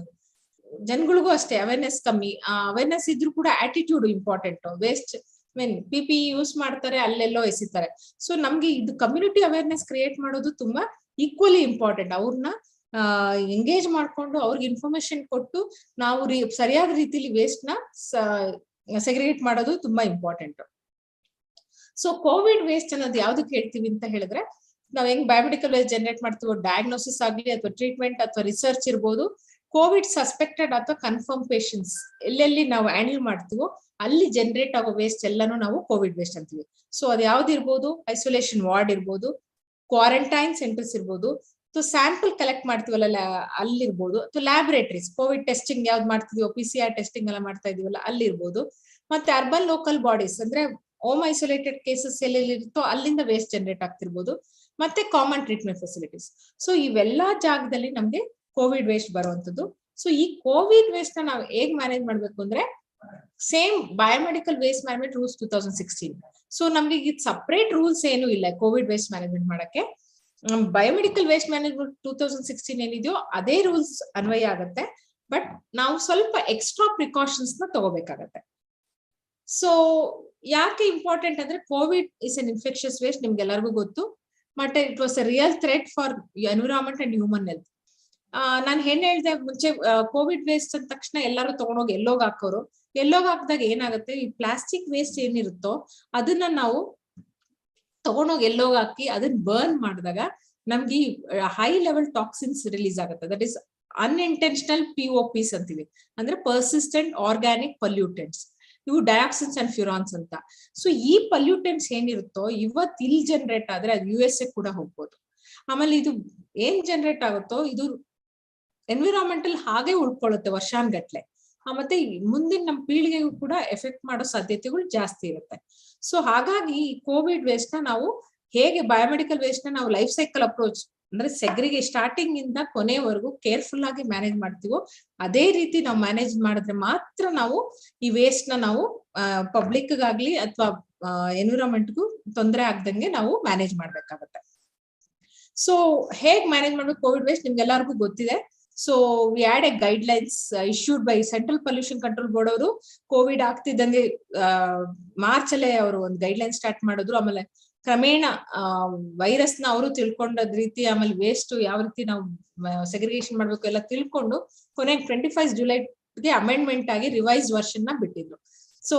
ಜನಗಳಿಗೂ ಅಷ್ಟೇ ಅವೇರ್ನೆಸ್ ಕಮ್ಮಿ. ಅವೇರ್ನೆಸ್ ಇದ್ರೂ ಕೂಡ attitude important. Waste PPE use ಮಾಡ್ತಾರೆ, ಅಲ್ಲೆಲ್ಲೋ ಎಸಿತಾರೆ. ಸೊ ನಮ್ಗೆ ಇದು ಕಮ್ಯುನಿಟಿ ಅವೇರ್ನೆಸ್ ಕ್ರಿಯೇಟ್ ಮಾಡೋದು ತುಂಬಾ ಈಕ್ವಲಿ ಇಂಪಾರ್ಟೆಂಟ್. ಅವ್ರನ್ನ ಎಂಗೇಜ್ ಮಾಡ್ಕೊಂಡು ಅವ್ರಿಗೆ ಇನ್ಫಾರ್ಮೇಶನ್ ಕೊಟ್ಟು ನಾವು ಸರಿಯಾದ ರೀತಿಲಿ ವೇಸ್ಟ್ ನ ಸೆಗ್ರಿಗೇಟ್ ಮಾಡೋದು ತುಂಬಾ ಇಂಪಾರ್ಟೆಂಟ್. ಸೊ ಕೋವಿಡ್ ವೇಸ್ಟ್ ಅನ್ನೋದು ಯಾವ್ದಕ್ಕೆ ಹೇಳ್ತೀವಿ ಅಂತ ಹೇಳಿದ್ರೆ, ನಾವ್ ಹೆಂಗ್ ಬಯೋಮೆಡಿಕಲ್ ವೇಸ್ಟ್ ಜನರೇಟ್ ಮಾಡ್ತೀವೋ, ಡಯಾಗ್ನೋಸಿಸ್ ಆಗ್ಲಿ ಅಥವಾ ಟ್ರೀಟ್ಮೆಂಟ್ ಅಥವಾ ರಿಸರ್ಚ್ ಇರ್ಬೋದು, ಕೋವಿಡ್ ಸಸ್ಪೆಕ್ಟೆಡ್ ಅಥವಾ ಕನ್ಫರ್ಮ್ ಪೇಷಂಟ್ಸ್ ಎಲ್ಲೆಲ್ಲಿ ನಾವು ಹ್ಯಾಂಡಲ್ ಮಾಡ್ತೀವೋ ಅಲ್ಲಿ ಜನರೇಟ್ ಆಗೋ ವೇಸ್ಟ್ ಎಲ್ಲಾನು ನಾವು ಕೋವಿಡ್ ವೇಸ್ಟ್ ಅಂತೀವಿ. ಸೊ ಅದು ಯಾವ್ದು ಇರ್ಬೋದು, ಐಸೋಲೇಷನ್ ವಾರ್ಡ್ ಇರ್ಬೋದು, ಕ್ವಾರಂಟೈನ್ ಸೆಂಟರ್ಸ್ ಇರ್ಬೋದು, ಸ್ಯಾಂಪಲ್ ಕಲೆಕ್ಟ್ ಮಾಡ್ತೀವಲ್ಲ ಅಲ್ಲಿರ್ಬೋದು, ಅಥವಾ ಲ್ಯಾಬೊರೇಟರೀಸ್ ಕೋವಿಡ್ ಟೆಸ್ಟಿಂಗ್ ಯಾವ್ದು ಮಾಡ್ತಿದೀವೋ PCR ಟೆಸ್ಟಿಂಗ್ ಎಲ್ಲ ಮಾಡ್ತಾ ಇದೀವಲ್ಲ ಅಲ್ಲಿರ್ಬೋದು. ಮತ್ತೆ ಅರ್ಬನ್ ಲೋಕಲ್ ಬಾಡೀಸ್ ಅಂದ್ರೆ ಹೋಮ್ ಐಸೋಲೇಟೆಡ್ ಕೇಸಸ್ ಎಲ್ಲೆಲ್ಲಿರುತ್ತೋ ಅಲ್ಲಿಂದ ವೇಸ್ಟ್ ಜನರೇಟ್ ಆಗ್ತಿರ್ಬೋದು. ಮತ್ತೆ ಕಾಮನ್ ಟ್ರೀಟ್ಮೆಂಟ್ ಫೆಸಿಲಿಟೀಸ್. ಸೊ ಇವೆಲ್ಲಾ ಜಾಗದಲ್ಲಿ ನಮ್ಗೆ ಕೋವಿಡ್ ವೇಸ್ಟ್ ಬರುವಂತದ್ದು. ಸೊ ಈ ಕೋವಿಡ್ ವೇಸ್ಟ್ ನ ನಾವು ಹೇಗ್ ಮ್ಯಾನೇಜ್ ಮಾಡ್ಬೇಕು ಅಂದ್ರೆ same biomedical waste management rules 2016. So ನಮ್ಗೆ ಈಗ ಸಪರೇಟ್ ರೂಲ್ಸ್ ಏನು ಇಲ್ಲ ಕೋವಿಡ್ ವೇಸ್ಟ್ ಮ್ಯಾನೇಜ್ಮೆಂಟ್ ಮಾಡಕ್ಕೆ. ಬಯೋಮೆಡಿಕಲ್ ವೇಸ್ಟ್ ಮ್ಯಾನೇಜ್ಮೆಂಟ್ 2016 ಏನಿದೆಯೋ ಅದೇ ರೂಲ್ಸ್ ಅನ್ವಯ ಆಗತ್ತೆ. ಬಟ್ ನಾವು ಸ್ವಲ್ಪ ಎಕ್ಸ್ಟ್ರಾ ಪ್ರಿಕಾಷನ್ಸ್ ನ ತಗೋಬೇಕಾಗತ್ತೆ. ಸೊ ಯಾಕೆ ಇಂಪಾರ್ಟೆಂಟ್ ಅಂದ್ರೆ COVID is an infectious waste ನಿಮ್ಗೆಲ್ಲರಿಗೂ ಗೊತ್ತು. ಮತ್ತೆ it was a real threat for environment and human health. ನಾನು ಏನ್ ಹೇಳ್ದೆ ಮುಂಚೆ, ಕೋವಿಡ್ ವೇಸ್ಟ್ ಅಂದ ತಕ್ಷಣ ಎಲ್ಲರೂ ತಗೊಂಡೋಗಿ ಎಲ್ಲೋಗ್ ಹಾಕೋರು. ಎಲ್ಲೋಗ್ ಹಾಕಿದಾಗ ಏನಾಗುತ್ತೆ, ಈ ಪ್ಲಾಸ್ಟಿಕ್ ವೇಸ್ಟ್ ಏನಿರುತ್ತೋ ಅದನ್ನ ನಾವು ತಗೊಂಡೋಗಿ ಎಲ್ಲೋಗ್ ಹಾಕಿ ಅದನ್ನ ಬರ್ನ್ ಮಾಡಿದಾಗ ನಮ್ಗೆ ಹೈ ಲೆವೆಲ್ ಟಾಕ್ಸಿನ್ಸ್ ರಿಲೀಸ್ ಆಗುತ್ತೆ. ದಟ್ ಇಸ್ ಅನ್ಇಂಟೆನ್ಷನಲ್ POPs ಅಂತೀವಿ, ಅಂದ್ರೆ ಪರ್ಸಿಸ್ಟೆಂಟ್ ಆರ್ಗ್ಯಾನಿಕ್ ಪಲ್ಯೂಟೆಂಟ್ಸ್. ಇವು ಡಯಾಕ್ಸಿನ್ಸ್ ಅಂಡ್ ಫ್ಯೂರಾನ್ಸ್ ಅಂತ. ಸೊ ಈ ಪಲ್ಯೂಟೆಂಟ್ಸ್ ಏನಿರುತ್ತೋ ಇವತ್ತು ಇಲ್ಲಿ ಜನರೇಟ್ ಆದ್ರೆ ಅದು USA ಕೂಡ ಹೋಗ್ಬೋದು. ಆಮೇಲೆ ಇದು ಏನ್ ಜನರೇಟ್ ಆಗುತ್ತೋ ಇದು ಎನ್ವಿರಾನ್ಮೆಂಟಲ್ ಹಾಗೆ ಉಳ್ಕೊಳ್ಳುತ್ತೆ ವರ್ಷಾನ್ಗಟ್ಲೆ. ಮತ್ತೆ ಮುಂದಿನ ನಮ್ಮ ಪೀಳಿಗೆಗೂ ಕೂಡ ಎಫೆಕ್ಟ್ ಮಾಡೋ ಸಾಧ್ಯತೆಗಳು ಜಾಸ್ತಿ ಇರುತ್ತೆ. ಸೊ ಹಾಗಾಗಿ ಈ ಕೋವಿಡ್ ವೇಸ್ಟ್ ನ ನಾವು ಹೇಗೆ ಬಯೋಮೆಡಿಕಲ್ ವೇಸ್ಟ್ ನ ನಾವು ಲೈಫ್ ಸೈಕಲ್ ಅಪ್ರೋಚ್ ಅಂದ್ರೆ ಸ್ಟಾರ್ಟಿಂಗ್ ಇಂದ ಕೊನೆವರೆಗೂ ಕೇರ್ಫುಲ್ ಆಗಿ ಮ್ಯಾನೇಜ್ ಮಾಡ್ತೀವೋ ಅದೇ ರೀತಿ ನಾವು ಮ್ಯಾನೇಜ್ ಮಾಡಿದ್ರೆ ಮಾತ್ರ ನಾವು ಈ ವೇಸ್ಟ್ ನ ನಾವು ಪಬ್ಲಿಕ್ ಗಾಗ್ಲಿ ಅಥವಾ ಎನ್ವಿರಾನ್ಮೆಂಟ್ಗೂ ತೊಂದರೆ ಆಗ್ದಂಗೆ ನಾವು ಮ್ಯಾನೇಜ್ ಮಾಡ್ಬೇಕಾಗತ್ತೆ. ಸೊ ಹೇಗ್ ಮ್ಯಾನೇಜ್ ಮಾಡ್ಬೇಕು ಕೋವಿಡ್ ವೇಸ್ಟ್ ನಿಮ್ಗೆಲ್ಲರಿಗೂ ಗೊತ್ತಿದೆ. So we had A guidelines issued by central pollution control board ಅವರು. ಕೋವಿಡ್ ಆಗ್ತಿದ್ದಂಗೆ ಮಾರ್ಚ್ ಅಲ್ಲೇ ಅವರು ಒಂದು ಗೈಡ್ಲೈನ್ ಸ್ಟಾರ್ಟ್ ಮಾಡಿದ್ರು. ಆಮೇಲೆ ಕ್ರಮೇಣ ವೈರಸ್ ನ ಅವರು ತಿಳ್ಕೊಂಡದ್ ರೀತಿ, ಆಮೇಲೆ ವೇಸ್ಟ್ ಯಾವ ರೀತಿ ನಾವು ಸೆಗ್ರಿಗೇಷನ್ ಮಾಡ್ಬೇಕು ಎಲ್ಲ ತಿಳ್ಕೊಂಡು ಕೊನೆಗೆ 25 ಜುಲೈಗೆ ಅಮೆಂಡ್ಮೆಂಟ್ ಆಗಿ ರಿವೈಸ್ ವರ್ಷನ್ ನ ಬಿಟ್ಟಿದ್ರು. ಸೊ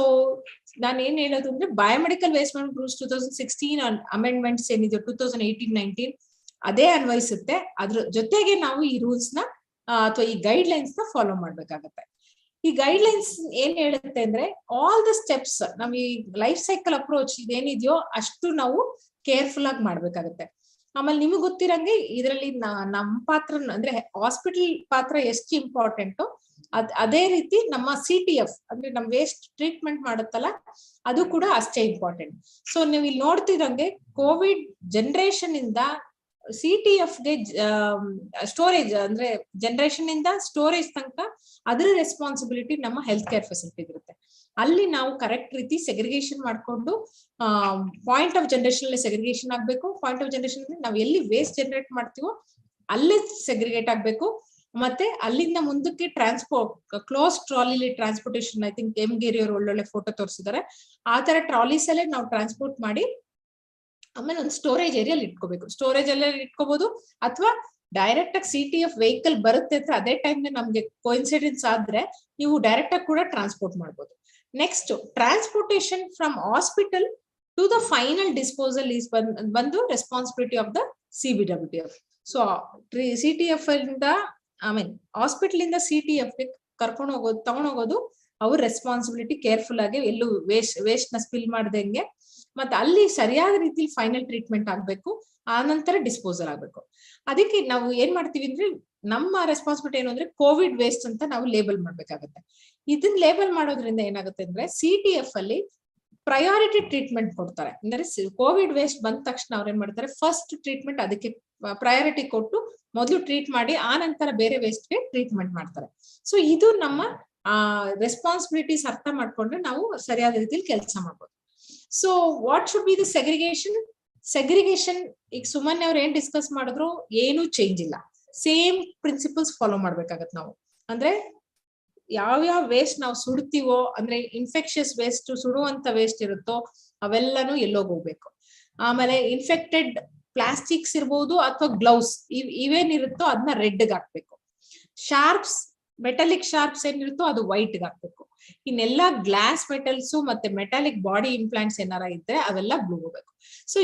ನಾನು ಏನ್ ಹೇಳೋದು ಅಂದ್ರೆ biomedical waste management rules 2016 amendments ಏನಿದೆ 2018-19 ಅದೇ ಅನ್ವಯಿಸುತ್ತೆ. ಅದ್ರ ಜೊತೆಗೆ ನಾವು ಈ ರೂಲ್ಸ್ ನ ಅಥವಾ ಈ ಗೈಡ್ ಲೈನ್ಸ್ ನ ಫಾಲೋ ಮಾಡ್ಬೇಕಾಗತ್ತೆ. ಈ ಗೈಡ್ ಲೈನ್ಸ್ ಏನ್ ಹೇಳುತ್ತೆ ಅಂದ್ರೆ ಆಲ್ ದ ಸ್ಟೆಪ್ಸ್ ನಾವ್ ಈ ಲೈಫ್ ಸೈಕಲ್ ಅಪ್ರೋಚ್ ಇದೇನಿದೆಯೋ ಅಷ್ಟು ನಾವು ಕೇರ್ಫುಲ್ ಆಗಿ ಮಾಡ್ಬೇಕಾಗತ್ತೆ. ಆಮೇಲೆ ನಿಮ್ಗೆ ಗೊತ್ತಿರಂಗೆ ಇದರಲ್ಲಿ ನಮ್ಮ ಪಾತ್ರ ಅಂದ್ರೆ ಹಾಸ್ಪಿಟಲ್ ಪಾತ್ರ ಎಷ್ಟು ಇಂಪಾರ್ಟೆಂಟ್ ಅದೇ ರೀತಿ ನಮ್ಮ CTF ಅಂದ್ರೆ ನಮ್ ವೇಸ್ಟ್ ಟ್ರೀಟ್ಮೆಂಟ್ ಮಾಡುತ್ತಲ್ಲ ಅದು ಕೂಡ ಅಷ್ಟೇ ಇಂಪಾರ್ಟೆಂಟ್. ಸೊ ನೀವು ಇಲ್ಲಿ ನೋಡ್ತಿರಂಗೆ ಕೋವಿಡ್ ಜನರೇಷನ್ ಇಂದ CTF ಗೆ ಸ್ಟೋರೇಜ್ ಅಂದ್ರೆ ಜನರೇಷನ್ ಇಂದ ಸ್ಟೋರೇಜ್ ತನಕ ಅದರ ರೆಸ್ಪಾನ್ಸಿಬಿಲಿಟಿ ನಮ್ಮ ಹೆಲ್ತ್ ಕೇರ್ ಫೆಸಿಲಿಟಿ ಇರುತ್ತೆ. ಅಲ್ಲಿ ನಾವು ಕರೆಕ್ಟ್ ರೀತಿ ಸೆಗ್ರಿಗೇಷನ್ ಮಾಡ್ಕೊಂಡು ಪಾಯಿಂಟ್ ಆಫ್ ಜನರೇಷನ್ ಅಲ್ಲಿ ಸೆಗ್ರಿಗೇಷನ್ ಆಗ್ಬೇಕು. ಪಾಯಿಂಟ್ ಆಫ್ ಜನರೇಷನ್ ಅಂದ್ರೆ ನಾವು ಎಲ್ಲಿ ವೇಸ್ಟ್ ಜನರೇಟ್ ಮಾಡ್ತೀವೋ ಅಲ್ಲೇ ಸೆಗ್ರಿಗೇಟ್ ಆಗ್ಬೇಕು. ಮತ್ತೆ ಅಲ್ಲಿಂದ ಮುಂದಕ್ಕೆ ಕ್ಲೋಸ್ ಟ್ರಾಲಿಲಿ ಟ್ರಾನ್ಸ್ಪೋರ್ಟೇಷನ್, ಐ ಥಿಂಕ್ ಗಿರಿ ಅವರು ಒಳ್ಳೊಳ್ಳೆ ಫೋಟೋ ತೋರಿಸಿದ್ದಾರೆ. ಆ ತರ ಟ್ರಾಲೀಸ್ ಅಲ್ಲೇ ನಾವು ಟ್ರಾನ್ಸ್ಪೋರ್ಟ್ ಮಾಡಿ ಆಮೇಲೆ ಒಂದು ಸ್ಟೋರೇಜ್ ಏರಿಯಲ್ಲಿ ಇಟ್ಕೋಬೇಕು. ಸ್ಟೋರೇಜ್ ಎಲ್ಲ ಇಟ್ಕೋಬಹುದು ಅಥವಾ ಡೈರೆಕ್ಟ್ ಆಗಿ CTF ವೆಹಿಕಲ್ ಬರುತ್ತೆ ಅಂತ ಅದೇ ಟೈಮ್ ನಮ್ಗೆ ಕೋಇನ್ಸಿಡೆನ್ಸ್ ಆದ್ರೆ ನೀವು ಡೈರೆಕ್ಟ್ ಆಗಿ ಕೂಡ ಟ್ರಾನ್ಸ್ಪೋರ್ಟ್ ಮಾಡ್ಬೋದು. Next transportation from hospital to the final disposal is ಬಂದು responsibility of the CBWTF. So CTF ಇಂದ ಹಾಸ್ಪಿಟಲ್ ಇಂದ CTF ಗೆ ಕರ್ಕೊಂಡು ಹೋಗೋದು ತಗೊಂಡೋಗೋದು ಅವ್ರ ರೆಸ್ಪಾನ್ಸಿಬಿಲಿಟಿ. ಕೇರ್ಫುಲ್ ಆಗಿ ಎಲ್ಲೂ ವೇಸ್ಟ್ ನ ಸ್ಪಿಲ್ ಮಾಡ್ದಂಗೆ ಮತ್ತೆ ಅಲ್ಲಿ ಸರಿಯಾದ ರೀತಿಲಿ ಫೈನಲ್ ಟ್ರೀಟ್ಮೆಂಟ್ ಆಗ್ಬೇಕು. ಆ ನಂತರ ಡಿಸ್ಪೋಸಲ್ ಆಗ್ಬೇಕು. ಅದಕ್ಕೆ ನಾವು ಏನ್ ಮಾಡ್ತೀವಿ ಅಂದ್ರೆ ನಮ್ಮ ರೆಸ್ಪಾನ್ಸಿಬಿಲಿಟಿ ಏನು ಅಂದ್ರೆ ಕೋವಿಡ್ ವೇಸ್ಟ್ ಅಂತ ನಾವು ಲೇಬಲ್ ಮಾಡ್ಬೇಕಾಗತ್ತೆ. ಇದನ್ನ ಲೇಬಲ್ ಮಾಡೋದ್ರಿಂದ ಏನಾಗುತ್ತೆ ಅಂದ್ರೆ CTF ಅಲ್ಲಿ ಪ್ರಯಾರಿಟಿ ಟ್ರೀಟ್ಮೆಂಟ್ ಕೊಡ್ತಾರೆ. ಅಂದ್ರೆ ಕೋವಿಡ್ ವೇಸ್ಟ್ ಬಂದ ತಕ್ಷಣ ಅವ್ರು ಏನ್ ಮಾಡ್ತಾರೆ, ಫಸ್ಟ್ ಟ್ರೀಟ್ಮೆಂಟ್ ಅದಕ್ಕೆ ಪ್ರಯಾರಿಟಿ ಕೊಟ್ಟು ಮೊದಲು ಟ್ರೀಟ್ ಮಾಡಿ ಆ ನಂತರ ಬೇರೆ ವೇಸ್ಟ್ಗೆ ಟ್ರೀಟ್ಮೆಂಟ್ ಮಾಡ್ತಾರೆ. ಸೊ ಇದು ನಮ್ಮ ರೆಸ್ಪಾನ್ಸಿಬಿಲಿಟೀಸ್ ಅರ್ಥ ಮಾಡ್ಕೊಂಡ್ರೆ ನಾವು ಸರಿಯಾದ ರೀತಿಯಲ್ಲಿ ಕೆಲಸ ಮಾಡ್ಬೋದು. So what should be the segregation ಈಗ ಸುಮನ್ ಅವ್ರು ಏನ್ ಡಿಸ್ಕಸ್ ಮಾಡಿದ್ರು ಏನು ಚೇಂಜ್ ಇಲ್ಲ. ಸೇಮ್ ಪ್ರಿನ್ಸಿಪಲ್ಸ್ ಫಾಲೋ ಮಾಡ್ಬೇಕಾಗತ್ತೆ ನಾವು. ಅಂದ್ರೆ ಯಾವ್ಯಾವ ವೇಸ್ಟ್ ನಾವು ಸುಡ್ತೀವೋ ಅಂದ್ರೆ ಇನ್ಫೆಕ್ಷಸ್ ವೇಸ್ಟ್ ಸುಡುವಂತ ವೇಸ್ಟ್ ಇರುತ್ತೋ ಅವೆಲ್ಲಾನು ಎಲ್ಲೋಗ್ ಹೋಗ್ಬೇಕು. ಆಮೇಲೆ ಇನ್ಫೆಕ್ಟೆಡ್ ಪ್ಲಾಸ್ಟಿಕ್ಸ್ ಇರ್ಬೋದು ಅಥವಾ ಗ್ಲೌಸ್ ಇವೇನಿರುತ್ತೋ ಅದನ್ನ ರೆಡ್ಗೆ ಹಾಕ್ಬೇಕು. ಶಾರ್ಪ್ಸ್ ಮೆಟಾಲಿಕ್ ಶಾರ್ಪ್ಸ್ ಏನಿರುತ್ತೋ ಅದು ವೈಟ್ಗೆ ಹಾಕ್ಬೇಕು. ಇನ್ನೆಲ್ಲಾ ಗ್ಲಾಸ್ ಮೆಟಲ್ಸ್ ಮತ್ತೆ ಮೆಟಾಲಿಕ್ ಬಾಡಿ ಇಂಪ್ಲಾಂಟ್ಸ್ ಏನಾರ ಇದ್ರೆ ಅವೆಲ್ಲ ಬ್ಲೂ ಹೋಗ್ಬೇಕು. ಸೊ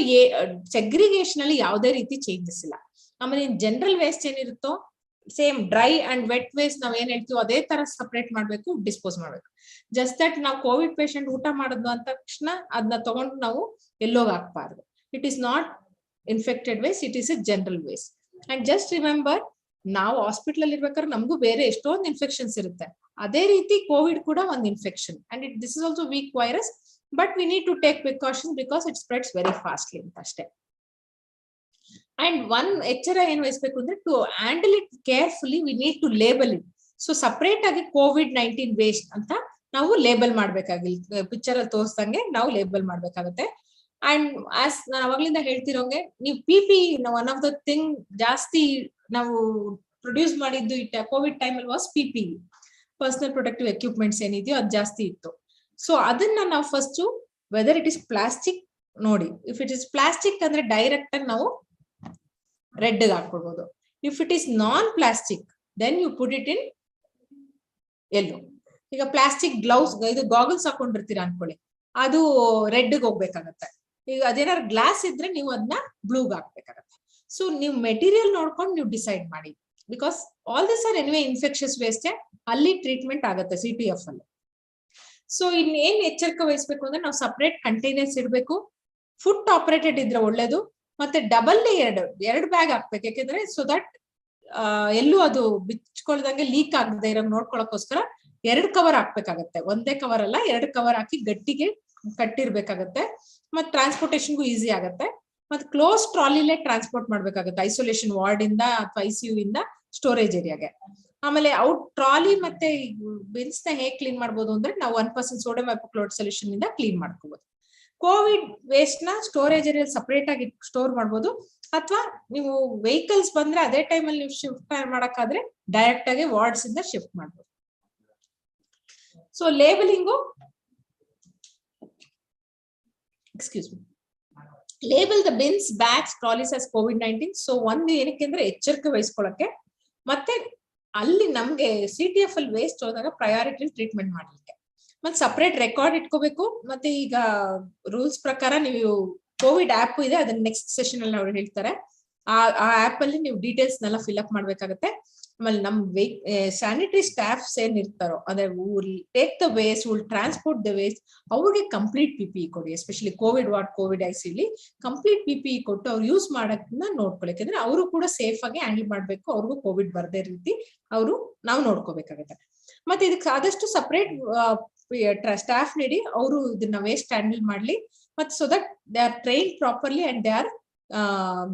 ಸೆಗ್ರಿಗೇಷನ್ ಅಲ್ಲಿ ಯಾವುದೇ ರೀತಿ ಚೇಂಜಸ್ ಇಲ್ಲ. ಆಮೇಲೆ ಜನರಲ್ ವೇಸ್ಟ್ ಏನಿರುತ್ತೋ same dry and wet waste ನಾವ್ ಏನ್ ಹೇಳ್ತೀವೋ ಅದೇ ತರ ಸಪರೇಟ್ ಮಾಡ್ಬೇಕು, ಡಿಸ್ಪೋಸ್ ಮಾಡ್ಬೇಕು. ಜಸ್ಟ್ ದಟ್ ನಾವು ಕೋವಿಡ್ ಪೇಷಂಟ್ ಊಟ ಮಾಡೋದು ಅಂದ ತಕ್ಷಣ ಅದನ್ನ ತಗೊಂಡು ನಾವು ಎಲ್ಲೋಗ್ ಹಾಕ್ಬಾರ್ದು. It is not infected waste, it is a general waste. And just remember, ನಾವು ಹಾಸ್ಪಿಟಲ್ ಅಲ್ಲಿ ಇರ್ಬೇಕಾದ್ರೆ ನಮಗೂ ಬೇರೆ ಎಷ್ಟೊಂದು ಇನ್ಫೆಕ್ಷನ್ಸ್ ಇರುತ್ತೆ. ಅದೇ ರೀತಿ ಕೋವಿಡ್ ಕೂಡ ಒಂದು infection, and this is also weak virus, but we need to take precautions because it spreads very fastly ಅಂತ ಅಷ್ಟೇ. ಅಂಡ್ ಒನ್ ಎಚ್ಚರ ಏನ್ ವಹಿಸ್ಬೇಕು ಅಂದ್ರೆ, to handle it carefully we need to label it. So separate ಆಗಿ COVID-19 waste ಅಂತ ನಾವು label ಮಾಡ್ಬೇಕಾಗಿಲ್ಲ, picture ಅಲ್ಲಿ ತೋರಿಸ್ದಂಗೆ ನಾವು ಲೇಬಲ್ ಮಾಡ್ಬೇಕಾಗತ್ತೆ. ಅಂಡ್ ಆಸ್ ನಾನು ಅವಾಗ್ಲಿಂದ ಹೇಳ್ತಿರೋಂಗೆ, ನೀವು PPE one of the thing ಜಾಸ್ತಿ ನಾವು ಪ್ರೊಡ್ಯೂಸ್ ಮಾಡಿದ್ದು ಕೋವಿಡ್ ಟೈಮ್ ಅಲ್ಲಿ was PPE, personal protective equipments ಏನಿದೆಯೋ ಅದು ಜಾಸ್ತಿ ಇತ್ತು. ಸೊ ಅದನ್ನ ನಾವು first whether it is plastic ನೋಡಿ. ಇಫ್ ಇಟ್ ಇಸ್ ಪ್ಲಾಸ್ಟಿಕ್ ಅಂದ್ರೆ ಡೈರೆಕ್ಟ್ ಆಗಿ ನಾವು ರೆಡ್ ಹಾಕೊಳ್ಬಹುದು. If it is non plastic then you put it in yellow. ಈಗ ಪ್ಲಾಸ್ಟಿಕ್ ಗ್ಲೌಸ್, ಇದು ಗಾಗಲ್ಸ್ ಹಾಕೊಂಡಿರ್ತೀರಾ ಅನ್ಕೊಳ್ಳಿ, ಅದು ರೆಡ್ ಹೋಗ್ಬೇಕಾಗತ್ತೆ. ಈಗ ಅದೇನಾದ್ರು ಗ್ಲಾಸ್ ಇದ್ರೆ ನೀವು ಅದನ್ನ ಬ್ಲೂಗ್ ಹಾಕ್ಬೇಕಾಗತ್ತೆ. ಸೊ ನೀವು ಮೆಟೀರಿಯಲ್ ನೋಡ್ಕೊಂಡು ನೀವು ಡಿಸೈಡ್ ಮಾಡಿ, because all this are anyway infectious waste, ಅಲ್ಲಿ ಟ್ರೀಟ್ಮೆಂಟ್ ಆಗುತ್ತೆ CTF ಅಲ್ಲಿ. ಸೊ ಇನ್ನೇನ್ ಎಚ್ಚರಿಕೆ ವಹಿಸ್ಬೇಕು ಅಂದ್ರೆ, ನಾವು ಸಪರೇಟ್ ಕಂಟೈನರ್ಸ್ ಇಡಬೇಕು, ಫುಟ್ ಆಪರೇಟೆಡ್ ಇದ್ರೆ ಒಳ್ಳೇದು, ಮತ್ತೆ ಡಬಲ್ ಎರಡು ಬ್ಯಾಗ್ ಹಾಕ್ಬೇಕು. ಯಾಕೆಂದ್ರೆ ಸೊ ದಟ್ ಎಲ್ಲೂ ಅದು ಬಿಚ್ಕೊಳ್ದಂಗೆ ಲೀಕ್ ಆಗದೆ ಇರೋ ನೋಡ್ಕೊಳಕ್ಕೋಸ್ಕರ 2 ಕವರ್ ಹಾಕ್ಬೇಕಾಗತ್ತೆ. ಒಂದೇ ಕವರ್ ಅಲ್ಲ, 2 ಕವರ್ ಹಾಕಿ ಗಟ್ಟಿಗೆ ಕಟ್ಟಿರ್ಬೇಕಾಗತ್ತೆ. ಮತ್ತೆ ಟ್ರಾನ್ಸ್ಪೋರ್ಟೇಷನ್ಗೂ ಈಸಿ ಆಗತ್ತೆ. ಮತ್ತೆ ಕ್ಲೋಸ್ ಟ್ರಾಲಿಲೇ ಟ್ರಾನ್ಸ್ಪೋರ್ಟ್ ಮಾಡ್ಬೇಕಾಗತ್ತೆ, ಐಸೋಲೇಷನ್ ವಾರ್ಡ್ ಇಂದ ಅಥವಾ ICU ಇಂದ ಸ್ಟೋರೇಜ್ ಏರಿಯಾಗೆ. ಆಮೇಲೆ ಔಟ್ ಟ್ರಾಲಿ ಮತ್ತೆ ಬಿನ್ಸ್ ನ ಹೇಗ್ ಕ್ಲೀನ್ ಮಾಡ್ಬೋದು ಅಂದ್ರೆ, ನಾವು 1% ಸೋಡಿಯಂ ಹೈಪೋಕ್ಲೋರೈಡ್ ಸೊಲ್ಯೂಷನ್ ಇಂದ ಕ್ಲೀನ್ ಮಾಡ್ಕೋಬಹುದು. ಕೋವಿಡ್ ವೇಸ್ಟ್ ನ ಸ್ಟೋರೇಜ್ ಏರಿಯಾ ಸಪರೇಟ್ ಆಗಿ ಸ್ಟೋರ್ ಮಾಡ್ಬೋದು, ಅಥವಾ ನೀವು ವೆಹಿಕಲ್ಸ್ ಬಂದ್ರೆ ಅದೇ ಟೈಮ್ ಅಲ್ಲಿ ನೀವು ಶಿಫ್ಟ್ ಮಾಡಕ್ಕಾದ್ರೆ ಡೈರೆಕ್ಟ್ ಆಗಿ ವಾರ್ಡ್ಸ್ ಇಂದ ಶಿಫ್ಟ್ ಮಾಡ್ಬೋದು. So labelling, excuse me, label the bins, bags, trolleys as COVID-19. So ಒಂದು ಏನಕ್ಕೆ ಅಂದ್ರೆ ಎಚ್ಚರಿಕೆ ವಹಿಸ್ಕೊಳಕ್ಕೆ, ಮತ್ತೆ ಅಲ್ಲಿ ನಮ್ಗೆ CTF ಅಲ್ಲಿ ವೇಸ್ಟ್ ಹೋದಾಗ ಪ್ರಯಾರಿಟಿ ಟ್ರೀಟ್ಮೆಂಟ್ ಮಾಡ್ಲಿಕ್ಕೆ. ಮತ್ತೆ ಸಪರೇಟ್ ರೆಕಾರ್ಡ್ ಇಟ್ಕೋಬೇಕು. ಮತ್ತೆ ಈಗ ರೂಲ್ಸ್ ಪ್ರಕಾರ ನೀವು ಕೋವಿಡ್ ಆಪ್ ಇದೆ, ಅದನ್ನ ನೆಕ್ಸ್ಟ್ ಸೆಷನ್ ಅಲ್ಲಿ ಅವ್ರು ಹೇಳ್ತಾರೆ. ಆ ಆಪ್ ಅಲ್ಲಿ ನೀವು ಡೀಟೇಲ್ಸ್ ನೆಲ್ಲ ಫಿಲ್ ಅಪ್ ಮಾಡ್ಬೇಕಾಗತ್ತೆ. ಆಮೇಲೆ ನಮ್ ಸ್ಯಾನಿಟರಿ ಸ್ಟಾಫ್ಸ್ ಏನ್ ಇರ್ತಾರೋ, ಅಂದ್ರೆ take the waste, will transport the waste, ಅವ್ರಿಗೆ ಕಂಪ್ಲೀಟ್ PPE ಕೊಡಿ. Especially Covid ward, Covid ICU complete PPE ಕೊಟ್ಟು ಅವ್ರು ಯೂಸ್ ಮಾಡಕ್ನ ನೋಡ್ಕೊಳ್ಳಿ. ಯಾಕಂದ್ರೆ ಅವರು ಕೂಡ ಸೇಫ್ ಆಗಿ ಹ್ಯಾಂಡಲ್ ಮಾಡ್ಬೇಕು, ಅವ್ರಿಗೂ ಕೋವಿಡ್ ಬರದೇ ರೀತಿ ನಾವು ನೋಡ್ಕೋಬೇಕಾಗತ್ತೆ. ಮತ್ತೆ ಇದಕ್ಕೆ ಆದಷ್ಟು ಸಪರೇಟ್ ಸ್ಟಾಫ್ ನೀಡಿ ಅವರು ಇದನ್ನ ವೇಸ್ಟ್ ಹ್ಯಾಂಡಲ್ ಮಾಡ್ಲಿ. ಮತ್ತೆ so that they R train properly and they are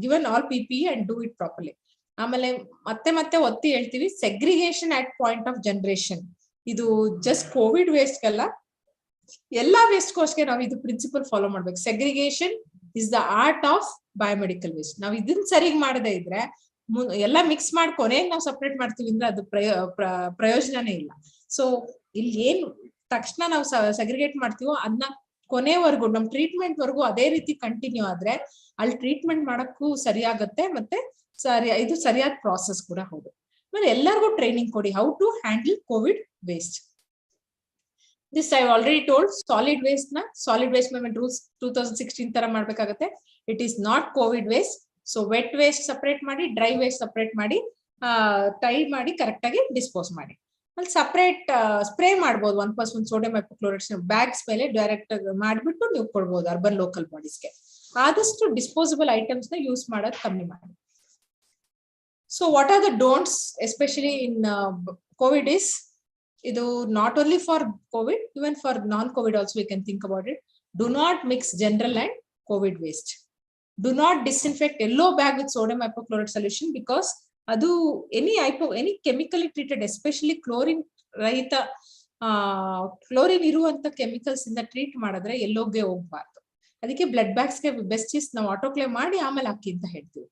given all PPE and do it properly. ಆಮೇಲೆ ಮತ್ತೆ ಒತ್ತಿ ಹೇಳ್ತೀವಿ, segregation at point of generation. ಇದು ಜಸ್ಟ್ ಕೋವಿಡ್ ವೇಸ್ಟ್ ಅಲ್ಲ, ಎಲ್ಲಾ ವೇಸ್ಟ್ಗೋಸ್ಕರ ನಾವು ಇದು ಪ್ರಿನ್ಸಿಪಲ್ ಫಾಲೋ ಮಾಡ್ಬೇಕು. Segregation is the art of biomedical waste. ನಾವು ಇದನ್ನ ಸರಿಯಾಗಿ ಮಾಡದೇ ಇದ್ರೆ ಎಲ್ಲ ಮಿಕ್ಸ್ ಮಾಡಿ ಕೊನೆಗೆ ನಾವು ಸಪರೇಟ್ ಮಾಡ್ತೀವಿ ಅಂದ್ರೆ ಅದು ಪ್ರಯೋಜನನೇ ಇಲ್ಲ. ಸೊ ಇಲ್ಲಿ ಏನ್ ತಕ್ಷಣ ನಾವು ಸೆಗ್ರಿಗೇಟ್ ಮಾಡ್ತೀವೋ ಅದನ್ನ ಕೊನೆವರೆಗೂ ನಮ್ ಟ್ರೀಟ್ಮೆಂಟ್ ವರ್ಗೂ ಅದೇ ರೀತಿ ಕಂಟಿನ್ಯೂ ಆದ್ರೆ ಅಲ್ಲಿ ಟ್ರೀಟ್ಮೆಂಟ್ ಮಾಡಕ್ಕೂ ಸರಿಯಾಗತ್ತೆ. ಮತ್ತೆ ಇದು ಸರಿಯಾದ ಪ್ರಾಸೆಸ್ ಕೂಡ ಹೌದು. ಆಮೇಲೆ ಎಲ್ಲರಿಗೂ ಟ್ರೈನಿಂಗ್ ಕೊಡಿ, how to handle COVID waste. This I already told. Solid waste management rules 2016 ತರ ಮಾಡ್ಬೇಕಾಗತ್ತೆ. ಇಟ್ ಈಸ್ ನಾಟ್ COVID waste. So wet waste separate ಮಾಡಿ, ಡ್ರೈ ವೇಸ್ಟ್ ಸಪರೇಟ್ ಮಾಡಿ, ಟೈ ಮಾಡಿ ಕರೆಕ್ಟ್ ಆಗಿ ಡಿಸ್ಪೋಸ್ ಮಾಡಿ. ಅಲ್ಲಿ ಸಪರೇಟ್ ಸ್ಪ್ರೇ ಮಾಡ್ಬೋದು 1% ಸೋಡಿಯಂ ಹೈಪೋಕ್ಲೋರೈಡ್ ಬ್ಯಾಗ್ಸ್ ಮೇಲೆ ಡೈರೆಕ್ಟ್ ಮಾಡ್ಬಿಟ್ಟು ನೀವು ಕೊಡ್ಬೋದು ಅರ್ಬನ್ ಲೋಕಲ್ ಬಾಡೀಸ್ಗೆ. ಆದಷ್ಟು ಡಿಸ್ಪೋಸಬಲ್ ಐಟಮ್ಸ್ ನ ಯೂಸ್ ಮಾಡೋದು ಕಮ್ಮಿ ಮಾಡಿ. So what are the don'ts especially in COVID is, ಇದು not only for COVID, even for non COVID also we can think about it. Do not mix general and COVID waste. Do not disinfect yellow bag with sodium hypochloride solution, because ಅದು any chemically treated, especially chlorine ರಹಿತ chlorine ಇರುವಂತ chemicals ಇಂದ treat ಮಾಡಿದ್ರೆ ಎಲ್ಲೋಗೆ ಹೋಗ್ಬಾರ್ದು. ಅದಕ್ಕೆ blood ಬ್ಯಾಗ್ಸ್ಗೆ best is ನಾವು ಆಟೋಕ್ಲೇವ್ ಮಾಡಿ ಆಮೇಲೆ ಹಾಕಿ ಅಂತ ಹೇಳ್ತೀವಿ.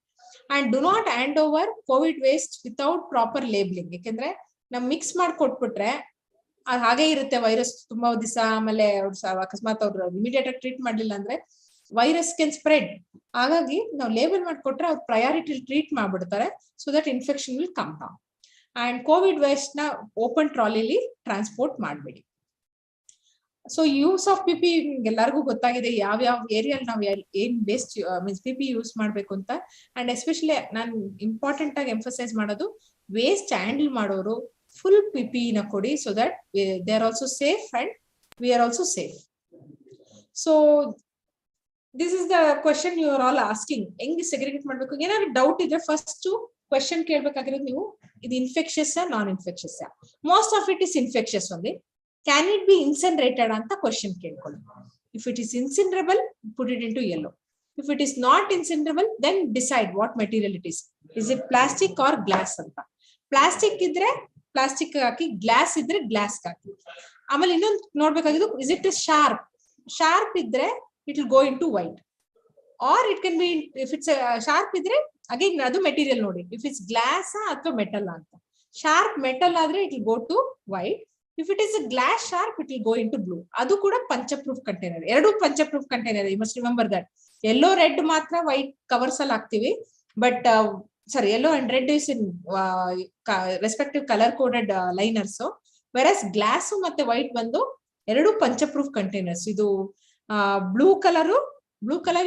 And do not hand over Covid waste without proper labelling. ಯಾಕೆಂದ್ರೆ ನಾವು ಮಿಕ್ಸ್ ಮಾಡಿ ಕೊಟ್ಬಿಟ್ರೆ ಅದು ಹಾಗೆ ಇರುತ್ತೆ ವೈರಸ್ ತುಂಬಾ ದಿವಸ. ಆಮೇಲೆ ಅಕಸ್ಮಾತ್ ಅವ್ರು ಇಮಿಡಿಯೇಟ್ ಆಗಿ ಟ್ರೀಟ್ ಮಾಡ್ಲಿಲ್ಲ ಅಂದ್ರೆ ವೈರಸ್ ಕ್ಯಾನ್ ಸ್ಪ್ರೆಡ್. ಹಾಗಾಗಿ ನಾವು ಲೇಬಲ್ ಮಾಡಿಕೊಟ್ರೆ ಅವ್ರು ಪ್ರಯಾರಿಟಿ ಟ್ರೀಟ್ ಮಾಡ್ಬಿಡ್ತಾರೆ, so that infection will come down. And COVID waste ನ ಓಪನ್ ಟ್ರಾಲಿಲಿ ಟ್ರಾನ್ಸ್ಪೋರ್ಟ್ ಮಾಡಬೇಡಿ. ಸೊ ಯೂಸ್ ಆಫ್ PPE ಎಲ್ಲರಿಗೂ ಗೊತ್ತಾಗಿದೆ, ಯಾವ ಏರಿಯಲ್ಲಿ ನಾವು ಏನ್ ವೇಸ್ಟ್ ಮೀನ್ಸ್ PPE ಯೂಸ್ ಮಾಡ್ಬೇಕು ಅಂತ. ಅಂಡ್ ಎಸ್ಪೆಷಲಿ ನಾನು ಇಂಪಾರ್ಟೆಂಟ್ ಆಗಿ ಎಂಫಸೈಸ್ ಮಾಡೋದು, ವೇಸ್ಟ್ ಹ್ಯಾಂಡಲ್ ಮಾಡೋರು ಫುಲ್ PPE ನ ಕೊಡಿ, so that they are also safe and we are also safe. So this is the question you are all asking. ಹೆಂಗ್ segregate ಮಾಡ್ಬೇಕು? ಏನಾದ್ರು ಡೌಟ್ ಇದ್ರೆ ಫಸ್ಟ್ ಕ್ವೆಶನ್ ಕೇಳ್ಬೇಕಾಗಿರೋದು ನೀವು, ಇದು infectious non infectious? Most of it is infectious only. Can it be incinerated ಅಂತ question ಕೇಳ್ಕೊಳ್ಳಿ. If it is incinerable, put it into yellow. If it is not incinerable, then decide what material it is. Is it plastic or glass ಅಂತ. Plastic ಇದ್ರೆ plastic ಹಾಕಿ, glass ಇದ್ರೆ glass ಹಾಕಿ. ಆಮೇಲೆ ಇನ್ನೊಂದು ನೋಡ್ಬೇಕಾಗಿದ್ದು, ಇಸ್ ಇಟ್ ಶಾರ್ಪ್? ಶಾರ್ಪ್ ಇದ್ರೆ it will go into white, or it can be, if it's sharp ಇದ್ರೆ ಅಗೇನ್ ಅದು ಮೆಟೀರಿಯಲ್ ನೋಡಿ, ಇಫ್ ಇಟ್ಸ್ ಗ್ಲಾಸ್ ಅಥವಾ ಮೆಟಲ್ ಅಂತ. ಶಾರ್ಪ್ ಮೆಟಲ್ ಆದ್ರೆ it will go to white. If it is glass sharp, it will go into blue. ಅದು ಕೂಡ punch proof container. ಎರಡು punch proof container. You must remember that. Yellow red ಮಾತ್ರ white covers ಅಲ್ಲಿ ಹಾಕ್ತಿವಿ, but sorry, yellow and red is in respective colour coded liners. Versus glass ಮತ್ತೆ white ಬಂದು ಎರಡು punch proof containers. ಇದು ಬ್ಲೂ ಕಲರ್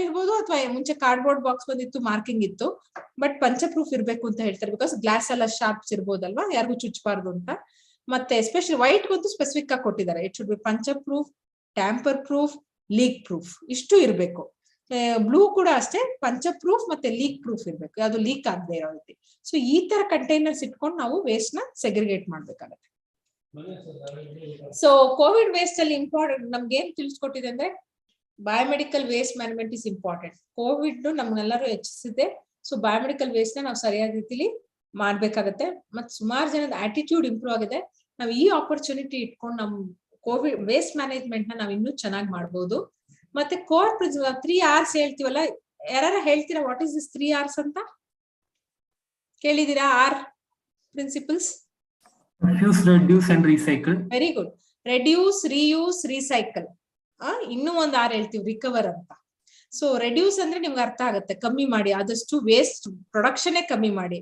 ಇರ್ಬೋದು, ಅಥವಾ ಮುಂಚೆ ಕಾರ್ಡ್ಬೋರ್ಡ್ ಬಾಕ್ಸ್ ಬಂದಿತ್ತು, ಮಾರ್ಕಿಂಗ್ ಇತ್ತು, ಬಟ್ ಪಂಚಪ್ರೂಫ್ ಇರ್ಬೇಕು ಅಂತ ಹೇಳ್ತಾರೆ. ಬಿಕಾಸ್ ಗ್ಲಾಸ್ ಎಲ್ಲ ಶಾರ್ಪ್ಸ್ ಇರ್ಬೋದಲ್ವಾ, ಯಾರಿಗೂ ಚುಚ್ಚಬಾರ್ದು ಅಂತ. ಮತ್ತೆ ಎಸ್ಪೆಷಲಿ ವೈಟ್ ಬಂದು ಸ್ಪೆಸಿಫಿಕ್ ಆಗಿ ಕೊಟ್ಟಿದ್ದಾರೆ. It should be punch proof, tamper proof, leak proof, ಇಷ್ಟು ಇರ್ಬೇಕು. ಬ್ಲೂ ಕೂಡ ಅಷ್ಟೇ, ಪಂಚಪ್ರೂಫ್ ಮತ್ತೆ ಲೀಕ್ ಪ್ರೂಫ್ ಇರ್ಬೇಕು, ಅದು ಲೀಕ್ ಆಗದೆ ಇರೋ ರೀತಿ. ಸೊ ಈ ತರ ಕಂಟೈನರ್ಸ್ ಇಟ್ಕೊಂಡು ನಾವು ವೇಸ್ಟ್ ನ ಸೆಗ್ರಿಗೇಟ್ ಮಾಡ್ಬೇಕಾಗತ್ತೆ. ಸೊ ಕೋವಿಡ್ ವೇಸ್ಟ್ ಅಲ್ಲಿ ಇಂಪಾರ್ಟೆಂಟ್ ನಮ್ಗೆ ಏನ್ ತಿಳಿಸ್ಕೊಟ್ಟಿದೆ ಅಂದ್ರೆ, biomedical waste management is important. COVID ನಮ್ನೆಲ್ಲರೂ ಹೆಚ್ಚಿಸಿದೆ. ಸೊ ಬಯೋಮೆಡಿಕಲ್ ವೇಸ್ಟ್ ನ ನಾವು ಸರಿಯಾದ ರೀತಿಲಿ ಮಾಡ್ಬೇಕಾಗತ್ತೆ. ಮತ್ತೆ ಸುಮಾರು ಜನದ ಆಟಿಟ್ಯೂಡ್ ಇಂಪ್ರೂವ್ ಆಗಿದೆ. ನಾವು ಈ ಆಪರ್ಚುನಿಟಿ ಇಟ್ಕೊಂಡು ನಮ್ ಕೋವಿಡ್ ವೇಸ್ಟ್ ಮ್ಯಾನೇಜ್ಮೆಂಟ್ ನ ನಾವು ಇನ್ನೂ ಚೆನ್ನಾಗಿ ಮಾಡ್ಬೋದು. ಮತ್ತೆ ಕೋರ್ 3 Rs ಹೇಳ್ತೀವಲ್ಲ, ಯಾರ ಹೇಳ್ತೀರಾ ವಾಟ್ ಇಸ್ ದಿಸ್ 3 Rs ಅಂತ? ಕೇಳಿದೀರಾ? R principles? Refuse, reduce and recycle. Very good. Reduce, reuse, recycle. ಇನ್ನೂ ಒಂದು ಆರ್ ಹೇಳ್ತೀವಿ, ರಿಕವರ್ ಅಂತ. ಸೊ ರೆಡ್ಯೂಸ್ ಅಂದ್ರೆ ನಿಮ್ಗೆ ಅರ್ಥ ಆಗುತ್ತೆ, ಕಮ್ಮಿ ಮಾಡಿ, ಆದಷ್ಟು ವೇಸ್ಟ್ ಪ್ರೊಡಕ್ಷನ್ ಕಮ್ಮಿ ಮಾಡಿ.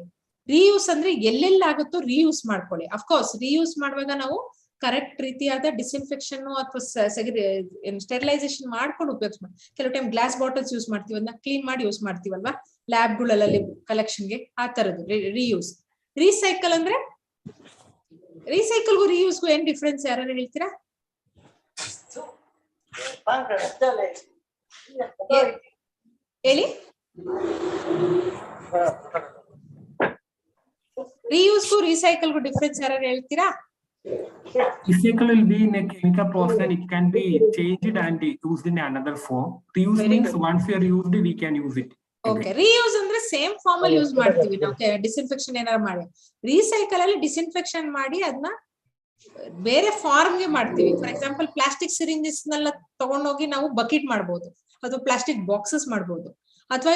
ರೀಯೂಸ್ ಅಂದ್ರೆ ಎಲ್ಲೆಲ್ಲಾಗುತ್ತೋ ರೀಯೂಸ್ ಮಾಡ್ಕೊಳ್ಳಿ. ಅಫ್ಕೋರ್ಸ್ ರೀಯೂಸ್ ಮಾಡುವಾಗ ನಾವು ಕರೆಕ್ಟ್ ರೀತಿಯಾದ ಡಿಸ್ಇನ್ಫೆಕ್ಷನ್ ಅಥವಾ ಸ್ಟೆರಿಲೈಸೇಷನ್ ಮಾಡ್ಕೊಂಡು ಉಪಯೋಗಿಸ್ಬೇಕು. ಕೆಲವು ಟೈಮ್ ಗ್ಲಾಸ್ ಬಾಟಲ್ಸ್ ಯೂಸ್ ಮಾಡ್ತೀವಿ, ಅದನ್ನ ಕ್ಲೀನ್ ಮಾಡಿ ಯೂಸ್ ಮಾಡ್ತೀವಲ್ವಾ ಲ್ಯಾಬ್ಗಳಲ್ಲಿ ಕಲೆಕ್ಷನ್ಗೆ, ಆ ತರದ್ದು ರೀಯೂಸ್. ರೀಸೈಕಲ್ ಅಂದ್ರೆ, ರೀಸೈಕಲ್ಗೂ ರೀಯೂಸ್ಗೂ ಏನ್ ಡಿಫ್ರೆನ್ಸ್ ಯಾರು ಹೇಳ್ತೀರಾ? ಹೇಳಿ. ರೀಯೂಸ್ಗೂ ರೀಸೈಕಲ್ಗೂ ಡಿಫ್ರೆನ್ಸ್ ಯಾರು ಹೇಳ್ತೀರಾ? Recycle will be in a chemical process and it can be changed and used in another form. Reuse means once we are used, we can use it. Okay, reuse ಅಂದ್ರೆ same form ಅಲ್ಲಿ use ಮಾಡ್ತೀವಿ ನಾವು, disinfection ಏನಾರು ಮಾಡಿ. Recycle ಅಲ್ಲಿ disinfection ಮಾಡಿ ಅದನ್ನ ಬೇರೆ ಫಾರ್ಮ್ ಗೆ ಮಾಡ್ತೀವಿ. ಫಾರ್ ಎಕ್ಸಾಂಪಲ್ ಪ್ಲಾಸ್ಟಿಕ್ ಸಿರಿಂಜಸ್ ನೆಲ್ಲ ತಗೊಂಡೋಗಿ ನಾವು ಬಕೆಟ್ ಮಾಡ್ಬೋದು, ಅಥವಾ ಪ್ಲಾಸ್ಟಿಕ್ ಬಾಕ್ಸಸ್ ಮಾಡ್ಬೋದು, ಅಥವಾ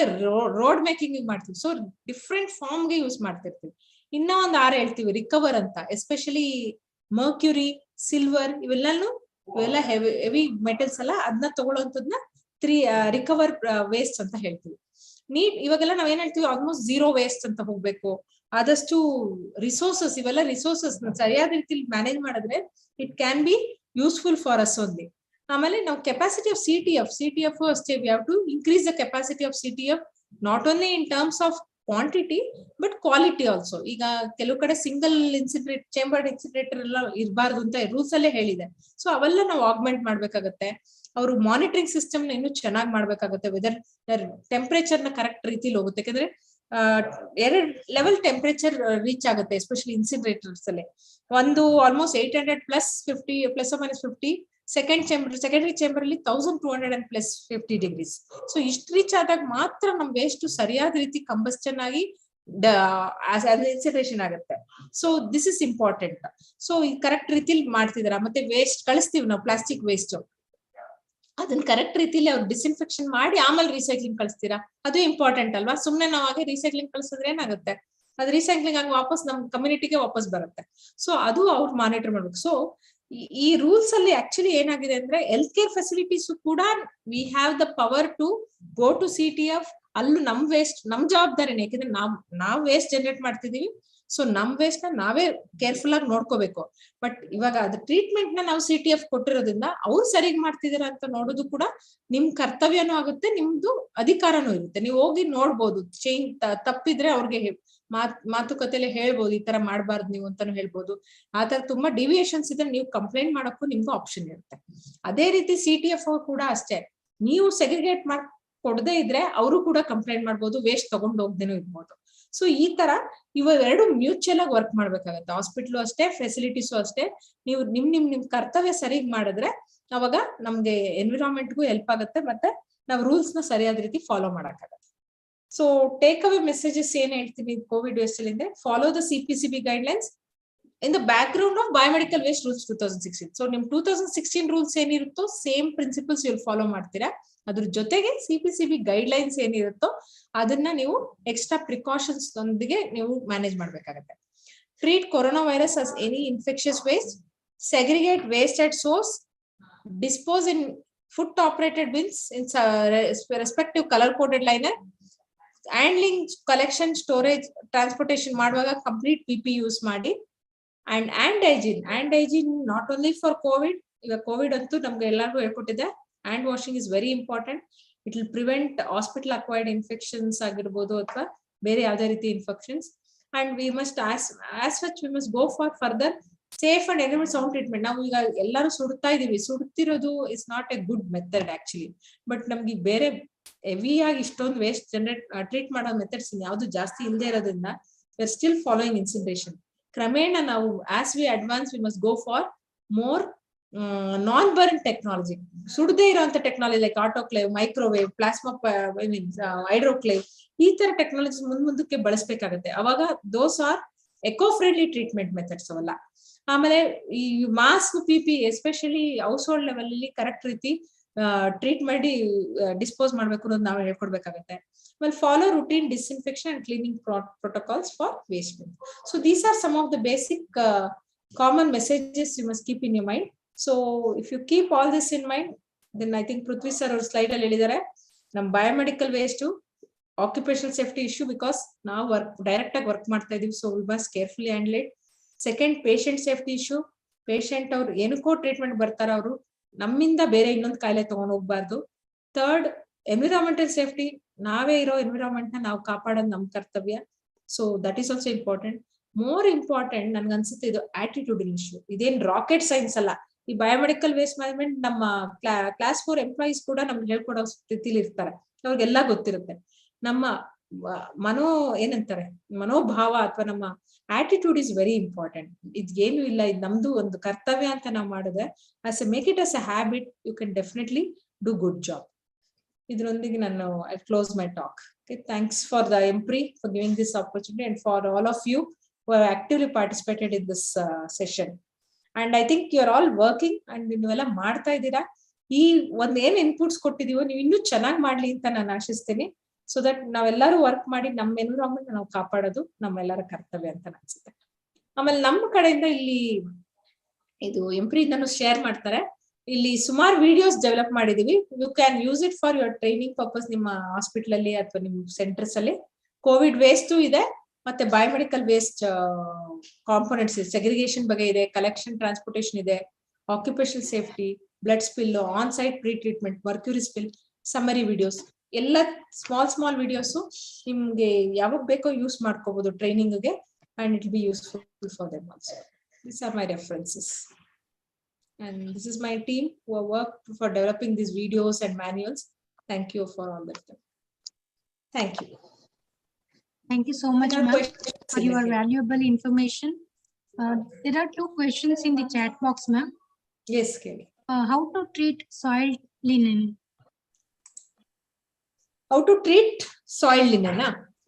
ರೋಡ್ ಮೇಕಿಂಗ್ ಮಾಡ್ತೀವಿ. ಸೊ ಡಿಫ್ರೆಂಟ್ ಫಾರ್ಮ್ ಗೆ ಯೂಸ್ ಮಾಡ್ತಿರ್ತೀವಿ. ಇನ್ನ ಒಂದು ಆರ್ ಹೇಳ್ತೀವಿ, ರಿಕವರ್ ಅಂತ. ಎಸ್ಪೆಷಲಿ ಮರ್ಕ್ಯುರಿ, ಸಿಲ್ವರ್, ಇವೆಲ್ಲ ಹೆವಿ ಮೆಟಲ್ಸ್ ಅಲ್ಲ, ಅದನ್ನ ತಗೊಳ್ಳೋಂಥದ್ನ ರಿಕವರ್ ವೇಸ್ಟ್ ಅಂತ ಹೇಳ್ತೀವಿ. ಇವಾಗೆಲ್ಲ ನಾವ್ ಏನ್ ಹೇಳ್ತೀವಿ, ಆಲ್ಮೋಸ್ಟ್ 0 ವೇಸ್ಟ್ ಅಂತ ಹೋಗ್ಬೇಕು. ಆದಷ್ಟು ರಿಸೋರ್ಸಸ್, ಇವೆಲ್ಲ ರಿಸೋರ್ಸಸ್ ಸರಿಯಾದ ರೀತಿಲಿ ಮ್ಯಾನೇಜ್ ಮಾಡಿದ್ರೆ it can be useful for us only. ಆಮೇಲೆ ನಾವು ಕೆಪಾಸಿಟಿ ಆಫ್ CTF ಅಷ್ಟೇ, we have to increase the capacity of CTF, not only in terms of quantity but quality also. ಈಗ ಕೆಲವು ಕಡೆ ಸಿಂಗಲ್ ಚೇಂಬರ್ಡ್ ಇನ್ಸಿನರೇಟರ್ ಎಲ್ಲ ಇರಬಾರ್ದು ಅಂತ ರೂಲ್ಸ್ ಅಲ್ಲೇ ಹೇಳಿದೆ. ಸೊ ಅವೆಲ್ಲ ನಾವು ಆಗ್ಮೆಂಟ್ ಮಾಡ್ಬೇಕಾಗತ್ತೆ. ಅವರು ಮಾನಿಟರಿಂಗ್ ಸಿಸ್ಟಮ್ ನ ಇನ್ನೂ ಚೆನ್ನಾಗಿ ಮಾಡ್ಬೇಕಾಗತ್ತೆ. ವೆದರ್ ಟೆಂಪರೇಚರ್ ನ ಕರೆಕ್ಟ್ ರೀತಿಲಿ ಹೋಗುತ್ತೆ. ಯಾಕಂದ್ರೆ 2 ಲೆವೆಲ್ ಟೆಂಪರೇಚರ್ ರೀಚ್ ಆಗುತ್ತೆ, ಎಸ್ಪೆಷಲಿ ಇನ್ಸಿನರೇಟರ್ಸ್ ಅಲ್ಲಿ. ಒಂದು ಆಲ್ಮೋಸ್ಟ್ 800+50 +or-50, ಸೆಕೆಂಡರಿ ಚೇಂಬರ್ ಅಲ್ಲಿ 1200 and +50 degrees. ಸೊ ಇಷ್ಟು ರೀಚ್ ಆದಾಗ ಮಾತ್ರ ನಮ್ ವೇಸ್ಟ್ ಸರಿಯಾದ ರೀತಿ ಕಂಬಸ್ಟನ್ ಆಗಿ ಇನ್ಸಿನರೇಷನ್ ಆಗುತ್ತೆ. So this is important. So ಈ ಕರೆಕ್ಟ್ ರೀತಿಲಿ ಮಾಡ್ತಿದಾರ. ಮತ್ತೆ ವೇಸ್ಟ್ ಕಳಿಸ್ತೀವಿ ನಾವು, ಪ್ಲಾಸ್ಟಿಕ್ ವೇಸ್ಟ್, ಅದನ್ನ ಕರೆಕ್ಟ್ ರೀತಿಲಿ ಅವ್ರು ಡಿಸ್ಇನ್ಫೆಕ್ಷನ್ ಮಾಡಿ ಆಮೇಲೆ ರೀಸೈಕ್ಲಿಂಗ್ ಕಳಿಸ್ತೀರಾ, ಅದು ಇಂಪಾರ್ಟೆಂಟ್ ಅಲ್ವಾ? ಸುಮ್ನೆ ನಾವು ಹಾಗೆ ರೀಸೈಕ್ಲಿಂಗ್ ಕಳಿಸಿದ್ರೆ ಏನಾಗುತ್ತೆ, ಅದು ರೀಸೈಕ್ಲಿಂಗ್ ಆಗಿ ವಾಪಸ್ ನಮ್ ಕಮ್ಯುನಿಟಿಗೆ ವಾಪಸ್ ಬರುತ್ತೆ. ಸೊ ಅದು ಅವ್ರು ಮಾನಿಟರ್ ಮಾಡ್ಬೇಕು. ಸೊ ಈ ರೂಲ್ಸ್ ಅಲ್ಲಿ ಆಕ್ಚುಲಿ ಏನಾಗಿದೆ ಅಂದ್ರೆ, ಹೆಲ್ತ್ ಕೇರ್ ಫೆಸಿಲಿಟೀಸ್ ಕೂಡ we have the power to go to CTF. ಅಲ್ಲೂ ನಮ್ ವೇಸ್ಟ್ ನಮ್ ಜವಾಬ್ದಾರಿನೇ, ಯಾಕಂದ್ರೆ ನಾವ್ ವೇಸ್ಟ್ ಜನರೇಟ್ ಮಾಡ್ತಿದೀವಿ. ಸೊ ನಮ್ ವೇಸ್ಟ್ ನ ನಾವೇ ಕೇರ್ಫುಲ್ ಆಗಿ ನೋಡ್ಕೋಬೇಕು. ಬಟ್ ಇವಾಗ ಅದ್ರ ಟ್ರೀಟ್ಮೆಂಟ್ ನ ನಾವು CTF ಕೊಟ್ಟಿರೋದ್ರಿಂದ ಅವ್ರು ಸರಿಗ್ ಮಾಡ್ತಿದಾರ ಅಂತ ನೋಡೋದು ಕೂಡ ನಿಮ್ ಕರ್ತವ್ಯನೂ ಆಗುತ್ತೆ, ನಿಮ್ದು ಅಧಿಕಾರನೂ ಇರುತ್ತೆ. ನೀವು ಹೋಗಿ ನೋಡ್ಬೋದು, ತಪ್ಪಿದ್ರೆ ಅವ್ರಿಗೆ ಮಾತುಕತೆಯಲ್ಲಿ ಹೇಳ್ಬೋದು, ಈ ತರ ಮಾಡ್ಬಾರ್ದು ನೀವು ಅಂತಾನು ಹೇಳ್ಬೋದು. ಆ ತರ ತುಂಬಾ ಡಿವಿಯೇಷನ್ಸ್ ಇದ್ರೆ ನೀವು ಕಂಪ್ಲೇಂಟ್ ಮಾಡಕ್ಕೂ ನಿಮ್ಗೂ ಆಪ್ಷನ್ ಇರುತ್ತೆ. ಅದೇ ರೀತಿ CTF ಕೂಡ ಅಷ್ಟೇ, ನೀವು ಸೆಗ್ರಿಗೇಟ್ ಮಾಡಿ ಕೊಡದೇ ಇದ್ರೆ ಅವರು ಕೂಡ ಕಂಪ್ಲೇಂಟ್ ಮಾಡ್ಬೋದು, ವೇಸ್ಟ್ ತಗೊಂಡು ಹೋಗ್ದೇನೂ ಇರ್ಬೋದು. ಸೊ ಈ ತರ ಇವೆರಡು ಮ್ಯೂಚುವಲ್ ಆಗಿ ವರ್ಕ್ ಮಾಡ್ಬೇಕಾಗತ್ತೆ. ಹಾಸ್ಪಿಟ್ಲು ಅಷ್ಟೇ, ಫೆಸಿಲಿಟೀಸು ಅಷ್ಟೇ. ನೀವು ನಿಮ್ ಕರ್ತವ್ಯ ಸರಿಯಾಗಿ ಮಾಡಿದ್ರೆ ಅವಾಗ ನಮ್ಗೆ ಎನ್ವಿರಾನ್ಮೆಂಟ್ಗೂ ಹೆಲ್ಪ್ ಆಗುತ್ತೆ, ಮತ್ತೆ ನಾವು ರೂಲ್ಸ್ ನ ಸರಿಯಾದ ರೀತಿ ಫಾಲೋ ಮಾಡಕ್ಕಾಗತ್ತೆ. ಸೊ ಟೇಕ್ ಅವೇ ಮೆಸೇಜಸ್ ಏನ್ ಹೇಳ್ತೀನಿ ಕೋವಿಡ್ ವೇಸ್ಟ್ ಅಲ್ಲಿ, follow the CPCB guidelines in the background of biomedical waste rules 2016. So ನಿಮ್ 2016 ರೂಲ್ಸ್ ಏನಿರುತ್ತೋ ಸೇಮ್ ಪ್ರಿನ್ಸಿಪಲ್ಸ್ ನೀವು ಫಾಲೋ ಮಾಡ್ತೀರಾ. ಅದ್ರ ಜೊತೆಗೆ CPCB ಗೈಡ್ಲೈನ್ಸ್ ಏನಿರುತ್ತೋ ಅದನ್ನ ನೀವು ಎಕ್ಸ್ಟ್ರಾ ಪ್ರಿಕಾಷನ್ಸ್ ಒಂದಿಗೆ ನೀವು ಮ್ಯಾನೇಜ್ ಮಾಡ್ಬೇಕಾಗತ್ತೆ. Treat corona virus as any infectious waste, segregate waste at source, dispose in foot operated bins in respective color coded liner, handling, collection, storage, transportation ಮಾಡುವಾಗ complete PPE use ಮಾಡಿ. And hand hygiene not only for COVID, ಈಗ COVID ಅಂತೂ ನಮ್ಗೆ ಎಲ್ಲರಿಗೂ ಹೇಳ್ಕೊಟ್ಟಿದೆ. Hand washing is very important. It will prevent hospital acquired infections ಆಗಿರ್ಬೋದು ಅಥವಾ ಬೇರೆ ಯಾವುದೇ ರೀತಿ infections. And we must as such we must go for further safe and animal sound treatment. ನಾವು ಈಗ ಎಲ್ಲರೂ ಸುಡ್ತಾ ಇದೀವಿ, ಸುಡ್ತಿರೋದು is not a good method actually. But ನಮ್ಗೆ ಬೇರೆ ಹೆವಿ ಆಗಿ ಇಷ್ಟೊಂದು ವೇಸ್ಟ್ ಟ್ರೀಟ್ ಮಾಡೋ ಮೆಥಡ್ಸ್ ಯಾವ್ದು ಜಾಸ್ತಿ ಇಲ್ಲದೆ ಇರೋದ್ರಿಂದ we are still following incineration. ಕ್ರಮೇಣ ನಾವು as we advance we must go for more non burn technology, ಸುಡದೇ ಇರುವಂತ technology like autoclave, microwave, plasma hydroclave, ಈ ತರ ಟೆಕ್ನಾಲಜಿ ಮುಂದಕ್ಕೆ ಬಳಸಬೇಕಾಗುತ್ತೆ. ಅವಾಗ those are eco friendly treatment methods ಅವೆಲ್ಲ. ಆಮೇಲೆ ಈ mask, PPE especially household level ಅಲ್ಲಿ ಕರೆಕ್ಟ್ ರೀತಿ ಟ್ರೀಟ್ ಮಾಡಿ ಡಿಸ್ಪೋಸ್ ಮಾಡ್ಬೇಕು ಅನ್ನೋದು ನಾವು ಹೇಳ್ಕೊಡ್ಬೇಕಾಗತ್ತೆ. ಆಮೇಲೆ follow routine disinfection and cleaning protocols for waste bin. So these are some of the basic common messages you must keep in your mind. So if you keep all this in mind, then I think Prithvi sir ಅವ್ರ slide ಅಲ್ಲಿ ಹೇಳಿದ್ದಾರೆ ನಮ್ biomedical waste occupational safety issue, because ನಾವು direct ಆಗಿ work ಮಾಡ್ತಾ ಇದೀವಿ. So we must carefully handle it. Second, patient safety issue. Patient ಅವ್ರು ಏನಕ್ಕೋ treatment ಬರ್ತಾರ, ಅವರು ನಮ್ಮಿಂದ ಬೇರೆ ಇನ್ನೊಂದು ಕಾಯಿಲೆ ತಗೊಂಡ್ ಹೋಗ್ಬಾರ್ದು. Third, environmental safety. ನಾವೇ ಇರೋ ಎನ್ವಿರಾನ್ಮೆಂಟ್ ನ ನಾವು ಕಾಪಾಡೋದು ನಮ್ ಕರ್ತವ್ಯ. So that is also important. More important ನನ್ಗೆ ಅನ್ಸುತ್ತೆ ಇದು ಆಟಿಟ್ಯೂಡ್ ಇಶ್ಯೂ. ಇದೇನ್ ರಾಕೆಟ್ ಸೈನ್ಸ್ ಅಲ್ಲ. ಈ ಬಯೋಮೆಡಿಕಲ್ ವೇಸ್ಟ್ ಮ್ಯಾನೇಜ್ಮೆಂಟ್ ನಮ್ಮ ಕ್ಲಾಸ್ 4 ಎಂಪ್ಲಾಯೀಸ್ ಕೂಡ ನಮ್ಗೆ ಹೇಳ್ಕೊಡೋ ಸ್ಥಿತಿಲಿ ಇರ್ತಾರೆ, ಅವ್ರಿಗೆಲ್ಲ ಗೊತ್ತಿರುತ್ತೆ. ನಮ್ಮ ಮನೋಭಾವ ಅಥವಾ ನಮ್ಮ ಆಟಿಟ್ಯೂಡ್ ಇಸ್ ವೆರಿ ಇಂಪಾರ್ಟೆಂಟ್. ಇದ್ ಏನು ಇಲ್ಲ, ಇದು ನಮ್ದು ಒಂದು ಕರ್ತವ್ಯ ಅಂತ ನಾವು ಮಾಡಿದ್ರೆ make it as a habit, you can definitely do good job. ಇದರೊಂದಿಗೆ ನಾನು I close my talk. Okay, thanks for the EMPRI for giving this opportunity and for all of you who have actively participated in this session. And I think you are all working and ನೀವೆಲ್ಲ ಮಾಡ್ತಾ ಇದ್ದೀರಾ. ಈ ಒಂದ್ ಏನ್ inputs ಕೊಟ್ಟಿದೀವೋ ನೀವು ಇನ್ನೂ ಚೆನ್ನಾಗಿ ಮಾಡ್ಲಿ ಅಂತ ನಾನು ಆಶಿಸ್ತೀನಿ. ಸೊ ದಟ್ ನಾವೆಲ್ಲರೂ ವರ್ಕ್ ಮಾಡಿ ನಮ್ಮ ಎನ್ವಿರಾನ್ಮೆಂಟ್ ನಾವು ಕಾಪಾಡೋದು ನಮ್ಮೆಲ್ಲರ ಕರ್ತವ್ಯ ಅಂತ ಅನ್ಸುತ್ತೆ. ಆಮೇಲೆ ನಮ್ಮ ಕಡೆಯಿಂದ ಇಲ್ಲಿ ಇದು EMPRI ಇಂದನೂ ಶೇರ್ ಮಾಡ್ತಾರೆ. ಇಲ್ಲಿ ಸುಮಾರು ವಿಡಿಯೋಸ್ ಡೆವಲಪ್ ಮಾಡಿದೀವಿ. You can use it for your training purpose ನಿಮ್ಮ ಹಾಸ್ಪಿಟಲ್ ಅಲ್ಲಿ ಅಥವಾ ನಿಮ್ ಸೆಂಟರ್ಸ್ ಅಲ್ಲಿ. ಕೋವಿಡ್ ವೇಸ್ಟ್ ಇದೆ, ಮತ್ತೆ ಬಯೋಮೆಡಿಕಲ್ ವೇಸ್ಟ್ ಕಾಂಪೋನೆಂಟ್ಸ್ ಇದೆ, ಸೆಗ್ರಿಗೇಷನ್ ಬಗ್ಗೆ ಇದೆ, ಕಲೆಕ್ಷನ್ ಟ್ರಾನ್ಸ್ಪೋರ್ಟೇಷನ್ ಇದೆ, occupational safety, blood spill, on site pre treatment, mercury spill, summary videos ಎಲ್ಲ ಸ್ಮಾಲ್ ವಿಡಿಯೋಸ್ ನಿಮ್ಗೆ ಯಾವಾಗ ಬೇಕೋ ಯೂಸ್ ಮಾಡ್ಕೋಬಹುದು ಟ್ರೈನಿಂಗ್ಗೆ. And it be useful for them also. These are my references. And this is my team who have worked for developing these videos and manuals. Thank you for all that. Thank you. Thank you so much, ma'am, for your valuable information. There are 2 questions in the chat box, ma'am. Yes, Kelly. How to treat soiled linen? How to treat soiled linen?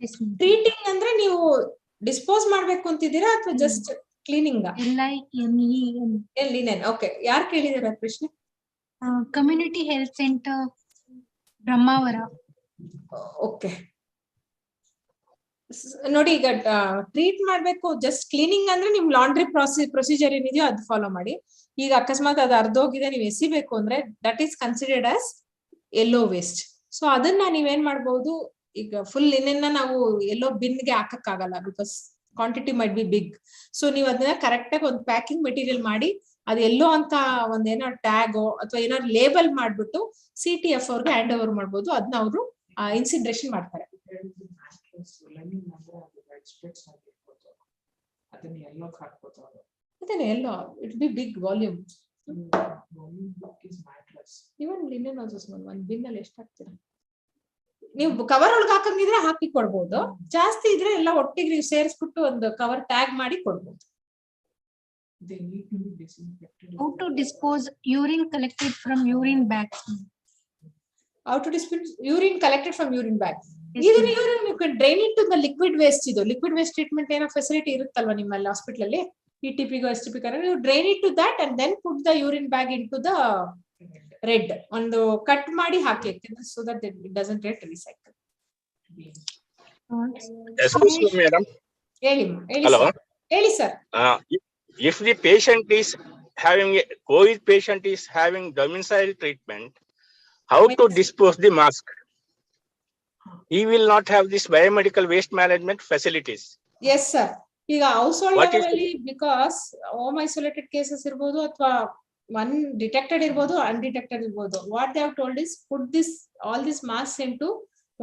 Yes, ma'am. Treating ಅಂದ್ರೆ ನೀವು dispose ಮಾಡ್ಬೇಕು ಅಂತಿದ್ದೀರಾ ಅಥವಾ just cleaning? Linen. Okay, ಯಾರು ಕೇಳಿದಾರೆ ಪ್ರಶ್ನೆ? Community health centre Brahmavara. Okay, ನೋಡಿ ಈಗ treat ಮಾಡ್ಬೇಕು ಜಸ್ಟ್ ಕ್ಲೀನಿಂಗ್ ಅಂದ್ರೆ ನಿಮ್ ಲಾಂಡ್ರಿ ಪ್ರೊಸೀಜರ್ ಏನಿದೆಯೋ ಅದು ಫಾಲೋ ಮಾಡಿ. ಈಗ ಅಕಸ್ಮಾತ್ ಅದು ಅರ್ಧೋಗಿದೆ ನೀವು ಎಸಿಬೇಕು ಅಂದ್ರೆ that is considered as yellow waste. So ಅದನ್ನ ನೀವೇನ್ ಮಾಡ್ಬೋದು, ಈಗ ಫುಲ್ ಲಿನೆನ್ ನಾವು ಎಲ್ಲೋ ಬಿನ್ಗೆ ಹಾಕಕ್ ಆಗಲ್ಲ, because quantity might be big. So ನೀವು ಅದನ್ನ ಕರೆಕ್ಟ್ ಆಗಿ ಒಂದು ಪ್ಯಾಕಿಂಗ್ ಮೆಟೀರಿಯಲ್ ಮಾಡಿ ಅದು ಎಲ್ಲೋ ಅಂತ ಒಂದ್ ಏನೋ ಟ್ಯಾಗೋ ಅಥವಾ ಏನಾದ್ರು ಲೇಬಲ್ ಮಾಡ್ಬಿಟ್ಟು CTF ಅವ್ರಿಗೆ ಹ್ಯಾಂಡ್ ಓವರ್ ಮಾಡ್ಬೋದು. ಅದನ್ನ ಅವರು ಇನ್ಸಿನರೇಷನ್ ಮಾಡ್ತಾರೆ. ಅದನ್ನ yellow it be big volume. Even linen also small. One bin ಅಲ್ಲಿ ಎಷ್ಟು ಹಾಕ್ತೀರಾ? ನೀವು ಕವರ್ ಒಳಗೆ ಹಾಕಂಗಿದ್ರೆ ಹಾಕಿ ಕೊಡ್ಬೋದು. ಜಾಸ್ತಿ ಇದ್ರೆ ಎಲ್ಲ ಒಟ್ಟಿಗೆ ನೀವು ಸೇರಿಸ್ಬಿಟ್ಟು ಒಂದು ಕವರ್ ಟ್ಯಾಗ್ ಮಾಡಿ ಕೊಡ್ಬೋದು. How to dispose urine collected from urine bags? How to dispose urine collected from urine bags? Either urine you can drain it to the liquid waste. ಇದು liquid waste treatment ಏನೋ facility ಇರುತ್ತಲ್ವಾ ನಿಮ್ಮಲ್ಲಿ hospital ಅಲ್ಲಿ ETP go STP you drain it to that and then put the urine bag into the red. ಒಂದು cut ಮಾಡಿ ಹಾಕಿ so that it doesn't get recycled. Excuse me, madam. ಹೇಳಿ Hello. ಹೇಳಿ sir. If the patient is having a COVID patient is having domicile treatment, how to dispose the mask? He will not have this biomedical waste management facilities. Yes, sir. ಈಗ house hold level ಅಲ್ಲಿ because home isolated cases ಇರಬಹುದು ಅಥವಾ one detected ಇರಬಹುದು ಅನ್ಡಿಟೆಕ್ಟೆಡ್ ಇರಬಹುದು. What they have told is put this all this mask into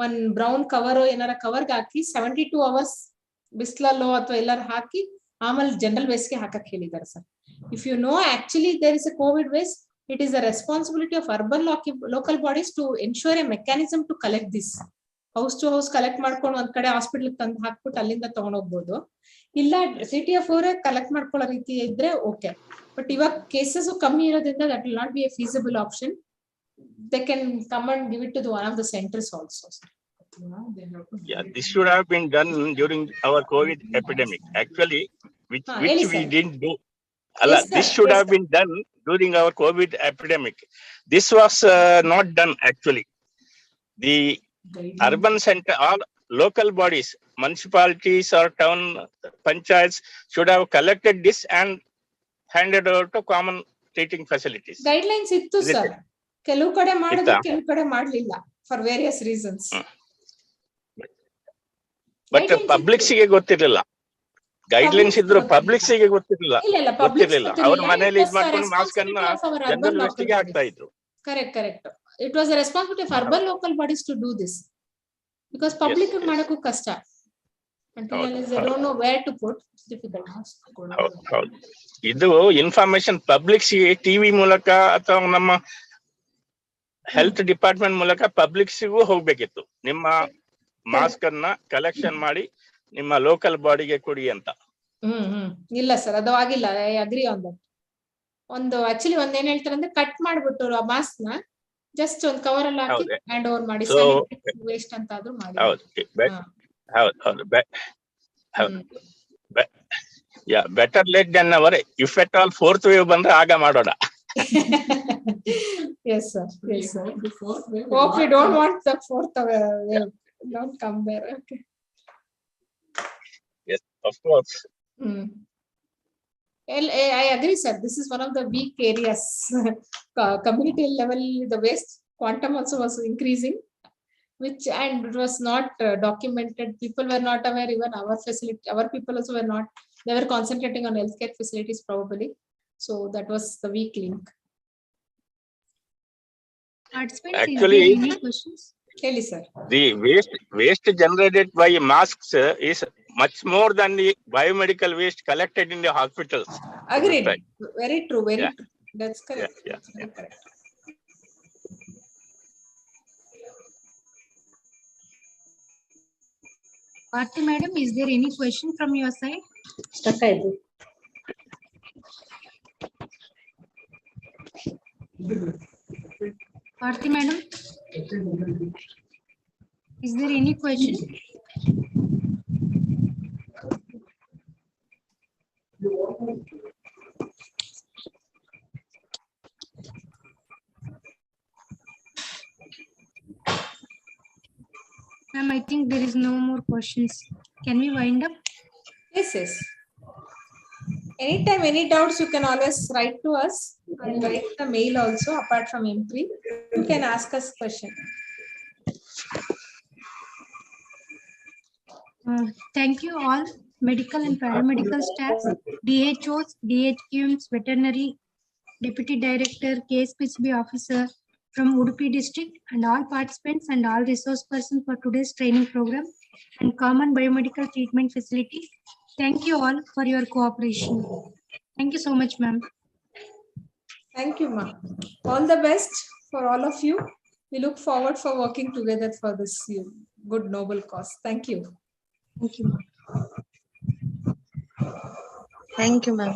one brown cover ಏನಾರ ಕವರ್ಗೆ ಹಾಕಿ 72 hours ಬಿಸಿಲಲ್ಲೋ ಅಥವಾ ಎಲ್ಲಾರು ಹಾಕಿ ಆಮೇಲೆ ಜನರಲ್ ವೇಸ್ಟ್ಗೆ ಹಾಕಕ್ ಹೇಳಿದ್ದಾರೆ sir. If you know actually there is a covid waste, it is the responsibility of urban local bodies to ensure a mechanism to collect this. House to house collect ಮಾಡ್ಕೊಂಡು ಒಂದ್ ಕಡೆ hospital ತಂದು ಹಾಕ್ಬಿಟ್ಟು ಅಲ್ಲಿಂದ ತಗೊಂಡೋಗ್ಬೋದು. ಇಲ್ಲ CTF ಅವರೇ collect ಮಾಡ್ಕೊಳ್ಳೋ ರೀತಿ ಇದ್ರೆ ಓಕೆ. ಬಟ್ ಇವಾಗ ಕೇಸಸ್ ಕಮ್ಮಿ ಇರೋದ್ರಿಂದ that will not be a feasible option. They can come and give it to one of the centres also. Yeah, this should have been done during our COVID epidemic. Actually, which we didn't do. Yes, this should have been done during our COVID epidemic. This was not done actually. The urban center, all local bodies, municipalities or town panchayats should have collected this and handed over to common treating facilities. Guidelines ಇತ್ತು sir. ಕೆಲವು ಕಡೆ ಮಾಡಿದ್ರು, ಕೆಲವು ಕಡೆ ಮಾಡಲಿಲ್ಲ for various reasons. But publics ಗೆ ಗೊತ್ತಿರಲಿಲ್ಲ. Guidelines ಇದ್ರು ಪಬ್ಲಿಕ್ಸ್ ಗೆ ಗೊತ್ತಿರಲಿಲ್ಲ. ಅವ್ರ ಮನೆಯಲ್ಲಿ ಇದ್ ಮಾಡ್ಕೊಂಡು ಮಾಸ್ಕ್ ಅನ್ನ ಜನರಲ್ ವೇಸ್ಟ್ಗೆ ಹಾಕ್ತಾ ಇದ್ರು. Correct. It was a responsibility of urban local bodies to do this because public ಮಾಡಕ್ಕೂ ಕಷ್ಟ. Until they don't know where to put, it's difficult. ಇದು ಇನ್ಫಾರ್ಮೇಶನ್ ಪಬ್ಲಿಕ್ಸ್ ಟಿವಿ ಮೂಲಕ ಅಥವಾ ನಮ್ಮ ಹೆಲ್ತ್ ಡಿಪಾರ್ಟ್ಮೆಂಟ್ ಮೂಲಕ ಪಬ್ಲಿಕ್ಸ್ಗೂ ಹೋಗ್ಬೇಕಿತ್ತು. ನಿಮ್ಮ ಮಾಸ್ಕ್ ಅನ್ನ ಕಲೆಕ್ಷನ್ ಮಾಡಿ ನಿಮ್ಮ ಲೋಕಲ್ ಬಾಡಿಗೆ ಕೊಡಿ ಅಂತ. ಇಲ್ಲ ಸರ್, ಅದು ಆಗಿಲ್ಲ. I agree on that. ಒಂದು ಆಕ್ಚುಲಿ ಒಂದ್ ಏನ್ ಹೇಳ್ತಾರೆ ಅಂದ್ರೆ ಕಟ್ ಮಾಡ್ಬಿಟ್ಟು ಆ ಮಾಸ್ಕ್ ನ ಜಸ್ಟ್ ಒಂದ್ ಕವರ್ ಅಲ್ಲಿ ಹಾಕಿ ಹ್ಯಾಂಡ್ ಓವರ್ ಮಾಡಿ ವೇಸ್ಟ್ ಅಂತ ಆದ್ರೂ ಮಾಡಿ. Better late than never. If at all fourth wave ಬಂದ್ರೆ ಆಗ ಮಾಡೋಣ. Yes sir. Hope we don't want the fourth wave. Don't come there. Okay. Yes, of course. I agree sir. This is one of the weak areas. Community level, the waste quantum also was increasing, which and it was not documented. People were not aware. Even our people also were not. They were concentrating on healthcare facilities probably. So that was the weak link. Actually, any questions? Kelly sir. The waste generated by masks is much more than the biomedical waste collected in the hospitals. Agreed. Right. Very true. Very true. That's correct. Yeah. Correct. Bharti madam, is there any question from your side? Stuck I do. Bharti madam, is there any question? Ma'am, I think there is no more questions. Can we wind up? Yes. Anytime, any doubts, you can always write to us and write the mail also. Apart from M3, you can ask us question. Thank you all, medical and paramedical staff, DHOs, DHQMs, veterinary, deputy director, KSPCB officer from Udupi district, and all participants and all resource persons for today's training program and common biomedical treatment facility. Thank you all for your cooperation. Thank you so much, ma'am. Thank you, ma'am. All the best for all of you. We look forward for working together for this good noble cause. Thank you. Thank you. Thank you, ma'am.